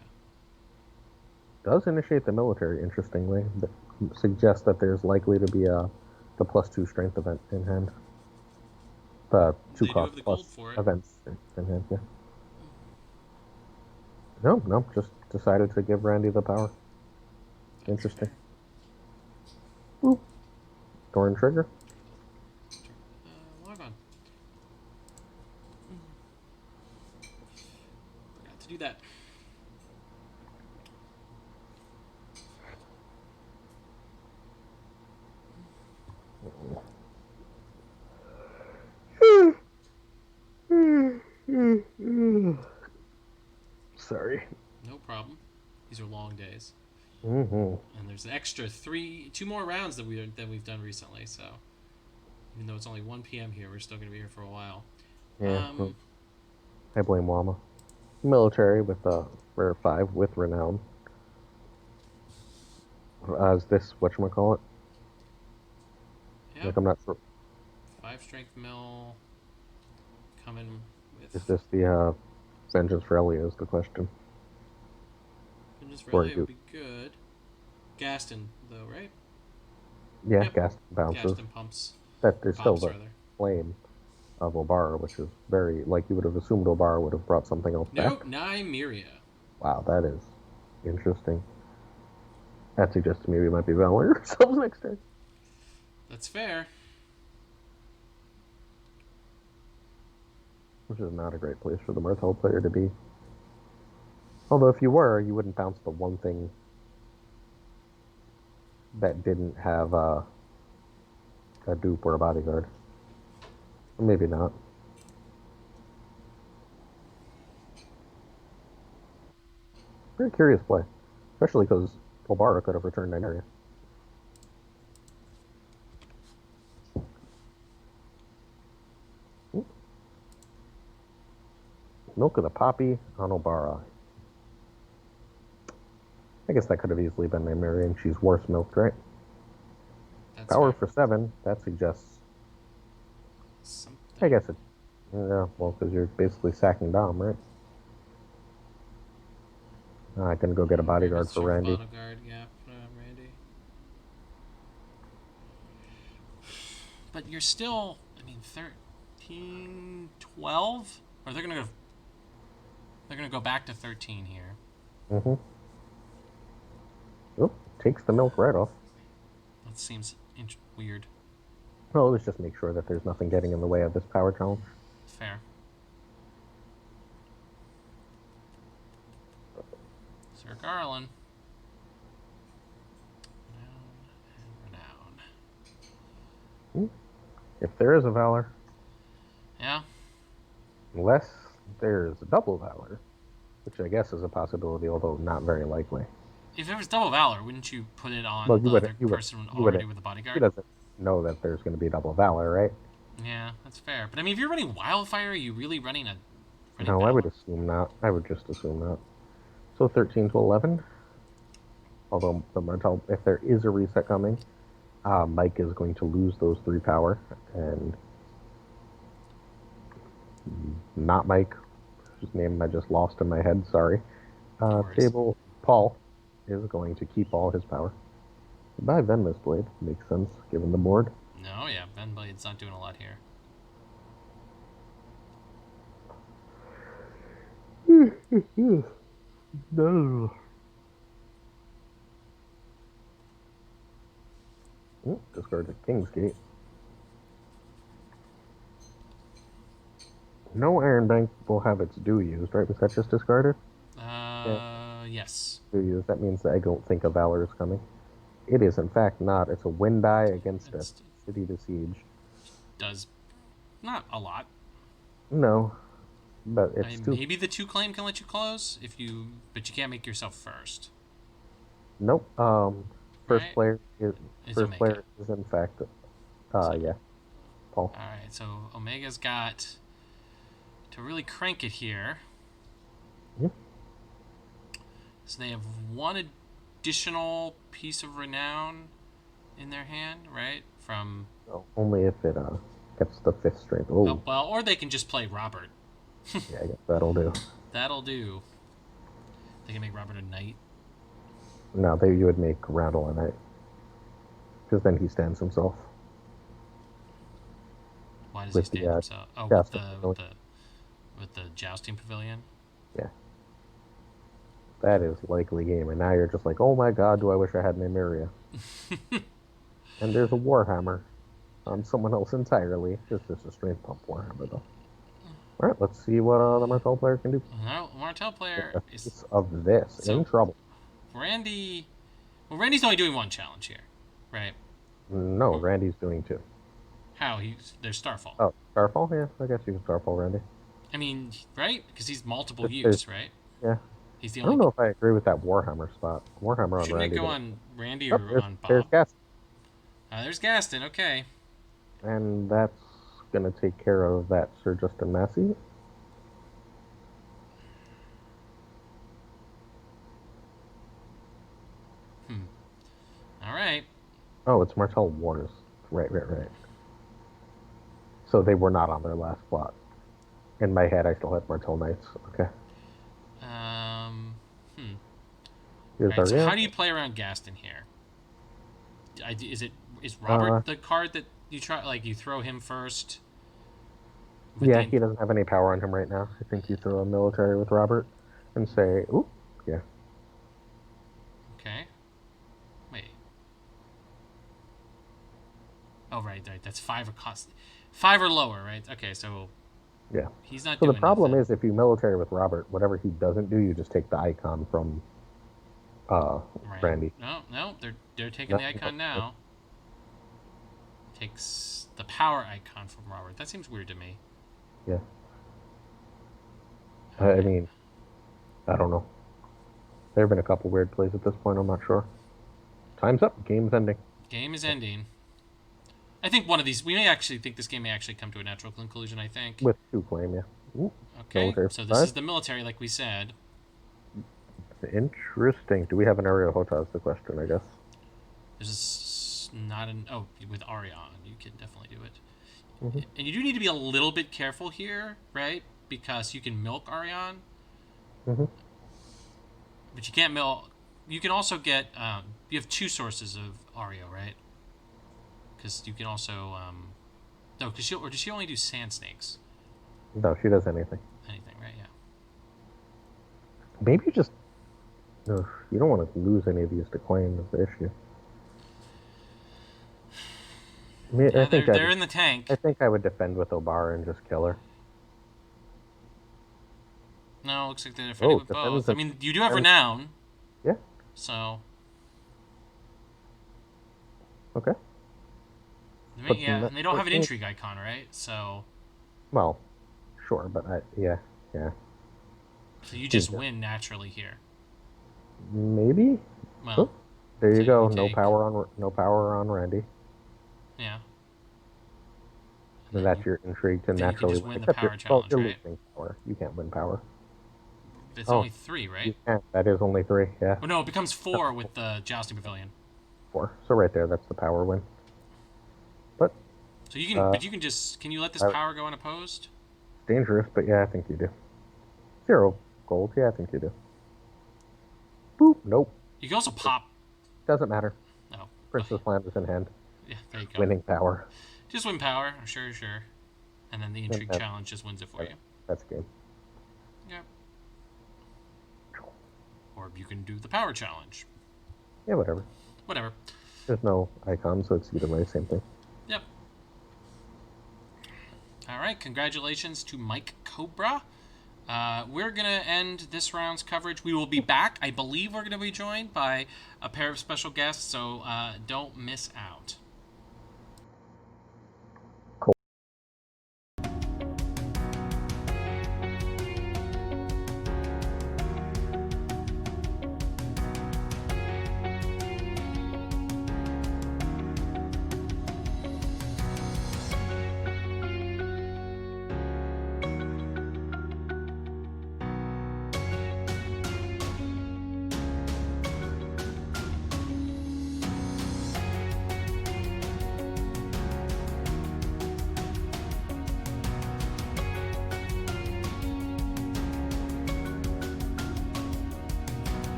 Does initiate the military, interestingly. That suggests that there's likely to be the +2 strength event in hand. The two They do cost have the plus gold for it. events in hand, yeah. No, just decided to give Randy the power. That's Interesting. fair. Boop. Door and trigger. Log on. Forgot to do that. Sorry. No problem. These are long days, Mm-hmm. and there's an extra two more rounds that we've done recently. So even though it's only 1 p.m. here, we're still going to be here for a while. Yeah. Um, I blame Wama. Military with rare 5 with renown. Is this whatchamacallit? yeah, Like I'm not sure. 5 strength mill coming Is with this the Vengeance for Elia is the question. Vengeance for Or LA would you be good. Gaston though, right? yeah, Yep. gas bounces. Gaston pumps That or there's still pops the rather. flame of Obara, which is very like you would have assumed Obara would have brought something else back. Nope, Nymeria. Wow, that is interesting. That suggests maybe we might be valuing ourselves next turn. That's fair. Which is not a great place for the Mirthel player to be. Although if you were, you wouldn't bounce the one thing that didn't have a dupe or a bodyguard. Maybe not. Very curious play. Especially because Obara could have returned Nymeria. Milk of the Poppy on Obara. I guess that could have easily been Nymeria, and she's worse milked, right? That's Power fair. for 7, that suggests. Something. I guess it. Yeah, well, because you're basically sacking Dom, right? I can go get a bodyguard for Randy. Bodyguard, yeah, Randy. But you're still, I mean, 13, 12? Or they're gonna go back to 13 here. Mm-hmm. Oh, takes the milk right off. That seems weird. Well, let's just make sure that there's nothing getting in the way of this power challenge. Fair. Sir Garland. Renown. If there is a Valor, Yeah. unless there's a double Valor, which I guess is a possibility, although not very likely. If it was double valor, wouldn't you put it on Well, the other person already with the He bodyguard? doesn't know that there's going to be double Valor, right? Yeah, that's fair. But I mean, if you're running wildfire, are you really running No, I would valor? assume not. I would just assume not. So 13 to 11. Although the Martel, if there is a reset coming, Mike is going to lose those 3 power, and not Mike, whose name I just lost in my head. Sorry. No worries. Table Paul is going to keep all his power. Goodbye, Venmus Blade. Makes sense given the board. No, yeah, Ben Blade's not doing a lot here. No. Discard the King's Gate. No Iron Bank will have its due used, right? Was that just discarded? Yes. Due used. That means that I don't think a Valor is coming. It is, in fact, not. It's a win die against a city to siege. Does not a lot. No, but it's I mean, too. maybe the 2 claim can let you close but you can't make yourself first. Nope. First Right? player is Omega. player is in fact. Yeah, Paul. All right, so Omega's got to really crank it here. Yeah. So they have 1 additional piece of renown in their hand, right? From Only if it gets the 5th strength. Oh, well, or they can just play Robert. yeah, I guess that'll do. That'll do. They can make Robert a knight. No, you would make Randall a knight, because then he stands himself. Why does he with stand the himself? Oh, jousting with the jousting pavilion. yeah. That is likely game, and now you're just like, oh my god, do I wish I had Nymeria? And there's a Warhammer on someone else entirely. It's just a straight pump Warhammer, though. All right, let's see what the Martell player can do. No, Martell player A is piece of this So- in trouble. Randy. Well, Randy's only doing one challenge here, right? No, Randy's doing two. How there's Starfall. Oh, Starfall? Yeah, I guess you can Starfall, Randy. I mean, right? Because he's multiple There's- use, right? Yeah. He's the I only. don't know if I agree with that Warhammer spot. Warhammer on Shouldn't it Randy. go on Randy Oh, or on there's Bob? Gas. There's Gaston. Okay. And that's going to take care of that Sir Justin Massey. All right. Oh, it's Martell Wars. Right. So they were not on their last plot. In my head, I still had Martell Knights. Okay. Here's Right, so Arya. how do you play around Gaston here? Is Robert the card that you try? Like you throw him first? Yeah, he doesn't have any power on him right now. I think you throw a military with Robert and say, "Ooh, yeah." Okay. Wait. Oh, right. That's 5 or cost, 5 or lower, right? Okay, so Yeah. he's not. So doing the problem nothing. is, if you military with Robert, whatever he doesn't do, you just take the icon from Randy. No, they're taking the icon now. Takes the power icon from Robert. That seems weird to me. Yeah. I mean, I don't know. There have been a couple weird plays at this point. I'm not sure. Time's up. Game's ending. Game is ending. I think one of these. We may actually think this game may actually come to a natural conclusion. I think. With 2 claim, yeah. Ooh, Okay. military So this five. is the military, like we said. Interesting. Do we have an area Hota is the question, I guess. This is not an. Oh, with Arion, you can definitely do it. Mhm. And you do need to be a little bit careful here, right? Because you can milk Arion, Mhm. but you can't milk. You can also get. You have 2 sources of Ario, right? Because you can also. No, does she only do sand snakes? No, she does anything. Anything, right? Yeah. Maybe just. Ugh, you don't want to lose any of these to claim is the issue. I mean, Yeah, I think they're in the tank. I think I would defend with Obara and just kill her. No, looks like they're defending with both. I mean, you do have renown. Yeah. So. Okay. Yeah, and they don't have an intrigue icon, right? So. Well, sure, but yeah. So you just win naturally here. Maybe. Well. Oh, there you so go. you No take- power on Randy. Yeah. And that's your intrigue to then you can naturally just win the except power you're challenge, right? losing power. You can't win power. It's Oh. only 3, right? You can't. That is only 3. Yeah. Oh no, it becomes 4 with the jousting pavilion. 4. So right there, that's the power win. But So you can, but you can just. Can you let this power go unopposed? dangerous. But yeah, I think you do. 0 gold. Yeah, I think you do. Boop. Nope. You can also pop. Doesn't matter. No. Princess Land is in hand. Yeah, there you go. Winning power. Just win power. Sure. And then the intrigue that- challenge just wins it for you. That's game. Yep. Or you can do the power challenge. Yeah, whatever. Whatever. There's no icon, so it's either way, same thing. Yep. All right. Congratulations to Mike Cobra. We're going to end this round's coverage. We will be back. I believe we're going to be joined by a pair of special guests, so don't miss out.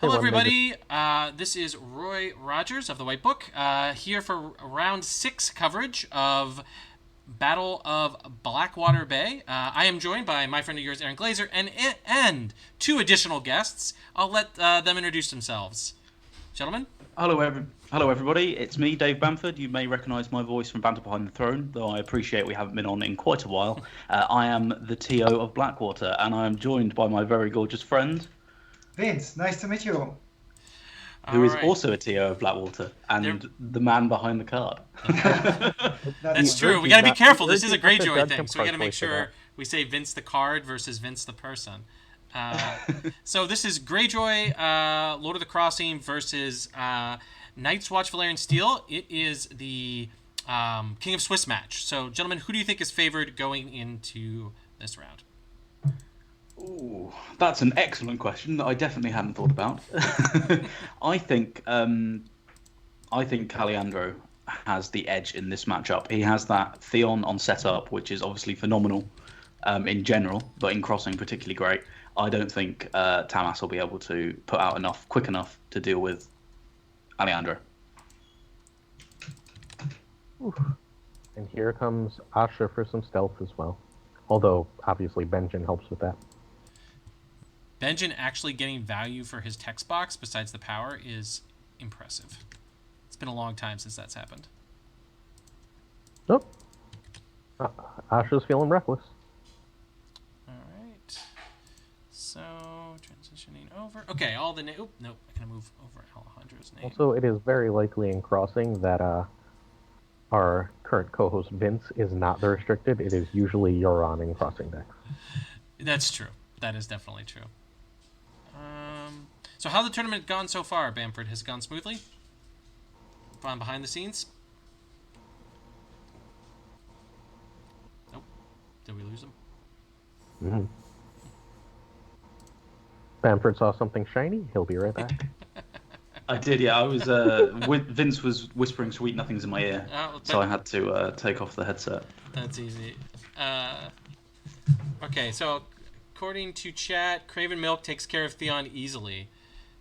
Hello, when they everybody. This is Roy Rogers of the White Book, here for round 6 coverage of Battle of Blackwater Bay. I am joined by my friend of yours, Aaron Glazer, and 2 additional guests. I'll let them introduce themselves. Gentlemen? Hello, everybody. It's me, Dave Bamford. You may recognise my voice from Banter Behind the Throne, though I appreciate we haven't been on in quite a while. I am the TO of Blackwater, and I am joined by my very gorgeous friend, Vince, nice to meet you. who is All right. also a TO of Blackwater, and the man behind the card. That's true. urge We you got to be not- careful. we This urge is a you not to Greyjoy judge thing, him so we got to make harshly for sure that. we say Vince the card versus Vince the person. So this is Greyjoy, Lord of the Crossing versus Night's Watch Valyrian Steel. It is the King of Swiss match. So, gentlemen, who do you think is favored going into this round? Ooh, that's an excellent question that I definitely hadn't thought about. I think Caliandro has the edge in this matchup. He has that Theon on setup, which is obviously phenomenal in general, but in crossing particularly great. I don't think Tamas will be able to put out quick enough to deal with Alejandro. And here comes Asha for some stealth as well. Although, obviously, Benjen helps with that. Benjen actually getting value for his text box besides the power is impressive. It's been a long time since that's happened. Nope. Asha's feeling reckless. All right. So, transitioning over. Okay, all the... nope, I gotta move over Alejandro's name. Also, it is very likely in crossing that our current co-host Vince is not the restricted. It is usually Euron in crossing decks. That's true. That is definitely true. So how's the tournament gone so far, Bamford? Has it gone smoothly? Gone behind the scenes? Nope. Did we lose him? Mm-hmm. Bamford saw something shiny. He'll be right back. I did, yeah. I was Vince was whispering sweet nothings in my ear, so I had to take off the headset. That's easy. Okay, so according to chat, Craven Milk takes care of Theon easily,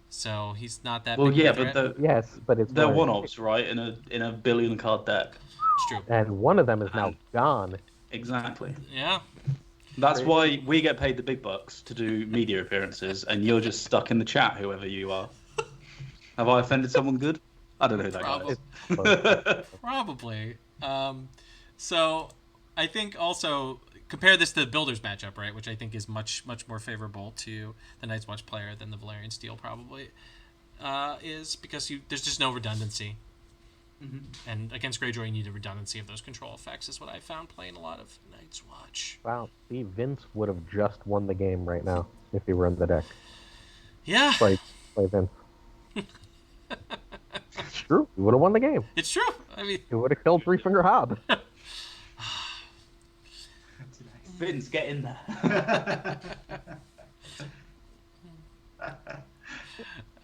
so he's not that. Well, big yeah, of a but threat. Yes, but it's they're one one-offs, right? In a billion card deck. It's true. and one of them is now gone. Exactly. Yeah. That's why we get paid the big bucks to do media appearances, and you're just stuck in the chat, whoever you are. Have I offended someone good? I don't know who that guy is. Probably. So I think also compare this to the Builders matchup, right? Which I think is much more favorable to the Night's Watch player than the Valyrian Steel probably is, because there's just no redundancy. Mm-hmm. And against Greyjoy, you need a redundancy of those control effects, is what I found playing a lot of Night's Watch. Wow, see, Vince would have just won the game right now if he were in the deck. Yeah. Play Vince. It's true. He would have won the game. It's true. I mean, He would have killed Three Finger Hob. Vince, get in there.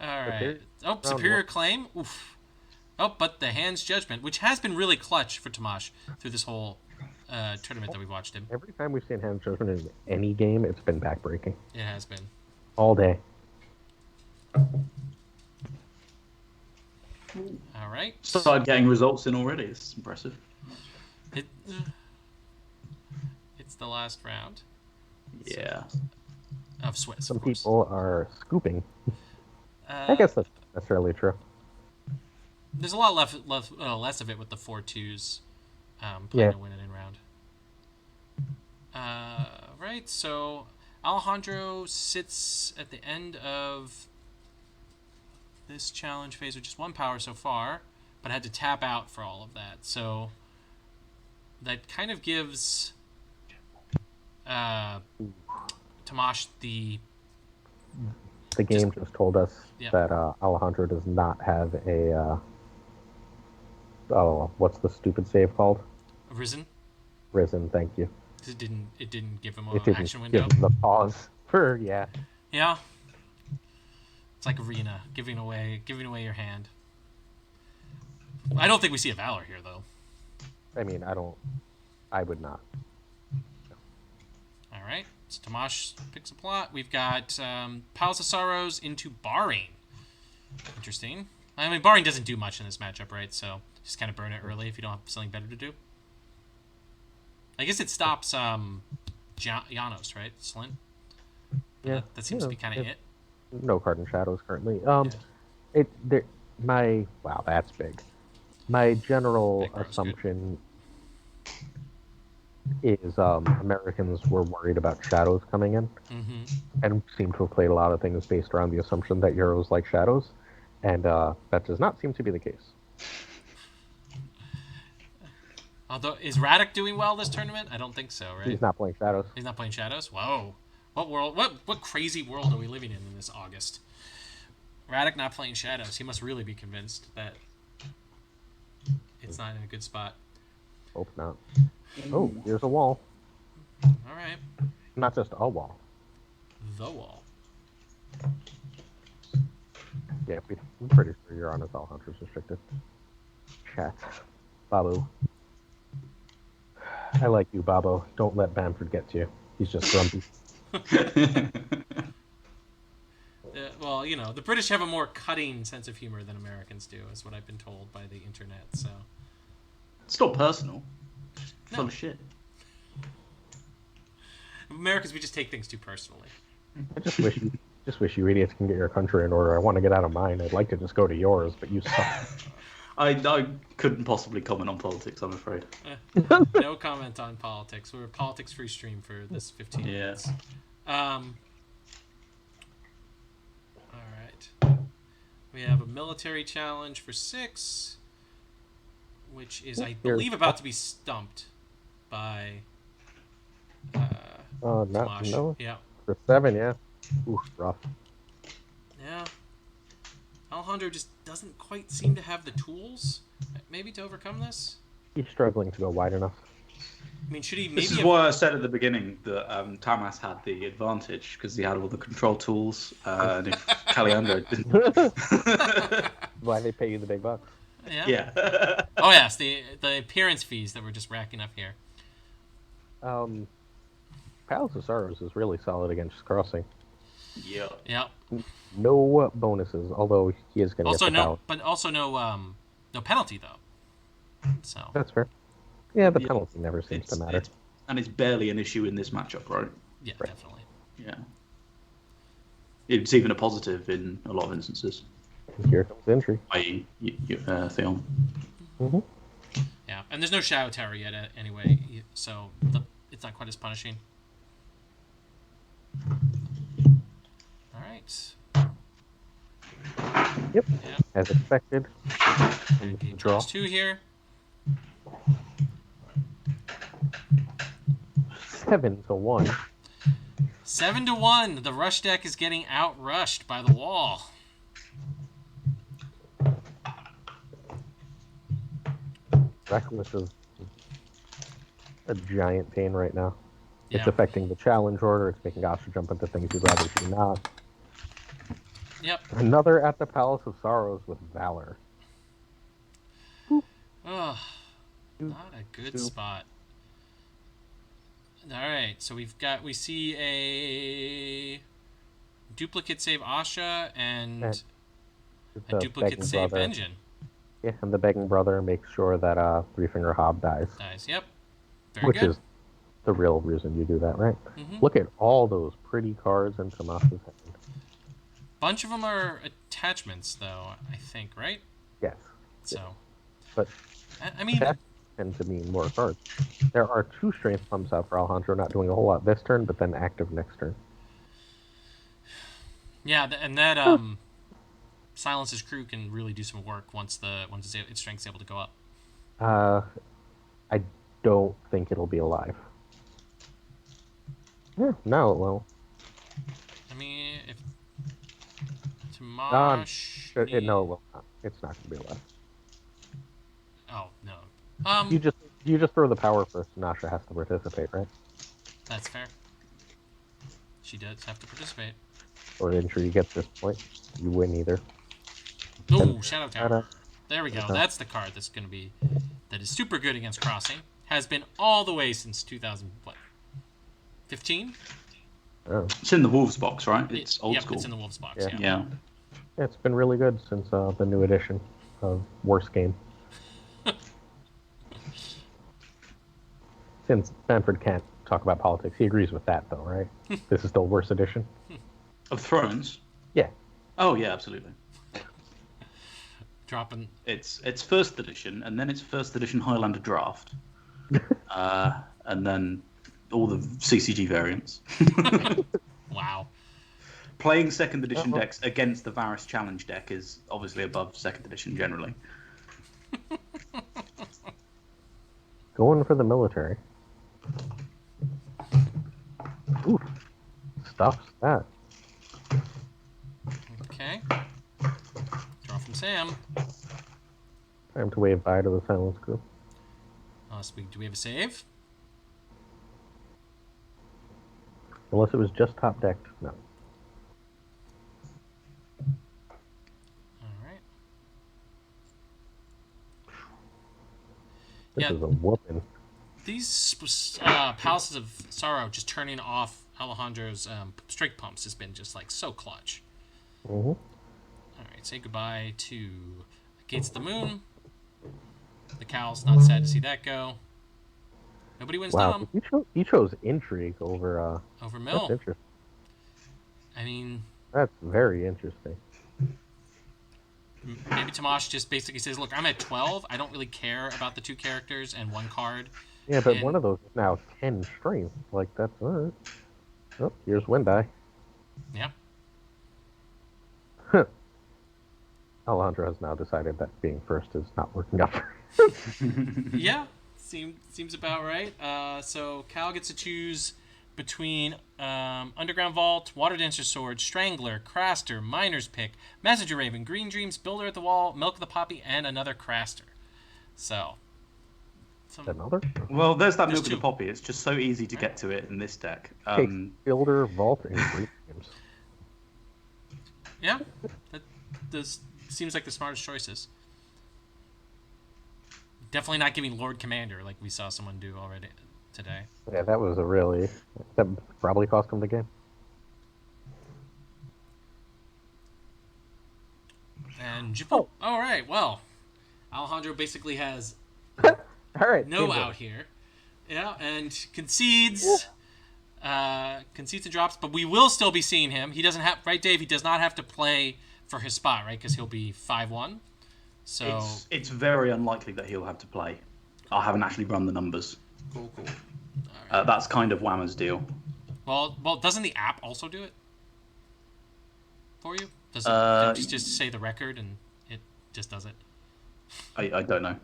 all right. Oh, Superior Claim. Oof. Oh, but the Hand's Judgment, which has been really clutch for Tomash through this whole tournament that we've watched him. Every time we've seen Hand's Judgment in any game, it's been backbreaking. It has been. All day. All right. Started getting results in already. It's impressive. It's the last round. Yeah. Of Swiss. Some of course. people are scooping. I guess that's not necessarily true. There's a lot less of it with the 4-2s playing to win it in round. Right, so Alejandro sits at the end of this challenge phase with just 1 power so far, but had to tap out for all of that. So that kind of gives Tomash the game just told us Yeah. that Alejandro does not have a what's the stupid save called? Risen. Risen, thank you. It didn't give him It an didn't action window. give him the pause for Yeah. It's like Arena, giving away your hand. I don't think we see a Valor here, though. I mean, I would not. All right. So Tomash picks a plot. We've got Palace of Sorrows into Barring. Interesting. I mean, Barring doesn't do much in this matchup, right? So just kind of burn it early if you don't have something better to do. I guess it stops Janos, right? Slint? Yeah, That seems to be kind of it. No card in shadows currently. Yeah. Wow, that's big. My general Big bro's assumption is Americans were worried about shadows coming in, Mm-hmm. and seem to have played a lot of things based around the assumption that Euros like shadows, and that does not seem to be the case. Although, is Radek doing well this tournament? I don't think so, right? He's not playing shadows. He's not playing shadows? Whoa. What world? What crazy world are we living in this August? Radek not playing shadows. He must really be convinced that it's not in a good spot. Hope not. Oh, here's a wall. All right. Not just a wall. The wall. Yeah, I'm pretty sure you're on his All Hunters restricted. Chat. Babu. I like you, Babo. Don't let Bamford get to you. He's just grumpy. Well, you know, the British have a more cutting sense of humor than Americans do, is what I've been told by the internet. So It's not personal. No. Full of shit. Americans, we just take things too personally. I just wish you idiots can get your country in order. I want to get out of mine. I'd like to just go to yours, but you suck. I couldn't possibly comment on politics, I'm afraid. No comment on politics. We're a politics-free stream for this 15 minutes. All right. We have a military challenge for 6, which is, I believe, about to be stumped by Tomash. No. Yeah. For 7, yeah. Oof, rough. Yeah. Alejandro just doesn't quite seem to have the tools, maybe, to overcome this. He's struggling to go wide enough. I mean, should he maybe... This is why I said at the beginning that Tamas had the advantage, because he had all the control tools, and if Caliandro didn't... Why they pay you the big bucks. Yeah. Oh, yes, the appearance fees that we're just racking up here. Palace of Sorrows is really solid against crossing. Yeah. Yeah. No bonuses, although he is going to get the power. But also no penalty though. So That's fair. Yeah, the penalty never seems to matter. And it's barely an issue in this matchup, right? yeah, Right. definitely. Yeah. It's even a positive in a lot of instances, And here comes entry. i.e. Theon. Mm-hmm. Yeah, and there's no shadow tower yet anyway, so it's not quite as punishing. All right. Yep, Yeah. as expected. And game Draw. draws 2 here. 7-1. 7-1. The rush deck is getting outrushed by the wall. Reckless is a giant pain right now. It's Yeah. affecting the challenge order. It's making Asha jump into things he'd rather she not. Yep. Another at the Palace of Sorrows with Valor. Ugh. Not a good spot. All right, so we see a duplicate save Asha and It's a duplicate begging save brother. Engine. Yeah, and the begging brother makes sure that Three Finger Hob dies. Dies. Yep. Very Which good. is the real reason you do that, right? Mhm. Look at all those pretty cards in Tomas's hand. Bunch of them are attachments, though, I think, right? Yes. So, But I mean, that tend to mean more cards. There are 2 strength pumps out for Alejandro, not doing a whole lot this turn, but then active next turn. yeah, and that Silence's crew can really do some work once its strength's able to go up. I don't think it'll be alive. Yeah, now it will. I mean, if No, Tomash... it will not. It's not going to be alive. Oh, no. You just throw the power first. Nasha has to participate, right? That's fair. She does have to participate. Or ensure you get to this point. You win either. Ooh, Shadow Tower. Shadow. There we go. Okay. That's the card that is super good against crossing. Has been all the way since 2015? Oh. It's in the Wolves box, right? It's old Yep, school. it's in the Wolves box, Yeah. yeah. Yeah. It's been really good since the new edition of Worst Game. Since Stanford can't talk about politics, he agrees with that, though, right? This is still Worst Edition. Of Thrones? Yeah. Oh yeah, absolutely. Dropping. It's first edition, and then it's first edition Highlander Draft, and then all the CCG variants. Wow. Playing second edition decks against the Varys Challenge deck is obviously above second edition generally. Going for the military. Oof. Stuffs that. Okay. Draw from Sam. Time to wave bye to the Silence Group. Do we have a save? Unless it was just top decked. No. All right. This is a whooping. These Palaces of Sorrow just turning off Alejandro's strike pumps has been just like so clutch. Mm-hmm. All right, say goodbye to Gates of the Moon. The Cow's not sad to see that go. Nobody wins Dom. You chose Intrigue over Mill. That's interesting. I mean, that's very interesting. Maybe Tomash just basically says, "Look, I'm at 12. I don't really care about the 2 characters and 1 card." Yeah, but one of those is now 10 strength. Like, that's all right. Oh, here's Wendai. Yeah. Alejandro has now decided that being first is not working out for him. Yeah, seems about right. So Cal gets to choose between Underground Vault, Water Dancer Sword, Strangler, Craster, Miner's Pick, Messenger Raven, Green Dreams, Builder at the Wall, Milk of the Poppy, and another Craster. So... Another? Well, there's that Milk of the Poppy. It's just so easy to get to it in this deck. Builder, Vault, and Green Dreams. Yeah, that seems like the smartest choices. Definitely not giving Lord Commander like we saw someone do already today. Yeah, that was that probably cost him the game. And all right, well, Alejandro basically has all right, no out here. Yeah, and concedes and drops, but we will still be seeing him. He doesn't have, right, Dave? He does not have to play for his spot, right? Because he'll be 5-1. So it's very unlikely that he'll have to play. I haven't actually run the numbers. Cool. Right. That's kind of Whammer's deal. Well, doesn't the app also do it for you? Does it just say the record and it just does it? I don't know.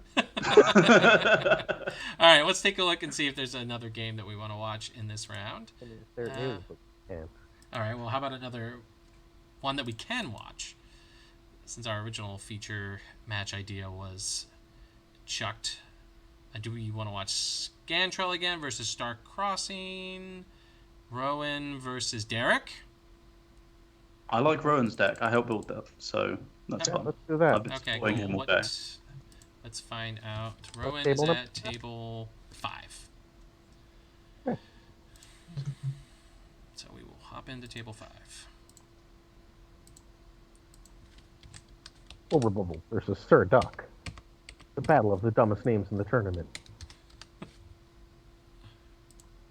All right, let's take a look and see if there's another game that we want to watch in this round. There is, but we can't. All right, well, how about another one that we can watch? Since our original feature match idea was chucked. Do we want to watch Scantrell again versus Stark Crossing? Rowan versus Derek? I like Rowan's deck. I helped build that, so that's fun. Let's do that. Okay, cool. Let's find out. Rowan is at table 5. Okay. So we will hop into table 5. Overbubble versus Sir Duck. The battle of the dumbest names in the tournament.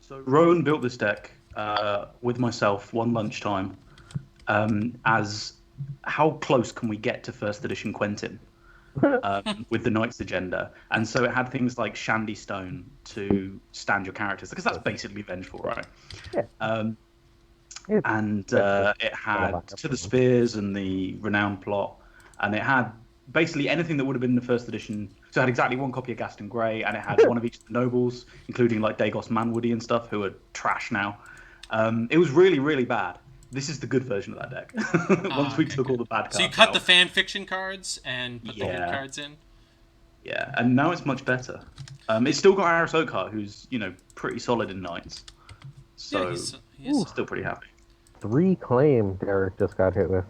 So Rowan built this deck with myself one lunchtime as how close can we get to first edition Quentin with the Knight's Agenda. And so it had things like Shandy Stone to stand your characters, because that's basically vengeful, right? Yeah. It had To the Spears and the Renowned Plot, and it had basically anything that would have been in the first edition. So it had exactly 1 copy of Gaston Grey, and it had one of each of the nobles, including like Dagos Manwoody and stuff, who are trash now. It was really, really bad. This is the good version of that deck. Once we took all the bad cards So you cut out. the fan fiction cards and put the good cards in? Yeah, and now it's much better. It's still got Aris Oakheart, who's, pretty solid in Knights. So yeah, he's still pretty happy. 3 claim Derek just got hit with.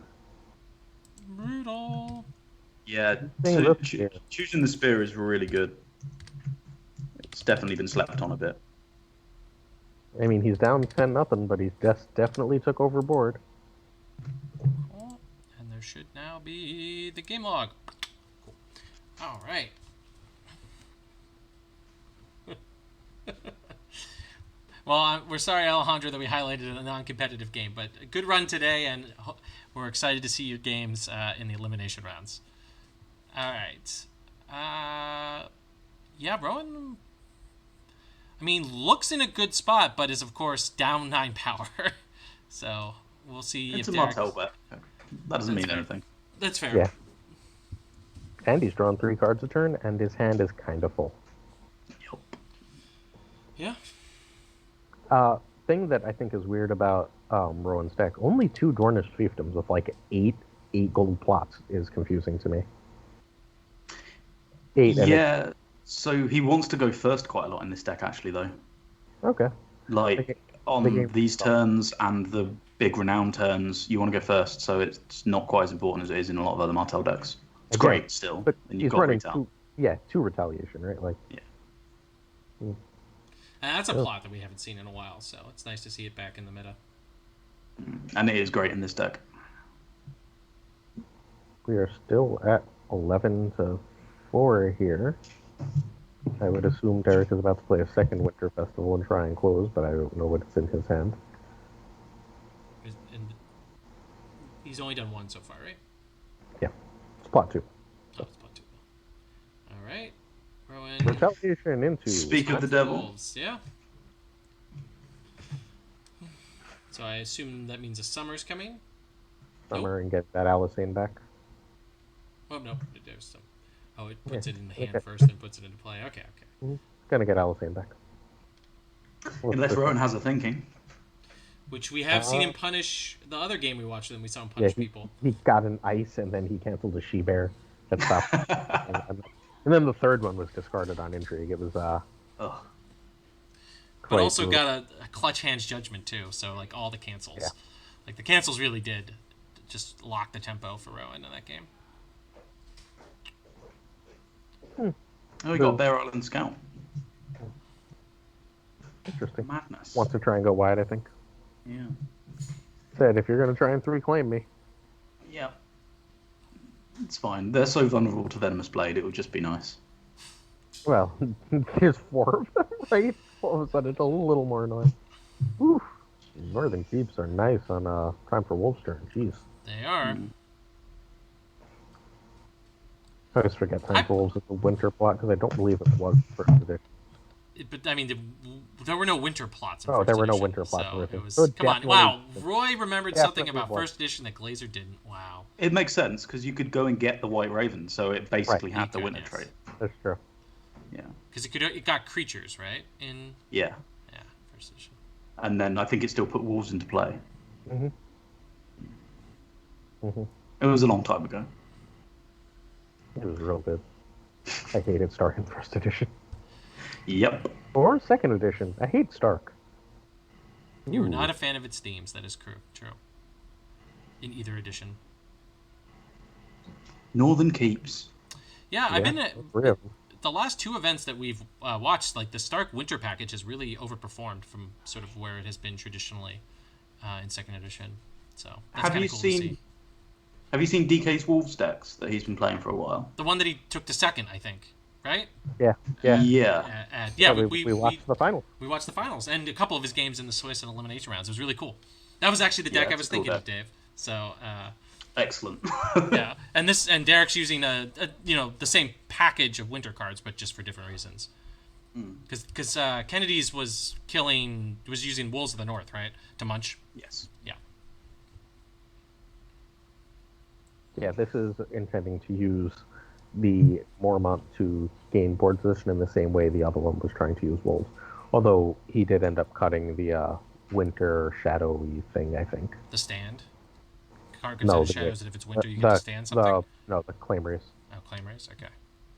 Brutal. Yeah, choosing the spear is really good. It's definitely been slept on a bit. I mean, he's down 10-0, but he's definitely took overboard. Cool. And there should now be the game log. Cool. All right. Well, we're sorry, Alejandro, that we highlighted a non-competitive game, but a good run today, and we're excited to see your games in the elimination rounds. All right. Yeah, Rowan, I mean, looks in a good spot, but is, of course, down 9 power. So we'll see It's if a Derek... Martel bet. That doesn't mean anything. That's fair. Yeah. And he's drawn 3 cards a turn, and his hand is kind of full. Yeah. Thing that I think is weird about Rowan's deck, only 2 Dornish fiefdoms with like 8 gold plots is confusing to me. 8. Yeah, so he wants to go first quite a lot in this deck, actually, though. Okay. Like, on these turns and the big renown turns, you want to go first, so it's not quite as important as it is in a lot of other Martel decks. It's great still, but and he's you've got running retail. 2 retaliation, right? Like, yeah. And that's a plot that we haven't seen in a while, so it's nice to see it back in the meta. And it is great in this deck. We are still at 11-4 here. I would assume Derek is about to play a second Winter Festival and try and close, but I don't know what's in his hand. And he's only done 1 so far, right? Yeah. It's plot 2. Oh, it's plot 2. All right. Rowan. Retaliation into... Speak of the devil. Wolves. Yeah. So I assume that means a summer's coming? Summer and get that Alisane back. Oh, no. There's some... Oh, it puts it in the hand okay. first, then puts it into play. Okay. Gonna get Alisane back. Unless Rowan has a thinking. Which we have seen him punish. The other game we watched, then we saw him punish people. He got an ice and then he canceled a she-bear. That stopped. And then the third one was discarded on intrigue. It was Ugh. But also got a clutch hands judgment too. So like all the cancels, like the cancels really did just lock the tempo for Rowan in that game. Oh, we got Bear Island Scout. Interesting. Madness. Wants to try and go wide, I think. Yeah. Said, if you're going to try and 3-claim me. Yeah. It's fine. They're so vulnerable to Venomous Blade, it would just be nice. Well, there's 4 of them, right? All of a sudden, it's a little more annoying. Oof. Northern Keeps are nice on Time for Wolf's Turn. Jeez. They are. I always forget Time for Wolves is a winter plot because I don't believe it was first edition. But I mean, there were no winter plots. In Oh, first there were no edition, winter plots. So it was, So come on, definitely- wow! Roy remembered something definitely about was. first edition that Glazer didn't. Wow. It makes sense, because you could go and get the White Raven, so it basically You had the could, winter yes. trade. That's true. Yeah. Because it got creatures, right? Yeah. First edition. And then I think it still put wolves into play. Mm-hmm. It was a long time ago. It was real good. I hated Stark in first edition. Yep. Or second edition. I hate Stark. You were Ooh. not a fan of its themes. That is true. In either edition. Northern Keeps. Yeah, I've been at Three of them. the last 2 events that we've watched. Like the Stark Winter package has really overperformed from sort of where it has been traditionally in second edition. So that's Have kind you of cool to see. seen? Have you seen DK's Wolves decks that he's been playing for a while? The one that he took to second, I think, right? Yeah. Yeah. We watched the finals. We watched the finals and a couple of his games in the Swiss and elimination rounds. It was really cool. That was actually the deck I it's was a cool thinking of, deck. Dave. So Excellent. yeah, and Derek's using the same package of winter cards, but just for different reasons. Because Kennedy's was using Wolves of the North, right, to munch. Yes. Yeah. Yeah, this is intending to use the Mormont to gain board position in the same way the other one was trying to use Wolves. Although he did end up cutting the winter shadowy thing, I think. The stand. Card goes into shadows, and if it's winter, you get to stand something. The claim race. Oh, claim race. Okay.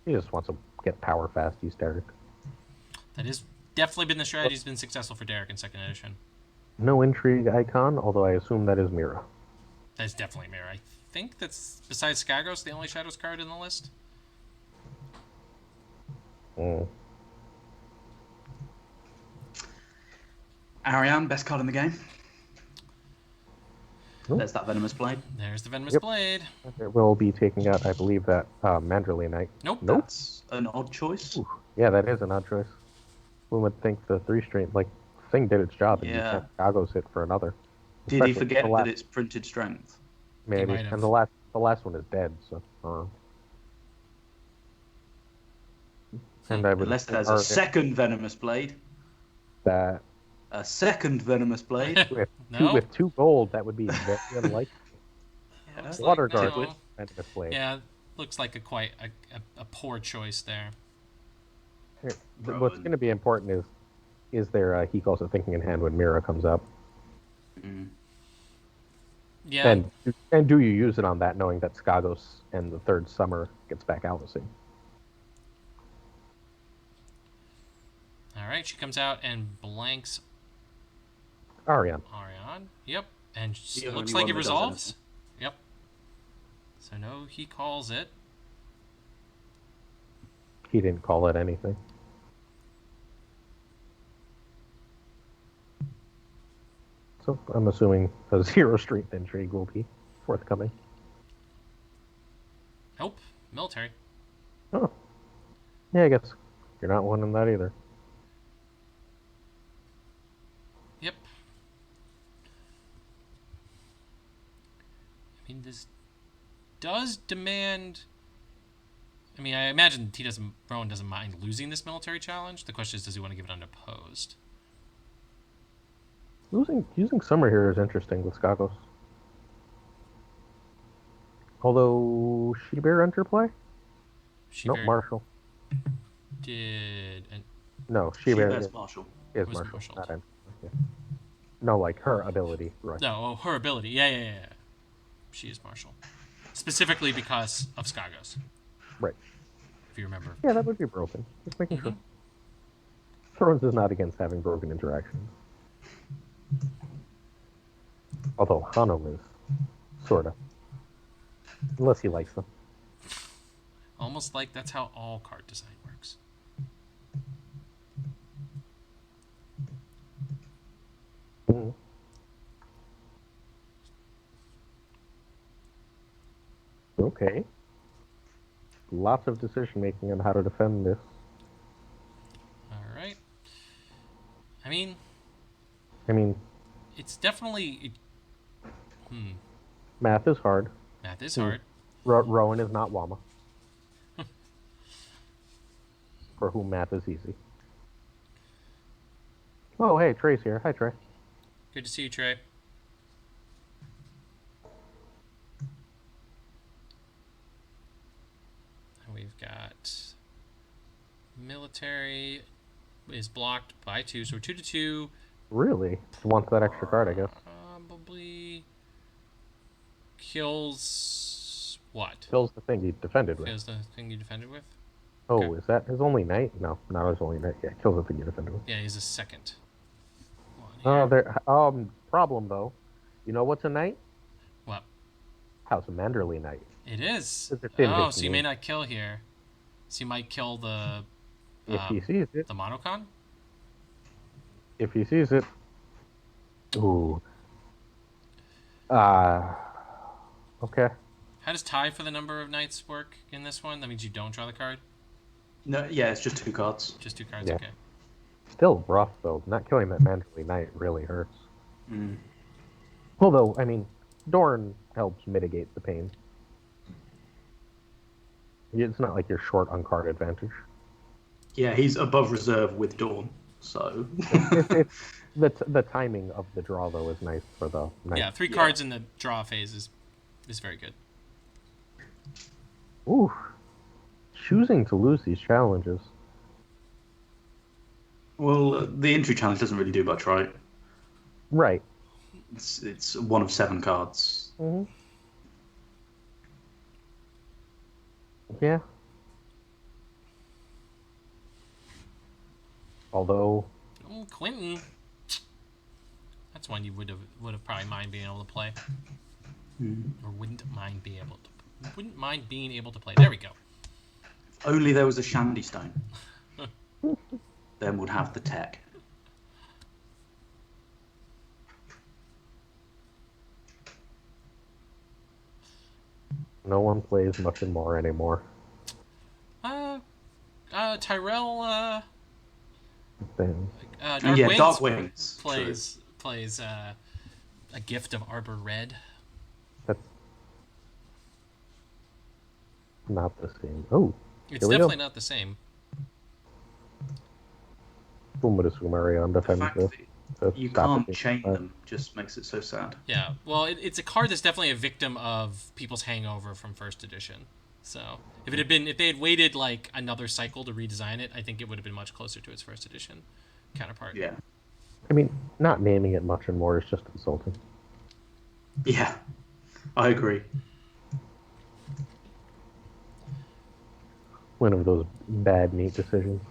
He just wants to get power fast. He's Derek. That has definitely been the strategy that's been successful for Derek in second edition. No intrigue icon, although I assume that is Mira. That is definitely Mirror. I think that's, besides Skagos, the only Shadows card in the list. Ariane, best card in the game. There's that venomous blade. There's the venomous Yep. blade. It will be taking out, I believe, that Manderley Knight. Nope. Nope. That's an odd choice. Ooh, yeah, that is an odd choice. One would think the 3-string, thing did its job, and you Yeah. sent Chicago's hit for another. Did he Especially forget the last, that it's printed strength? maybe? might have. And the last one is dead, so. And I would Unless think there's a second venomous blade. that A second venomous blade. No. with 2 gold, that would be very unlikely. Looks Water like guard no. venomous blade. Yeah, looks like a poor choice there. Here, what's going to be important is there he calls it thinking in hand when Mira comes up, Yeah. and do you use it on that, knowing that Skagos and the third summer gets back Alvacine? All right, she comes out and blanks Ariane. Ariane. Yep, and The only looks like one it that does resolves. Yep. So no, he calls it. He didn't call it anything. So I'm assuming a 0 strength intrigue will be forthcoming. Nope, military. Oh. Yeah, I guess you're not winning that either. Yep. I mean, this does demand. I mean, I imagine Rowan doesn't mind losing this military challenge. The question is, does he want to give it unopposed? Using Summer here is interesting with Skagos. Although, She-Bear interplay? Nope, Marshall. Did and No, She-Bear That's Marshall. is Was Marshall. Marshall. Not interplay. Yeah. No, like her ability. Right. no, her ability. Yeah. She is Marshall, specifically because of Skagos. Right. If you remember. Yeah, that would be broken. Just making sure. Thrones is not against having broken interactions. Although Hano is, sorta. Unless he likes them. Almost like that's how all card design works. Mhm. Okay. Lots of decision making on how to defend this. All right. I mean, it's definitely. Math is hard. Math is hard. Rowan is not Wama. For whom math is easy. Oh, hey, Trey's here. Hi, Trey. Good to see you, Trey. And we've got military is blocked by 2, so we're 2-2. Really? Wants that extra card, I guess. Probably kills what? Kills the thing he defended with. Kills the thing you defended with? Oh, Okay. is that his only knight? No, not his only knight. Yeah, kills the thing you defended with. Yeah, he's a second one Oh, here. there. Problem though. You know what's a knight? What? House of Manderley Knight. It is. It's a thin Oh, hit so you to may me. not kill here. So you might kill the If he sees it. the monocon. If he sees it. Ooh. Okay. How does tie for the number of knights work in this one? That means you don't draw the card. No, yeah, it's just 2 cards. Just 2 cards. Yeah. Okay. Still rough though. Not killing that Manderley Knight really hurts. Mm. Although, I mean, Dorn helps mitigate the pain. It's not like you're short on card advantage. Yeah, he's above reserve with Dawn, so. The timing of the draw though is nice for the knight. Yeah, 3 cards in the draw phase is very good. Ooh. Choosing to lose these challenges. Well, the entry challenge doesn't really do much, right? Right. It's 1 of 7 cards. Mm-hmm. Yeah. Although. Oh, Quentin. That's one you would have probably mind being able to play, or wouldn't mind being able to play. There we go. Only there was a Shandy Stone. Then would have the tech. No one plays much and more anymore. Tyrell, Then Dark Yeah, Wings Dark Wings. True. plays a gift of Arbor Red. that's not the same. Oh, It's here we definitely go. not the same. Sumari The defends fact this. that you Stop can't it. chain them just makes it so sad. Yeah, well, it's a card that's definitely a victim of people's hangover from first edition. So if they had waited like another cycle to redesign it, I think it would have been much closer to its first edition counterpart. Yeah. I mean, not naming it much and more is just insulting. Yeah, I agree. One of those bad meat decisions.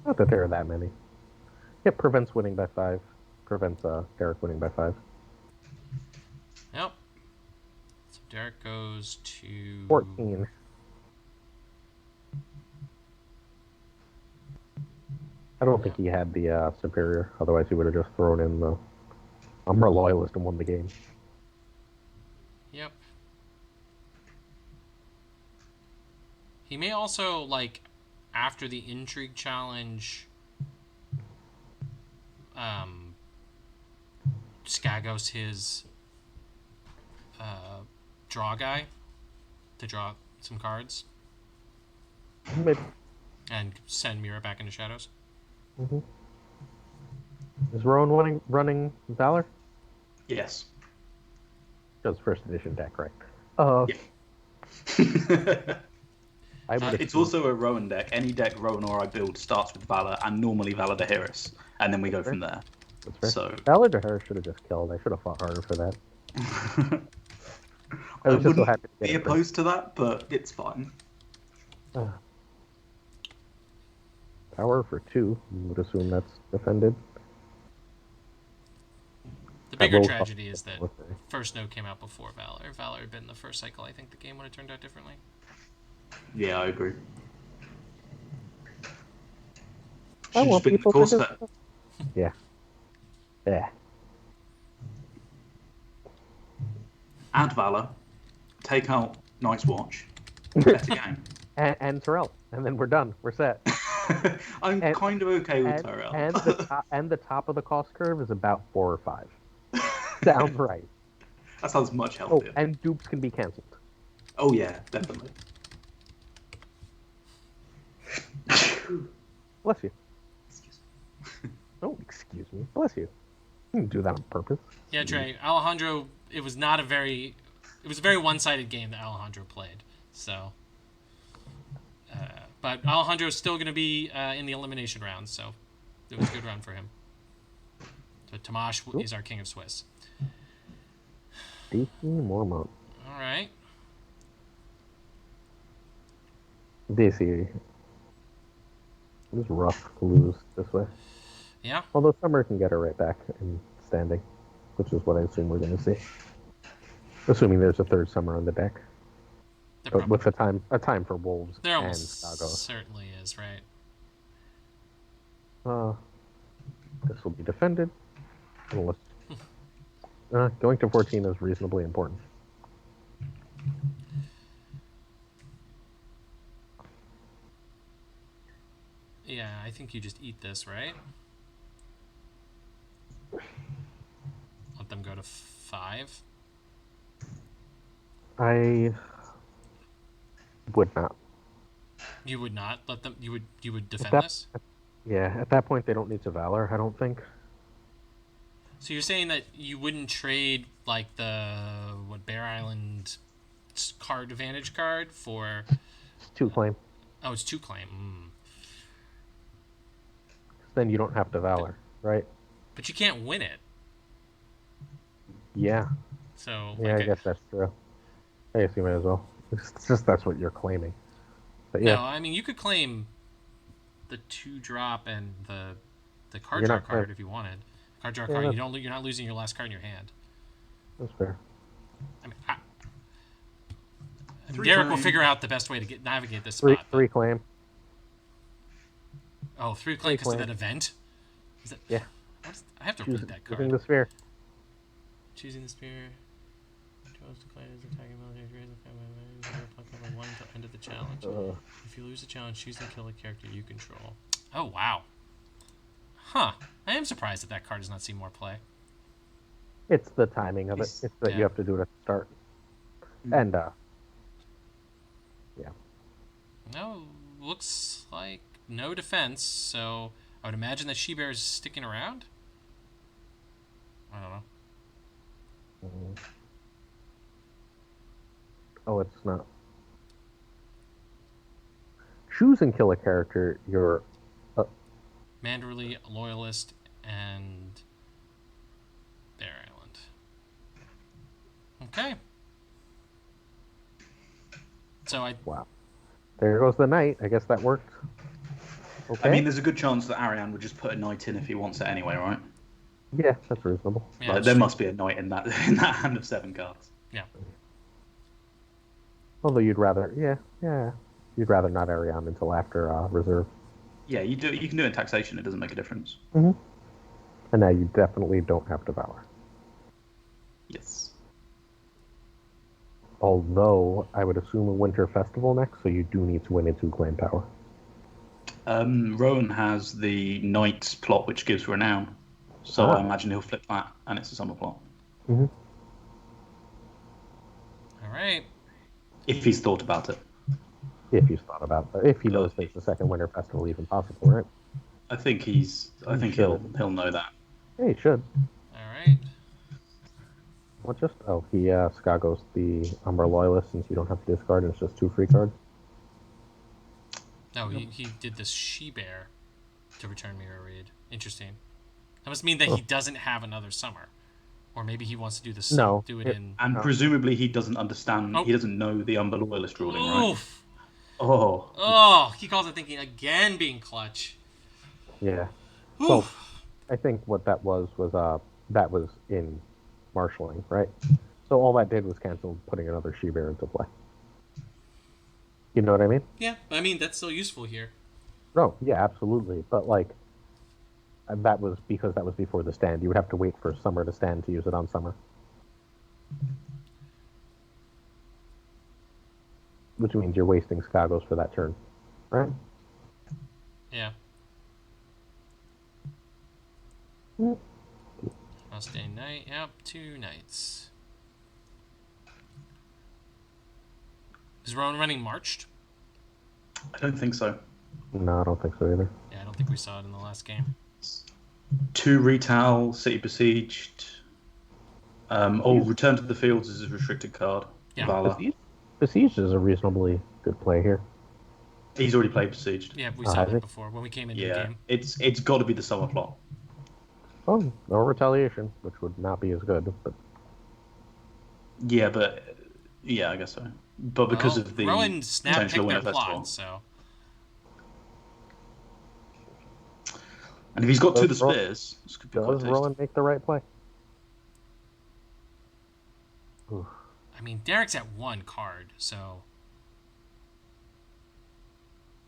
Not that there are that many. It prevents winning by 5. Prevents Derek winning by 5. Yep. So Derek goes to 14. I don't think he had the superior. Otherwise, he would have just thrown in the Umbra Loyalist and won the game. Yep. He may also, like, after the Intrigue Challenge, Skagos his draw guy to draw some cards Maybe. and send Mira back into Shadows. Mm-hmm. Is Rowan running Valor? Yes. Does first edition deck, right? Yeah. I would It's also a Rowan deck. Any deck Rowan or I build starts with Valor and normally Valor to Harris, and then we go from there. That's fair. So Valor to her should have just killed. I should have fought harder for that. I was just so wouldn't happy to get be it first. opposed to that, but it's fine. Power for 2. I would assume that's defended. The bigger roll tragedy is that with her. First Note came out before Valor. Valor had been the first cycle. I think the game would have turned out differently. Yeah, I agree. I Should want just been the people core to set. Yeah. Yeah. Add Valor, take out Night's Watch, better game. And Terrell. And then we're done. We're set. I'm And- kind of okay with And, Tyrell. and the top of the cost curve is about 4 or 5. Sounds right. That sounds much Oh, healthier. and dupes can be cancelled. Oh yeah, definitely. Bless you. Oh, excuse me. Bless you. You didn't do that on purpose. Yeah, Trey. Alejandro, it was a very one-sided game that Alejandro played. So, but Alejandro is still going to be in the elimination round, so it was a good round for him. So Tomasz is our king of Swiss. DC Mormont. All right. DC. It was rough to lose this way. Yeah. Although Summer can get her right back in standing, which is what I assume we're going to see. Assuming there's a third Summer on the deck. There But with probably- a time for Wolves there and almost Chicago. certainly is, right? This will be defended. Unless, going to 14 is reasonably important. Yeah, I think you just eat this, right? Let them go to 5. I would not. You would not let them. You would defend that- this. Yeah, at that point they don't need to Valor, I don't think. So you're saying that you wouldn't trade like the Bear Island card advantage card for? It's 2 claim. Oh, it's 2 claim. Then you don't have to Valor, right? But you can't win it. Yeah. So Yeah, like, I guess that's true. I guess you might as well. It's just that's what you're claiming. But yeah, no, I mean you could claim the 2-drop and the card You're draw not card fair. if you wanted. Card draw Yeah, card. that's- You're not losing your last card in your hand. that's fair. I mean, Three Derek will claim. figure out the best way to navigate this Three spot. but- three claim. Oh, 3 claim because of claim. that event. Is that? Yeah. I have to read that card. Choosing the sphere. Choosing the spear. opposed to Clay is attacking military level 1 until end of the challenge. If you lose the challenge, choose and kill a character you control. Oh, wow. Huh. I am surprised that card does not see more play. It's the timing of it. It's that you have to do it at the start. And, yeah. No, looks like no defense, so I would imagine that She-Bear is sticking around? I don't know. Oh, it's not. Choose and kill a character you're... Manderley, Loyalist, and Bear Island. Okay. So Wow. There goes the knight. I guess that worked. Okay. I mean, there's a good chance that Ariane would just put a knight in if he wants it anyway, right? Yeah, that's reasonable. Yeah, Like, there must be a knight in that hand of 7 cards. Yeah. Although you'd rather, you'd rather not Ariane until after reserve. Yeah, you can do it in taxation. It doesn't make a difference. Mm-hmm. And now you definitely don't have Devour. Yes. Although I would assume a Winter Festival next, so you do need to win into Clan Power. Rowan has the Knight's plot, which gives renown. So I imagine he'll flip that, and it's a summer plot. Mm-hmm. All right. If he's thought about it. If he's thought about that. If he knows there's a second Winter Festival even possible, right? I think he'll know that. Yeah, he should. All right. What just? Oh, he Skagos the Umbra Loyalist, since you don't have to discard, and it's just 2 free cards. No, he did this She-Bear to return Mirror Read. Interesting. That must mean that he doesn't have another summer. Or maybe he wants to do this. No. And presumably he doesn't understand, he doesn't know the Umber Loyalist ruling, right? Oof. Oh, He calls it thinking again being clutch. Yeah. Oof. So, I think what that was that was in marshalling, right? So all that did was cancel putting another She-Bear into play. You know what I mean? Yeah, I mean, that's still useful here. No, yeah, absolutely. But, like, that was because that was before the stand. You would have to wait for summer to stand to use it on summer. Which means you're wasting Skagos for that turn, right? Yeah. I'll stay night. Yep, 2 nights. Is Rowan running Marched? I don't think so. No, I don't think so either. Yeah, I don't think we saw it in the last game. 2 Retail, City Besieged. Return to the Fields is a restricted card. Yeah. Valor. Besieged is a reasonably good play here. He's already played Besieged. Yeah, we saw that before when we came into the game. It's got to be the summer plot. Oh, no retaliation, which would not be as good, but Yeah, I guess so. But because of the Rowan snap picked potential their Winter Festival. plot, so And if he's got 2 the Does Ro- spears, this could be quite does tasty. Rowan make the right play? Oof. I mean, Derek's at 1 card, so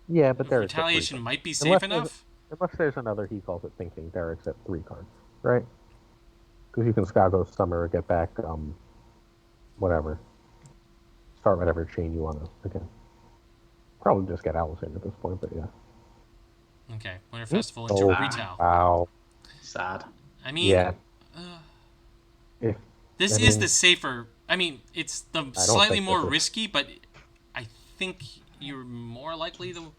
Yeah, but Derek's at 3 retaliation cards. might be safe enough. Unless there's another, he calls it thinking, Derek's at 3 cards, right? Because you can Skagos Summer, get back, whatever. Start whatever chain you want to, again. Probably just get Allison at this point, but yeah. Okay, Winter Festival into Oh, retail. wow. Sad. I mean, Yeah. this I is mean- the safer. I mean, it's the slightly think more this is- risky, but I think you're more likely to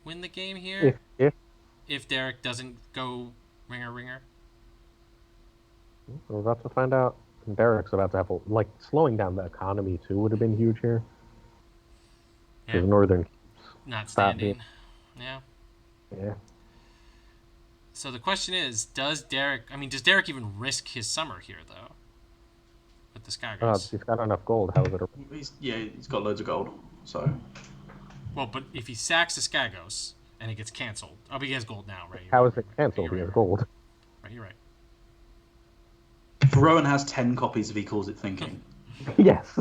win the game here If if Derek doesn't go ringer. we're about to find out, Derek's about to have, slowing down the economy too would have been huge here. Yeah, Because Northern, not stop standing. Yeah. yeah. So the question is, does Derek even risk his summer here though? With the Skagos. He's got enough gold. How is it? He's got loads of gold. So Well, but if he sacks the Skagos and it gets canceled, but he has gold now, right? How is it canceled? You're He has right. gold. Right, you're right. Rowan has 10 copies if he calls it thinking. Yes.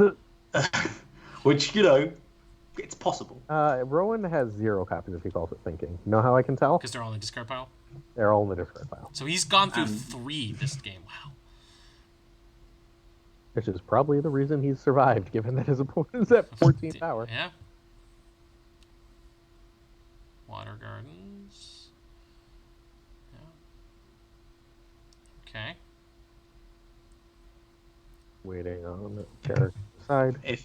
Which, it's possible. Rowan has 0 copies if he calls it thinking. You know how I can tell? Because they're all in the discard pile. They're all in the discard pile. So he's gone through 3 this game. Wow. Which is probably the reason he's survived, given that his opponent's at 14 power. Yeah. Water Gardens. Yeah. Okay. Waiting on Derek to decide. If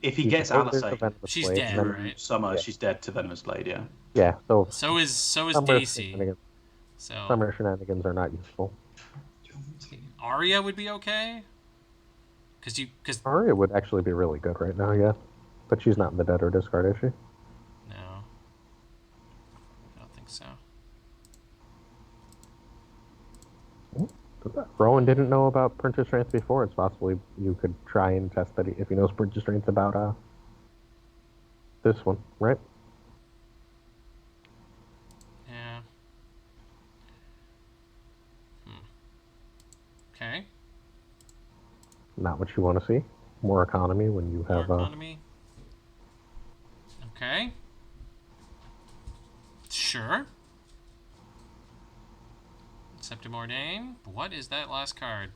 he He's gets over to Alisane Venomous She's Blade, dead, then- right? Summer, Yeah. she's dead to Venomous Blade, yeah. Yeah, so So is Summer Daisy. shenanigans, So Summer shenanigans are not useful. Arya would be okay. Because Arya would actually be really good right now, yeah. But she's not in the dead or discard, is she? no, I don't think so. Rowan didn't know about Printer Strength before. It's possible you could try and test that if he knows Printer Strength about this one, right? Yeah. Okay. Not what you want to see. More economy when you More have economy. Okay. Sure. Septim Ordain. What is that last card?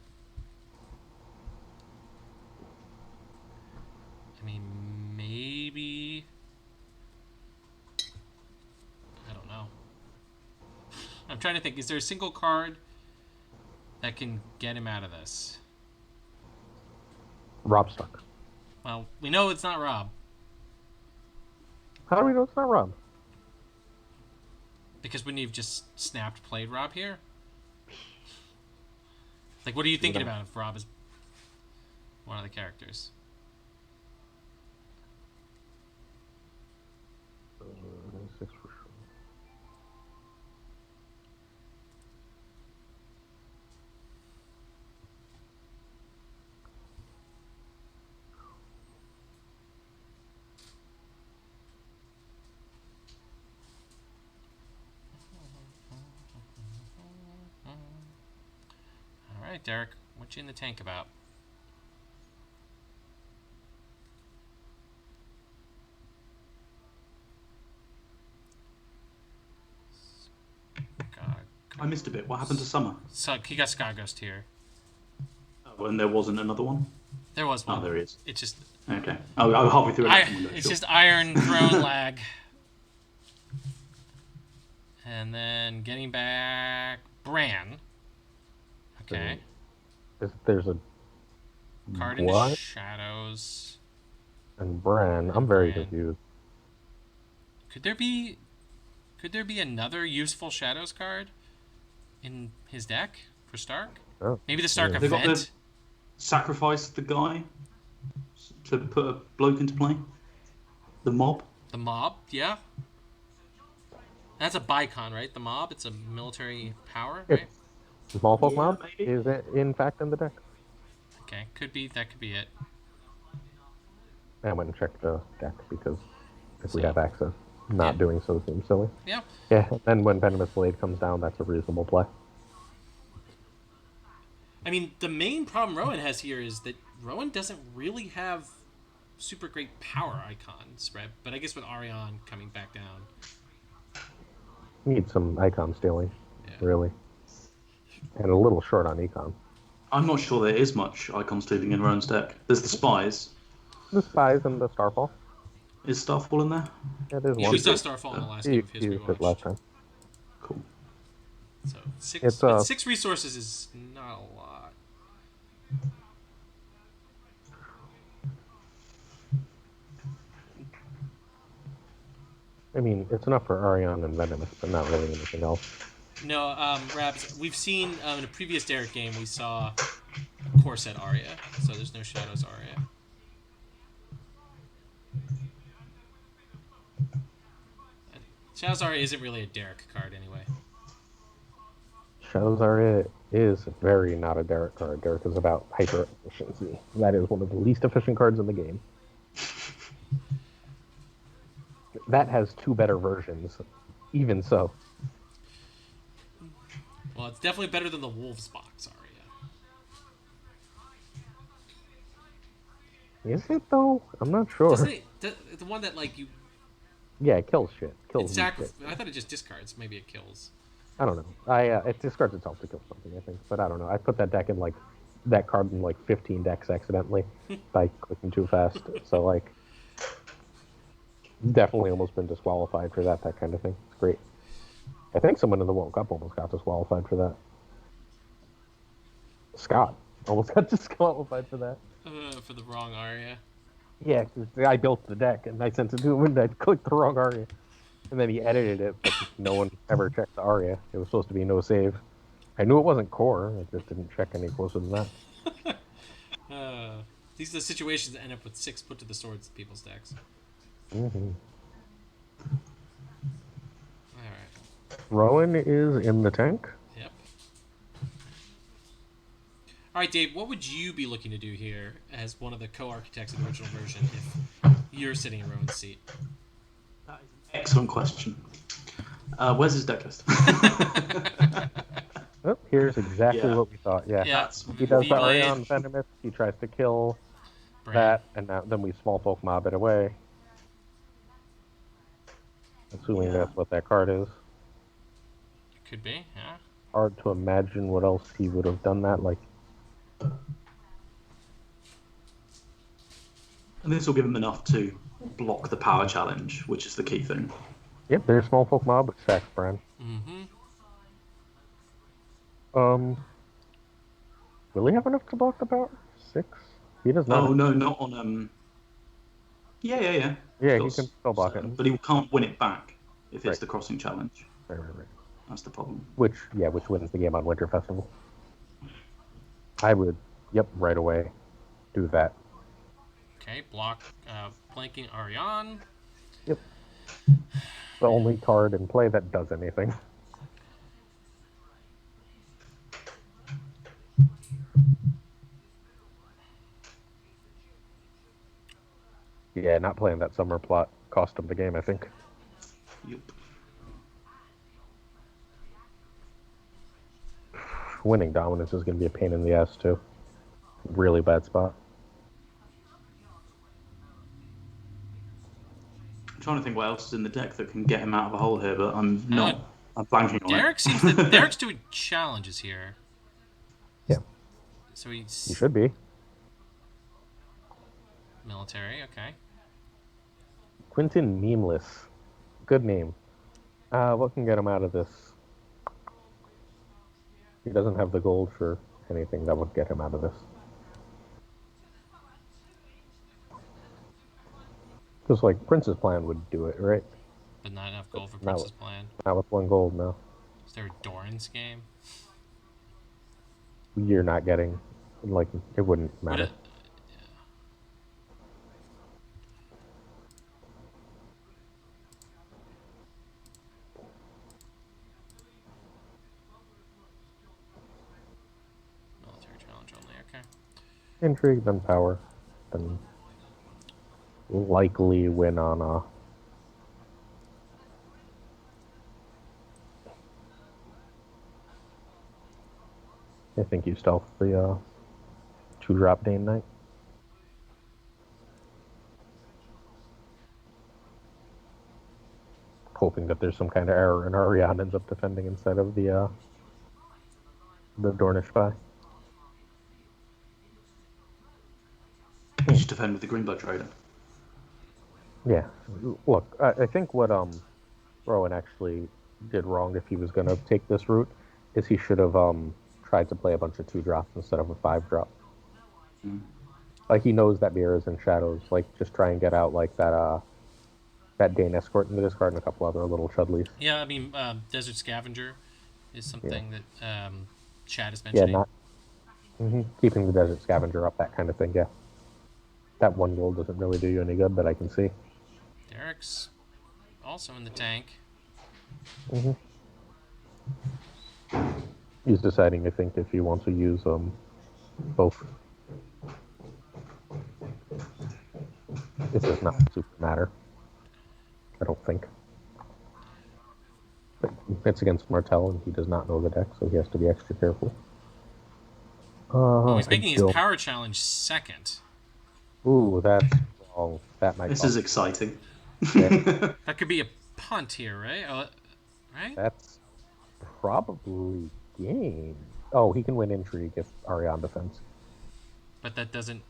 I mean, maybe. I don't know. I'm trying to think. Is there a single card that can get him out of this? Rob Stark. Well, we know it's not Rob. How do we know it's not Rob? Because wouldn't you have just snapped played Rob here? Like, what are you thinking about if Rob is one of the characters? Six for sure. All right, Derek, what you in the tank about? I missed a bit. What happened to Summer? So he got Sky Ghost here. When there wasn't another one? There was one. Oh, there is. It's just Okay. Oh, I'm halfway through an window. it's Sure. just Iron Throne lag. And then getting back Bran. Okay. There's a Card in the what? shadows. And Bran. I'm very Bran. confused. Could there be another useful shadows card in his deck for Stark? Oh, Maybe the Stark yeah. They got event. the sacrifice the guy to put a bloke into play. The mob. The mob, yeah. That's a Bicon, right? The mob. It's a military power, Yeah. right? Small Folk Yeah, Mob maybe. is in fact in the deck. Okay, could be. That could be it. I went and checked the deck because if we So- have access, not Yeah. doing so seems silly. Yeah. Yeah, and then when Venomous Blade comes down, that's a reasonable play. I mean, the main problem Rowan has here is that Rowan doesn't really have super great power icons, right? But I guess with Arion coming back down, Need some icon stealing, yeah. really. And a little short on econ. I'm not sure there is much icon stealing in Rowan's deck. There's the spies. The Spies and the Starfall. Is Starfall in there? That is Yeah, one. we saw Starfall in the last He game of his used it last rewatch. time. Cool. So six, It's, but 6 resources is not a lot. I mean, it's enough for Arion and Venomous, but not really anything else. No, Rabs, we've seen in a previous Derek game we saw Corset Arya, so there's no Shadows Arya. Shadows Arya isn't really a Derek card anyway. Shadows Arya is very not a Derek card. Derek is about hyper efficiency. That is one of the least efficient cards in the game. That has two better versions, even so. Well, it's definitely better than the Wolves box Arya. Is it though? I'm not sure. Doesn't it, the one that like you Yeah, it kills shit. it Kills weak shit. I thought it just discards. Maybe it kills. I don't know. It discards itself to kill something, I think. But I don't know. I put that deck in like that card in like 15 decks accidentally by clicking too fast. So like, definitely almost been disqualified for that kind of thing. It's great. I think someone in the World Cup almost got disqualified for that. Scott almost got disqualified for that. For the wrong aria. Yeah, 'cause I built the deck and I sent it to him and I clicked the wrong aria. And then he edited it, but no one ever checked the aria. It was supposed to be no save. I knew it wasn't core, I just didn't check any closer than that. These are the situations that end up with 6 put to the swords in people's decks. Mm-hmm. Alright. Rowan is in the tank. Yep. Alright, Dave, what would you be looking to do here as one of the co-architects of the original version if you're sitting in Rowan's seat? That is an excellent question. Where's his deck list? Oh, here's exactly what we thought. Yeah. He does the V-Blade, Arion Venomous, he tries to kill Brand. that, and then we small folk mob it away. Assuming that's what that card is. Could be, yeah. Hard to imagine what else he would have done that, like. And this will give him enough to block the power challenge, which is the key thing. Yep, there's small folk mob with Sax Brand. Mm-hmm. Will he have enough to block the power? 6? He does not. Oh, no, not on... Yeah. Yeah, he can still block it. But he can't win it back if it's Right. the crossing challenge. Right. That's the problem. Which wins the game on Winter Festival. I would, right away, do that. Okay, block, blanking Arion. Yep. The only card in play that does anything. Yeah, not playing that summer plot cost him the game, I think. Yep. Winning dominance is going to be a pain in the ass, too. Really bad spot. I'm trying to think what else is in the deck that can get him out of a hole here, but I'm not. I'm blanking on Derek it. seems that Derek's doing challenges here. Yeah. So he's You should be. military, okay. Quentin Memeless. Good name. What can get him out of this? He doesn't have the gold for anything that would get him out of this. Because, like, Prince's Plan would do it, right? But not enough gold for Not Prince's with- Plan. Not with 1 gold, no. Is there a Doran's game? You're not getting, like, it wouldn't Would matter. it? Military challenge only, okay. Intrigue, then power, then likely win on I think you stealth the 2-drop Dane Knight. Hoping that there's some kind of error and Ariane ends up defending instead of the Dornish spy. You just defend with the Greenblood Trader. Yeah. Look, I think what Rowan actually did wrong if he was going to take this route is he should have tried to play a bunch of 2-drops instead of a 5-drop. Like, he knows that mirrors and shadows. Like, just try and get out like that Dane Escort into this card and a couple other little Chudleys. Yeah, I mean, Desert Scavenger is something that Chad is Yeah, mentioning. not keeping the Desert Scavenger up, that kind of thing. Yeah, that 1 gold doesn't really do you any good, but I can see. Derek's also in the tank. He's deciding, I think, if he wants to use both. It does not super matter. I don't think. But it's against Martell, and he does not know the deck, so he has to be extra careful. Oh, he's making his don't- power challenge second. Ooh, that's wrong. That might. This cost- is exciting. That could be a punt here, right? Right? That's probably game. Oh, he can win intrigue if Ariane defends. but that doesn't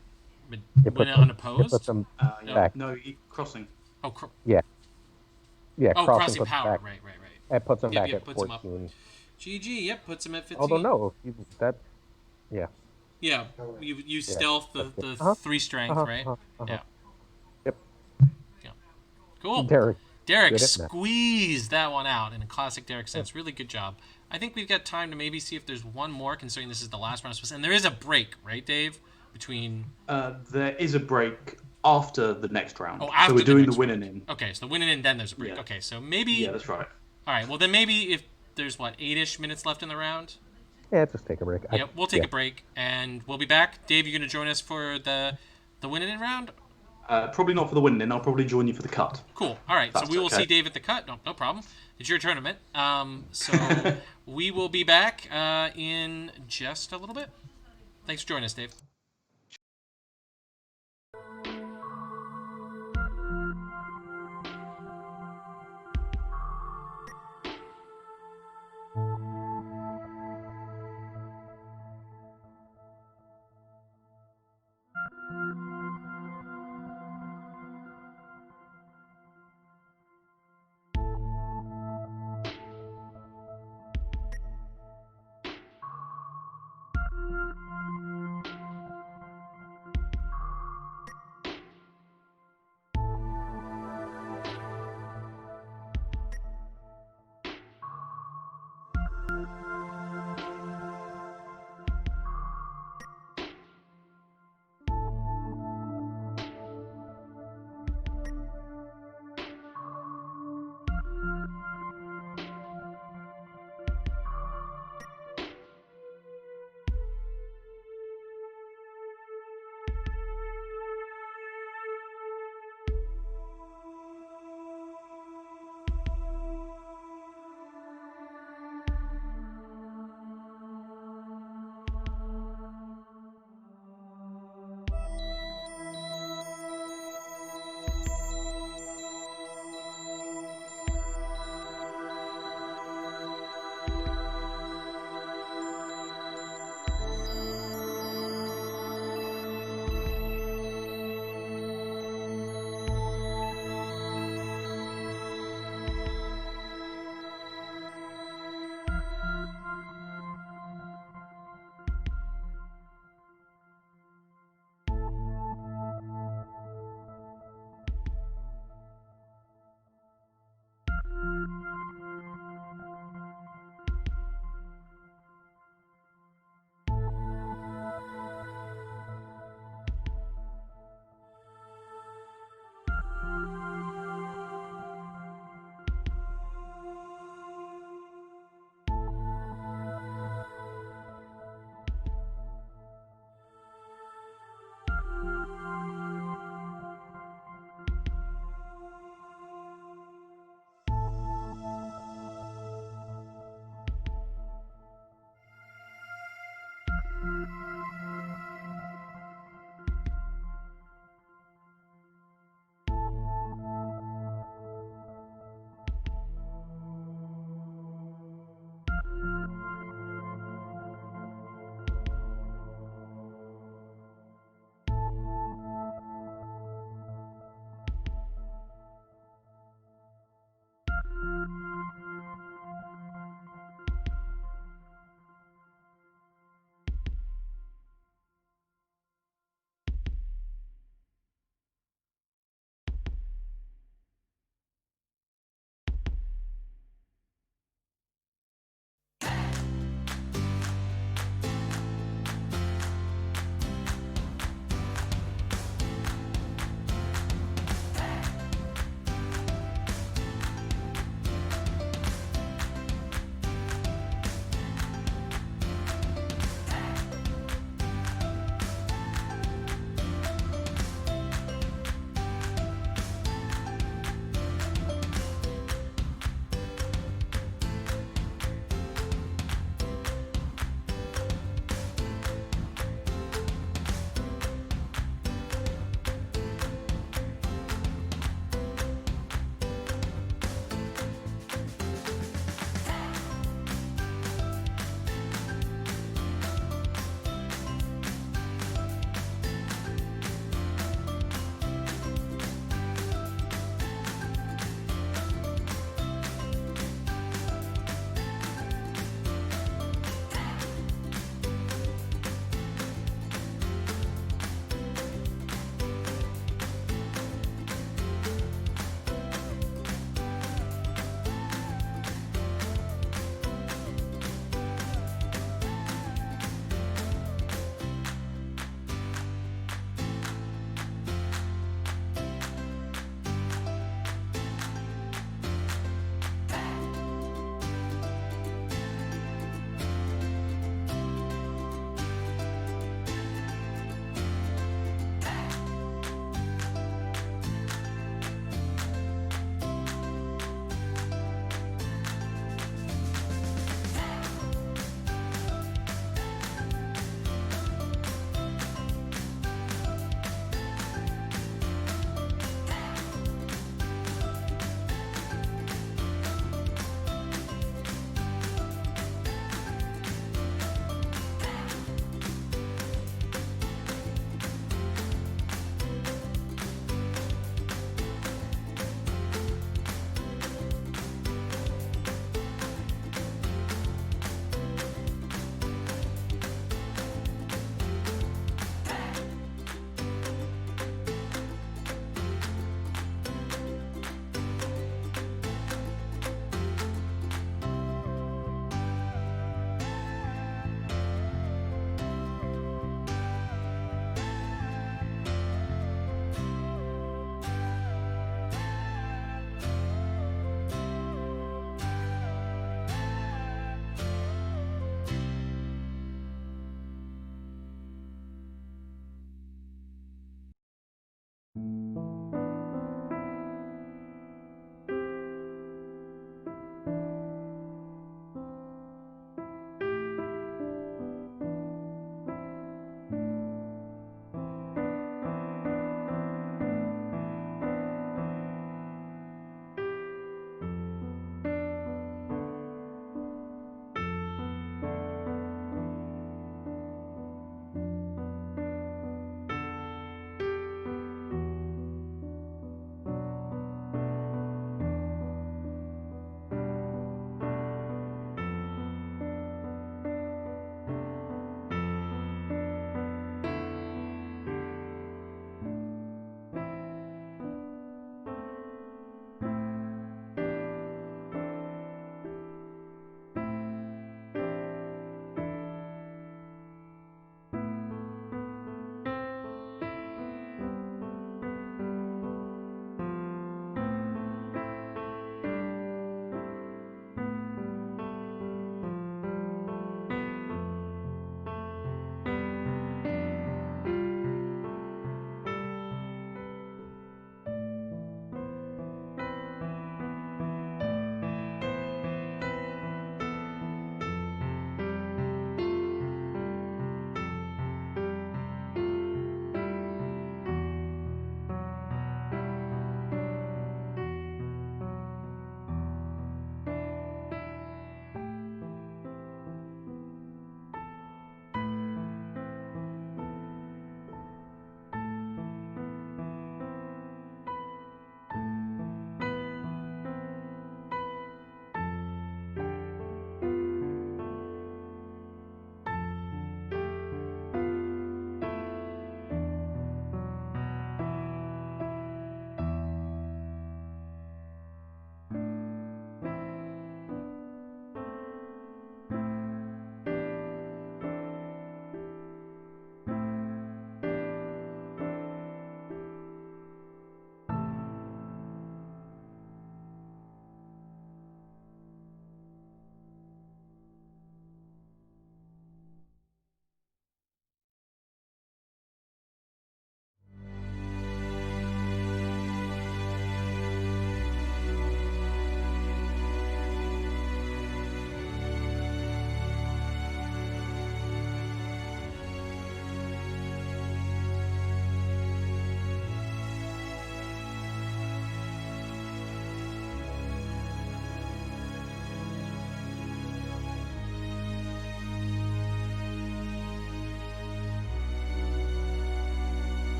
win It puts it them, unopposed. Yeah. back. No, crossing. Oh, Yeah, oh, crossing crossing puts them power. back. Right. It puts them back Yep, at puts him up. 14. GG. Yep, puts him at 15. Although no, that's yeah. Yeah, you Yeah, stealth that's the good. 3 strength, right? Yeah. Yep. Yeah. Cool. Derek Derek did it. No. squeezed that one out in a classic Derek sense. Really good job. I think we've got time to maybe see if there's one more, considering this is the last round. And there is a break, right, Dave? Between. There is a break after the next round. Oh, after so we're doing the next winning round. in. Okay, so the winning in, then there's a break. Yeah. Okay, so maybe. Yeah, that's right. All right, well, then maybe if there's, 8-ish minutes left in the round? Yeah, just take a break. Yeah, we'll take a break, and we'll be back. Dave, you're going to join us for the winning in round? Probably not for the winning. I'll probably join you for the cut. Cool. All right. So That's we will okay. see Dave at the cut. No problem. It's your tournament. So we will be back in just a little bit. Thanks for joining us, Dave.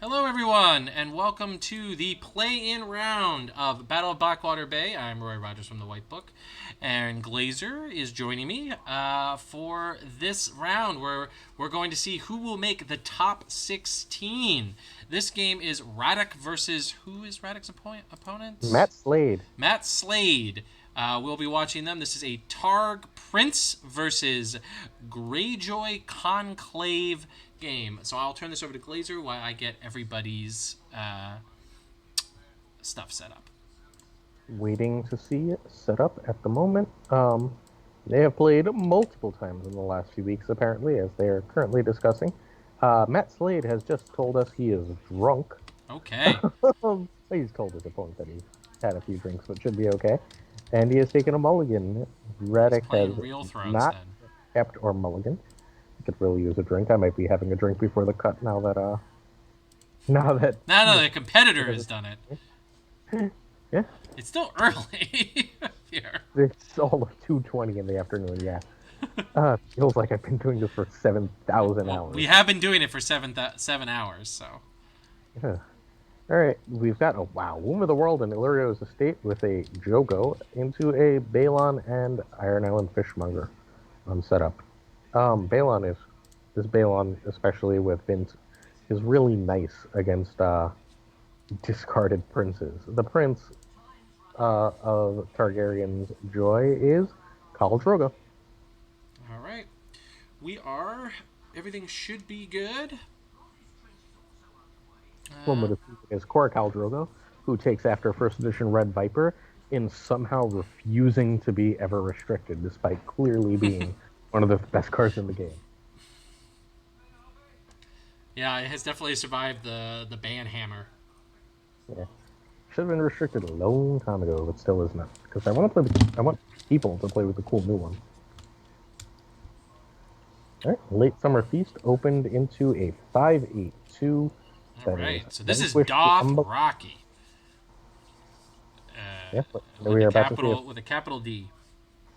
Hello, everyone, and welcome to the play-in round of Battle of Blackwater Bay. I'm Roy Rogers from the White Book, and Glazer is joining me for this round where we're going to see who will make the top 16. This game is Radek versus... Who is Radek's opponent? Matt Slade. Matt Slade. We'll be watching them. This is a Targ Prince versus Greyjoy Conclave game. So I'll turn this over to Glazer while I get everybody's stuff set up. Waiting to see it set up at the moment. They have played multiple times in the last few weeks, apparently, as they are currently discussing. Matt Slade has just told us he is drunk. Okay. He's told his opponent that he's had a few drinks, but should be okay. And he has taken a mulligan. Radek has Real Thrones, not then. kept or mulligan. could really use a drink. I might be having a drink before the cut now that now that No, the competitor has done it. yeah, It's still early here. it's all of 2:20 in the afternoon. Yeah, feels like I've been doing this for 7,000 Well, hours. we have been doing it for 7 hours, so. Yeah. All right, we've got a Womb of the World in Illyrio's estate with a Jogo into a Balon and Iron Island Fishmonger on setup. Balon this Balon, especially with Vince, is really nice against discarded princes. The prince of Targaryen's joy is Khal Drogo. All right. Everything should be good. One with is Core Khal Drogo, who takes after first edition Red Viper in somehow refusing to be ever restricted, despite clearly being one of the best cards in the game. Yeah, it has definitely survived the ban hammer. Yeah. Should have been restricted a long time ago, but still is not. Because I want people to play with the cool new one. Alright, Late Summer Feast opened into a 5/8/2. All right, so this is Dothraki. Yep, With a capital D.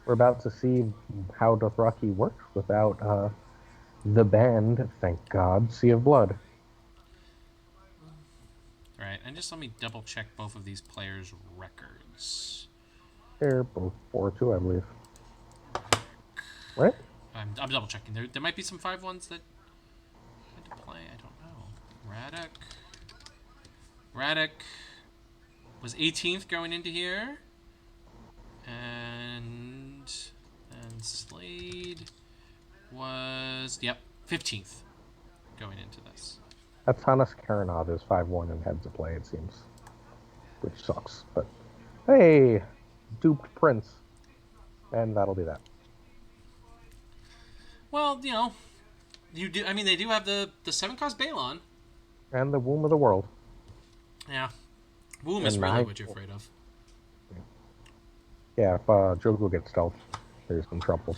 We're about to see how Dothraki works without the band, thank God, Sea of Blood. All right, and just let me double check both of these players' records. They're both 4/2, I believe. Right? I'm double checking. There might be some 5-1s that had to play. I don't know. Radek was 18th going into here, and Slade was 15th going into this. Atanas Karanov is 5/1 and heads to play, it seems, which sucks. But hey, duped Prince, and that'll be that. Well, you do. I mean, they do have the 7-cost Balon. And the Womb of the World. Yeah. Womb is really what you're afraid of. Yeah, if Jogo gets stealth, there's some trouble.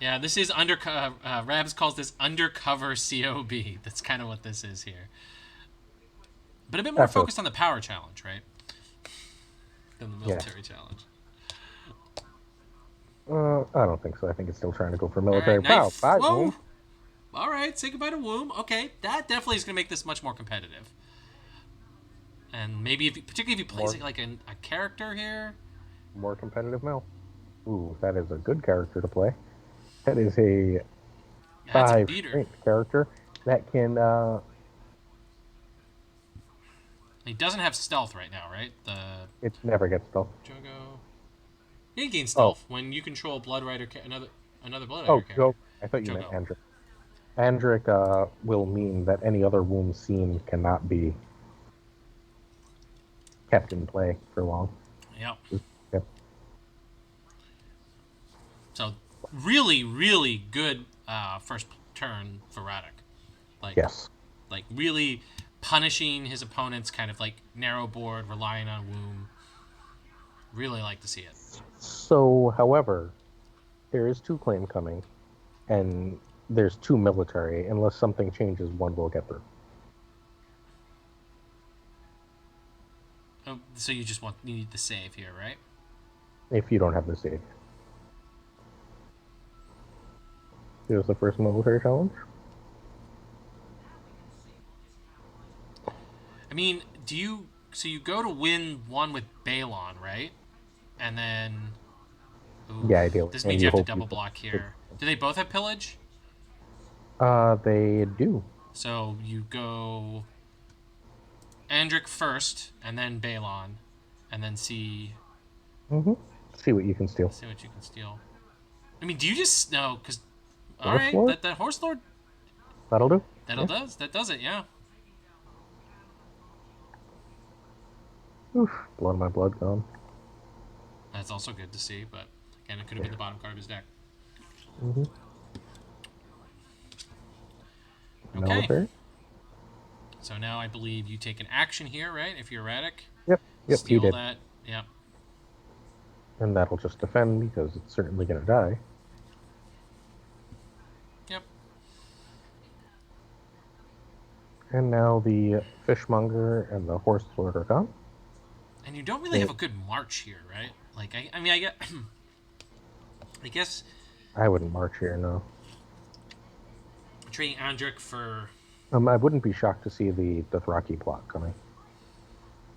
Yeah, this is undercover. Rabs calls this undercover COB. That's kind of what this is here. But a bit more focused on the power challenge, right? Than the military challenge. I don't think so. I think it's still trying to go for military. Right, Wow, Whoa. All right, say goodbye to Womb. Okay, that definitely is going to make this much more competitive. And maybe, particularly if he plays like a character here. More competitive Mel. Ooh, that is a good character to play. That is a 5 strength character that can. He doesn't have stealth right now, right? It never gets stealth. Jogo. He gains stealth when you control Blood Rider, another Blood Rider character. Oh, I thought you meant Andric. Andric will mean that any other Womb scene cannot be kept in play for long. Yep. Yep. So, really, really good first turn for Radek. Yes. Like, really punishing his opponent's kind of, like, narrow board, relying on Womb. Really like to see it. So, however, there is 2 claim coming, and there's 2 military. Unless something changes, 1 will get through. Oh, so you need the save here, right? If you don't have the save. Here's the first military challenge. I mean, so you go to win 1 with Balon, right? And then... Ooh, yeah, ideally. This means you have to double block here. Do they both have pillage? They do. So you go Andric first, and then Balon, and then see... Mm-hmm. See what you can steal. See what you can steal. I mean, do you just... No, because... Alright, that Horse Lord... That'll do. That does it, yeah. Oof, blood of my blood gone. That's also good to see, but again, it could have been the bottom card of his deck. Mm-hmm. Okay. Military. So now I believe you take an action here, right? If you're Radek. Yep, Steal you did. That. Yep. And that'll just defend because it's certainly going to die. Yep. And now the fishmonger and the horse lord are gone. And you don't really have a good march here, right? Like, I mean, I get, I guess I wouldn't march here, no. trading Andric for, I wouldn't be shocked to see the Dothraki plot coming.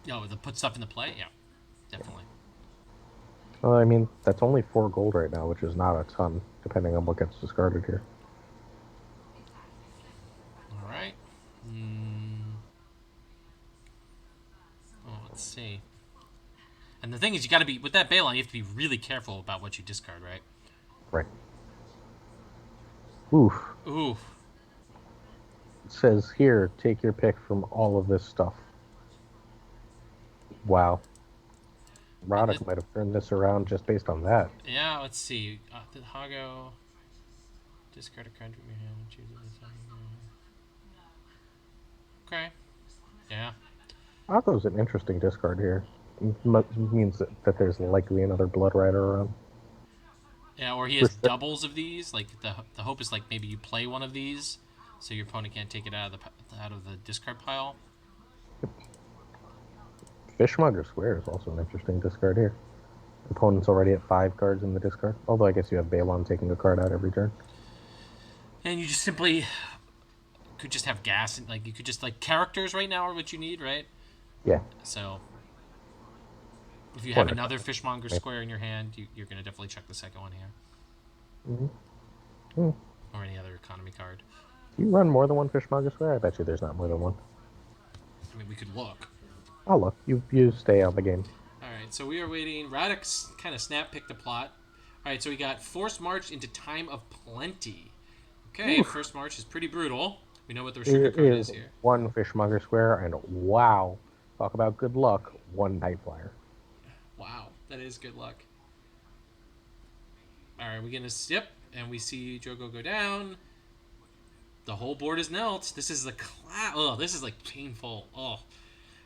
the put stuff into play. Yeah, definitely. Well, I mean, that's only 4 gold right now, which is not a ton, depending on what gets discarded here. All right. Oh, let's see. And the thing is, you got to be with that Balon. You have to be really careful about what you discard, right? Right. Oof. Ooh. It says here, take your pick from all of this stuff. Wow. Roddick might have turned this around just based on that. Yeah. Let's see. Did Hago discard a card from your hand and choose it? Okay. Yeah. Akko's an interesting discard here. Means that there's likely another Blood Rider around. Yeah, or he has doubles of these. Like the hope is like maybe you play one of these, so your opponent can't take it out of the discard pile. Fishmonger Square is also an interesting discard here. Opponent's already at 5 cards in the discard. Although I guess you have Balon taking a card out every turn. And you just simply could just have gas and like you could just like characters right now are what you need, right? Yeah. So if you have another Fishmonger Square in your hand, you're going to definitely check the second one here. Or any other economy card. Do you run more than one Fishmonger Square? I bet you there's not more than one. I mean, we could look. I'll look. You stay on the game. All right, so we are waiting. Radix kind of snap picked the plot. All right, so we got Forced March into Time of Plenty. Okay, Oof. First March is pretty brutal. We know what the restrictor card is here. 1 Fishmonger Square, and wow. Talk about good luck. 1 Night Flyer. Wow, that is good luck. All right, we're going to skip, and we see Drogo go down. The whole board is knelt. This is the this is like painful. Oh,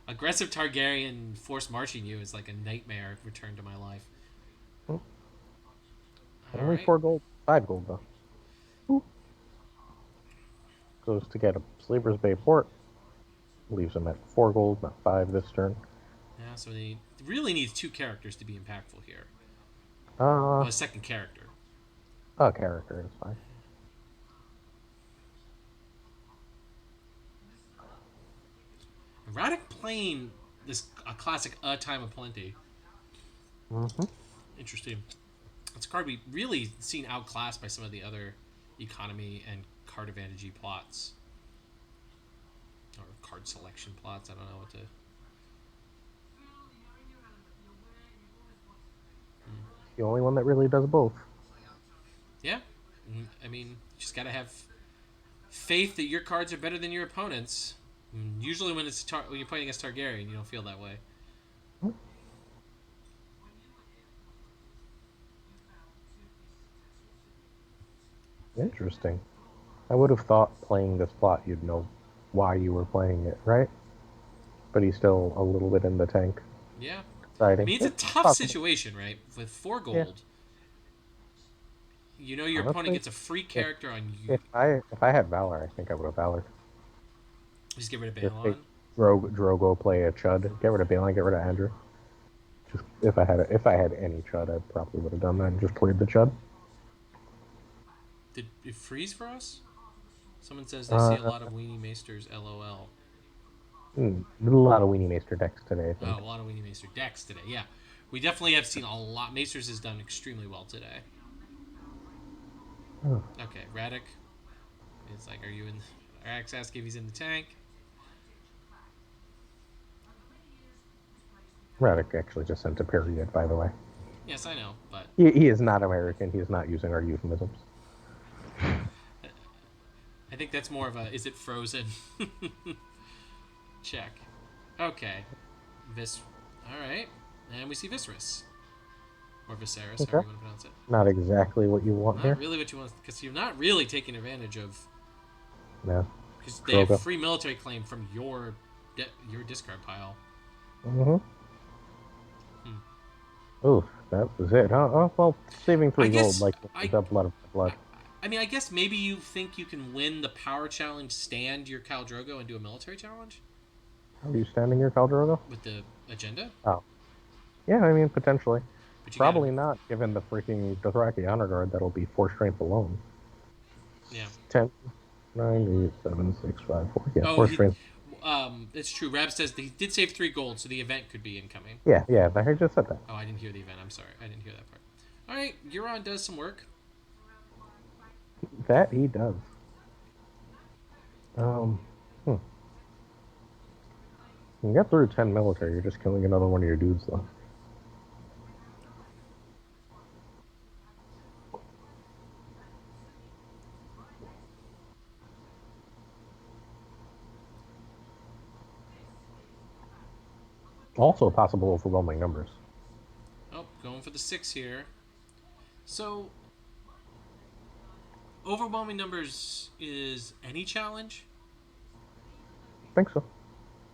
aggressive Targaryen force marching you is like a nightmare return to my life. Only 4 gold, 5 gold though. Ooh. Goes to get a Sleeper's Bay port. Leaves him at 4 gold, not 5 this turn. Yeah, so they really need 2 characters to be impactful here. A second character. A character is fine. Radek playing a classic A Time of Plenty. Mm-hmm. Interesting. It's a card we really seen outclassed by some of the other economy and card advantage plots. Or card selection plots. I don't know what to... The only one that really does both. Yeah. I mean, you just got to have faith that your cards are better than your opponents. Usually when when you're playing against Targaryen, you don't feel that way. Interesting. I would have thought playing this plot you'd know why you were playing it, right? But he's still a little bit in the tank. Yeah. Deciding. I mean, it's a tough situation, right? With 4 gold. Yeah. You know your opponent gets a free character on you. If I had Valor, I think I would have Valor. Just get rid of Balon. Drogo play a Chud. Get rid of Balon, get rid of Andrew. Just if I had any Chud, I probably would have done that and just played the Chud. Did it freeze for us? Someone says they see a lot of Weenie Maesters, LOL. A lot of Weenie Maester decks today, I think. Oh, a lot of Weenie Maester decks today, yeah. We definitely have seen a lot. Maesters has done extremely well today. Oh. Okay, Radek. It's like, are you in... Radek's asking if he's in the tank. Radek actually just sent a period, by the way. Yes, I know, but... He is not American. He is not using our euphemisms. I think that's more of a, is it frozen? Check. Okay. Alright. And we see Viserys. Or Viserys, however you want to pronounce it. Not exactly what you want here. Not really what you want, because you're not really taking advantage of... No. Because they have free military claim from your discard pile. Mm-hmm. Ooh, that was it, huh? Oh, well, saving 3 gold, like the blood of the blood. I mean, I guess maybe you think you can win the power challenge, stand your Khal Drogo, and do a military challenge Are you standing your Caldrogo? with the agenda. Oh. Yeah, I mean, potentially. But you Probably gotta, not, given the freaking Dothraki honor guard. That'll be 4 strength alone. yeah. 10, 9, 8, 7, 6, 5, 4. Yeah, Oh, 4 strength. it's true. Rab says he did save 3 gold, so the event could be incoming. Yeah, I just said that. Oh, I didn't hear the event. I'm sorry, I didn't hear that part. All right, Euron does some work. That he does. Hmm. You get through 10 military, you're just killing another one of your dudes, though. Also possible overwhelming numbers. Oh, going for the 6 here. So, overwhelming numbers is any challenge? I think so.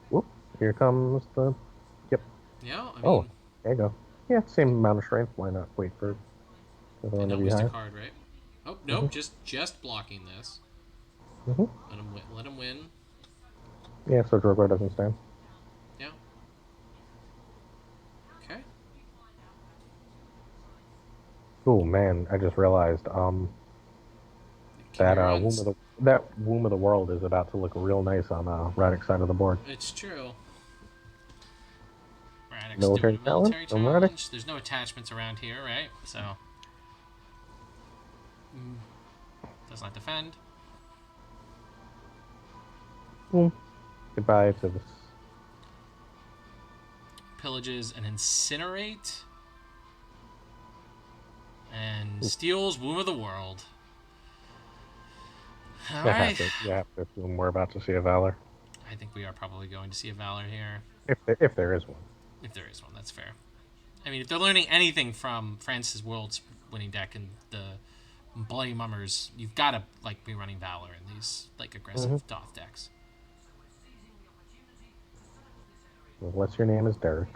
Whoop. Here comes the... Yep. Yeah, I mean, Oh, there you go. Yeah, same amount of strength. Why not wait for the and one to no be Mystic higher? card, right? Oh, nope, just blocking this. Mm-hmm. Let him win. Yeah, so Drogo doesn't stand. Yeah. Okay. Oh man, I just realized that womb of the world is about to look real nice on Radix's side of the board. It's true. Radix Military doing a military challenge? Radix? There's no attachments around here, right? So does not defend. Goodbye to this. Pillages and incinerate. And steals Womb of the World. All right. You have to assume we're about to see a Valor. I think we are probably going to see a Valor here. If there is one. If there is one, that's fair. I mean, if they're learning anything from Francis World's winning deck and the Bloody Mummers, you've got to be running Valor in these aggressive Doth decks. Unless your name is Derek.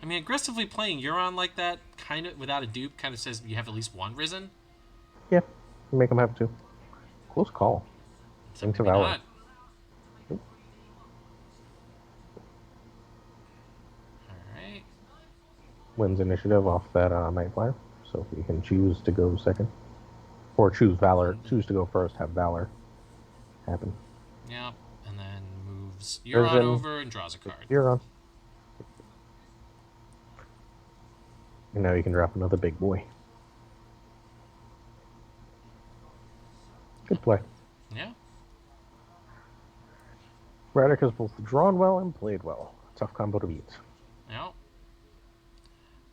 I mean, aggressively playing Euron like that, kind of without a dupe, kind of says you have at least one Risen. Yeah, make them have 2. Close call. Into Valor. All right. Wins initiative off that Night Flyer, so he can choose to go second, or choose to go first. Have Valor happen. Yep, and then moves Euron over and draws a card. Euron. And now you can drop another big boy. Good play. Yeah. Radix has both drawn well and played well. Tough combo to beat. Yep.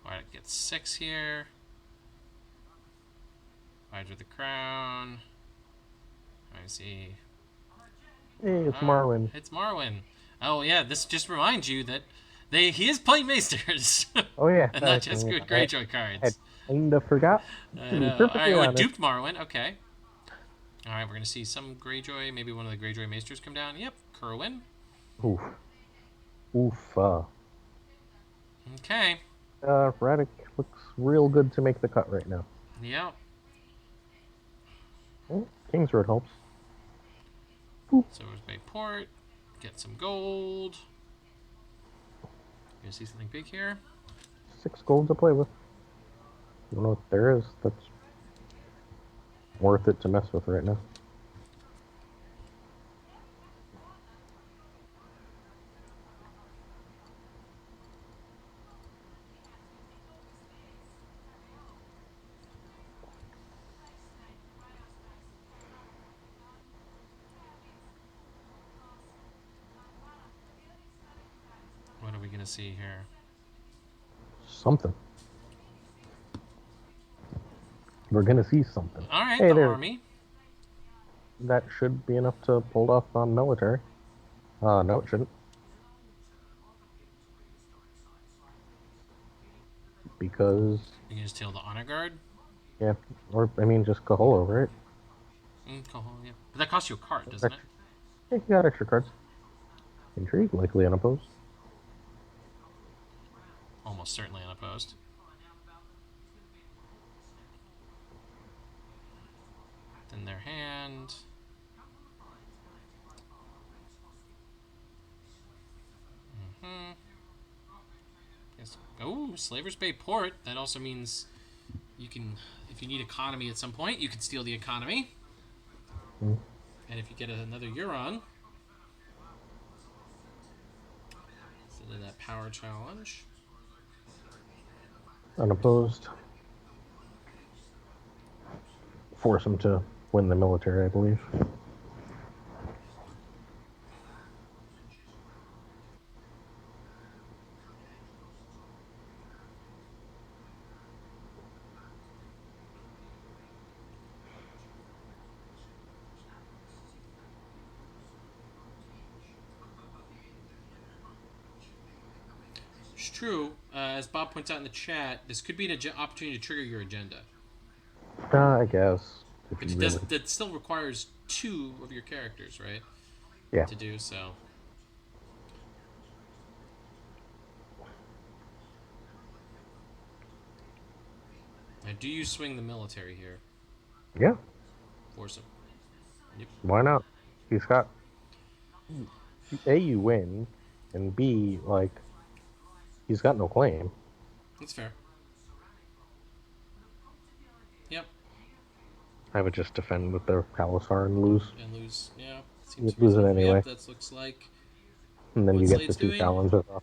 Alright, gets 6 here. Hydra the Crown. I see. Hey, it's Marwyn. It's Marwyn. Oh yeah, this just reminds you that he is playing Maesters. Oh yeah. And not just good Greyjoy cards. I kinda forgot. Alright, we duped Marwyn. Okay. Alright, we're gonna see some Greyjoy, maybe one of the Greyjoy Maesters come down. Yep, Kerwin. Oof. Okay. Radix looks real good to make the cut right now. Yep. Oh, Kingsroad helps. Silver's Bay Port. Get some gold. You gonna see something big here? 6 gold to play with. I don't know what there is that's worth it to mess with right now. What are we gonna see here? Something. We're gonna see something. Alright, hey, the army. That should be enough to pull off on military. No, it shouldn't. Because... You can just tail the honor guard? Yeah, or, I mean, just Kaholo, right? Kaholo, yeah. But that costs you a card, doesn't it? Yeah, you got extra cards. Intrigue, likely unopposed. almost certainly unopposed. Then their hand. Yes. Oh, Slaver's Bay Port. That also means you can, if you need economy at some point, you can steal the economy. Mm. And if you get another Euron, so then that power challenge. Unopposed. Force him to win the military, I believe. It's true. As Bob points out in the chat, this could be an opportunity to trigger your agenda. I guess. But it does. That still requires 2 of your characters, right? Yeah. To do so. Now, do you swing the military here? Yeah. Force him. Yep. Why not? He's got A, you win, and B, like, he's got no claim. That's fair. Yep. I would just defend with their Palisar and lose. And lose. Yeah. Seems Lose it reasonable. anyway. Yep, that looks like And then what you get Slade's the 2 doing. challenges off.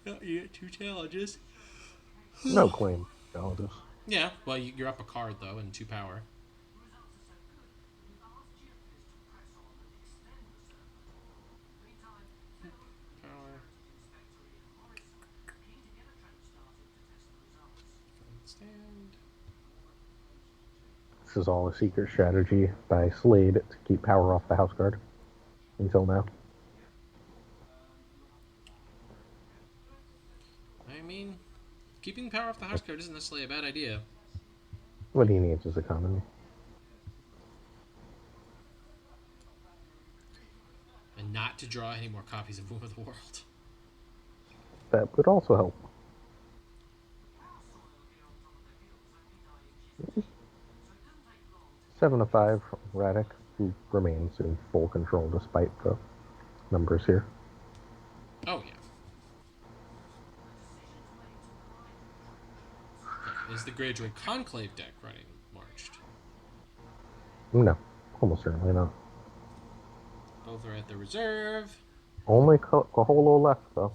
Yeah, you get 2 challenges. No claim challenges. Yeah, well, you're up a card, though, and 2 power. Power. Stand. This is all a secret strategy by Slade to keep power off the house guard. Until now. I mean, keeping power off the house guard isn't necessarily a bad idea. What he needs is economy. And not to draw any more copies of Womb of the World. That would also help. Seven to 5, Radek, who remains in full control despite the numbers here. Oh, yeah. Is the Greyjoy Conclave deck running marched? No, almost certainly not. Both are at the reserve. Only Kaholo left, though,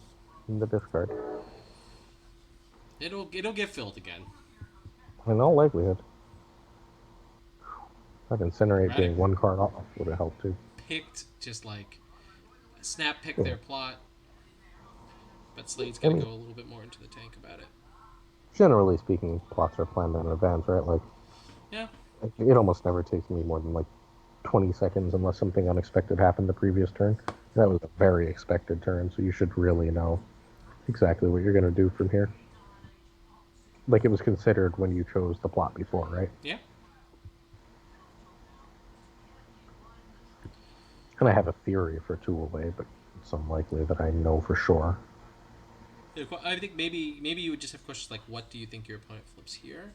in the discard. It'll get filled again. In all likelihood. That Incinerate Radek being 1 card off would have helped too. picked, just like, snap picked Yeah. their plot. But Slade's got to go a little bit more into the tank about it. Generally speaking, plots are planned in advance, right? Like, Yeah. it almost never takes me more than like 20 seconds unless something unexpected happened the previous turn. That was a very expected turn, so you should really know exactly what you're going to do from here. Like, it was considered when you chose the plot before, right? Yeah. And I have a theory for 2 away, but it's unlikely that I know for sure. I think maybe you would just have questions like, what do you think your opponent flips here?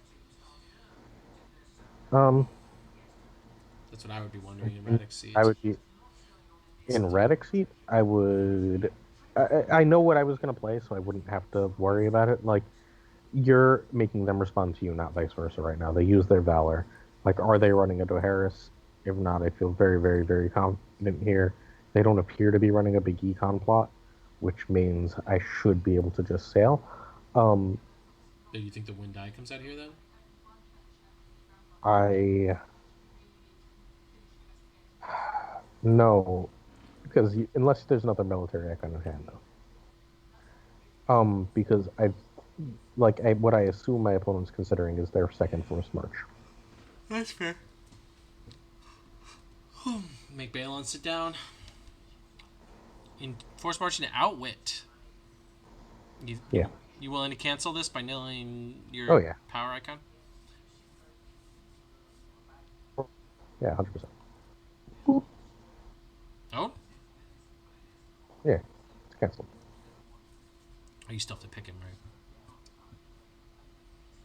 That's what I would be wondering in Radek's seat. I would be in Radek's seat. I would. I know what I was going to play, so I wouldn't have to worry about it. Like, you're making them respond to you, not vice versa. Right now, they use their valor. Like, are they running a Dohaeris? If not, I feel very, very, very confident here. They don't appear to be running a big econ plot, which means I should be able to just sail. Do you think the wind die comes out here then? No, because unless there's another military icon in hand, though. Because what I assume my opponent's considering is their second force march. That's fair. Make Balon sit down. In force march and outwit. Yeah. You willing to cancel this by nailing your power icon? Yeah, 100%. Oh? Yeah, it's canceled. Oh, you still have to pick him, right?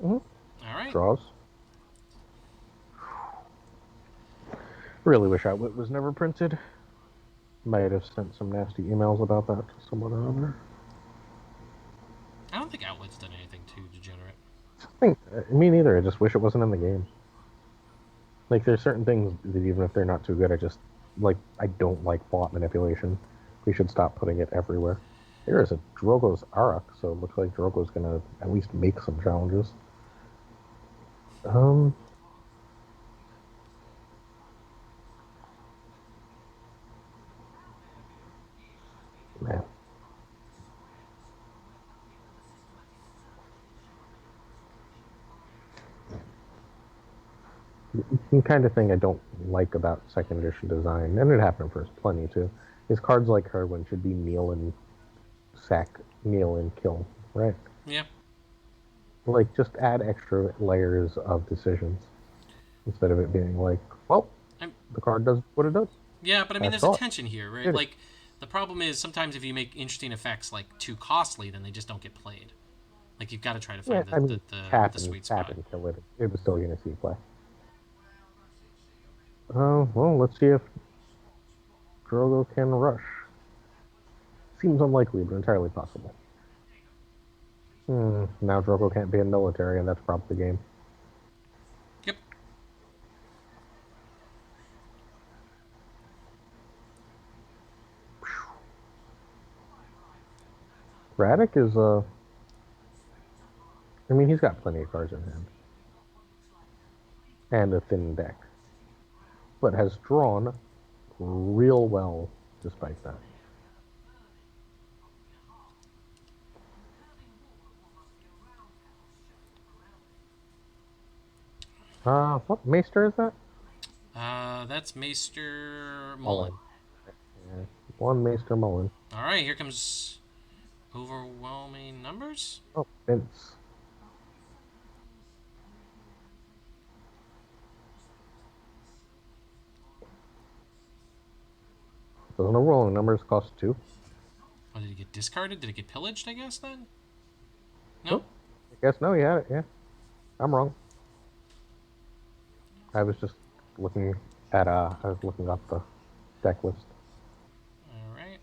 Mm-hmm. All right. Draws. Really wish Outwit was never printed. Might have sent some nasty emails about that to someone or other. I don't think Outwit's done anything too degenerate. Me neither. I just wish it wasn't in the game. Like, there's certain things that even if they're not too good, I don't like plot manipulation. We should stop putting it everywhere. Here is a Drogo's Arak, so it looks like Drogo's gonna at least make some challenges. Um, man. The kind of thing I don't like about second edition design, and it happened for us plenty too, is cards like Herwin should be kneel and sack, kneel and kill, right? Yeah. Like, just add extra layers of decisions instead of it being like, well, I'm, the card does what it does. yeah, but I mean, I there's a saw it. tension here, right? Did it. Like, the problem is sometimes if you make interesting effects like too costly, then they just don't get played. Like, you've got to try to Yeah, find I mean, the sweet spot. tap and kill it. It was still going to see play. Oh, well, let's see if Drogo can rush. Seems unlikely, but entirely possible. Now Drogo can't be in military, and that's probably the game. Yep. Braddock is, I mean, he's got plenty of cards in hand. And a thin deck. But has drawn real well despite that. What Maester is that? That's Maester Mullen. Yeah. One Maester Mullen. All right, here comes overwhelming numbers. Oh, Vince. Those overwhelming numbers cost 2. Oh, did he get discarded? Did it get pillaged, I guess, then? No? Nope. I guess no, he had it, yeah. I'm wrong. I was just looking at, I was looking up the deck list. All right.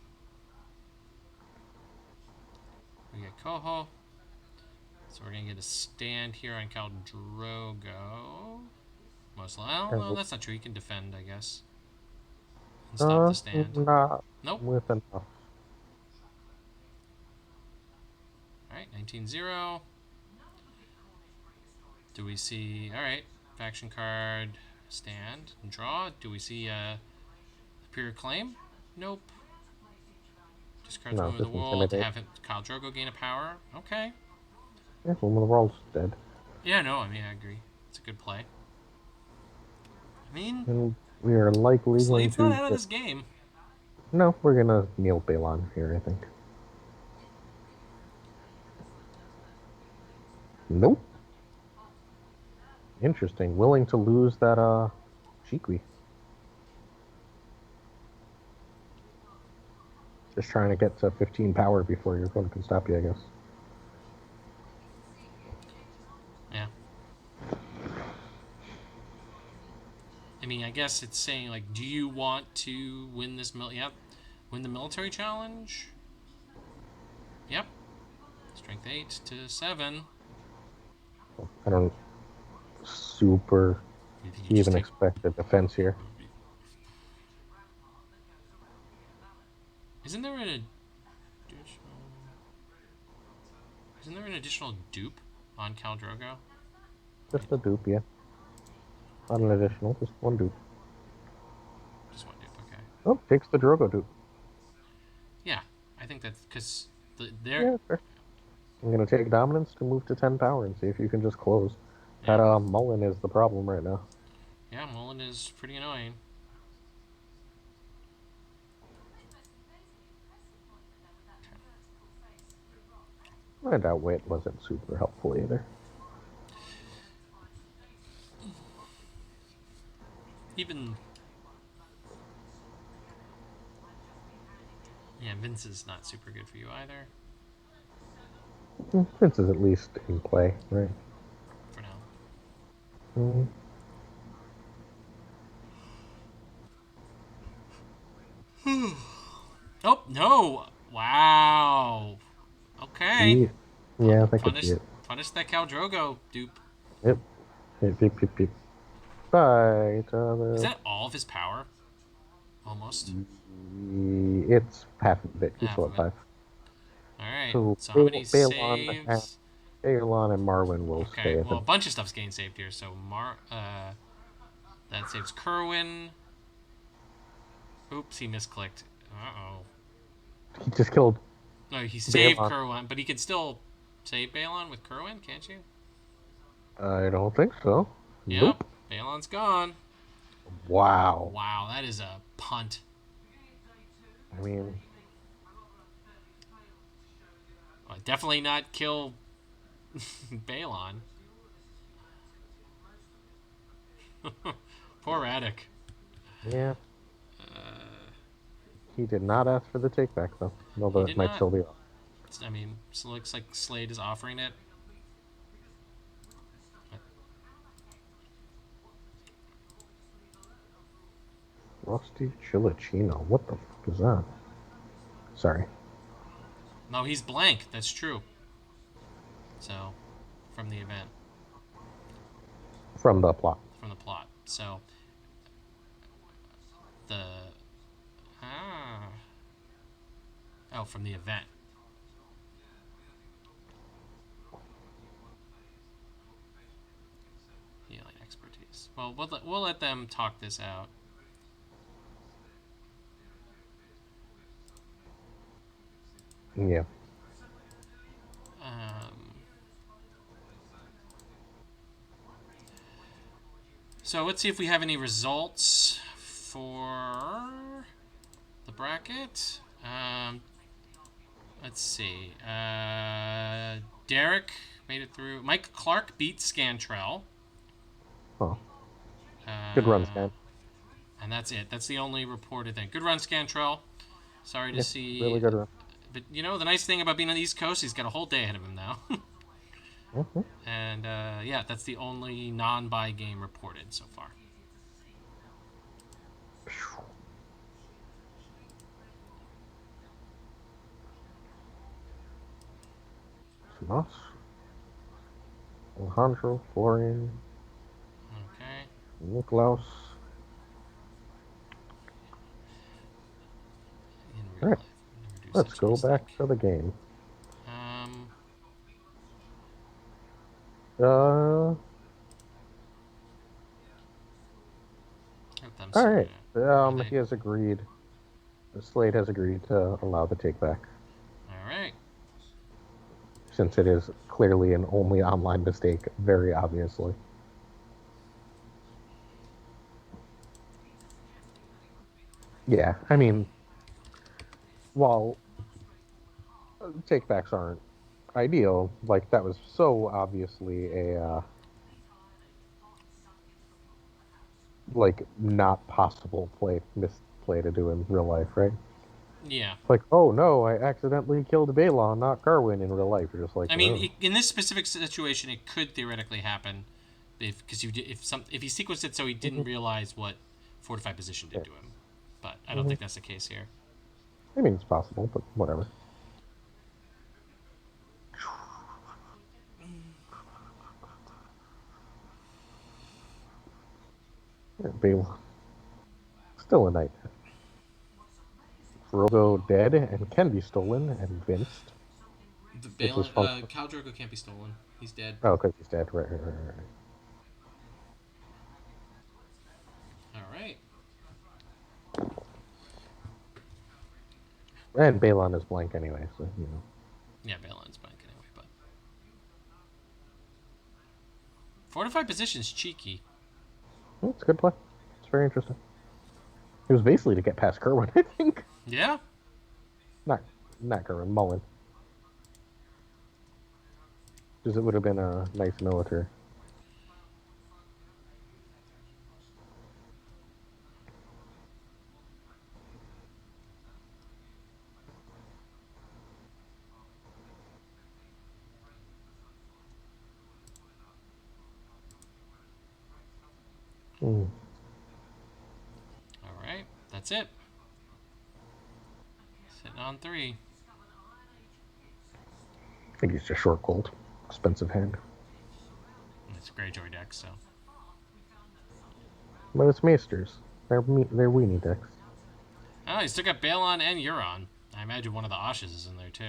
We got Coho. So we're going to get a stand here on Khal Drogo. Well, no, that's not true. He can defend, I guess. And stop the stand. Not Nope. with enough. All right, 19-0. Do we see... All right, faction card, stand, and draw. Do we see Superior Claim? Nope. Discards No, Woman of the just World to intimidate. have Khal Drogo gain a power. Okay. Yeah, Woman of the World's dead. Yeah, no, I mean, I agree. It's a good play. I mean, And we are likely going Slade's not to... out of this game. No, we're going to kneel Balon here, I think. Nope. Interesting. Willing to lose that, Shikwi. Just trying to get to 15 power before your opponent can stop you, I guess. Yeah. I mean, I guess it's saying, like, do you want to win this win the military challenge? Yep. Strength 8 to 7. I don't super You think you just even take... expect a defense here. Isn't there an additional dupe on Khal Drogo? Just a dupe, yeah. Not an additional, just one dupe. Just one dupe, okay. Oh, takes the Drogo dupe. Yeah, I think that's because Yeah, fair. I'm going to take dominance to move to 10 power and see if you can just close. Yeah. That Mullen is the problem right now. Yeah, Mullen is pretty annoying. I doubt Wit wasn't super helpful either. Even... Yeah, Vince is not super good for you either. Prince is at least in play, right? for now. Mm. Oh no! Wow. Okay. Yeah, yeah, that could be Punish it. punish that Khal Drogo dupe. Yep. Yep, yep, yep, yep. Bye, Is Tana. that all of his power? Almost. It's half of it. He's Half still of at it. 5. Alright. So So how many Balon and saves? Balon and Marwyn will Okay, stay at well the. a bunch of stuff's getting saved here. So that saves Kerwin. Oops, he misclicked. Uh-oh. He just killed No, he saved Balon. Kerwin, but he can still save Balon with Kerwin, can't you? I don't think so. Yep. Nope. Balon's gone. Wow. Wow, that is a punt. I mean, Definitely not kill Balon. Poor Attic. yeah. Uh, He did not ask for the take back, though. he Although it did might not. still be off. I mean, it looks like Slade is offering it. Rusty Chillicino. What the fuck is that? Sorry. No, he's blank. That's true. So, from the event, From the plot. from the plot. So, the ah oh, from the event. Healing expertise. Well, we'll let them talk this out. Yeah. Um, so let's see if we have any results for the bracket. Let's see. Derek made it through. Mike Clark beat Scantrell. Oh. Good run, Uh, Stan. and that's it. That's the only reported thing. Good run, Scantrell. Sorry to Yeah, see. really good run. But, you know, the nice thing about being on the East Coast, he's got a whole day ahead of him now. Mm-hmm. And, yeah, that's the only non-buy game reported so far. Tomas. Alejandro. Florian. Okay. Niklaus. In real All right. life. Never do Let's such a go mistake. back to the game. Um, Uh. let them All sort right. it out. He has agreed. Slade has agreed to allow the take back, All right. since it is clearly an only online mistake, very obviously. Yeah, I mean, while takebacks aren't ideal, like that was so obviously a like not possible misplay to do in real life, right? Yeah. It's like, oh no, I accidentally killed Balon, not Carwin in real life. You're just like, I mean, oh. in this specific situation, it could theoretically happen because if he sequenced it so he didn't realize what fortified position did Yeah. to him, but I don't think that's the case here. I mean, it's possible, but whatever. Yeah, Balon. Still a knight. Drogo dead and can be stolen and vinced. The Which is Balin, fun. Khal Drogo can't be stolen. He's dead. Oh, because he's dead. Right. All right. And Balon is blank anyway, so, you know. Yeah, Balin's blank anyway, but fortified position's cheeky. It's a good play. It's very interesting. It was basically to get past Kerwin, I think. Yeah. Not Kerwin, Mullen. Because it would have been a nice military. Mm. All right, that's it. Sitting on 3. I think he's just short gold. Expensive hand. It's a Greyjoy deck, so. But it's Maesters. They're weenie decks. Oh, he's still got Balon and Euron. I imagine one of the Ashes is in there too.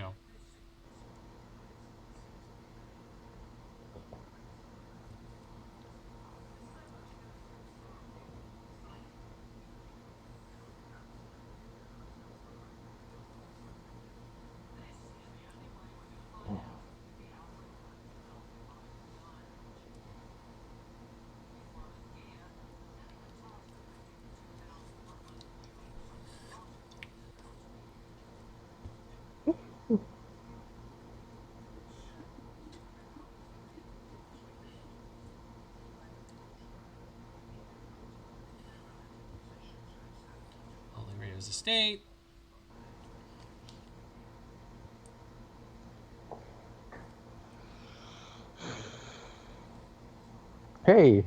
Holy Radio's Estate. Hey,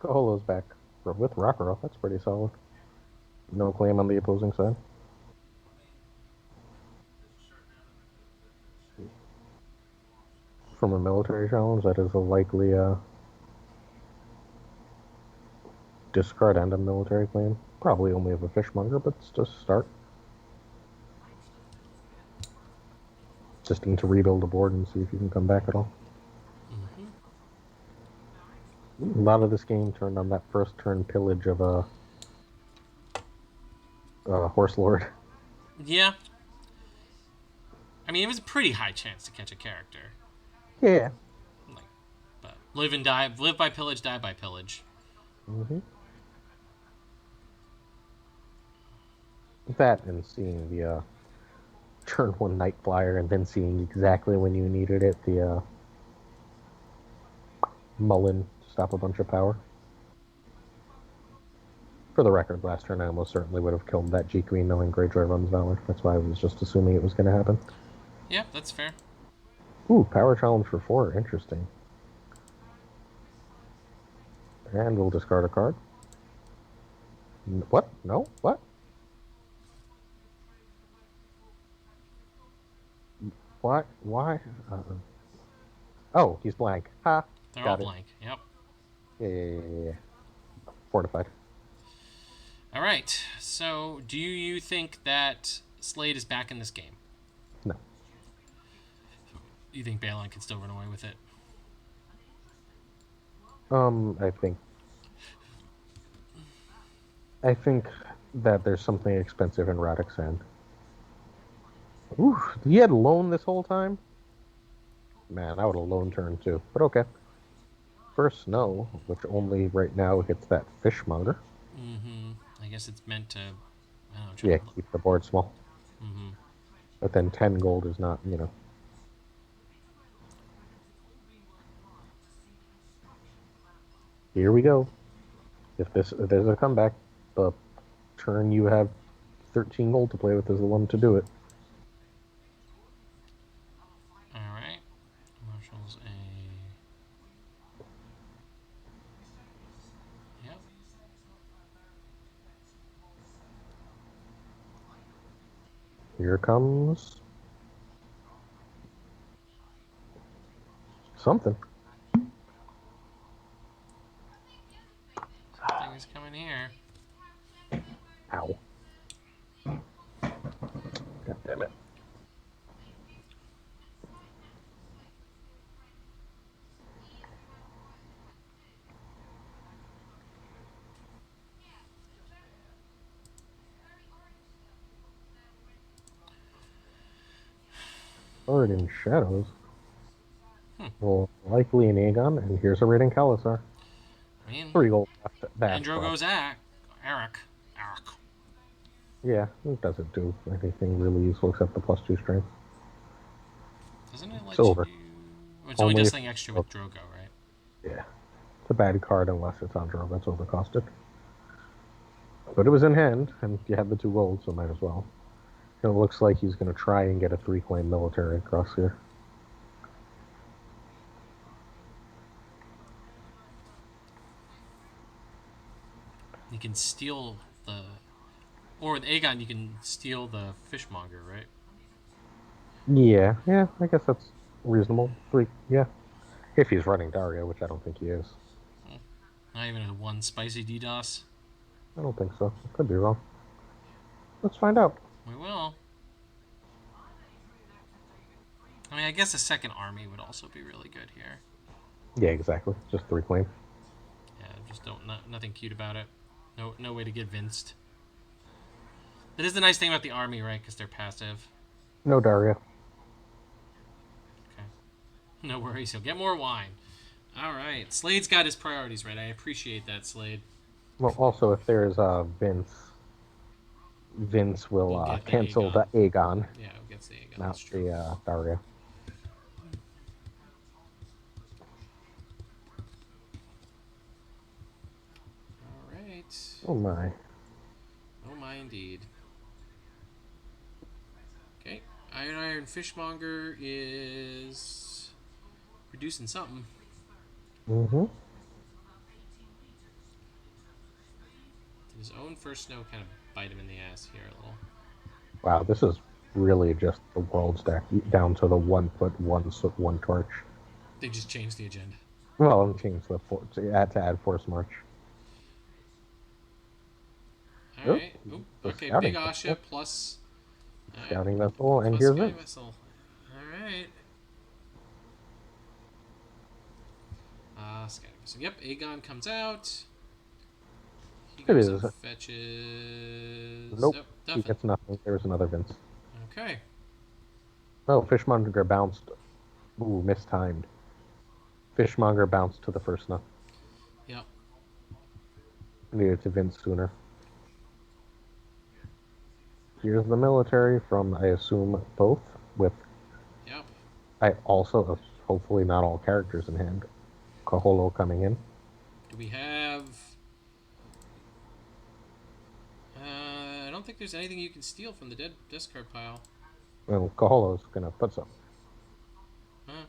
Koholo's back with Rockero. That's pretty solid. No claim on the opposing side. From a military challenge, that is a likely discard and a military claim. Probably only of a fishmonger, but it's just a start. Just need to rebuild the board and see if you can come back at all. Mm-hmm. A lot of this game turned on that first turn pillage of a horse lord. Yeah. I mean, it was a pretty high chance to catch a character. Yeah. Like, but live and die, live by pillage, die by pillage. Mm-hmm. That and seeing the turn 1 Night Flyer and then seeing exactly when you needed it, the Mullen to stop a bunch of power. For the record, last turn I almost certainly would have killed that G Queen knowing Greyjoy runs Valor. That's why I was just assuming it was going to happen. Yeah, that's fair. Ooh, power challenge for 4. Interesting. And we'll discard a card. What? No? What? Why? Why? Oh, he's blank. Ha! They're all Got it. blank. Yep. Yeah. Fortified. All right. So, do you think that Slade is back in this game? No. You think Balon can still run away with it? I think that there's something expensive in Radek's hand. Ooh, he had loan this whole time? Man, I would have loan turn too, but okay. First snow, which only right now hits that fishmonger. Mm-hmm. I guess it's meant to, I don't know. Yeah, keep the board small. Mm-hmm. But then 10 gold is not, Here we go. If there's a comeback, the turn you have 13 gold to play with is the one to do it. All right. Marshall's a. Yep. Here comes something. Something is coming here. Ow. God damn it. Sword in Shadows. Well, likely an Aegon, and here's a rating Kalasar. I mean, 3 gold left. and Drogo's Eric. Yeah, it doesn't do anything really useful except the +2 strength. Doesn't it let It's over. It's only Only does if- something extra with Drogo, right? Yeah. It's a bad card unless it's on Drogo. That's overcosted. But it was in hand, and you had the 2 gold, so might as well. And it looks like he's going to try and get a 3-claim military across here. can steal the, or with Aegon you can steal the fishmonger, right? Yeah, I guess that's reasonable. Yeah. If he's running Daria, which I don't think he is. Not even a one spicy DDoS. I don't think so. Could be wrong. Let's find out. We will. I mean, I guess a second army would also be really good here. Yeah, exactly. Just 3 claim. Yeah, just nothing cute about it. No way to get vinced. That is the nice thing about the army, right? Because they're passive. No Daria. Okay. No worries. He'll get more wine. All right. Slade's got his priorities right. I appreciate that, Slade. Well, also, if there's Vince will We'll get the cancel Aegon. the Aegon, Yeah, it gets the Aegon. not That's true. the Daria. All right. Oh my. Oh my, indeed. Okay. Iron Fishmonger is producing something. Mm-hmm. Did his own first snow kind of bite him in the ass here a little? Wow, this is really just the world stack down to the 1 foot, 1 torch. They just changed the agenda. Well, and change the to add force march. All right. Oop. The Okay, scouting big Asha vessel. plus... Scouting vessel, and plus here's scouting it. vessel. All right. Scouting vessel. Yep, Aegon comes out. He goes and fetches... Nope, Oh, he gets nothing. There's another Vince. Okay. Oh, Fishmonger bounced. Ooh, mistimed. Fishmonger bounced to the first snuff. Yep. Needed to Vince sooner. Here's the military from, I assume, both, with... Yep. I also, hopefully not all characters in hand. Kaholo coming in. Do we have... I don't think there's anything you can steal from the discard pile. Well, Kaholo's gonna put some. Huh.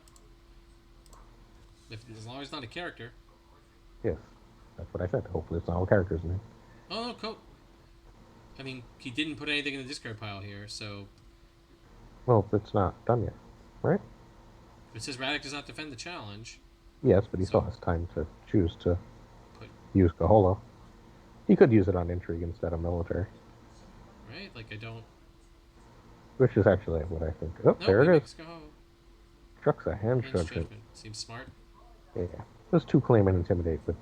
As long as it's not a character. Yes, that's what I said. Hopefully it's not all characters in hand. Oh, no, cool. I mean, he didn't put anything in the discard pile here, so... Well, it's not done yet, right? It says Radek does not defend the challenge. Yes, but he still has time to choose to Put... use Kaholo. He could use it on intrigue instead of military. Right? Like, I don't... Which is actually what I think. Oh, No, there it is. Go. Truck's a hand Hand judgment. judgment. Seems smart. Yeah. Those 2 claim and intimidate would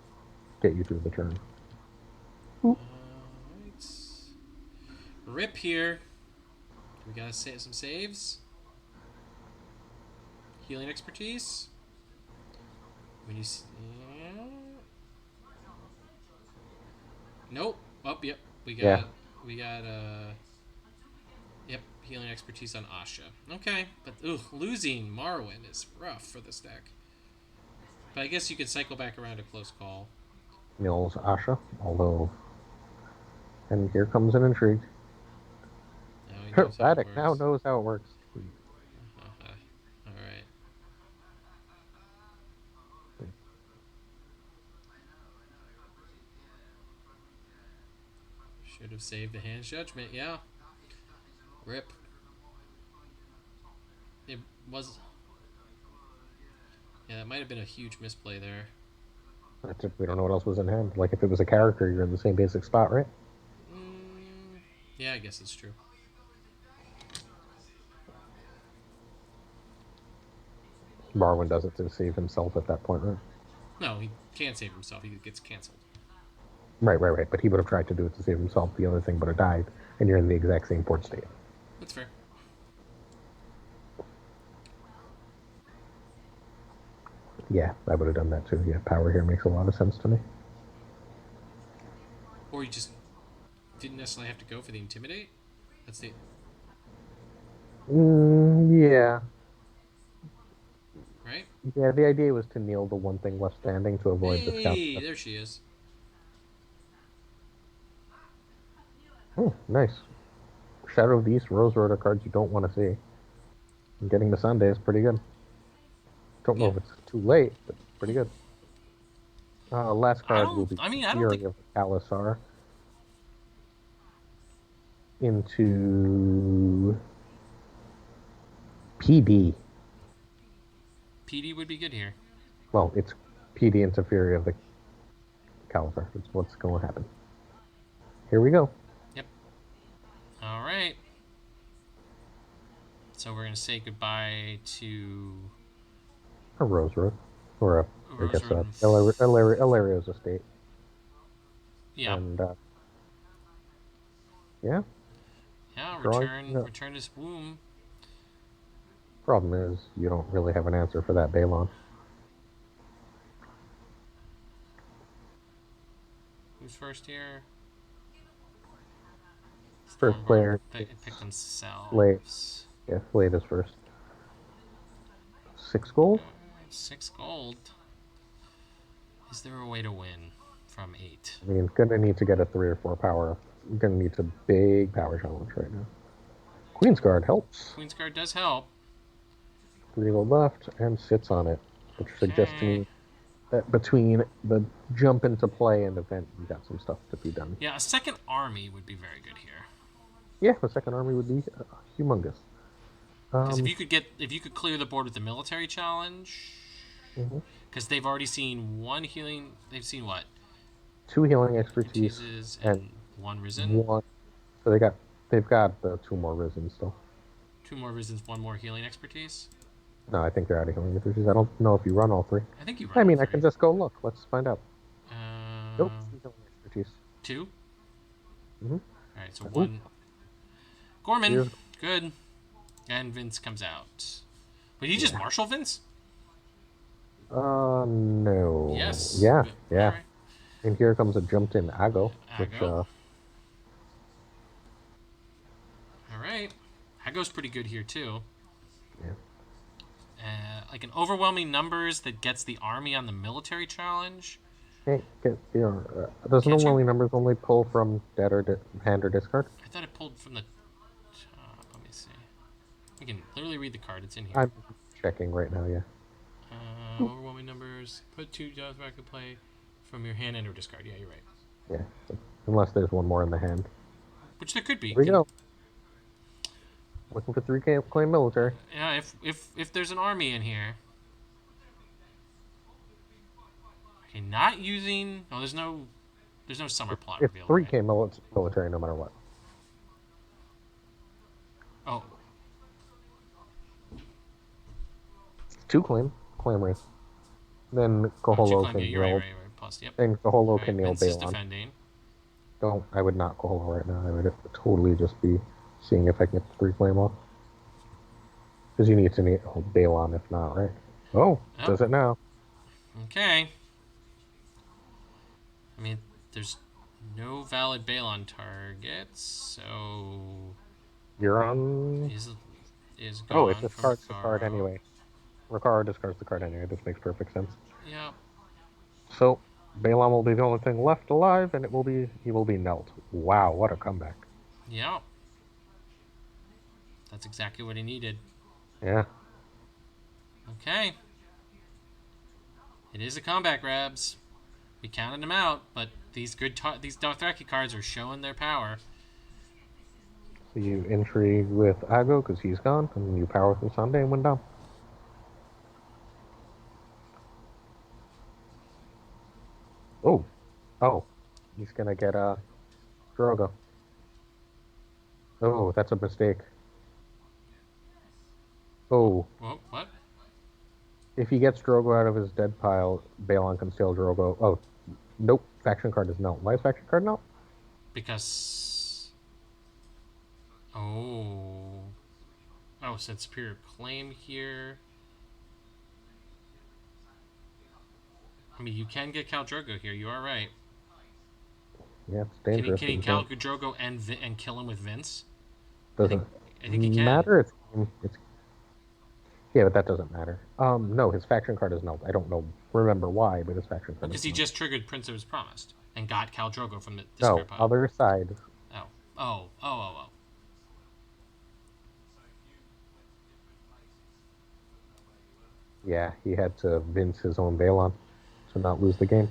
get you through the turn. Right. Rip here. We gotta save some saves. Healing expertise. When you... Nope. Oh, yep. We got... Yep, healing expertise on Asha. Okay, but losing Marwyn is rough for this deck. But I guess you could cycle back around a close call. Mills Asha, although... And here comes an intrigue. Radek now knows how it works. Alright. Should have saved the hand's judgment, yeah. Rip. It was... Yeah, that might have been a huge misplay there. That's if we don't know what else was in hand. Like, if it was a character, you're in the same basic spot, right? Yeah, I guess it's true. Marwyn does it to save himself at that point, right? No, he can't save himself. He gets canceled. Right. But he would have tried to do it to save himself. The other thing would have died, and you're in the exact same port state. That's fair. Yeah, I would have done that too. Yeah, power here makes a lot of sense to me. Or you just didn't necessarily have to go for the intimidate. That's the... Yeah. Right? Yeah, the idea was to kneel the one thing left standing to avoid the scout. Hey, there she is. Oh, nice. Shadow of the East, Rose Road are cards you don't want to see. And getting the Sunday is pretty good. Don't know if it's too late, but pretty good. Last card will be I don't Fury think... of Khalasar. into PD. PD would be good here. Well, it's PD into Fury of the Caliphate. That's what's going to happen. Here we go. Yep. All right. So we're gonna say goodbye to A Rose Road. Or a, I Rose guess, Road. Ilario's estate. Yeah. And, yeah. Yeah. Drawing- Return his womb. Problem is, you don't really have an answer for that Balon. Who's first here? First Stormborn player. pick themselves. Slade. Yeah, Slade is first. 6 gold? 6 gold. Is there a way to win from 8? I mean, gonna need to get a 3 or 4 power. Gonna need a big power challenge right now. Queen's Guard helps. Queen's Guard does help. 3 gold left and sits on it, which suggests to me that between the jump into play and event, you got some stuff to be done. Yeah, a second army would be very good here. Yeah, the second army would be humongous. Because if you could clear the board with the military challenge, because they've already seen 1 healing. They've seen what? 2 healing expertise Expertises and 1 risen. 1. So they've got 2 more risen still. 2 more risens, 1 more healing expertise. No, I think they're out of healing expertise. I don't know if you run all 3. I think you run. I mean, all I 3. can just go look. Let's find out. Nope, 2 healing expertise. 2. Mhm. All right, so 1. Gorman, Here's- good. And Vince comes out. But he just marshal Vince? No. Yes. Yeah, Good. yeah. All right. And here comes a jumped in Ago, which Ago. All right. Ago's pretty good here too. Yeah. Like an overwhelming numbers that gets the army on the military challenge. Hey, doesn't Can't you? only numbers only pull from dead or hand or discard? I thought it pulled from the top. Let me see. I can literally read the card. It's in here. I'm checking right now, yeah. Overwhelming numbers. Put 2 jobs back in play from your hand and or discard. Yeah, you're right. Yeah. Unless there's one more in the hand. Which there could be. Here we go. Looking for 3 claim military. Yeah, if there's an army in here. Okay, not using. Oh, there's no summer plot It's reveal. 3K military no matter what. Oh, 2 claim race. Then Koholo can you're right, kneel. right. Plus, yep. And Koholo Alright, can kneel Vince is Balon. defending. I would not Koholo right now. I would totally just be seeing if I can get the 3 claim off. Because you need to hold Balon if not, right? Oh, Yep. does it now? Okay. I mean, there's no valid Balon targets, so You're on. is gone. Oh, it from discards the Recaro. card anyway. Recaro discards the card anyway. This makes perfect sense. Yep. So, Balon will be the only thing left alive, and he will be knelt. Wow, what a comeback. Yep. That's exactly what he needed. Yeah. Okay. It is a comeback, Rabs. We counted them out, but these Dothraki cards are showing their power. So you intrigue with Ago because he's gone, and you power through Sunday and win down. Oh, he's gonna get Drogo. Oh, that's a mistake. Oh, Whoa, what? if he gets Drogo out of his dead pile, Balon can steal Drogo. Oh, nope, faction card is no. Why is faction card no? Because. Oh, said Superior Claim here. I mean, you can get Khal Drogo here. You are right. Yeah, it's dangerous. Can he Khal Drogo and kill him with Vince? Doesn't I think he can. matter. It's yeah, but that doesn't matter. No, his faction card is nulled. I don't know. Remember why, but his faction card. Because he just triggered Prince of His Promised and got Khal Drogo from the no discard pile. other side. Oh. Yeah, he had to Vince his own Balon to not lose the game.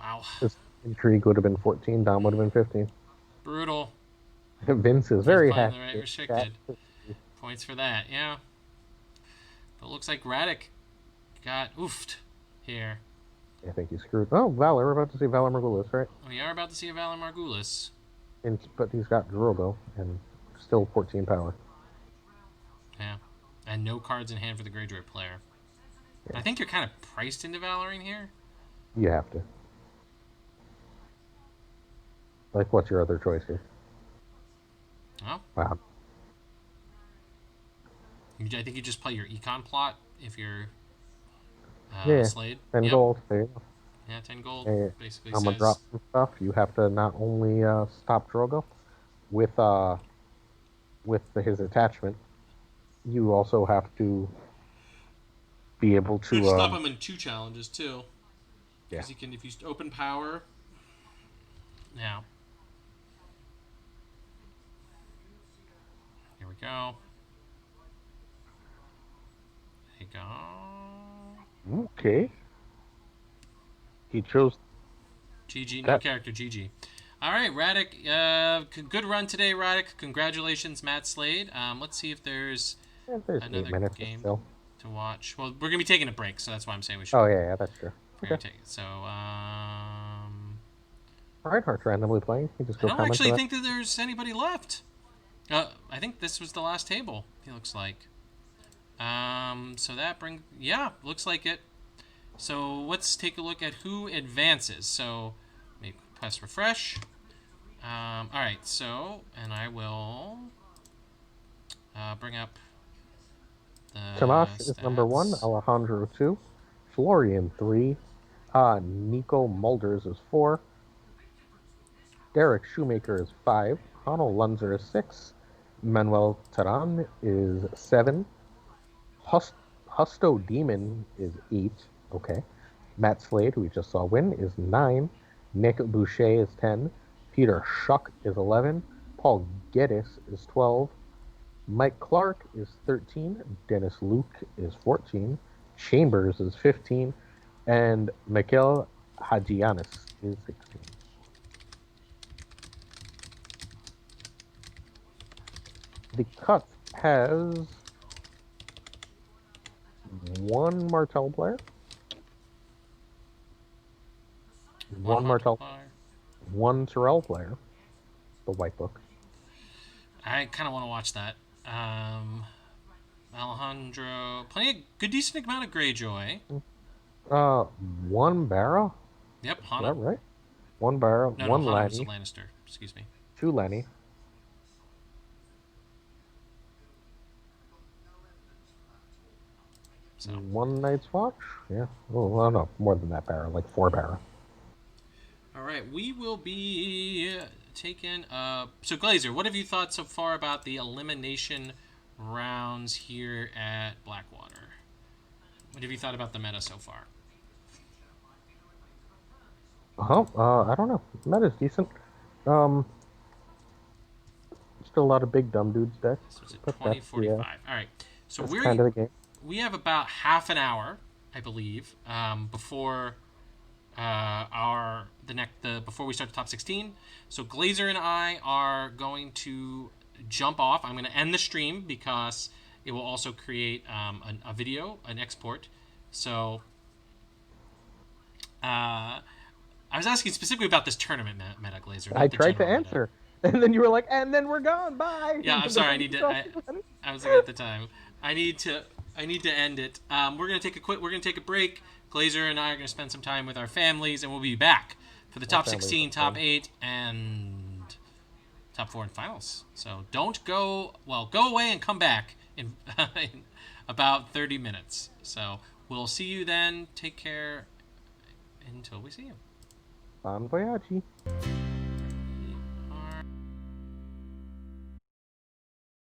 Wow. His intrigue would have been 14. Dom would have been 15. Brutal. Vince is He's very playing happy. the right restricted. Points for that, yeah. But it looks like Radek got oofed here. I think he's screwed. Oh, Valor. We're about to see Valor Margulis, right? We are about to see a Valor Margulis. But he's got Drogo and still 14 power. Yeah. And no cards in hand for the Greyjoy player. Yeah. I think you're kind of priced into Valoring here. You have to. Like, what's your other choice here? Oh. Wow. I think you just play your econ plot if you're Yeah. Slade. 10 Yep. gold. There you go. Yeah, 10 gold. Hey, Basically I'm gonna says. drop some stuff. You have to not only stop Drogo with his attachment, you also have to be able You to stop him in 2 challenges too. yeah. Because you can, if you open power. Now. Here we go. There you go. Okay. He chose GG, no that. character, GG. All right, Radek. Good run today, Radek. Congratulations, Matt Slade. Let's see if there's There's another 8 minutes game still. to watch. Well, we're gonna be taking a break, so that's why I'm saying we should. Oh yeah, that's true. We're Okay. gonna take it. So, Reinhardt's randomly playing. You just I go don't comment actually for that. think that there's anybody left. I think this was the last table. It looks like. So that brings. Yeah, looks like it. So let's take a look at who advances. So, let me press refresh. All right. So, and I will bring up the Tamash is stats. number 1, Alejandro 2, Florian 3, Nico Mulders is 4, Derek Shoemaker is 5, Hanno Lunzer is 6, Manuel Taran is 7, Husto Demon is 8, okay, Matt Slade, who we just saw win, is 9, Nick Boucher is 10, Peter Schuck is 11, Paul Geddes is 12, Mike Clark is 13, Dennis Luke is 14, Chambers is 15, and Mikhail Hadjianis is 16. The cut has 1 Martell player, 1 Martell, 1 Terrell player, the White Book. I kind of want to watch that. Alejandro, plenty of good, decent amount of Greyjoy. 1 Barra. Yep, Is Hanna. that right? 1 Barra, No, 1 Hanna was a Lanny, Lannister. Excuse me. 2 Lenny. So 1 Night's Watch. Yeah. Oh, well, no, more than that Barra, like 4 Barra. all right, we will be taking. So Glazer, what have you thought so far about the elimination rounds here at Blackwater? What have you thought about the meta so far? I don't know. Meta's decent. Still a lot of big dumb dudes deck. So it's at But 2045. that's, All right. So that's kind of the game. we have about half an hour, I believe, before before we start the top 16. So Glazer and I are going to jump off. I'm going to end the stream because it will also create a video, an export. So I was asking specifically about this tournament meta, Glazer. I tried to answer, and then you were like, "And then we're gone. Bye." Yeah, I'm sorry. I was looking at the time. I need to end it. We're gonna take a break. Glazer and I are gonna spend some time with our families, and we'll be back for the top 16, top 8, and top 4 and finals. So don't go. Well, go away and come back in, in about 30 minutes. So we'll see you then. Take care until we see you. Bon voyage.